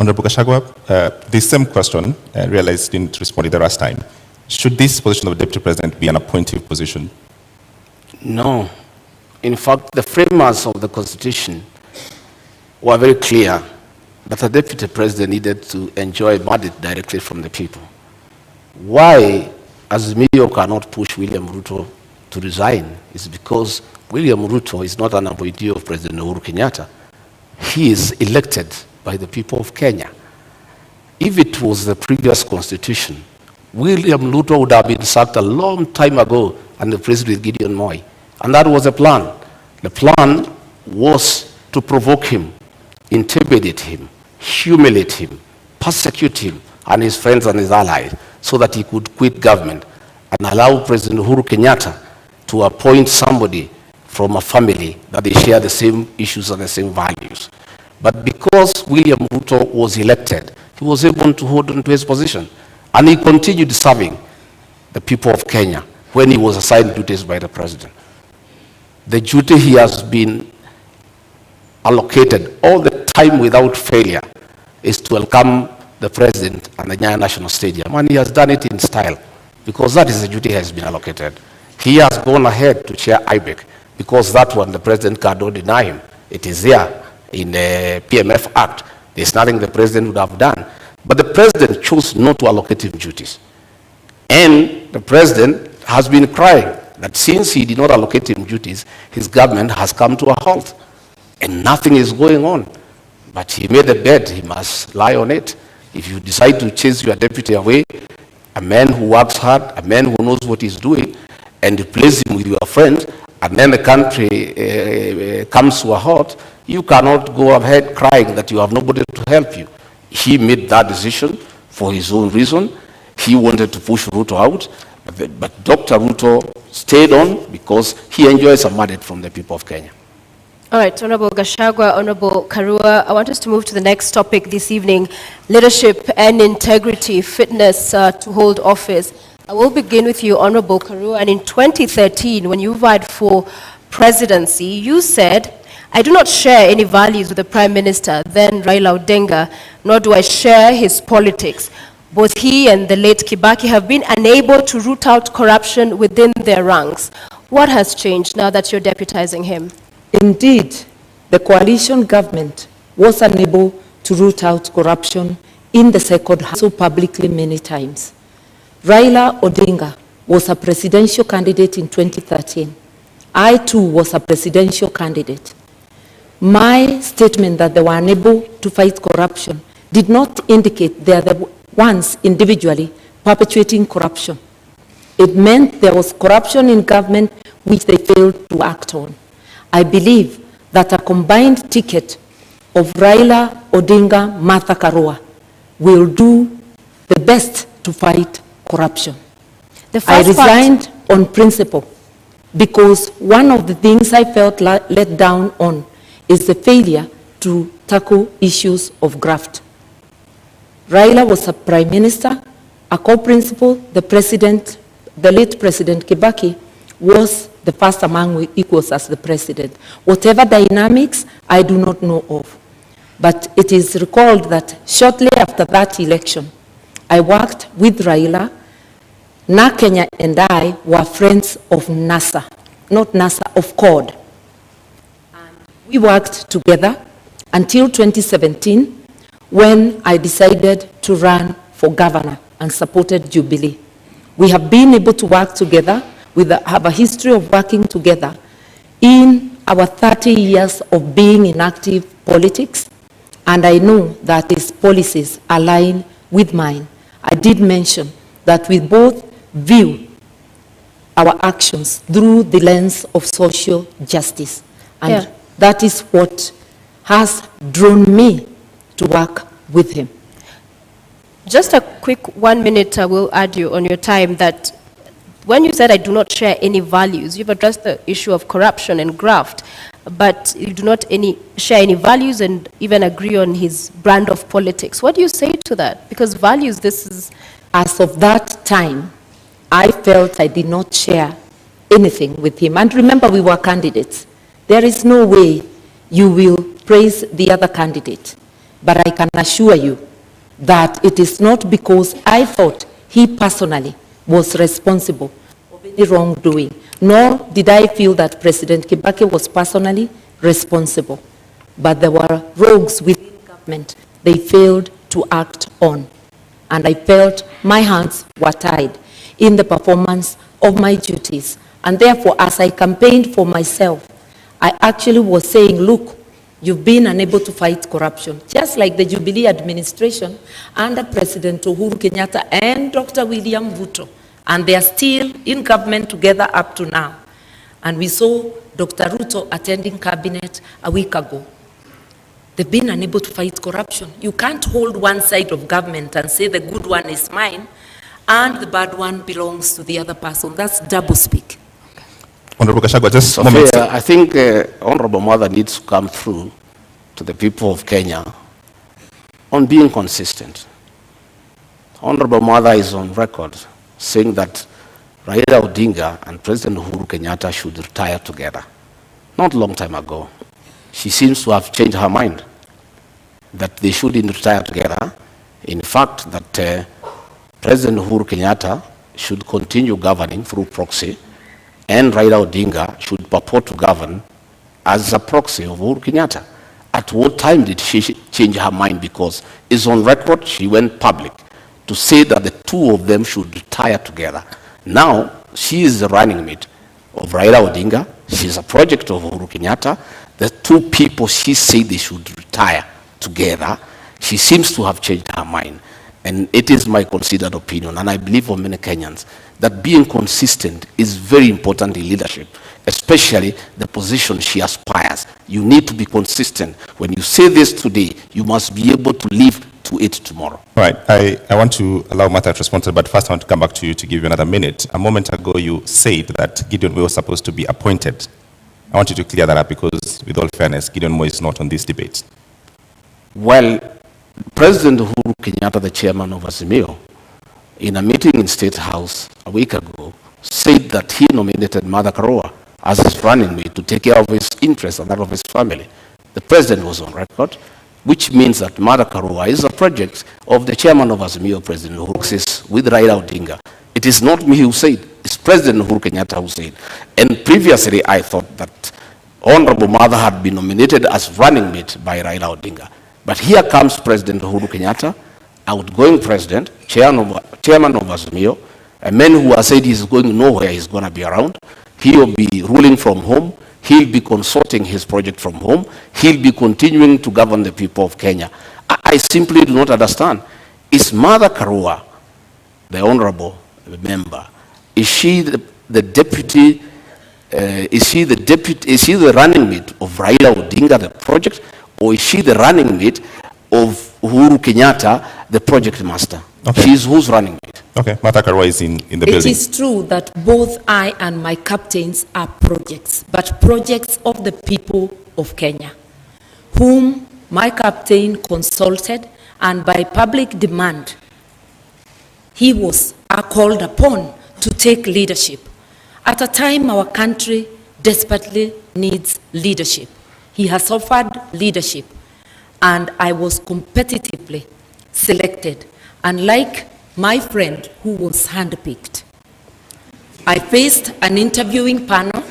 Honorable Gachagua, the same question, realized didn't respond the last time. Should this position of Deputy President be an appointive position? No. In fact, the framers of the Constitution were very clear that the Deputy President needed to enjoy mandate directly from the people. Why Azimio cannot push William Ruto to resign is because William Ruto is not an appointee of President Uhuru Kenyatta. He is elected by the people of Kenya. If it was the previous constitution, William Ruto would have been sacked a long time ago and replaced with Gideon Moi. And that was the plan. The plan was to provoke him, intimidate him, humiliate him, persecute him and his friends and his allies so that he could quit government and allow President Uhuru Kenyatta to appoint somebody from a family that they share the same issues and the same values. But because William Ruto was elected, he was able to hold on to his position. And he continued serving the people of Kenya when he was assigned duties by the president. The duty he has been allocated all the time without failure is to welcome the president and the Nyayo National Stadium. And he has done it in style because that is the duty he has been allocated. He has gone ahead to chair IBEC because that one the president cannot deny him. It is there in the PMF Act. There's nothing the president would have done. But the president chose not to allocate him duties. And the president has been crying that since he did not allocate him duties, his government has come to a halt. And nothing is going on. But he made a bed, he must lie on it. If you decide to chase your deputy away, a man who works hard, a man who knows what he's doing, and replace him with your friend, and then the country comes to a halt, you cannot go ahead crying that you have nobody to help you. He made that decision for his own reason. He wanted to push Ruto out, but Dr. Ruto stayed on because he enjoys a mandate from the people of Kenya. All right, Honorable Gachagua, Honorable Karua, I want us to move to the next topic this evening, leadership and integrity, fitness to hold office. I will begin with you, Honorable Karua, and in 2013, when you vied for presidency, you said, I do not share any values with the Prime Minister, then Raila Odinga, nor do I share his politics. Both he and the late Kibaki have been unable to root out corruption within their ranks. What has changed now that you're deputizing him? Indeed, the coalition government was unable to root out corruption in the second house so publicly many times. Raila Odinga was a presidential candidate in 2013. I too was a presidential candidate. My statement that they were unable to fight corruption did not indicate they are the ones individually perpetuating corruption. It meant there was corruption in government which they failed to act on. I believe that a combined ticket of Raila Odinga, Martha Karua will do the best to fight corruption. I resigned on principle because one of the things I felt let down on is the failure to tackle issues of graft. Raila was a prime minister, a co-principal, the late President Kibaki was the first among equals as the president. Whatever dynamics, I do not know of. But it is recalled that shortly after that election, I worked with Raila. Na Kenya and I were friends of NASA, not NASA, of CORD. And we worked together until 2017 when I decided to run for governor and supported Jubilee. We have been able to work together. We have a history of working together in our 30 years of being in active politics, and I know that his policies align with mine. I did mention that we both view our actions through the lens of social justice, and that is what has drawn me to work with him. Just a quick 1 minute, I will add you on your time that when you said I do not share any values, you've addressed the issue of corruption and graft, but you do not share any values and even agree on his brand of politics. What do you say to that? Because values, this is... As of that time, I felt I did not share anything with him. And remember, we were candidates. There is no way you will praise the other candidate. but I can assure you that it is not because I thought he personally was responsible of any wrongdoing, nor did I feel that President Kibaki was personally responsible. But there were rogues within government they failed to act on. And I felt my hands were tied in the performance of my duties. And therefore, as I campaigned for myself, I actually was saying, look, you've been unable to fight corruption, just like the Jubilee administration under President Uhuru Kenyatta and Dr. William Ruto. And they are still in government together up to now. And we saw Dr. Ruto attending cabinet a week ago. They've been unable to fight corruption. You can't hold one side of government and say the good one is mine and the bad one belongs to the other person. That's double speak. Honorable Gachagua, just a moment. I think Honorable Mother needs to come through to the people of Kenya on being consistent. Honorable Mother is on record saying that Raila Odinga and President Uhuru Kenyatta should retire together. Not a long time ago. She seems to have changed her mind that they shouldn't retire together. In fact, that President Uhuru Kenyatta should continue governing through proxy, and Raila Odinga should purport to govern as a proxy of Uhuru Kenyatta. At what time did she change her mind? Because it's on record, she went public to say that the two of them should retire together. Now, she is the running mate of Raila Odinga. She's a project of Uhuru Kenyatta. The two people she said they should retire together, she seems to have changed her mind. And it is my considered opinion, and I believe for many Kenyans, that being consistent is very important in leadership, especially the position she aspires. You need to be consistent. When you say this today, you must be able to live to it tomorrow. All right, I want to allow Martha to respond, but first I want to come back to you to give you another minute. A moment ago, you said that Gideon Moi was supposed to be appointed. I want you to clear that up because, with all fairness, Gideon Moi is not on this debate. Well, President Uhuru Kenyatta, the chairman of Azimio, in a meeting in State House a week ago, said that he nominated Martha Karua as his running mate to take care of his interests and that of his family. The president was on record, which means that Martha Karua is a project of the chairman of Azimio, President Uhuru Kenyatta, with Raila Odinga. It is not me who said, it's President Uhuru Kenyatta who said. And previously, I thought that Honorable Martha had been nominated as running mate by Raila Odinga. But here comes President Uhuru Kenyatta, outgoing president, chairman of Azimio, a man who has said he's going nowhere, he's going to be around. He'll be ruling from home. He'll be consulting his project from home. He'll be continuing to govern the people of Kenya. I simply do not understand. Is Martha Karua, the honorable member, is she the deputy, is she the running mate of Raila Odinga, the project, or is she the running mate of Uhuru Kenyatta, the project master? Okay. She's who's running mate. Okay, Martha Karua is in the building. It is true that both I and my captains are projects, but projects of the people of Kenya, whom my captain consulted, and by public demand, he was called upon to take leadership. At a time our country desperately needs leadership. He has offered leadership, and I was competitively selected, unlike my friend who was handpicked. I faced an interviewing panel,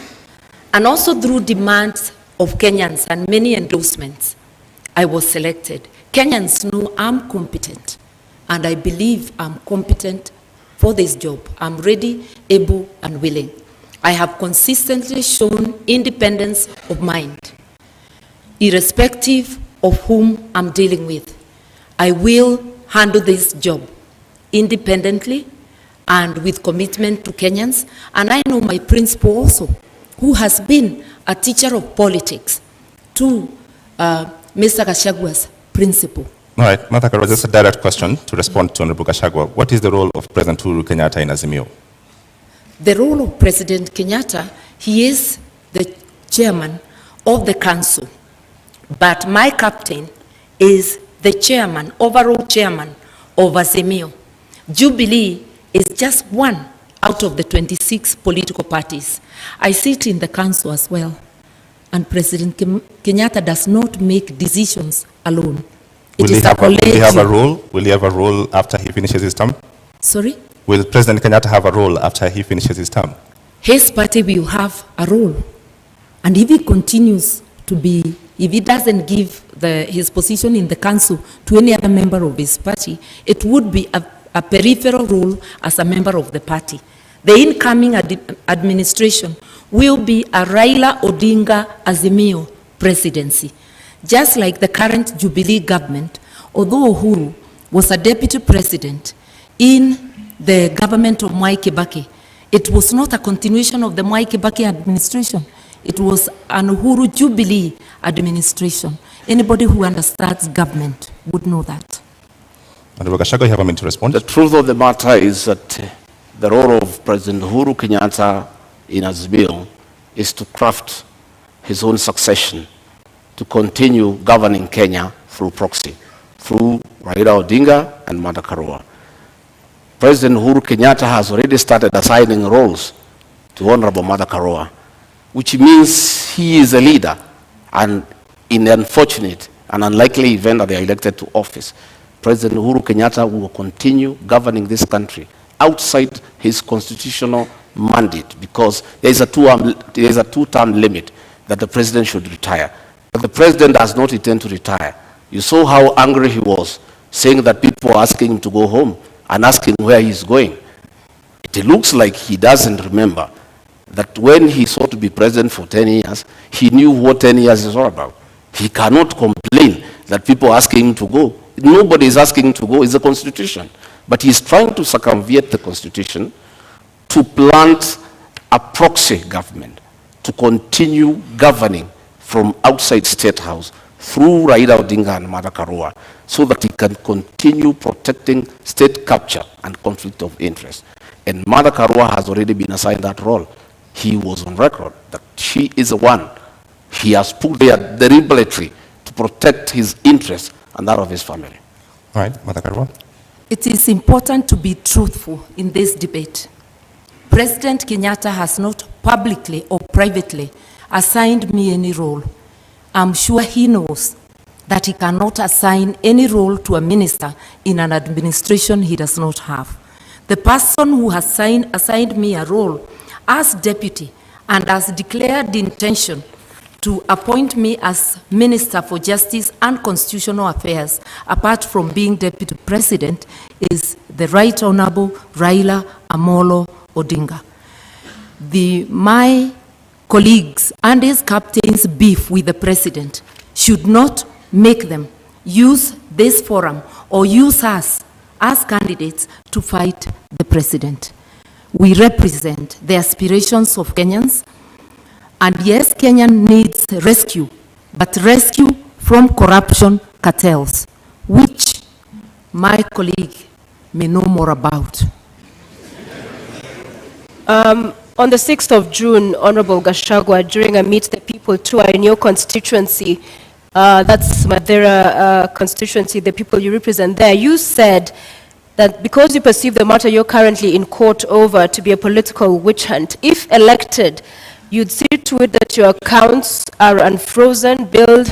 and also through demands of Kenyans and many endorsements, I was selected. Kenyans know I'm competent, and I believe I'm competent for this job. I'm ready, able, and willing. I have consistently shown independence of mind. Irrespective of whom I'm dealing with, I will handle this job independently and with commitment to Kenyans. And I know my principal also, who has been a teacher of politics to Mr. Gashagua's principal. All right, Martha Karua, just a direct question to respond to Honorable Gachagua. What is the role of President Uhuru Kenyatta in Azimio? The role of President Kenyatta, he is the chairman of the council. But my captain is the chairman, overall chairman of Azimio. Jubilee is just one out of the 26 political parties. I sit in the council as well. And President Kenyatta does not make decisions alone. It Will is he have a circulating. role? Will he have a role after he finishes his term? Sorry? Will President Kenyatta have a role after he finishes his term? His party will have a role. And if he continues to be, if he doesn't give his position in the council to any other member of his party, it would be a peripheral role as a member of the party. The incoming administration will be a Raila Odinga Azimio presidency. Just like the current Jubilee government, although Uhuru was a deputy president in the government of Mwai Kibaki, it was not a continuation of the Mwai Kibaki administration. It was an Uhuru Jubilee administration. Anybody who understands government would know that. Honorable Gachagua, you have a minute to respond. The truth of the matter is that the role of President Uhuru Kenyatta in Azimio is to craft his own succession, to continue governing Kenya through proxy, through Raila Odinga and Martha Karua. President Uhuru Kenyatta has already started assigning roles to Honorable Martha Karua, which means he is a leader, and in the unfortunate and unlikely event that they are elected to office, President Uhuru Kenyatta will continue governing this country outside his constitutional mandate, because there is a two-term limit that the president should retire. But the president does not intend to retire. You saw how angry he was, saying that people are asking him to go home and asking where he's going. It looks like he doesn't remember that when he sought to be president for 10 years, he knew what 10 years is all about. He cannot complain that people are asking him to go. Nobody is asking him to go. It's the Constitution. But he's trying to circumvent the Constitution to plant a proxy government to continue governing from outside State House through Raila Odinga and Martha Karua, so that he can continue protecting state capture and conflict of interest. And Martha Karua has already been assigned that role. He was on record that she is the one he has put there deliberately to protect his interests and that of his family. All right, Martha Karua. It is important to be truthful in this debate. President Kenyatta has not publicly or privately assigned me any role. I'm sure he knows that he cannot assign any role to a minister in an administration he does not have. The person who has assigned me a role as deputy and has declared the intention to appoint me as Minister for Justice and Constitutional Affairs, apart from being Deputy President, is the Right Honorable Raila Amolo Odinga. My colleagues and his captains' beef with the President should not make them use this forum or use us as candidates to fight the President. We represent the aspirations of Kenyans. And yes, Kenya needs rescue, but rescue from corruption cartels, which my colleague may know more about. On the 6th of June, Honorable Gachagua, during a Meet the People tour in your constituency, that's Madeira constituency, the people you represent there, you said that because you perceive the matter you're currently in court over to be a political witch hunt, if elected, you'd see to it that your accounts are unfrozen, build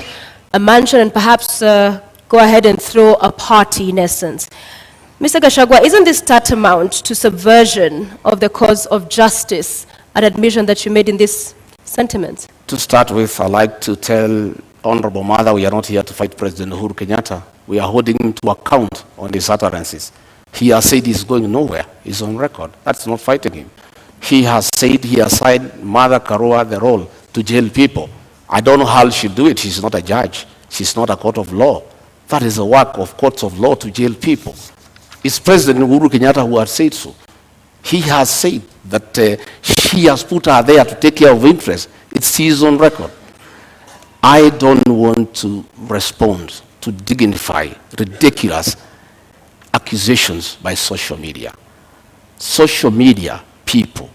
a mansion, and perhaps go ahead and throw a party in essence. Mr. Gachagua, isn't this tantamount to subversion of the cause of justice, an admission that you made in this sentiment? To start with, I'd like to tell Honorable Mother we are not here to fight President Uhuru Kenyatta. We are holding him to account on his utterances. He has said he's going nowhere. He's on record. That's not fighting him. He has said he assigned Martha Karua the role to jail people. I don't know how she'll do it. She's not a judge. She's not a court of law. That is the work of courts of law, to jail people. It's President Uhuru Kenyatta who has said so. He has said that he has put her there to take care of interests. It's his own record. I don't want to respond to dignify ridiculous accusations by social media. Social media people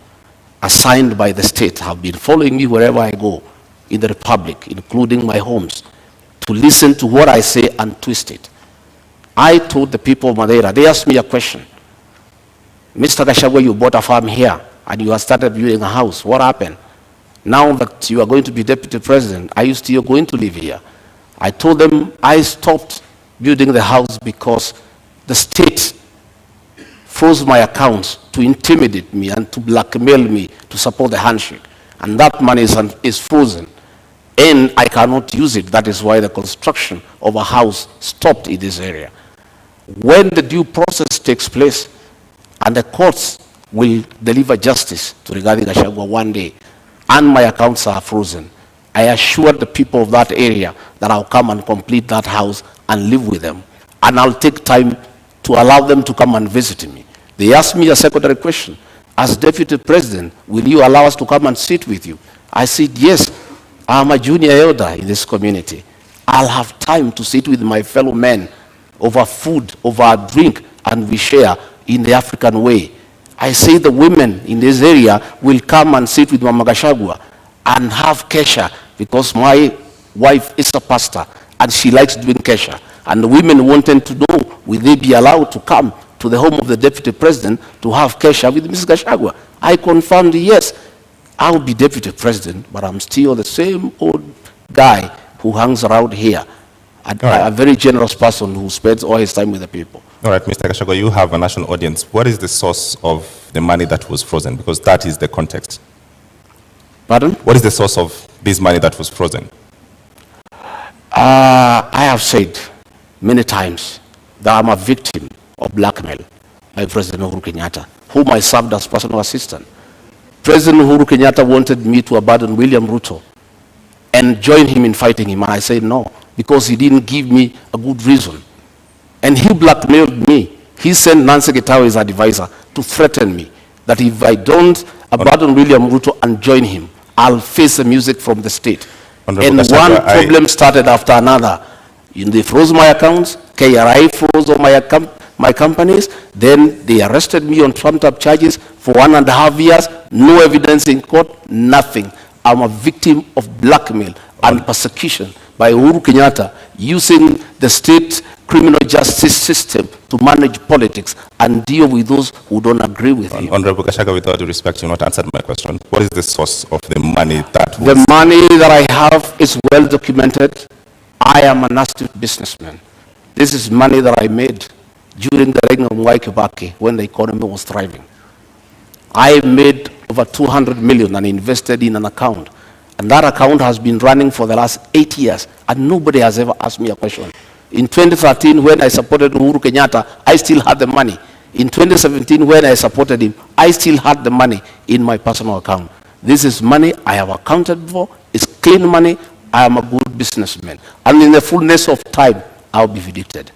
assigned by the state have been following me wherever I go in the Republic, including my homes, to listen to what I say and twist it. I told the people of Madeira, they asked me a question. Mr. Gachagua, you bought a farm here and you have started building a house. What happened? Now that you are going to be deputy president, are you still going to live here? I told them I stopped building the house because the state froze my accounts to intimidate me and to blackmail me to support the handshake. And that money is frozen. And I cannot use it. That is why the construction of a house stopped in this area. When the due process takes place and the courts will deliver justice to Rigathi Gachagua one day, and my accounts are frozen, I assure the people of that area that I'll come and complete that house and live with them. And I'll take time to allow them to come and visit me. They asked me a secondary question. As Deputy President, will you allow us to come and sit with you? I said, yes, I'm a junior elder in this community. I'll have time to sit with my fellow men over food, over a drink, and we share in the African way. I say the women in this area will come and sit with Mama Gachagua and have kesha, because my wife is a pastor and she likes doing kesha. And the women wanted to know, will they be allowed to come to the home of the Deputy President to have kesha with Mrs. Gachagua? I confirmed yes, I'll be Deputy President, but I'm still the same old guy who hangs around here. A very generous person who spends all his time with the people. All right, Mr. Gachagua, you have a national audience. What is the source of the money that was frozen? Because that is the context. Pardon? What is the source of this money that was frozen? I have said many times that I'm a victim of blackmail by President Uhuru Kenyatta, whom I served as personal assistant. President Uhuru Kenyatta wanted me to abandon William Ruto and join him in fighting him, and I said no, because he didn't give me a good reason. And he blackmailed me. He sent Nancy Gitawe, his advisor, to threaten me that if I don't abandon William Ruto and join him, I'll face the music from the state. And one problem started after another. They froze my accounts, KRI froze all my companies, then they arrested me on trumped-up charges for 1.5 years, no evidence in court, nothing. I'm a victim of blackmail and persecution by Uhuru Kenyatta using the state criminal justice system to manage politics and deal with those who don't agree with him. Honorable Gachagua, with all due respect, you not answered my question. What is the source of the money that was... The money that I have is well documented. I am an astute businessman. This is money that I made during the reign of Mwai Kibaki when the economy was thriving. I made over 200 million and invested in an account. And that account has been running for the last 8 years, and nobody has ever asked me a question. In 2013, when I supported Uhuru Kenyatta, I still had the money. In 2017, when I supported him, I still had the money in my personal account. This is money I have accounted for. It's clean money. I am a good businessman. And in the fullness of time, I'll be vindicated.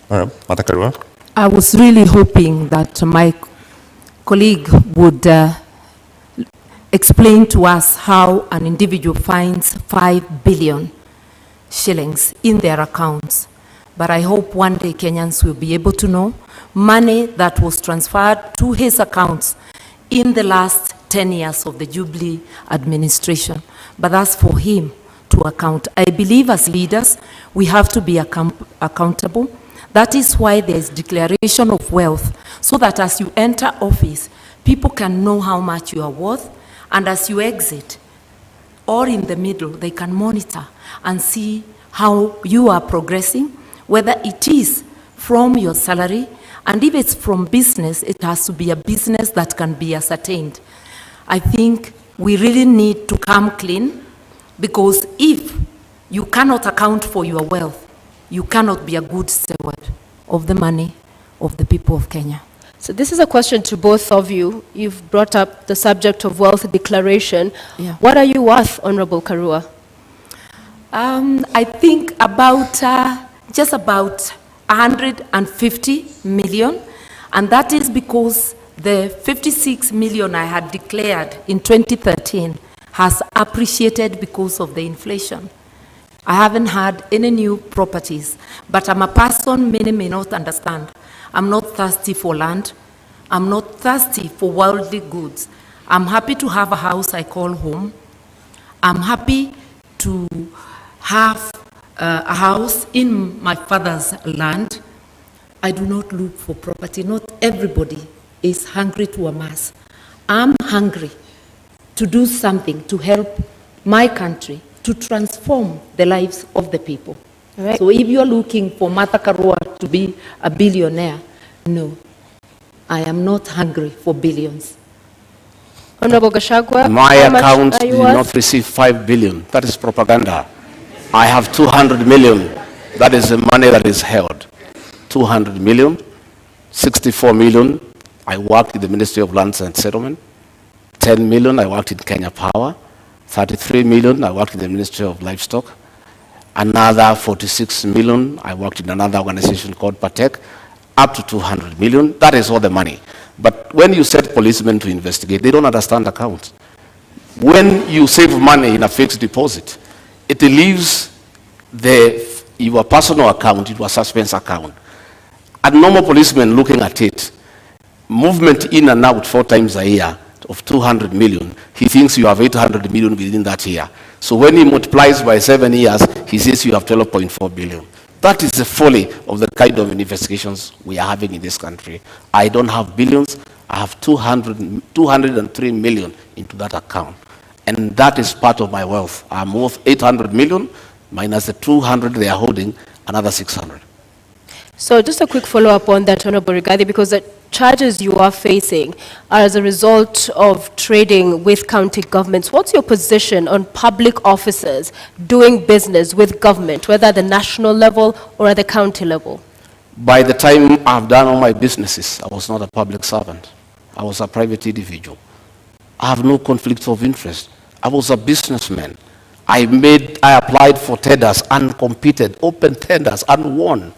All right, Martha Karua. I was really hoping that my colleague would explain to us how an individual finds 5 billion shillings in their accounts. But I hope one day Kenyans will be able to know money that was transferred to his accounts in the last 10 years of the Jubilee administration. But that's for him to account. I believe as leaders, we have to be accountable. That is why there is declaration of wealth, so that as you enter office, people can know how much you are worth, and as you exit, or in the middle, they can monitor and see how you are progressing, whether it is from your salary, and if it's from business, it has to be a business that can be ascertained. I think we really need to come clean, because if you cannot account for your wealth, you cannot be a good steward of the money of the people of Kenya. So this is a question to both of you. You've brought up the subject of wealth declaration. Yeah. What are you worth, Honorable Karua? I think about just about 150 million, and that is because the 56 million I had declared in 2013 has appreciated because of the inflation. I haven't had any new properties, but I'm a person many may not understand. I'm not thirsty for land. I'm not thirsty for worldly goods. I'm happy to have a house I call home. I'm happy to have a house in my father's land. I do not look for property. Not everybody is hungry to amass. I'm hungry to do something to help my country, to transform the lives of the people. Right. So if you are looking for Martha Karua to be a billionaire, no, I am not hungry for billions. Honorable Gachagua, my how much account are did you worth? not receive 5 billion. That is propaganda. I have 200 million. That is the money that is held. 200 million, 64 million. I worked in the Ministry of Lands and Settlement. 10 million, I worked in Kenya Power. 33 million, I worked in the Ministry of Livestock. Another 46 million, I worked in another organization called Patek. Up to 200 million, that is all the money. But when you set policemen to investigate, they don't understand accounts. When you save money in a fixed deposit, it leaves your personal account into a suspense account. A normal policeman looking at it, movement in and out 4 times a year of 200 million, he thinks you have 800 million within that year. So when he multiplies by 7 years, he says you have 12.4 billion. That is the folly of the kind of investigations we are having in this country. I don't have billions. I have 203 million into that account. And that is part of my wealth. I'm worth 800 million minus the 200 they are holding, another 600. So just a quick follow-up on that, Honorable Rigathi, because the charges you are facing are as a result of trading with county governments. What's your position on public officers doing business with government, whether at the national level or at the county level? By the time I've done all my businesses, I was not a public servant. I was a private individual. I have no conflict of interest. I was a businessman. I applied for tenders and competed, open tenders and won,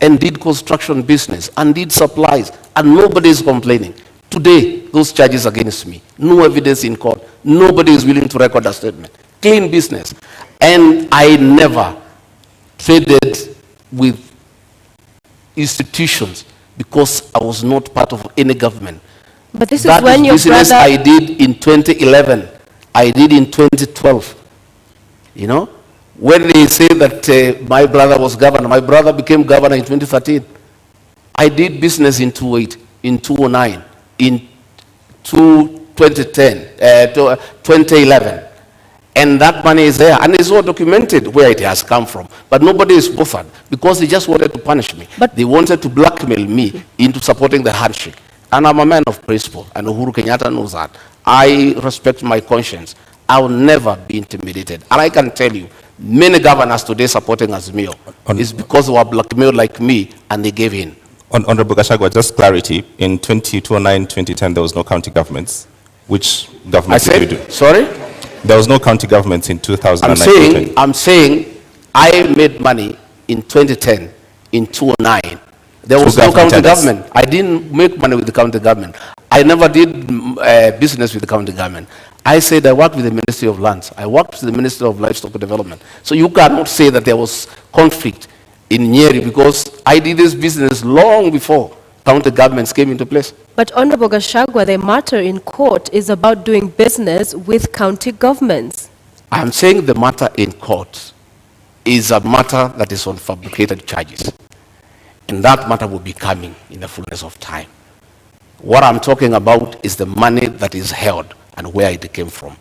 and did construction business and did supplies, and nobody is complaining. Today, those charges against me, no evidence in court, nobody is willing to record a statement. Clean business. And I never traded with institutions because I was not part of any government. But this That is when your business brother... I did in 2011, I did in 2012. You know, when they say that my brother was governor, my brother became governor in 2013. I did business in 2008, in 2009, in 2011. And that money is there, and it's all documented where it has come from. But nobody is bothered because they just wanted to punish me. But they wanted to blackmail me into supporting the handshake. And I'm a man of principle, and Uhuru Kenyatta knows that. I respect my conscience. I will never be intimidated. And I can tell you, many governors today supporting Azimio is because they were blackmailed like me, and they gave in. Honorable Gachagua, just clarity. In 2009, 2010, there was no county governments. Which government did you do? Sorry? There was no county governments in 2009. I'm saying I made money in 2010, in 2009. There was no county government. I didn't make money with the county government. I never did business with the county government. I said I worked with the Ministry of Lands. I worked with the Ministry of Livestock Development. So you cannot say that there was conflict in Nyeri because I did this business long before county governments came into place. But Honorable Gachagua, the matter in court is about doing business with county governments. I'm saying the matter in court is a matter that is on fabricated charges. And that matter will be coming in the fullness of time. What I'm talking about is the money that is held and where it came from.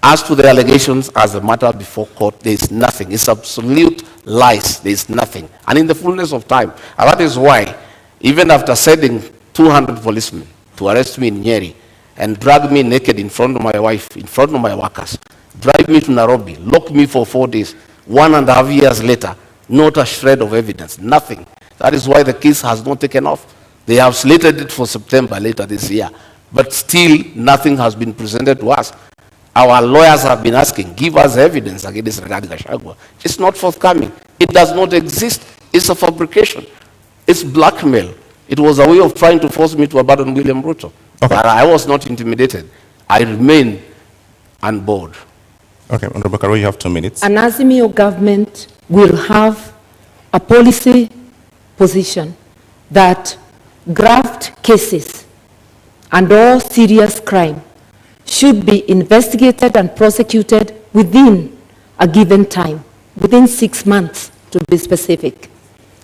As to the allegations as a matter before court, there is nothing. It's absolute lies. There is nothing. And in the fullness of time, and that is why, even after sending 200 policemen to arrest me in Nyeri and drag me naked in front of my wife, in front of my workers, drive me to Nairobi, lock me for 4 days, 1.5 years later, not a shred of evidence, nothing. That is why the case has not taken off. They have slated it for September later this year, but still nothing has been presented to us. Our lawyers have been asking, give us evidence against Rigathi Gachagua. It's not forthcoming. It does not exist. It's a fabrication. It's blackmail. It was a way of trying to force me to abandon William Ruto. Okay. But I was not intimidated. I remain on board. Okay, Honorable Karua, you have 2 minutes. An Azimio government will have a policy position that graft cases and all serious crime should be investigated and prosecuted within a given time, within 6 months to be specific,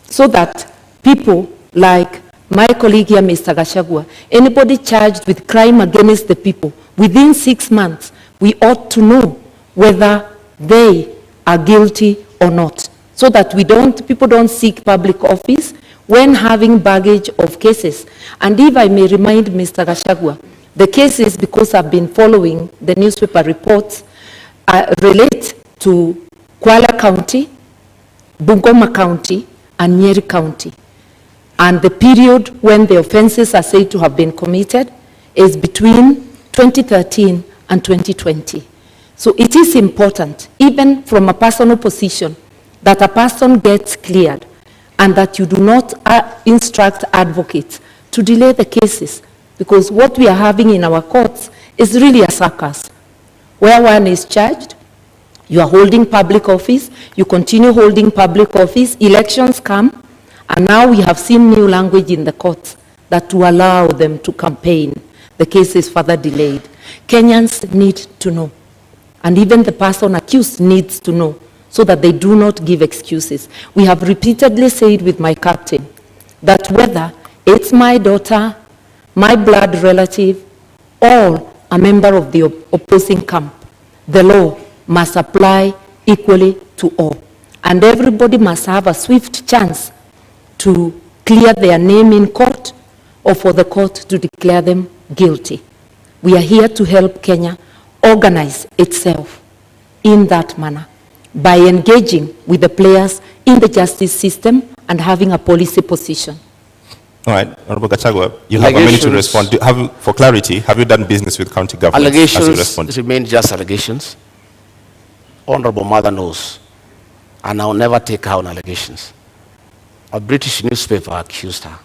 so that people like my colleague here, Mr. Gachagua, anybody charged with crime against the people, within 6 months, we ought to know whether they are guilty or not. so that people don't seek public office when having baggage of cases. And if I may remind Mr. Gachagua, the cases, because I've been following the newspaper reports, relate to Kuala County, Bungoma County, and Nyeri County. And the period when the offenses are said to have been committed is between 2013 and 2020. So it is important, even from a personal position, that a person gets cleared and that you do not instruct advocates to delay the cases, because what we are having in our courts is really a circus, where one is charged, you are holding public office, you continue holding public office, elections come, and now we have seen new language in the courts that to allow them to campaign, the case is further delayed. Kenyans need to know, and even the person accused needs to know, so that they do not give excuses. We have repeatedly said with my captain that whether it's my daughter, my blood relative, or a member of the opposing camp, the law must apply equally to all. And everybody must have a swift chance to clear their name in court or for the court to declare them guilty. We are here to help Kenya organize itself in that manner by engaging with the players in the justice system and having a policy position. All right, Honorable Gachagua, you have a minute to respond. For clarity, have you done business with county governments? Allegations remain just allegations. Honorable Mother knows, and I'll never take her on allegations. A British newspaper accused her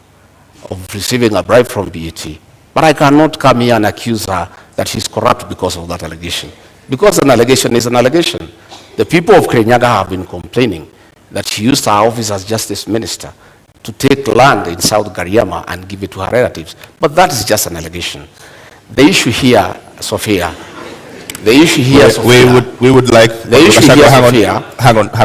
of receiving a bribe from BET, but I cannot come here and accuse her that she's corrupt because of that allegation. Because an allegation is an allegation. The people of Kirinyaga have been complaining that she used her office as justice minister to take land in South Gariama and give it to her relatives. But that is just an allegation. The issue here, Sophia, the issue here, we would like the issue here, Sophia,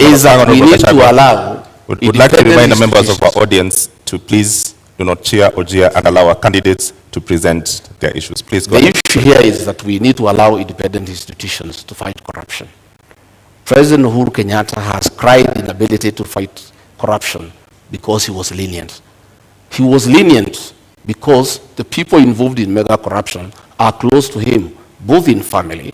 is that we need to allow. We'd like to remind the members of our audience to please do not cheer or jeer and allow our candidates to present their issues. Please go ahead. The issue here is that we need to allow independent institutions to fight corruption. President Uhuru Kenyatta has cried inability to fight corruption because he was lenient. He was lenient because the people involved in mega corruption are close to him, both in family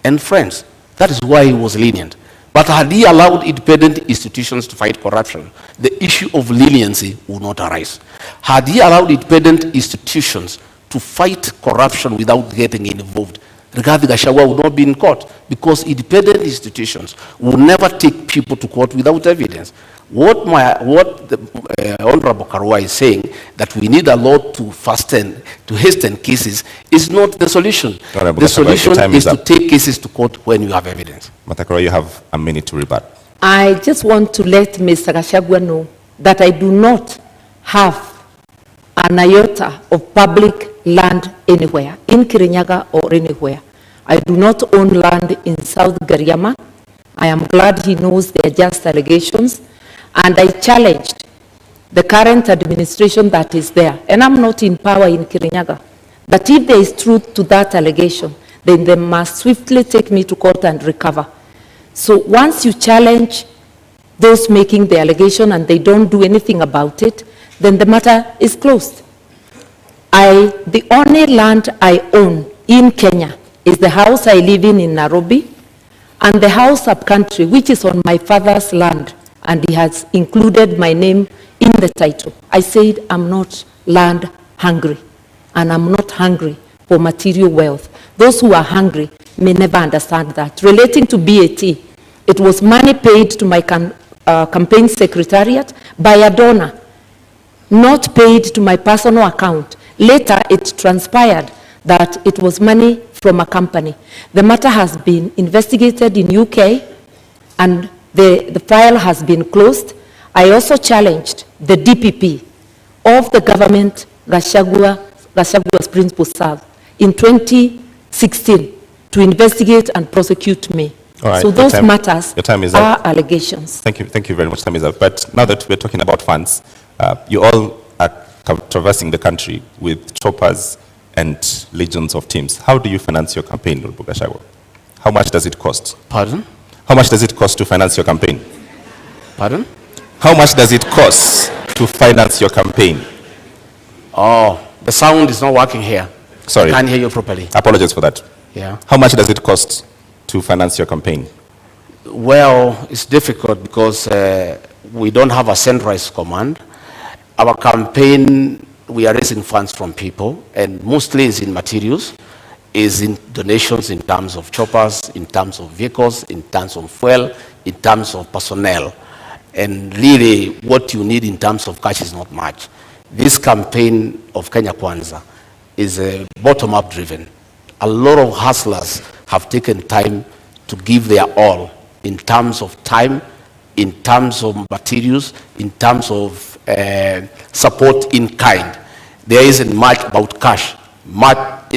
and friends. That is why he was lenient. But had he allowed independent institutions to fight corruption, the issue of leniency would not arise. Had he allowed independent institutions to fight corruption without getting involved, Rigathi Gachagua would not be in court, because independent institutions will never take people to court without evidence. What the Honorable Karua is saying, that we need a law to hasten cases, is not the solution. The solution is to take cases to court when you have evidence. Martha Karua, you have a minute to rebut. I just want to let Mr. Gachagua know that I do not have an iota of public land anywhere, in Kirinyaga or anywhere. I do not own land in South Gariama. I am glad he knows they are just allegations. And I challenged the current administration that is there, and I'm not in power in Kirinyaga, that if there is truth to that allegation, then they must swiftly take me to court and recover. So once you challenge those making the allegation and they don't do anything about it, then the matter is closed. The only land I own in Kenya is the house I live in Nairobi, and the house up country, which is on my father's land, and he has included my name in the title. I said I'm not land hungry, and I'm not hungry for material wealth. Those who are hungry may never understand that. Relating to BAT, it was money paid to my campaign secretariat by a donor, not paid to my personal account. Later, it transpired that it was money from a company. The matter has been investigated in UK, and the file has been closed. I also challenged the DPP of the government Gachagua's principal served in 2016 to investigate and prosecute me. All right, so those matters are allegations. Thank you very much. Time is up. But now that we're talking about funds, you all are traversing the country with choppers and legions of teams. How do you finance your campaign, Honorable Gachagua? How much does it cost? Pardon? How much does it cost to finance your campaign? Pardon? How much does it cost to finance your campaign? Oh, the sound is not working here. Sorry. I can't hear you properly. Apologies for that. Yeah. How much does it cost to finance your campaign? Well, it's difficult because we don't have a centralized command. Our campaign, we are raising funds from people, and mostly is in materials, is in donations in terms of choppers, in terms of vehicles, in terms of fuel, in terms of personnel. And really, what you need in terms of cash is not much. This campaign of Kenya Kwanza is bottom-up driven. A lot of hustlers have taken time to give their all in terms of time, in terms of materials, in terms of support in kind. There isn't much about cash.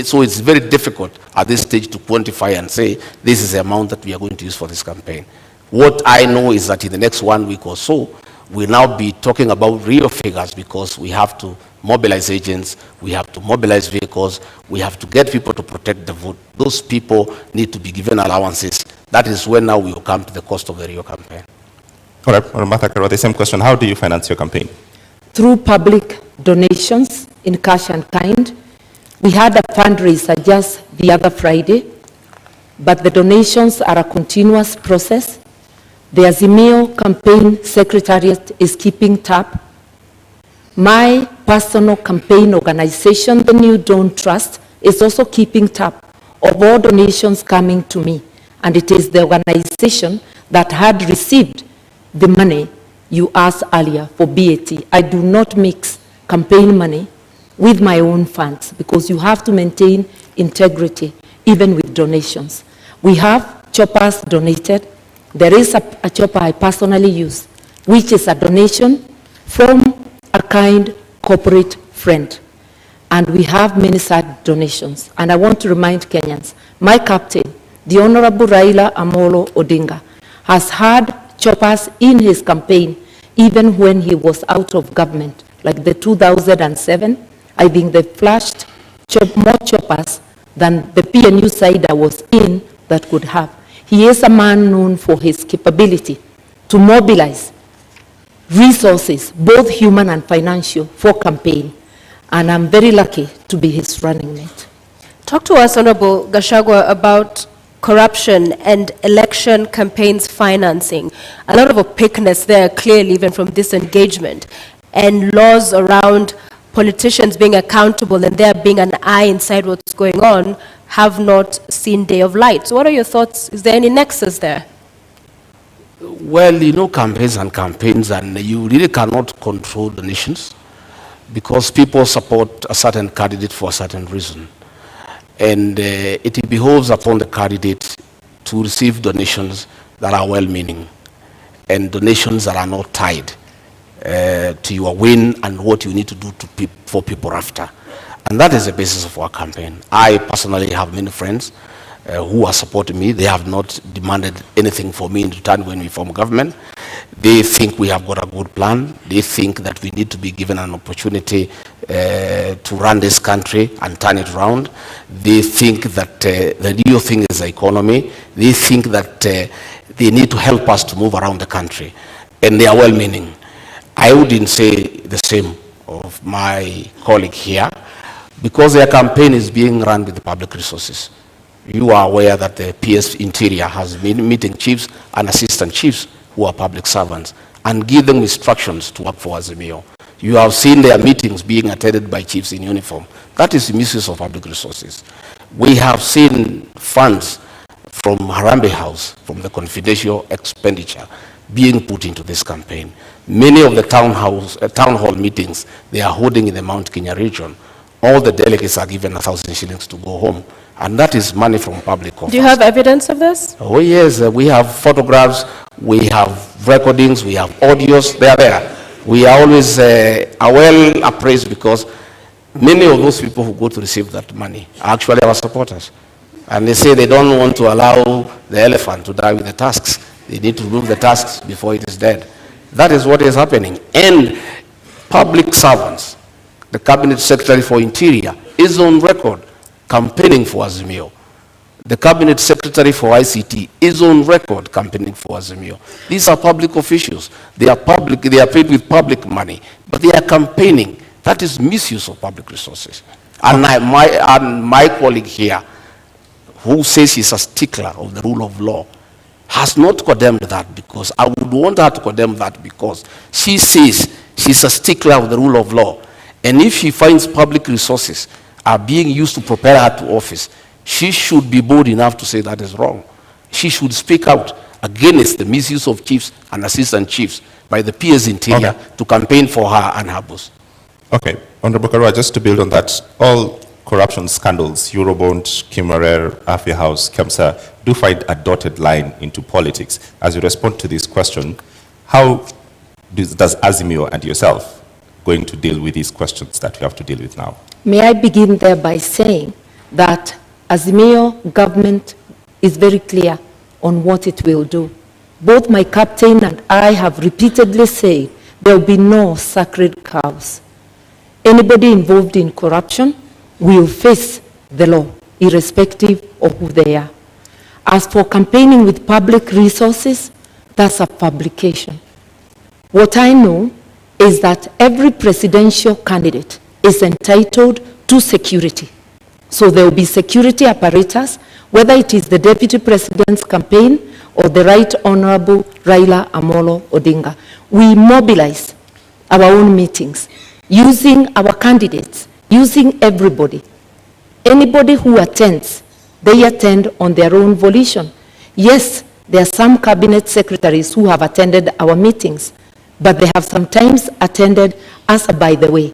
So it's very difficult at this stage to quantify and say, this is the amount that we are going to use for this campaign. What I know is that in the next 1 week or so, we'll now be talking about real figures because we have to mobilize agents, we have to mobilize vehicles, we have to get people to protect the vote. Those people need to be given allowances. That is when now we will come to the cost of the real campaign. All right, Martha Karua, the same question. How do you finance your campaign? Through public donations in cash and kind. We had a fundraiser just the other Friday, but the donations are a continuous process. The Azimio campaign secretariat is keeping tab. My personal campaign organization, the New Dawn Trust, is also keeping tab of all donations coming to me. And it is the organization that had received the money you asked earlier for BAT. I do not mix campaign money with my own funds because you have to maintain integrity even with donations. We have choppers donated. There is a chopper I personally use, which is a donation from a kind corporate friend. And we have many side donations. And I want to remind Kenyans, my captain, the Honorable Raila Amolo Odinga, has had choppers in his campaign even when he was out of government. Like the 2007, I think they flashed more choppers than the PNU side I was in that could have. He is a man known for his capability to mobilize resources, both human and financial, for campaign. And I'm very lucky to be his running mate. Talk to us, Honorable Gachagua, about corruption and election campaigns financing. A lot of opaqueness there, clearly, even from this engagement, and laws around politicians being accountable and there being an eye inside what's going on have not seen day of light. So what are your thoughts? Is there any nexus there? Well, you know, campaigns and you really cannot control the nations because people support a certain candidate for a certain reason. And it behoves upon the candidate to receive donations that are well-meaning and donations that are not tied to your win and what you need to do for people after. And that is the basis of our campaign. I personally have many friends who are supporting me. They have not demanded anything for me in return when we form government. They think we have got a good plan. They think that we need to be given an opportunity to run this country and turn it around. They think that the real thing is the economy. They think that they need to help us to move around the country. And they are well-meaning. I wouldn't say the same of my colleague here because their campaign is being run with the public resources. You are aware that the PS Interior has been meeting chiefs and assistant chiefs who are public servants and give them instructions to work for Azimio. You have seen their meetings being attended by chiefs in uniform. That is the misuse of public resources. We have seen funds from Harambee House, from the confidential expenditure, being put into this campaign. Many of the town hall meetings they are holding in the Mount Kenya region, all the delegates are given 1,000 shillings to go home. And that is money from public coffers. Do you have evidence of this? Oh yes, we have photographs, we have recordings, we have audios, they are there. We are always well appraised because many of those people who go to receive that money are actually our supporters. And they say they don't want to allow the elephant to die with the tusks. They need to remove the tusks before it is dead. That is what is happening. And public servants, the Cabinet Secretary for Interior, is on record campaigning for Azimio. The cabinet secretary for ICT is on record campaigning for Azimio. These are public officials. They are paid with public money, but they are campaigning. That is misuse of public resources. And my colleague here, who says he's a stickler of the rule of law, has not condemned that, because I would want her to condemn that, because she says she's a stickler of the rule of law. And if she finds public resources are being used to prepare her to office, she should be bold enough to say that is wrong. She should speak out against the misuse of chiefs and assistant chiefs by the PS Interior to campaign for her and her boss. Okay, Honorable Karua, just to build on that, all corruption scandals, Eurobond, Kimarer, Afia House, Kemsa, do find a dotted line into politics. As you respond to this question, how does Azimio and yourself going to deal with these questions that we have to deal with now? May I begin there by saying that Azimio government is very clear on what it will do. Both my captain and I have repeatedly said there will be no sacred cows. Anybody involved in corruption will face the law, irrespective of who they are. As for campaigning with public resources, that's a fabrication. What I know is that every presidential candidate is entitled to security. So there will be security apparatus, whether it is the Deputy President's campaign or the Right Honorable Raila Amolo Odinga. We mobilize our own meetings, using our candidates, using everybody. Anybody who attends, they attend on their own volition. Yes, there are some cabinet secretaries who have attended our meetings, but they have sometimes attended as a by the way.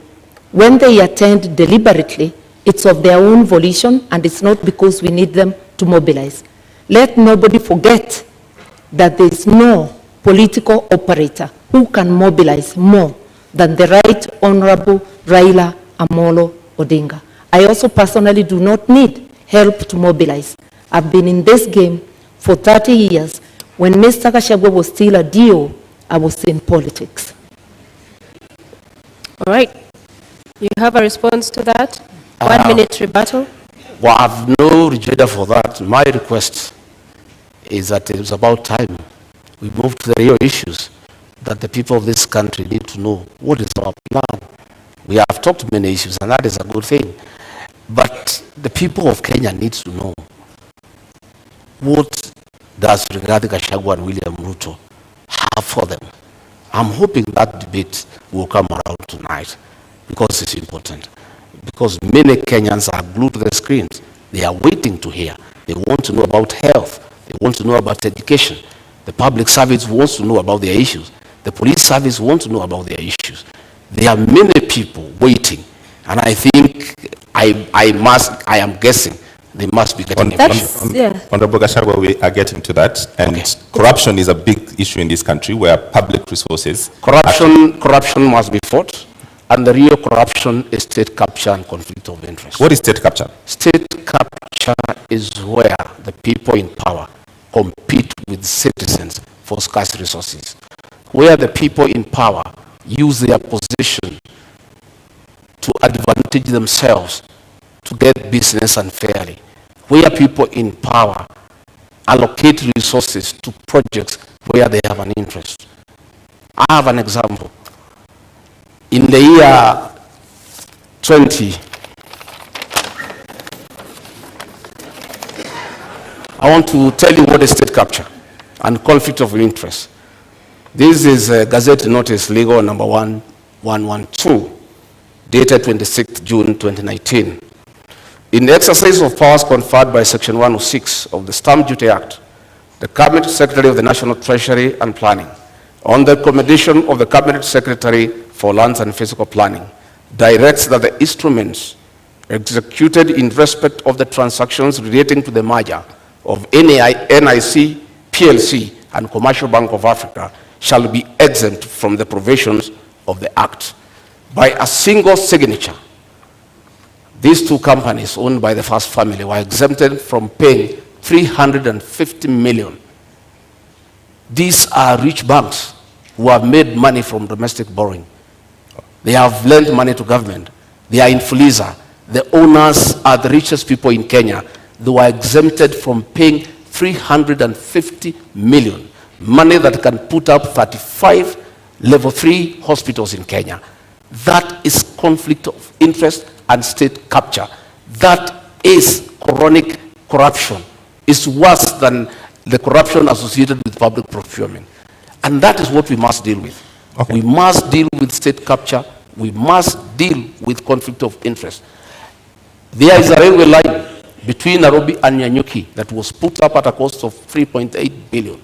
When they attend deliberately, it's of their own volition, and it's not because we need them to mobilize. Let nobody forget that there is no political operator who can mobilize more than the Right Honorable Raila Amolo Odinga. I also personally do not need help to mobilize. I've been in this game for 30 years. When Mr. Gachagua was still a DO, I was in politics. All right. You have a response to that? 1 minute rebuttal. Well, I have no agenda for that. My request is that it's about time we move to the real issues that the people of this country need to know. What is our plan? We have talked many issues, and that is a good thing. But the people of Kenya need to know, what does Rigathi Gachagua and William Ruto have for them? I'm hoping that debate will come around tonight, because it's important. Because many Kenyans are glued to the screens. They are waiting to hear. They want to know about health. They want to know about education. The public service wants to know about their issues. The police service wants to know about their issues. There are many people waiting. And I think, I am guessing, they must be getting information. Honorable Gachagua, we are getting to that. And corruption is a big issue in this country, where public resources... Corruption must be fought. And the real corruption is state capture and conflict of interest. What is state capture? State capture is where the people in power compete with citizens for scarce resources. Where the people in power use their position to advantage themselves to get business unfairly. Where people in power allocate resources to projects where they have an interest. I have an example. In the year 20, I want to tell you what is state capture and conflict of interest. This is Gazette Notice Legal number 1112, dated 26th June 2019. In the exercise of powers conferred by Section 106 of the Stamp Duty Act, the Cabinet Secretary of the National Treasury and Planning, on the recommendation of the Cabinet Secretary for Lands and Physical Planning, directs that the instruments executed in respect of the transactions relating to the merger of NIC, PLC, and Commercial Bank of Africa shall be exempt from the provisions of the Act. By a single signature, these two companies owned by the first family were exempted from paying 350 million. These are rich banks who have made money from domestic borrowing. They have lent money to government. They are in Fuliza. The owners are the richest people in Kenya. they were exempted from paying 350 million, money that can put up 35 level 3 hospitals in Kenya. That is conflict of interest and state capture. That is chronic corruption. It's worse than the corruption associated with public procurement. And that is what we must deal with. Okay. We must deal with state capture. We must deal with conflict of interest. There is a railway line between Nairobi and Nyanyuki that was put up at a cost of 3.8 billion.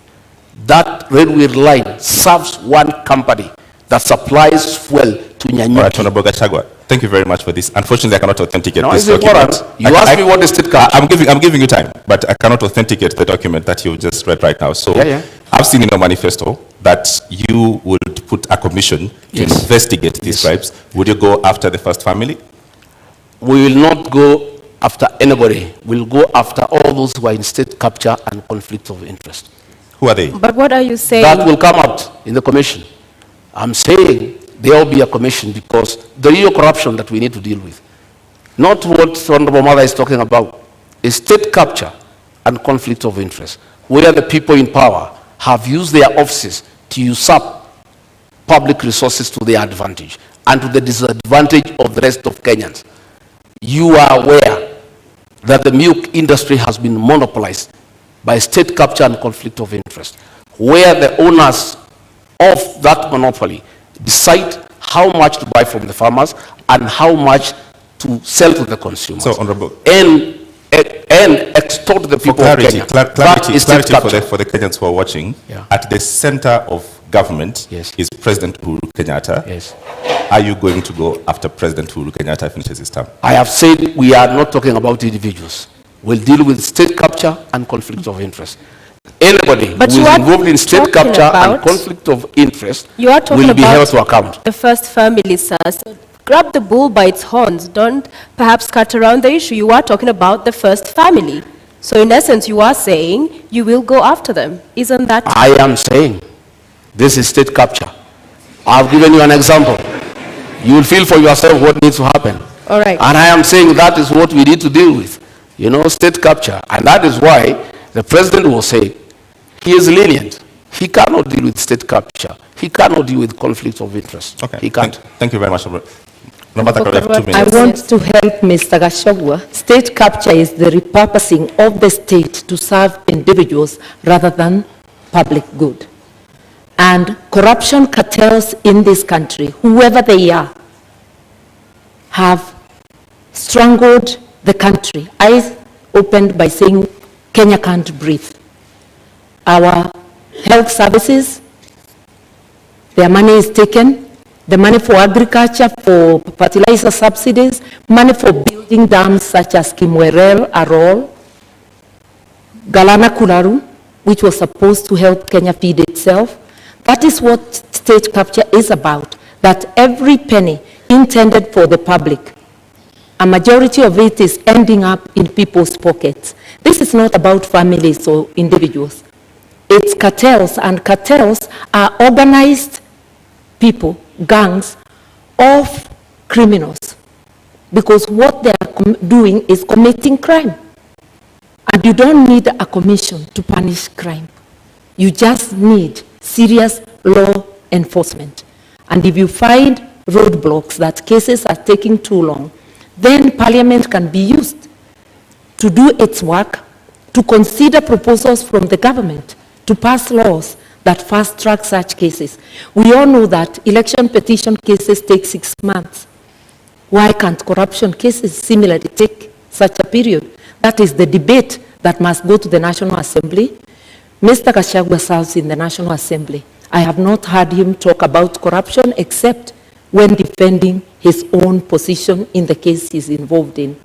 That railway line serves one company that supplies fuel to Nyanyuki. All right, Honorable Gachagua, thank you very much for this. Unfortunately, I cannot authenticate this document. You asked me what is state capture. I'm giving you time, but I cannot authenticate the document that you just read right now. So I've seen in your manifesto that you would put a commission to investigate these bribes. Would you go after the first family? We will not go after anybody. We'll go after all those who are in state capture and conflict of interest. Who are they? But what are you saying? That will come out in the commission. I'm saying there will be a commission because the real corruption that we need to deal with, not what Honorable Mother is talking about, is state capture and conflict of interest, where the people in power have used their offices to usurp public resources to their advantage and to the disadvantage of the rest of Kenyans. You are aware that the milk industry has been monopolized by state capture and conflict of interest, where the owners of that monopoly decide how much to buy from the farmers and how much to sell to the consumers. So, Honorable. And extort the people of Kenya. Clarity for the Kenyans who are watching. At the center of government is President Uhuru Kenyatta. Yes. Are you going to go after President Uhuru Kenyatta finishes his term? I have said we are not talking about individuals. We'll deal with state capture and conflict of interest. Anybody who is involved in state capture and conflict of interest will be held to account. The first family, sir. So grab the bull by its horns. Don't perhaps cut around the issue. You are talking about the first family. So in essence, you are saying you will go after them. Isn't that? I am saying this is state capture. I've given you an example. You will feel for yourself what needs to happen. All right. And I am saying that is what we need to deal with. You know, state capture. And that is why the president will say he is lenient. He cannot deal with state capture. He cannot deal with conflict of interest. Okay. He can't. Thank you very much. I want to help Mr. Gachagua. State capture is the repurposing of the state to serve individuals rather than public good. And corruption cartels in this country, whoever they are, have strangled the country. I opened by saying Kenya can't breathe. Our health services, their money is taken, the money for agriculture, for fertilizer subsidies, money for building dams such as Kimwerel, Arol, Galana Kularu, which was supposed to help Kenya feed itself. That is what state capture is about, that every penny intended for the public, a majority of it is ending up in people's pockets. This is not about families or individuals. It's cartels, and cartels are organized people, gangs of criminals, because what they are doing is committing crime. And you don't need a commission to punish crime. You just need serious law enforcement. And if you find roadblocks, that cases are taking too long, then Parliament can be used to do its work, to consider proposals from the government, to pass laws that fast-track such cases. We all know that election petition cases take 6 months. Why can't corruption cases similarly take such a period? That is the debate that must go to the National Assembly. Mr. Gachagua serves in the National Assembly. I have not heard him talk about corruption except when defending his own position in the case he's involved in.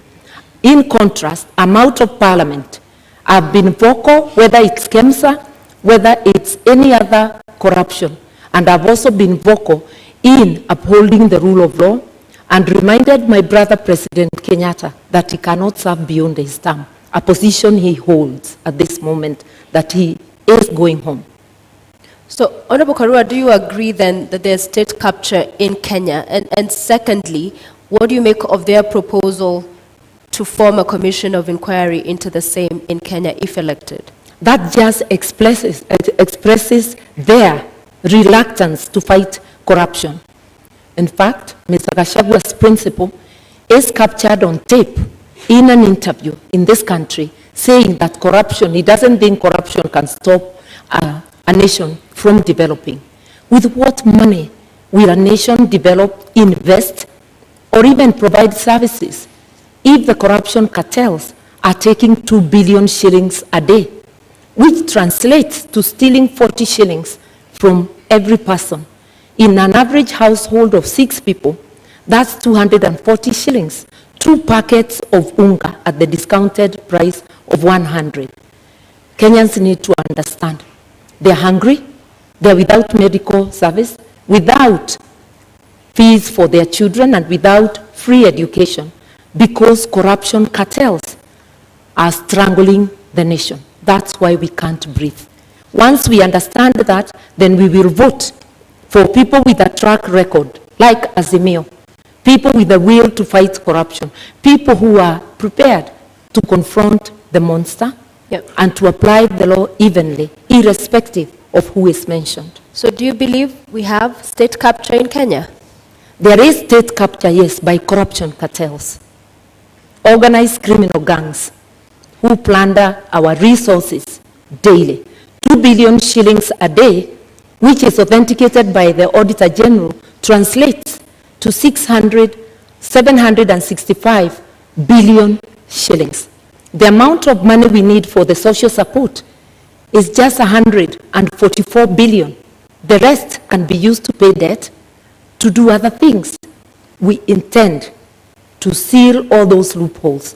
In contrast, I'm out of Parliament. I've been vocal, whether it's KEMSA, whether it's any other corruption. And I've also been vocal in upholding the rule of law and reminded my brother President Kenyatta that he cannot serve beyond his term, a position he holds at this moment, that he is going home. So, Honorable Karua, do you agree then that there's state capture in Kenya? And secondly, what do you make of their proposal to form a commission of inquiry into the same in Kenya if elected? That just expresses their reluctance to fight corruption. In fact, Mr. Gashagua's principle is captured on tape in an interview in this country, saying that corruption, he doesn't think corruption can stop a nation from developing. With what money will a nation develop, invest, or even provide services if the corruption cartels are taking 2 billion shillings a day, which translates to stealing 40 shillings from every person? In an average household of 6 people, that's 240 shillings. 2 packets of unga at the discounted price of 100. Kenyans need to understand. They're hungry, they're without medical service, without fees for their children, and without free education, because corruption cartels are strangling the nation. That's why we can't breathe. Once we understand that, then we will vote for people with a track record, like Azimio, people with the will to fight corruption, people who are prepared to confront the monster and to apply the law evenly, irrespective of who is mentioned. So do you believe we have state capture in Kenya? There is state capture, yes, by corruption cartels, organized criminal gangs who plunder our resources daily. 2 billion shillings a day, which is authenticated by the Auditor General, translates to 765 billion shillings. The amount of money we need for the social support is just 144 billion. The rest can be used to pay debt, to do other things. We intend to seal all those loopholes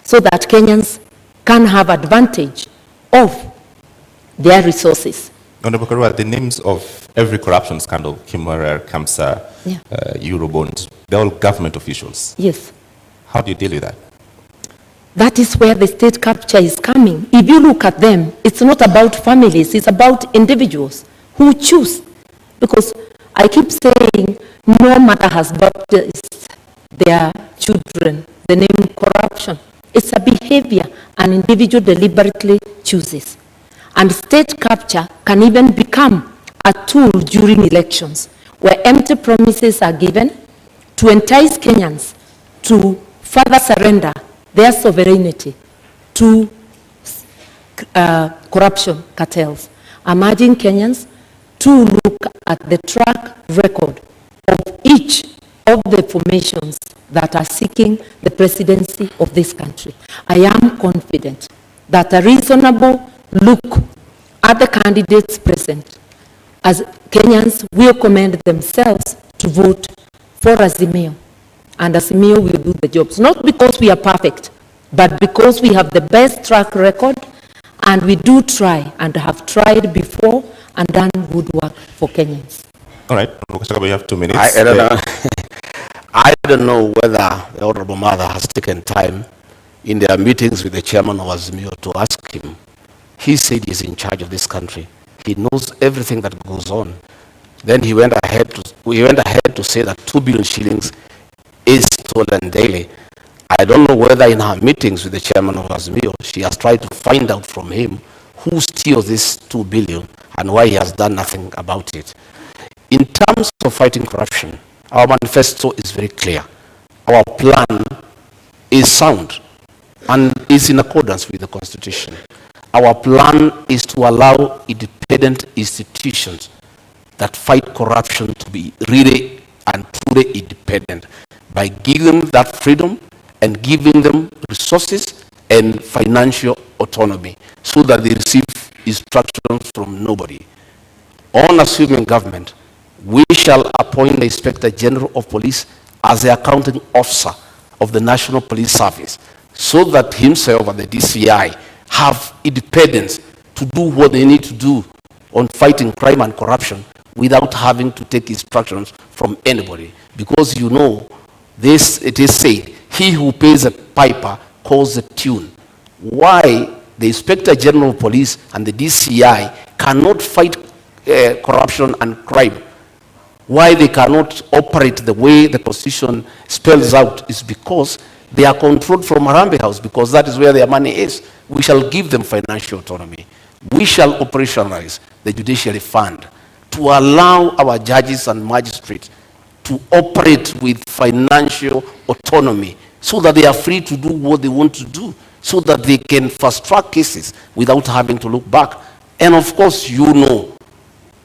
so that Kenyans can have advantage of their resources. Honorable Karua, the names of every corruption scandal, Kimura, Kamsa, Eurobond, they're all government officials. Yes. How do you deal with that? That is where the state capture is coming. If you look at them, it's not about families, it's about individuals who choose. Because I keep saying, no mother has baptized their children the name corruption. It's a behavior an individual deliberately chooses. And state capture can even become a tool during elections, where empty promises are given to entice Kenyans to further surrender their sovereignty to corruption cartels. I'm urging Kenyans to look at the track record of each of the formations that are seeking the presidency of this country. I am confident that a reasonable look at the candidates present, as Kenyans will commend themselves to vote for Azimio. And Azimio will do the jobs, not because we are perfect, but because we have the best track record, and we do try and have tried before and done good work for Kenyans. All right, we have 2 minutes. I don't know. I don't know whether the Honorable Mother has taken time in their meetings with the chairman of Azimio to ask him. He said he's in charge of this country. He knows everything that goes on. Then he went ahead to say that 2 billion shillings is stolen daily. I don't know whether in her meetings with the chairman of Azimio, she has tried to find out from him who steals this 2 billion and why he has done nothing about it. In terms of fighting corruption, our manifesto is very clear. Our plan is sound and is in accordance with the Constitution. Our plan is to allow independent institutions that fight corruption to be really and truly independent by giving them that freedom and giving them resources and financial autonomy so that they receive instructions from nobody. On assuming government, we shall appoint the Inspector General of Police as the accounting officer of the National Police Service so that himself and the DCI have independence to do what they need to do on fighting crime and corruption without having to take instructions from anybody. Because you know, this, it is said, he who pays a piper calls the tune. Why the Inspector General of Police and the DCI cannot fight corruption and crime, why they cannot operate the way the Constitution spells out, is because They are controlled from Harambee House because that is where their money is. We shall give them financial autonomy. We shall operationalize the judiciary fund to allow our judges and magistrates to operate with financial autonomy so that they are free to do what they want to do, so that they can fast-track cases without having to look back. And of course, you know,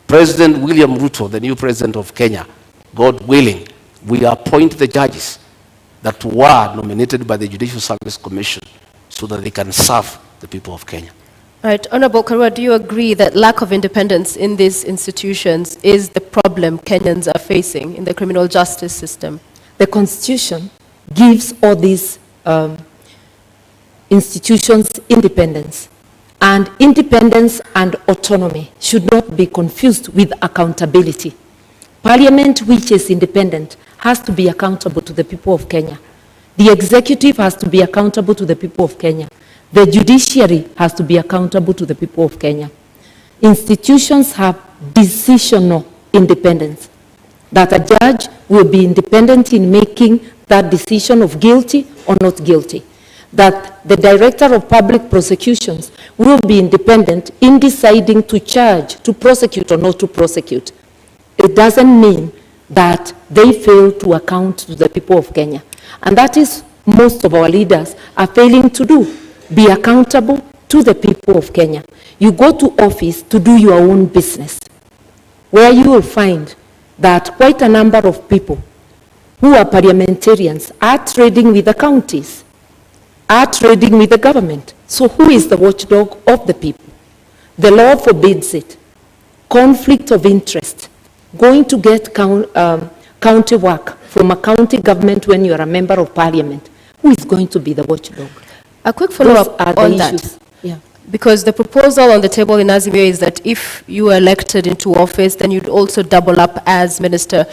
President William Ruto, the new president of Kenya, God willing, we appoint the judges that were nominated by the Judicial Service Commission so that they can serve the people of Kenya. All right, Honorable Karua, do you agree that lack of independence in these institutions is the problem Kenyans are facing in the criminal justice system? The Constitution gives all these institutions independence. And independence and autonomy should not be confused with accountability. Parliament, which is independent, has to be accountable to the people of Kenya. The executive has to be accountable to the people of Kenya. The judiciary has to be accountable to the people of Kenya. Institutions have decisional independence, that a judge will be independent in making that decision of guilty or not guilty, that the director of public prosecutions will be independent in deciding to charge, to prosecute or not to prosecute. It doesn't mean that they fail to account to the people of Kenya. And that is most of our leaders are failing to do, be accountable to the people of Kenya. You go to office to do your own business, where you will find that quite a number of people who are parliamentarians are trading with the counties, are trading with the government. So who is the watchdog of the people? The law forbids it. Conflict of interest. Going to get county work from a county government when you are a member of parliament. Who is going to be the watchdog? A quick follow-up on that. Yeah. Because the proposal on the table in Azimio is that if you are elected into office, then you'd also double up as Minister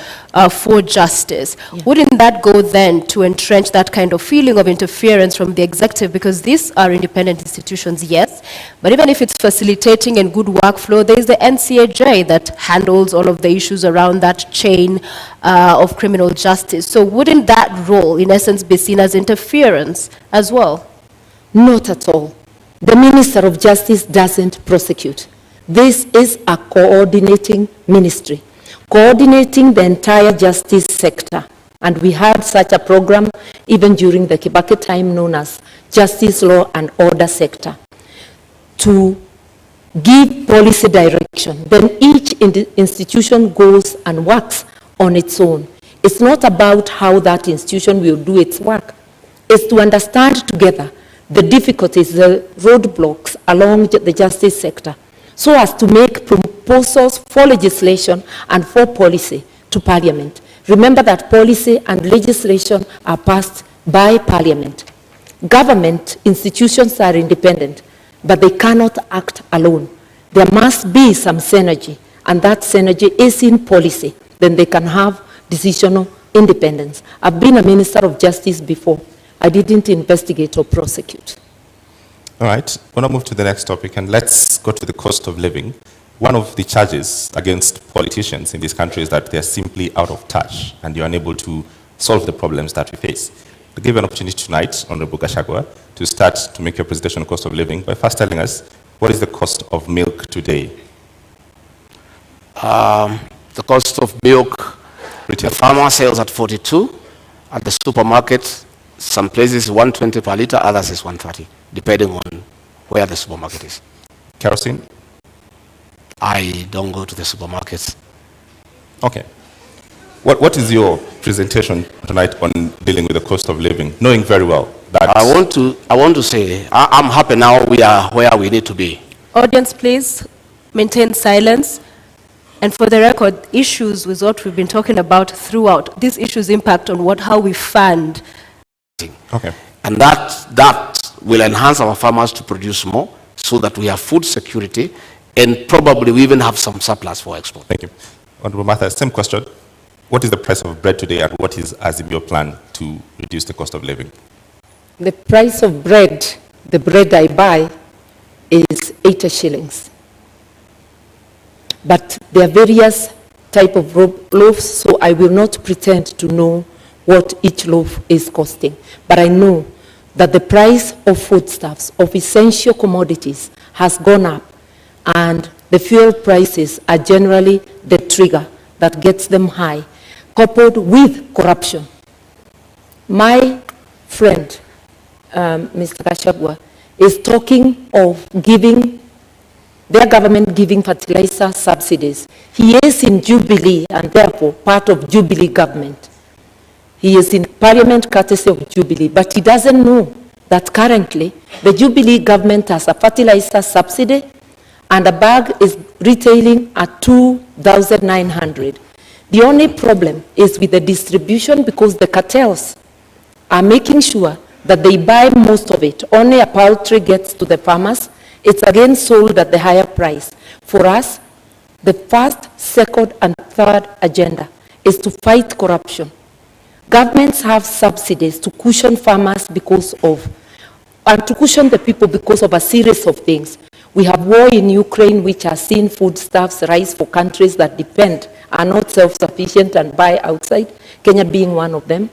for Justice. Yeah. Wouldn't that go then to entrench that kind of feeling of interference from the executive? Because these are independent institutions, yes, but even if it's facilitating and good workflow, there is the NCAJ that handles all of the issues around that chain of criminal justice. So wouldn't that role, in essence, be seen as interference as well? Not at all. The Minister of Justice doesn't prosecute. This is a coordinating ministry, coordinating the entire justice sector. And we had such a program even during the Kibaki time known as Justice, Law and Order Sector, to give policy direction. Then each institution goes and works on its own. It's not about how that institution will do its work. It's to understand together the difficulties, the roadblocks along the justice sector, so as to make proposals for legislation and for policy to Parliament. Remember that policy and legislation are passed by Parliament. Government institutions are independent, but they cannot act alone. There must be some synergy, and that synergy is in policy. Then they can have decisional independence. I've been a Minister of Justice before. I didn't investigate or prosecute. All right, we're going to move to the next topic, and let's go to the cost of living. One of the charges against politicians in this country is that they're simply out of touch and you're unable to solve the problems that we face. To give you an opportunity tonight, Honorable Gachagua, to start to make your presentation on cost of living by first telling us what is the cost of milk today? The cost of milk, the farmer sells at 42, at the supermarket, some places 120 per litre, others is 130, depending on where the supermarket is. Kerosene? I don't go to the supermarkets. Okay. What is your presentation tonight on dealing with the cost of living, knowing very well that... I want to say, I'm happy now we are where we need to be. Audience, please maintain silence. And for the record, issues with what we've been talking about throughout, these issues impact on how we fund. Okay. And that will enhance our farmers to produce more so that we have food security and probably we even have some surplus for export. Thank you. Honorable Martha, same question. What is the price of bread today and what is Azimio plan to reduce the cost of living? The price of bread, the bread I buy, is 80 shillings. But there are various type of loaves, so I will not pretend to know what each each loaf is costing. But I know that the price of foodstuffs, of essential commodities, has gone up, and the fuel prices are generally the trigger that gets them high, coupled with corruption. My friend, Mr. Gachagua, is talking of giving, their government giving fertilizer subsidies. He is in Jubilee and therefore part of Jubilee government. He is in Parliament courtesy of Jubilee, but he doesn't know that currently the Jubilee government has a fertilizer subsidy and a bag is retailing at 2,900. The only problem is with the distribution, because the cartels are making sure that they buy most of it. Only a paltry gets to the farmers. It's again sold at the higher price. For us, the first, second, and third agenda is to fight corruption. Governments have subsidies to cushion farmers because of, and to cushion the people because of a series of things. We have war in Ukraine, which has seen foodstuffs rise for countries that depend, are not self-sufficient and buy outside, Kenya being one of them,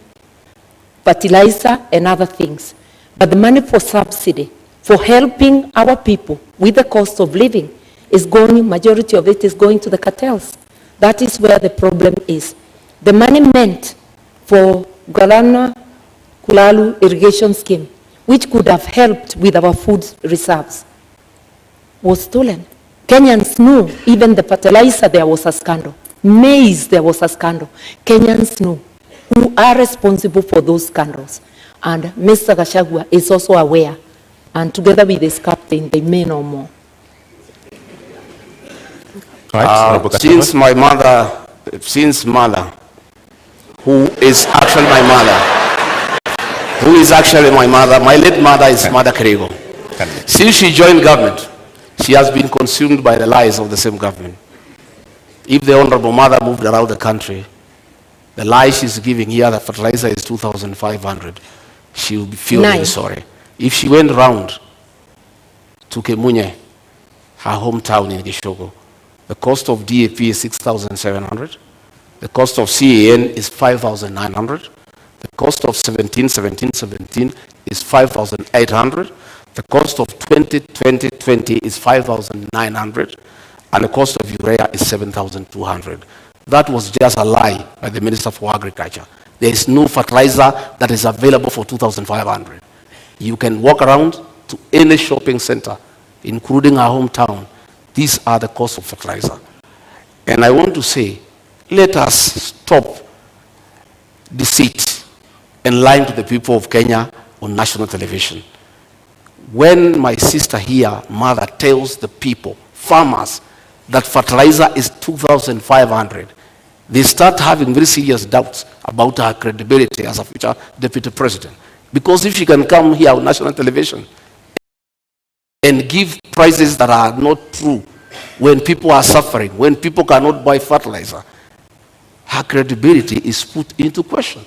fertilizer and other things. But the money for subsidy, for helping our people with the cost of living, is going, majority of it is going to the cartels. That is where the problem is. The money meant for Galana Kulalu irrigation scheme, which could have helped with our food reserves, was stolen. Kenyans knew, even the fertilizer, there was a scandal. Maize, there was a scandal. Kenyans knew who are responsible for those scandals. And Mr. Gachagua is also aware. And together with his captain, they may know more. Since my mother, who is actually my mother, my late mother is Mother Kerigo. Since she joined government, she has been consumed by the lies of the same government. If the Honorable Mother moved around the country, the lie she's giving here, the fertilizer is 2,500, she will feel very sorry. If she went round to Kemunye, her hometown in Gishogo, the cost of DAP is 6,700. The cost of CAN is 5,900. The cost of 17 is 5,800. The cost of 20 is 5,900. And the cost of urea is 7,200. That was just a lie by the Minister for Agriculture. There is no fertilizer that is available for 2,500. You can walk around to any shopping center, including our hometown. These are the costs of fertilizer. And I want to say, let us stop deceit and lying to the people of Kenya on national television. When my sister here, Mother, tells the people, farmers, that fertilizer is 2,500, they start having very serious doubts about her credibility as a future deputy president. Because if she can come here on national television and give prices that are not true, when people are suffering, when people cannot buy fertilizer, her credibility is put into question.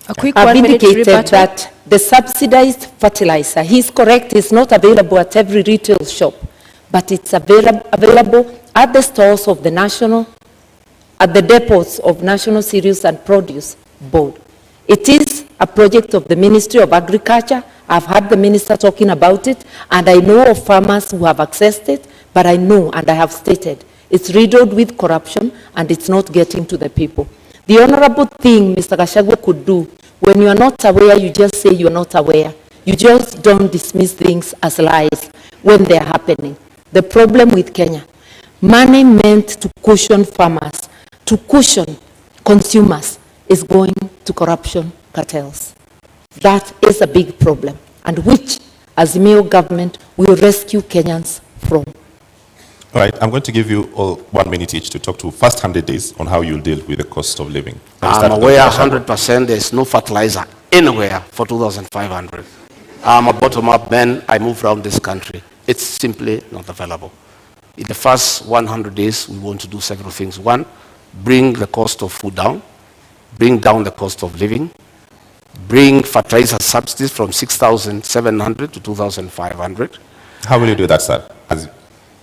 A quick I've indicated that the subsidized fertilizer, he's correct, is not available at every retail shop, but it's available at the stores of the national, at the depots of National Cereals and Produce Board. It is a project of the Ministry of Agriculture. I've heard the minister talking about it, and I know of farmers who have accessed it, but I know, and I have stated, it's riddled with corruption, and it's not getting to the people. The honorable thing Mr. Gachagua could do, when you are not aware, you just say you're not aware. You just don't dismiss things as lies when they're happening. The problem with Kenya, money meant to cushion farmers, to cushion consumers, is going to corruption cartels. That is a big problem, and which, as Azimio government, will rescue Kenyans from. All right, I'm going to give you all 1 minute each to talk to first 100 days on how you'll deal with the cost of living. I'm aware 100% there's no fertilizer anywhere for 2,500. I'm a bottom-up man. I move around this country. It's simply not available. In the first 100 days, we want to do several things. One, bring the cost of food down, bring down the cost of living, bring fertilizer subsidies from 6,700 to 2,500. How will you do that, sir?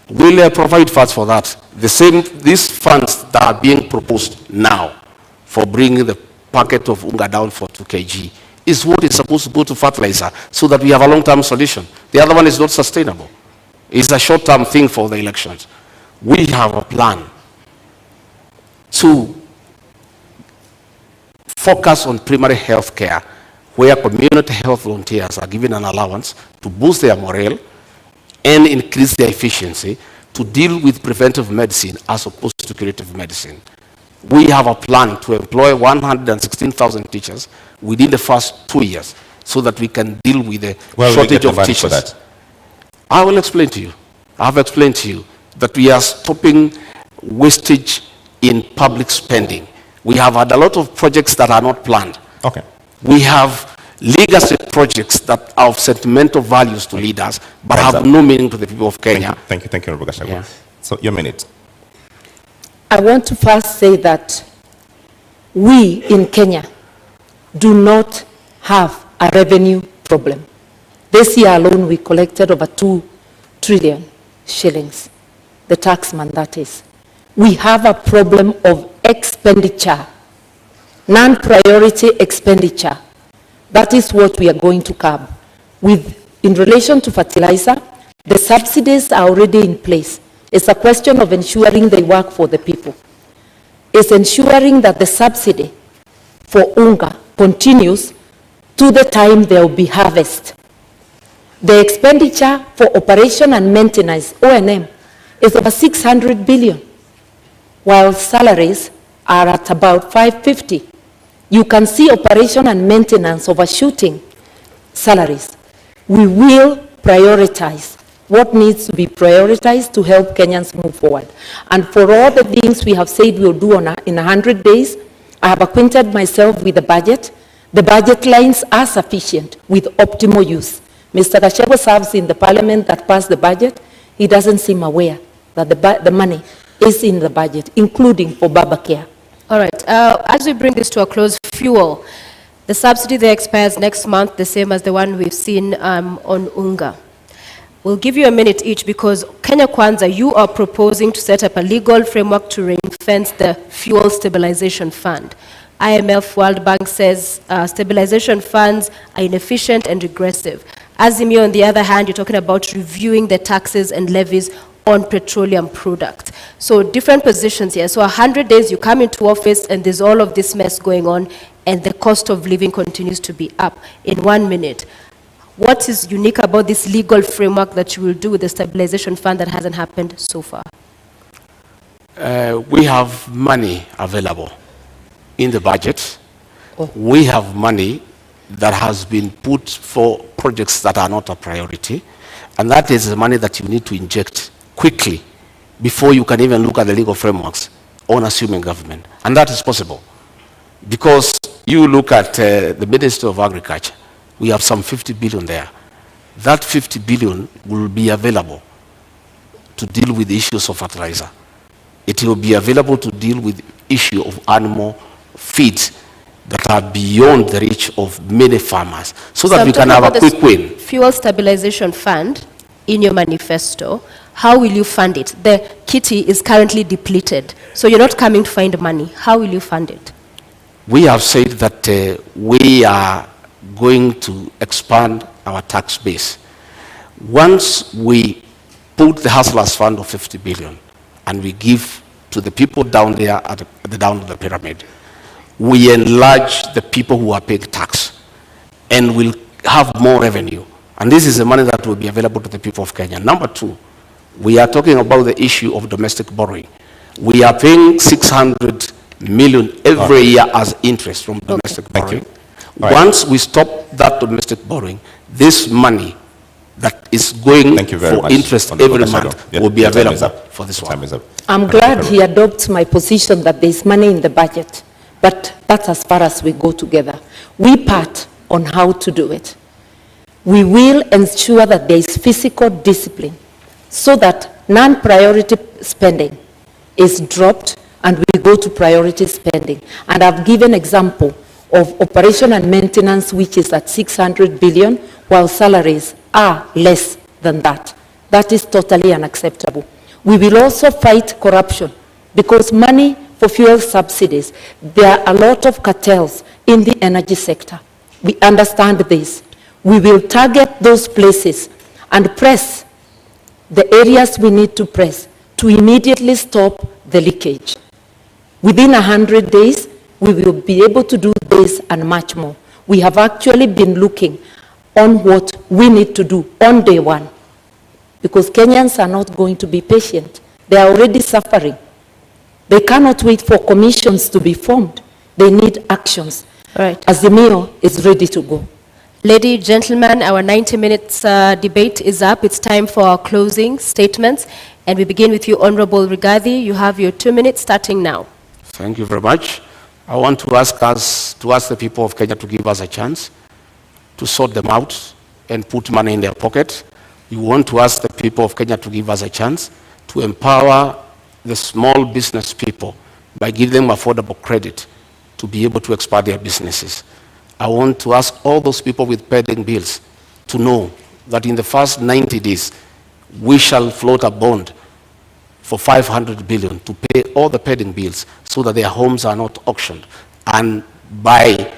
We'll provide funds for that. These funds that are being proposed now for bringing the packet of unga down for 2 kg is what is supposed to go to fertilizer so that we have a long-term solution. The other one is not sustainable. It's a short-term thing for the elections. We have a plan to focus on primary health care, where community health volunteers are given an allowance to boost their morale and increase their efficiency to deal with preventive medicine as opposed to curative medicine. We have a plan to employ 116,000 teachers within the first 2 years so that we can deal with the shortage of teachers. For that? I will explain to you. I have explained to you that we are stopping wastage in public spending. We have had a lot of projects that are not planned. Okay. We have legacy projects that are of sentimental values to leaders, but have no meaning to the people of Kenya. Thank you, Honorable Gachagua. So, your minute. I want to first say that we in Kenya do not have a revenue problem. This year alone, we collected over 2 trillion shillings, the taxman that is. We have a problem of expenditure, non-priority expenditure. That is what we are going to curb. In relation to fertilizer, the subsidies are already in place. It's a question of ensuring they work for the people. It's ensuring that the subsidy for unga continues to the time there will be harvest. The expenditure for operation and maintenance, O&M, is over 600 billion, while salaries are at about 550. You can see operation and maintenance overshooting salaries. We will prioritize what needs to be prioritized to help Kenyans move forward. And for all the things we have said we'll do in 100 days, I have acquainted myself with the budget. The budget lines are sufficient with optimal use. Mr. Gachagua serves in the parliament that passed the budget. He doesn't seem aware that the money is in the budget, including for Baba Care. All right. As we bring this to a close, fuel. The subsidy there expires next month, the same as the one we've seen on unga. We'll give you a minute each because Kenya Kwanza, you are proposing to set up a legal framework to ring-fence the fuel stabilization fund. IMF, World Bank says stabilization funds are inefficient and regressive. Azimio, on the other hand, you're talking about reviewing the taxes and levies on petroleum products. So different positions here. So 100 days you come into office and there's all of this mess going on and the cost of living continues to be up. In 1 minute, what is unique about this legal framework that you will do with the stabilization fund that hasn't happened so far? We have money available in the budget. We have money that has been put for projects that are not a priority. And that is the money that you need to inject quickly before you can even look at the legal frameworks on assuming government. And that is possible. Because you look at the Ministry of Agriculture, we have some 50 billion there. That 50 billion will be available to deal with the issues of fertilizer. It will be available to deal with the issue of animal feeds that are beyond the reach of many farmers, so that we can have a quick win. Fuel Stabilization Fund, in your manifesto, how will you fund it? The kitty is currently depleted, so you're not coming to find money. How will you fund it? We have said that we are going to expand our tax base. Once we put the Hustlers Fund of 50 billion and we give to the people down there at the down of the pyramid, we enlarge the people who are paying tax and will have more revenue. And this is the money that will be available to the people of Kenya. Number two, we are talking about the issue of domestic borrowing. We are paying 600 million every year as interest from domestic borrowing. Once we stop that domestic borrowing, this money that is going for interest every month will be available for this one. I'm glad he adopts my position that there's money in the budget, but that's as far as we go together. We part on how to do it. We will ensure that there is fiscal discipline so that non-priority spending is dropped and we go to priority spending. And I've given example of operation and maintenance, which is at 600 billion, while salaries are less than that. That is totally unacceptable. We will also fight corruption because money for fuel subsidies. There are a lot of cartels in the energy sector. We understand this. We will target those places and press the areas we need to press to immediately stop the leakage. Within 100 days, we will be able to do this and much more. We have actually been looking on what we need to do on day one, because Kenyans are not going to be patient. They are already suffering. They cannot wait for commissions to be formed. They need actions. Right. Azimio is ready to go. Ladies, gentlemen, our 90 minutes debate is up. It's time for our closing statements. And we begin with you, Honorable Rigathi. You have your 2 minutes starting now. Thank you very much. I want to ask the people of Kenya to give us a chance to sort them out and put money in their pocket. We want to ask the people of Kenya to give us a chance to empower the small business people by giving them affordable credit to be able to expand their businesses. I want to ask all those people with pending bills to know that in the first 90 days, we shall float a bond for 500 billion to pay all the pending bills so that their homes are not auctioned. And by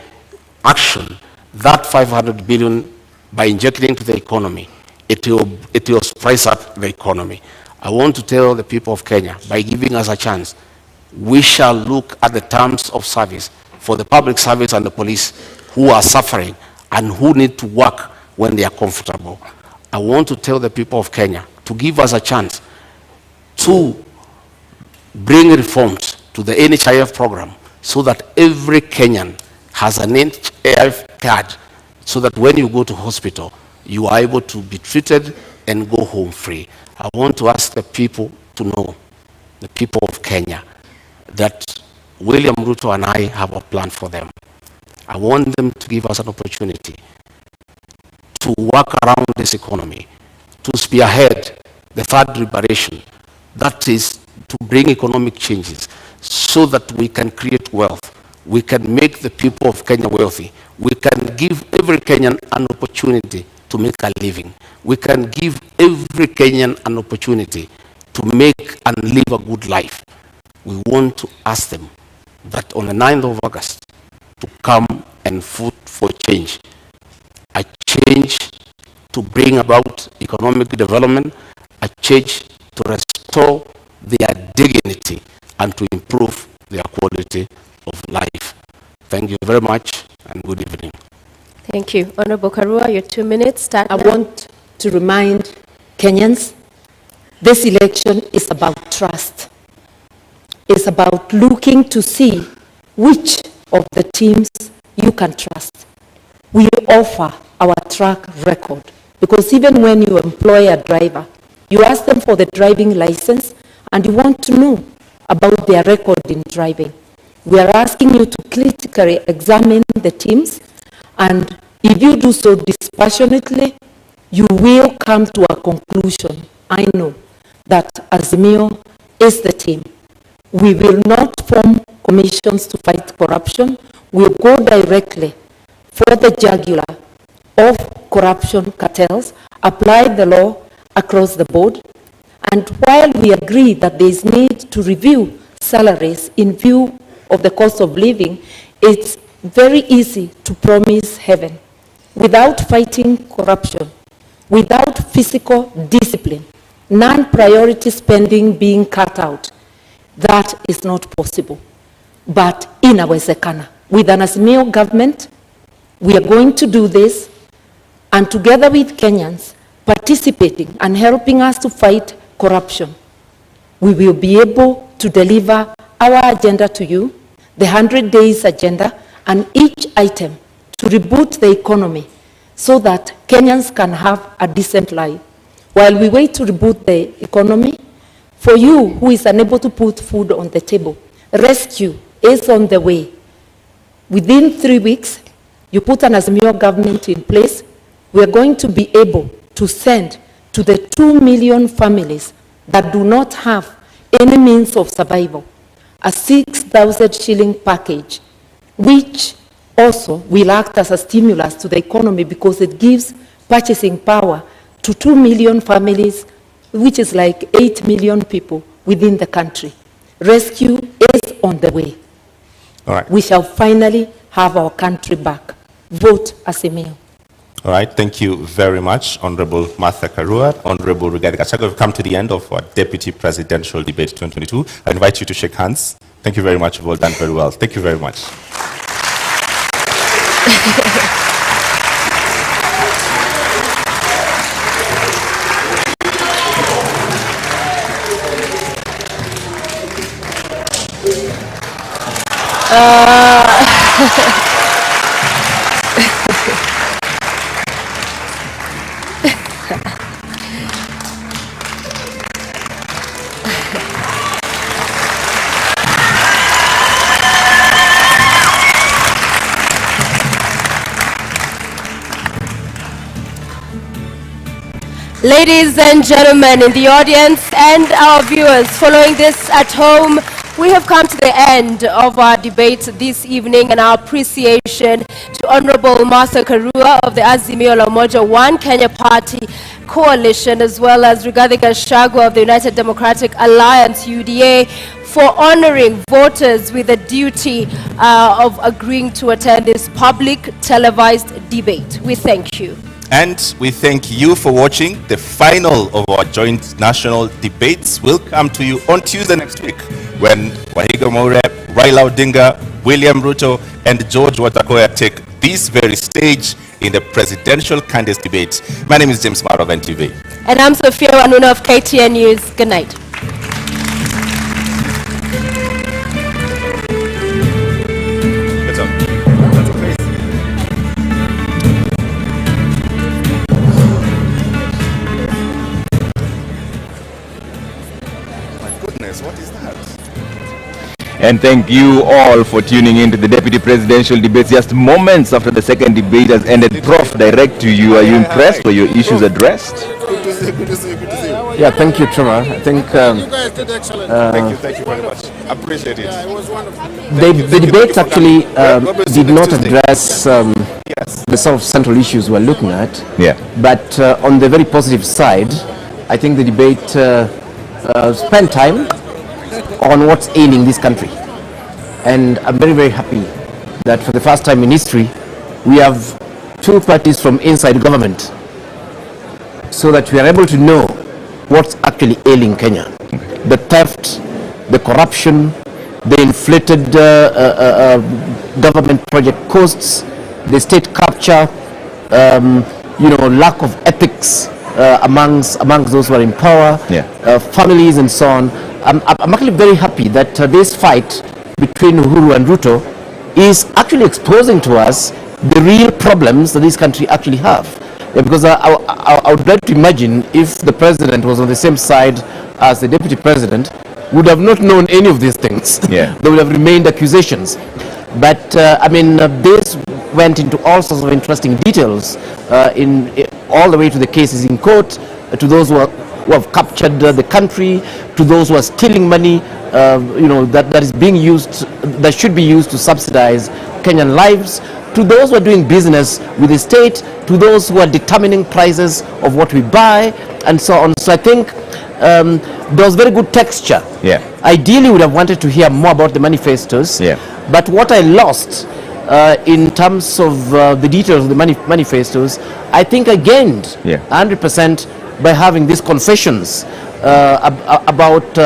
action, that 500 billion, by injecting into the economy, it will spice up the economy. I want to tell the people of Kenya, by giving us a chance, we shall look at the terms of service for the public service and the police who are suffering and who need to work when they are comfortable. I want to tell the people of Kenya to give us a chance to bring reforms to the NHIF program so that every Kenyan has an NHIF card, so that when you go to hospital, you are able to be treated and go home free. I want to ask the people to know, the people of Kenya, that William Ruto and I have a plan for them. I want them to give us an opportunity to work around this economy, to spearhead the third liberation, that is to bring economic changes so that we can create wealth. We can make the people of Kenya wealthy. We can give every Kenyan an opportunity to make a living. We can give every Kenyan an opportunity to make and live a good life. We want to ask them that on the 9th of August to come and vote for change. A change to bring about economic development, a change to restore their dignity and to improve their quality of life. Thank you very much and good evening. Thank you. Honorable Karua, your 2 minutes start I now. want to remind Kenyans, this election is about trust. It's about looking to see which of the teams you can trust. We offer our track record, because even when you employ a driver, you ask them for the driving license and you want to know about their record in driving. We are asking you to critically examine the teams, and if you do so dispassionately, you will come to a conclusion. I know that Azimio is the team. We will not form commissions to fight corruption. We'll go directly for the jugular of corruption cartels, apply the law across the board, and while we agree that there is need to review salaries in view of the cost of living, it's very easy to promise heaven. Without fighting corruption, without physical discipline, non-priority spending being cut out, that is not possible. But inawezekana. With an Azimio government, we are going to do this, and together with Kenyans participating and helping us to fight corruption, we will be able to deliver our agenda to you, the 100 days agenda, and each item to reboot the economy so that Kenyans can have a decent life. While we wait to reboot the economy, for you who is unable to put food on the table, rescue is on the way. Within 3 weeks, you put an Azimio government in place, we are going to be able to send to the 2 million families that do not have any means of survival a 6,000 shilling package, which also will act as a stimulus to the economy because it gives purchasing power to 2 million families, which is like 8 million people within the country. rescue is on the way. All right. We shall finally have our country back. Vote Azimio. All right, thank you very much, Honorable Martha Karua. Honorable Rigathi Gachagua, we've come to the end of our Deputy Presidential Debate 2022. I invite you to shake hands. Thank you very much. You've all done very well. Thank you very much. Ladies and gentlemen in the audience and our viewers following this at home, we have come to the end of our debate this evening, and our appreciation to Honorable Martha Karua of the Azimio la Umoja One Kenya Party Coalition, as well as Rigathi Gachagua of the United Democratic Alliance, UDA, for honoring voters with the duty of agreeing to attend this public televised debate. We thank you. And we thank you for watching. The final of our joint national debates will come to you on Tuesday next week, when Wahiga Maure, Raila Odinga, William Ruto, and George Watakoya take this very stage in the presidential candidates debate. My name is James Maro of NTV. And I'm Sophia Wanuna of KTN News. Good night. And thank you all for tuning in to the Deputy Presidential Debates. Just moments after the second debate has ended. Prof, direct to you. Are you impressed? Were your issues addressed? Good to see you. Good to see you. Good to see you. Yeah, thank you, Trevor. I think you guys did excellent. Thank you very much. Appreciate it. Yeah, it was wonderful. The debate actually did not address the sort of central issues we're looking at. Yeah. But on the very positive side, I think the debate spent time on what's ailing this country. And I'm very, very happy that for the first time in history, we have two parties from inside government, so that we are able to know what's actually ailing Kenya. The theft, the corruption, the inflated government project costs, the state capture, lack of ethics amongst those who are in power, families and so on. I'm actually very happy that this fight between Uhuru and Ruto is actually exposing to us the real problems that this country actually have. Because I would like to imagine if the president was on the same side as the deputy president, would have not known any of these things. Yeah. There would have remained accusations. But this went into all sorts of interesting details, all the way to the cases in court, to those who have captured the country, to those who are stealing money, that is being used, that should be used to subsidize Kenyan lives, to those who are doing business with the state, to those who are determining prices of what we buy, and so on. So I think there was very good texture. Yeah. Ideally, we would have wanted to hear more about the manifestos. Yeah. But what I lost in terms of the details of the manifestos, I think I gained 100% by having these confessions about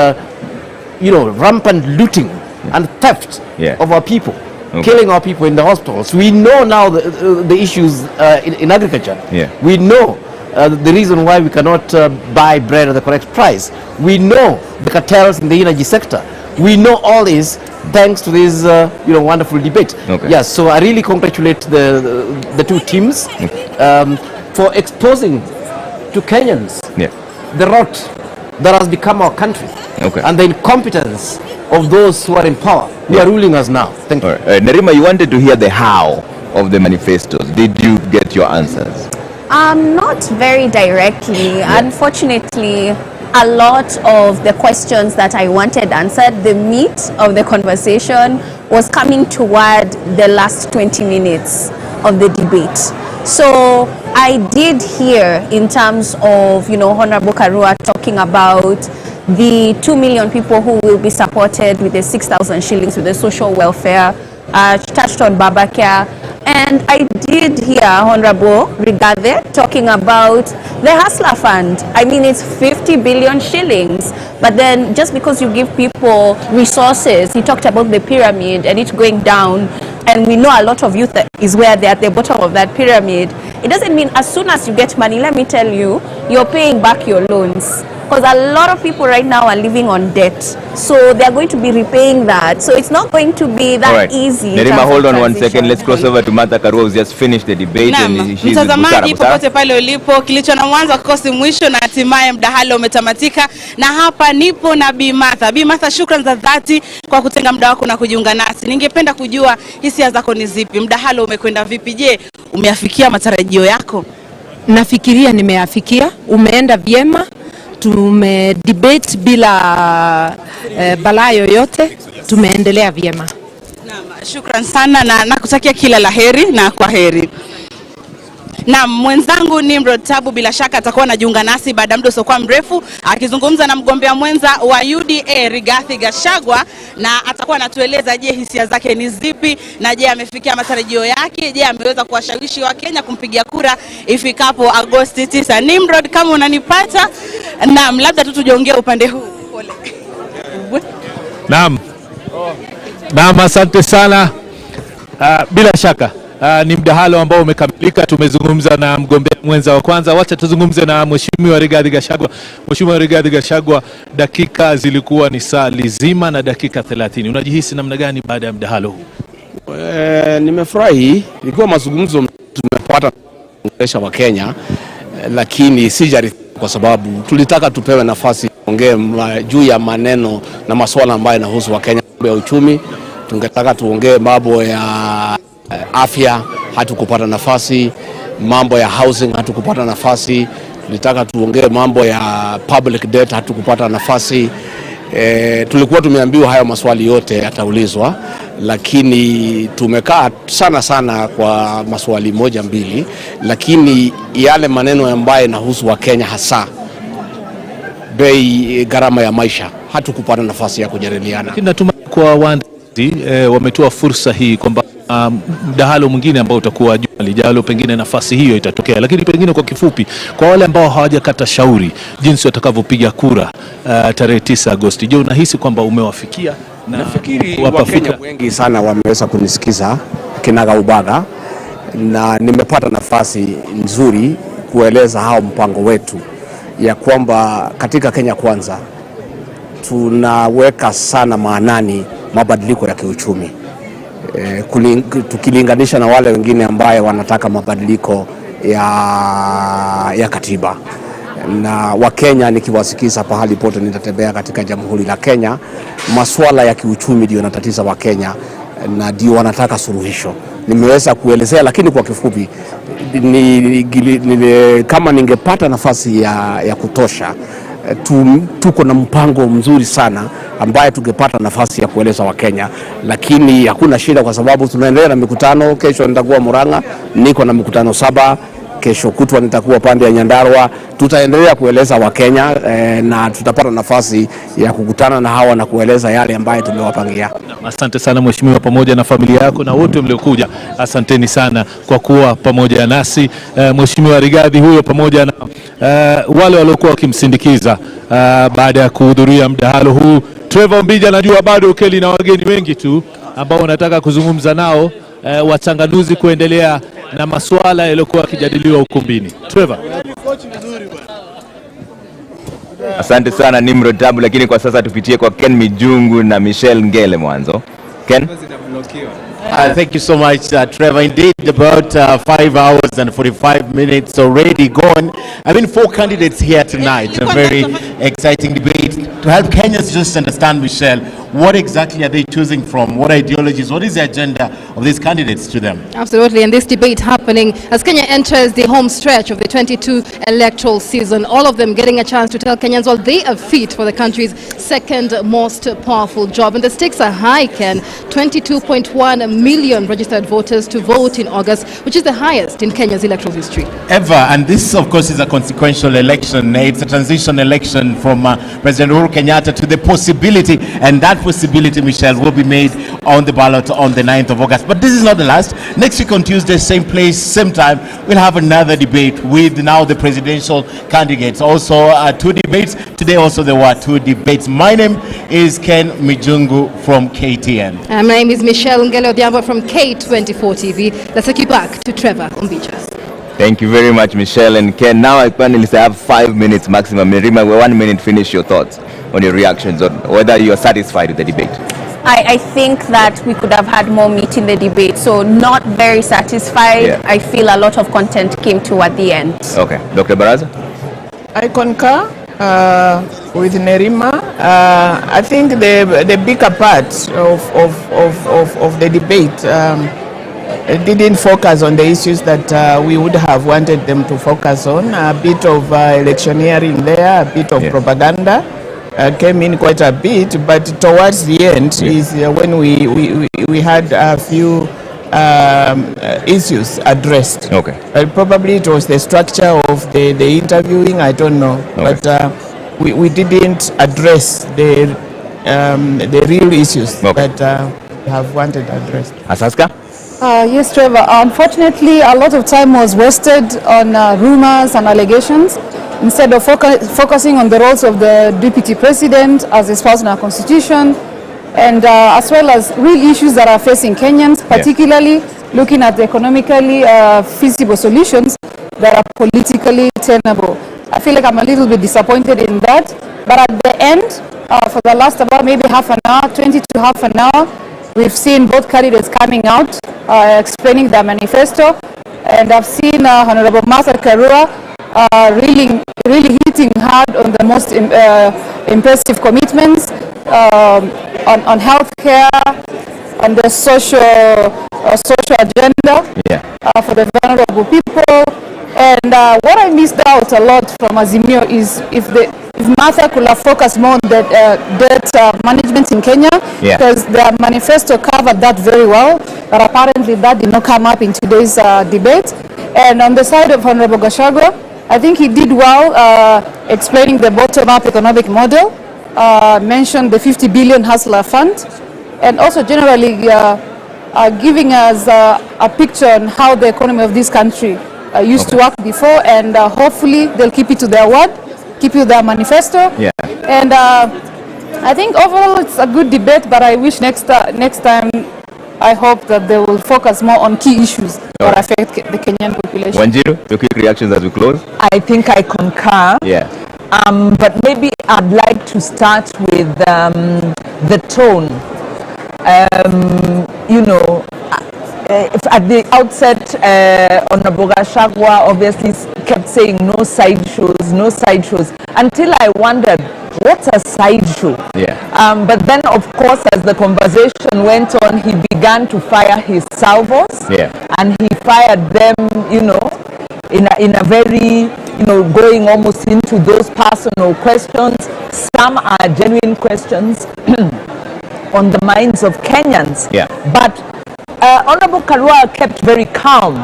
rampant looting and theft of our people. Okay. Killing our people in the hospitals. We know now the issues in agriculture. Yeah. We know the reason why we cannot buy bread at the correct price. We know the cartels in the energy sector. We know all this thanks to this wonderful debate. Okay. Yes, so I really congratulate the two teams for exposing to Kenyans the rot that has become our country and the incompetence of those who are in power, who are ruling us now. Thank you. Nerima, you wanted to hear the how of the manifestos. Did you get your answers? Not very directly. Unfortunately, a lot of the questions that I wanted answered, the meat of the conversation was coming toward the last 20 minutes of the debate. So I did hear in terms of, Honorable Karua talking about the 2 million people who will be supported with the 6,000 shillings with the social welfare, touched on Babacare, and I did hear Honorable Rigathi talking about the Hustler Fund. I mean, it's 50 billion shillings, but then just because you give people resources, he talked about the pyramid and it going down, and we know a lot of youth is where they're at the bottom of that pyramid. It doesn't mean as soon as you get money, let me tell you, you're paying back your loans. Because a lot of people right now are living on debt. So they're going to be repaying that. So it's not going to be that easy. Nerima, hold on one second. Let's cross over to Martha Karua, who's just finished the debate. Mtazamaji popote pale ulipo, kilicho na mwanzo kikosi mwisho na hatimaye mdahalo umetamatika. Na hapa nipo na Bi Martha. Bi Martha, shukrani za dhati kwa kutenga muda wako na kujiunga nasi. Ningependa kujua hisia zako ni zipi? Mdahalo umekwenda vipi? Je, umeafikia matarajio yako? Nafikiria nimeafikia, umeenda vyema. Tumedebate bila balaa yoyote, tumeendelea vyema. Naam, shukrani sana na nakutakia kila laheri na kwa heri. Na mwenzangu Nimrod Tabu bila shaka atakuwa anajiunga nasi baada muda usiokuwa mrefu akizungumza na mgombea mwenza wa UDA Rigathi Gachagua, na atakuwa anatueleza je, hisia zake ni zipi, na je amefikia matarajio yake, je ameweza kuwashawishi wa Kenya kumpigia kura ifikapo Agosti 9. Nimrod, kama unanipata, naam, labda tu tujiongee upande huu. Pole. Naam, asante sana. Bila shaka ni mdahalo ambao umekamilika. Tumezungumza na mgombea mwenza wa kwanza. Wacha tuzungumze na Mheshimiwa Rigathi Gachagua. Mheshimiwa Rigathi Gachagua, dakika zilikuwa ni saa lizima na dakika 30. Unajihisi namna gani baada ya mdahalo huu? Nimefurahi. Ilikuwa mazungumzo tumepata kuongelesha wa Kenya, lakini sijari kwa sababu tulitaka tupewe nafasi kuongea juu ya maneno na masuala ambayo yanahusu wa Kenya, ya uchumi. Tungetaka tuongee mambo ya afya, hatukupata nafasi. Mambo ya housing, hatukupata nafasi. Tulitaka tuongee mambo ya public debt, hatukupata nafasi. Tulikuwa tumeambiwa hayo maswali yote yataulizwa, lakini tumekaa sana kwa maswali moja mbili, lakini yale maneno ambayo yanahusu wa Kenya, hasa bei, gharama ya maisha, hatukupata nafasi ya kujadiliana. Natumai kwa waandishi wametoa fursa hii kwamba mdahalo mwingine ambao utakuwa juma lijalo pengine nafasi hiyo itatokea, lakini pengine kwa kifupi, kwa wale ambao hawajakata shauri jinsi watakavyopiga kura tarehe 9 Agosti, je, unahisi kwamba umewafikia? Na nafikiri Wakenya wengi sana wameweza kunisikiza kinaga ubaga, na nimepata nafasi nzuri kueleza hao mpango wetu ya kwamba katika Kenya Kwanza tunaweka sana maanani mabadiliko ya kiuchumi, tukilinganisha na wale wengine ambaye wanataka mabadiliko ya katiba. Na Wakenya nikiwasikiza pahali pote nitatembea katika Jamhuri la Kenya, masuala ya kiuchumi ndio yanatatiza Wakenya na ndio wanataka suluhisho. Nimeweza kuelezea, lakini kwa kifupi kama ningepata nafasi ya kutosha, tuko na mpango mzuri sana ambaye tungepata nafasi ya kueleza Wakenya, lakini hakuna shida kwa sababu tunaendelea na mikutano. Kesho nitakuwa Murang'a, niko na mikutano 7. Kesho kutwa nitakuwa pande ya Nyandarua. Tutaendelea kueleza Wakenya na tutapata nafasi ya kukutana na hawa na kueleza yale ambayo tumewapangia. Asante sana mheshimiwa, pamoja na familia yako na wote mliokuja. Asanteni sana kwa kuwa pamoja nasi. Mheshimiwa Rigathi huyo pamoja na wale waliokuwa wakimsindikiza baada ya kuhudhuria mdahalo huu. Trevor Mbija, najua bado ukeli na wageni wengi tu ambao wanataka kuzungumza nao wachanganuzi kuendelea na masuala yaliokuwa yakijadiliwa ukumbini. Trevor. Asante sana Nimrod Tabu, lakini kwa sasa tupitie kwa Ken Mijungu na Michelle Ngele mwanzo. Ken? Thank you so much, Trevor. Indeed, about 5 hours and 45 minutes already gone. I mean, 4 candidates here tonight. A very exciting debate to help Kenyans just understand, Michelle, what exactly are they choosing from? What ideologies? What is the agenda of these candidates to them? Absolutely, and this debate happening as Kenya enters the home stretch of the 22 electoral season. All of them getting a chance to tell Kenyans what they are fit for the country's second most powerful job. And the stakes are high, Ken. 22.1 million registered voters to vote in August, which is the highest in Kenya's electoral history. Ever, and this of course is a consequential election. It's a transition election from President Uhuru Kenyatta to the possibility, and that possibility, Michelle, will be made on the ballot on the 9th of August. But this is not the last. Next week on Tuesday, same place, same time, we'll have another debate with now the presidential candidates. Also 2 debates. Today also there were 2 debates. My name is Ken Mijungu from KTN. My name is Michelle Ngele Odhiambo from K24 TV. Let's take you back to Trevor Ombicha. Thank you very much, Michelle and Ken. Now I panelists have 5 minutes maximum. Rima, 1 minute, finish your thoughts on your reactions on whether you are satisfied with the debate. I think that we could have had more meat in the debate, so not very satisfied. Yeah. I feel a lot of content came toward the end. Okay. Dr. Baraza? I concur with Nerima. I think the bigger part of the debate didn't focus on the issues that we would have wanted them to focus on. A bit of electioneering there, a bit of propaganda came in quite a bit, but towards the end is when we had a few issues addressed. Okay. Probably it was the structure of the interviewing, I don't know. Okay. But we didn't address the real issues that we have wanted addressed. Asaska? Yes, Trevor. Unfortunately, a lot of time was wasted on rumors and allegations instead of focusing on the roles of the deputy president as espoused in our constitution, and as well as real issues that are facing Kenyans, particularly looking at the economically feasible solutions that are politically tenable. I feel like I'm a little bit disappointed in that, but at the end, for the last about maybe half an hour, 20 to half an hour, we've seen both candidates coming out, explaining their manifesto, and I've seen Honorable Martha Karua really hitting hard on the most impressive commitments on healthcare, on the social agenda for the vulnerable people. And what I missed out a lot from Azimio is if Martha could have focused more on the debt management in Kenya, because the manifesto covered that very well, but apparently that did not come up in today's debate. And on the side of Honorable Gachagua, I think he did well explaining the bottom-up economic model, mentioned the 50 billion Hustler Fund, and also generally giving us a picture on how the economy of this country used to work before, and hopefully they'll keep it to their word, keep it to their manifesto. Yeah. And I think overall it's a good debate, but I wish next time, I hope that they will focus more on key issues that affect the Kenyan population. Wanjiru, your quick reactions as we close? I think I concur. Yeah. But maybe I'd like to start with the tone. If at the outset, Honorable Gachagua obviously kept saying no sideshows, until I wondered, what's a sideshow? Yeah. But then, of course, as the conversation went on, he began to fire his salvos, and he fired them, in a very, going almost into those personal questions. Some are genuine questions on the minds of Kenyans. Yeah. But Honorable Karua kept very calm,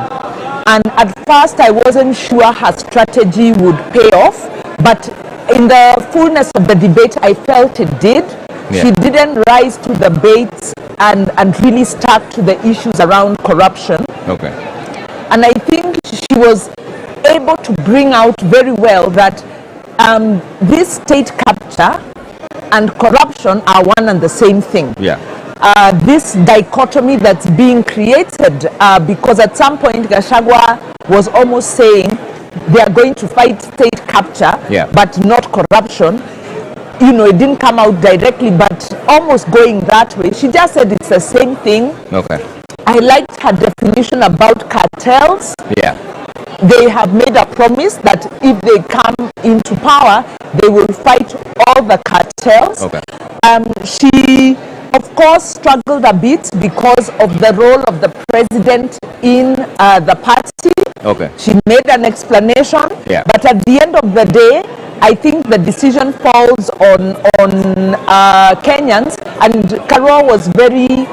and at first I wasn't sure her strategy would pay off, but in the fullness of the debate I felt it did. Yeah. She didn't rise to the bait and really stuck to the issues around corruption. Okay. And I think she was able to bring out very well that this state capture and corruption are one and the same thing. Yeah. This dichotomy that's being created, because at some point Gachagua was almost saying they are going to fight state capture, but not corruption. It didn't come out directly, but almost going that way. She just said it's the same thing. Okay. I liked her definition about cartels. Yeah. they have made a promise that if they come into power, they will fight all the cartels. Okay. She, of course, struggled a bit because of the role of the president in the party. Okay. She made an explanation, Yeah. but at the end of the day, I think the decision falls on Kenyans, and Karua was very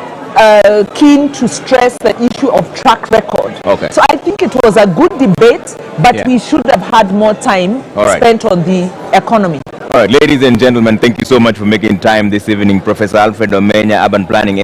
keen to stress the issue of track record. Okay. So I think it was a good debate, but Yeah. we should have had more time All right. spent on the economy. All right, ladies and gentlemen, thank you so much for making time this evening. Professor Alfred Omenya, Urban Planning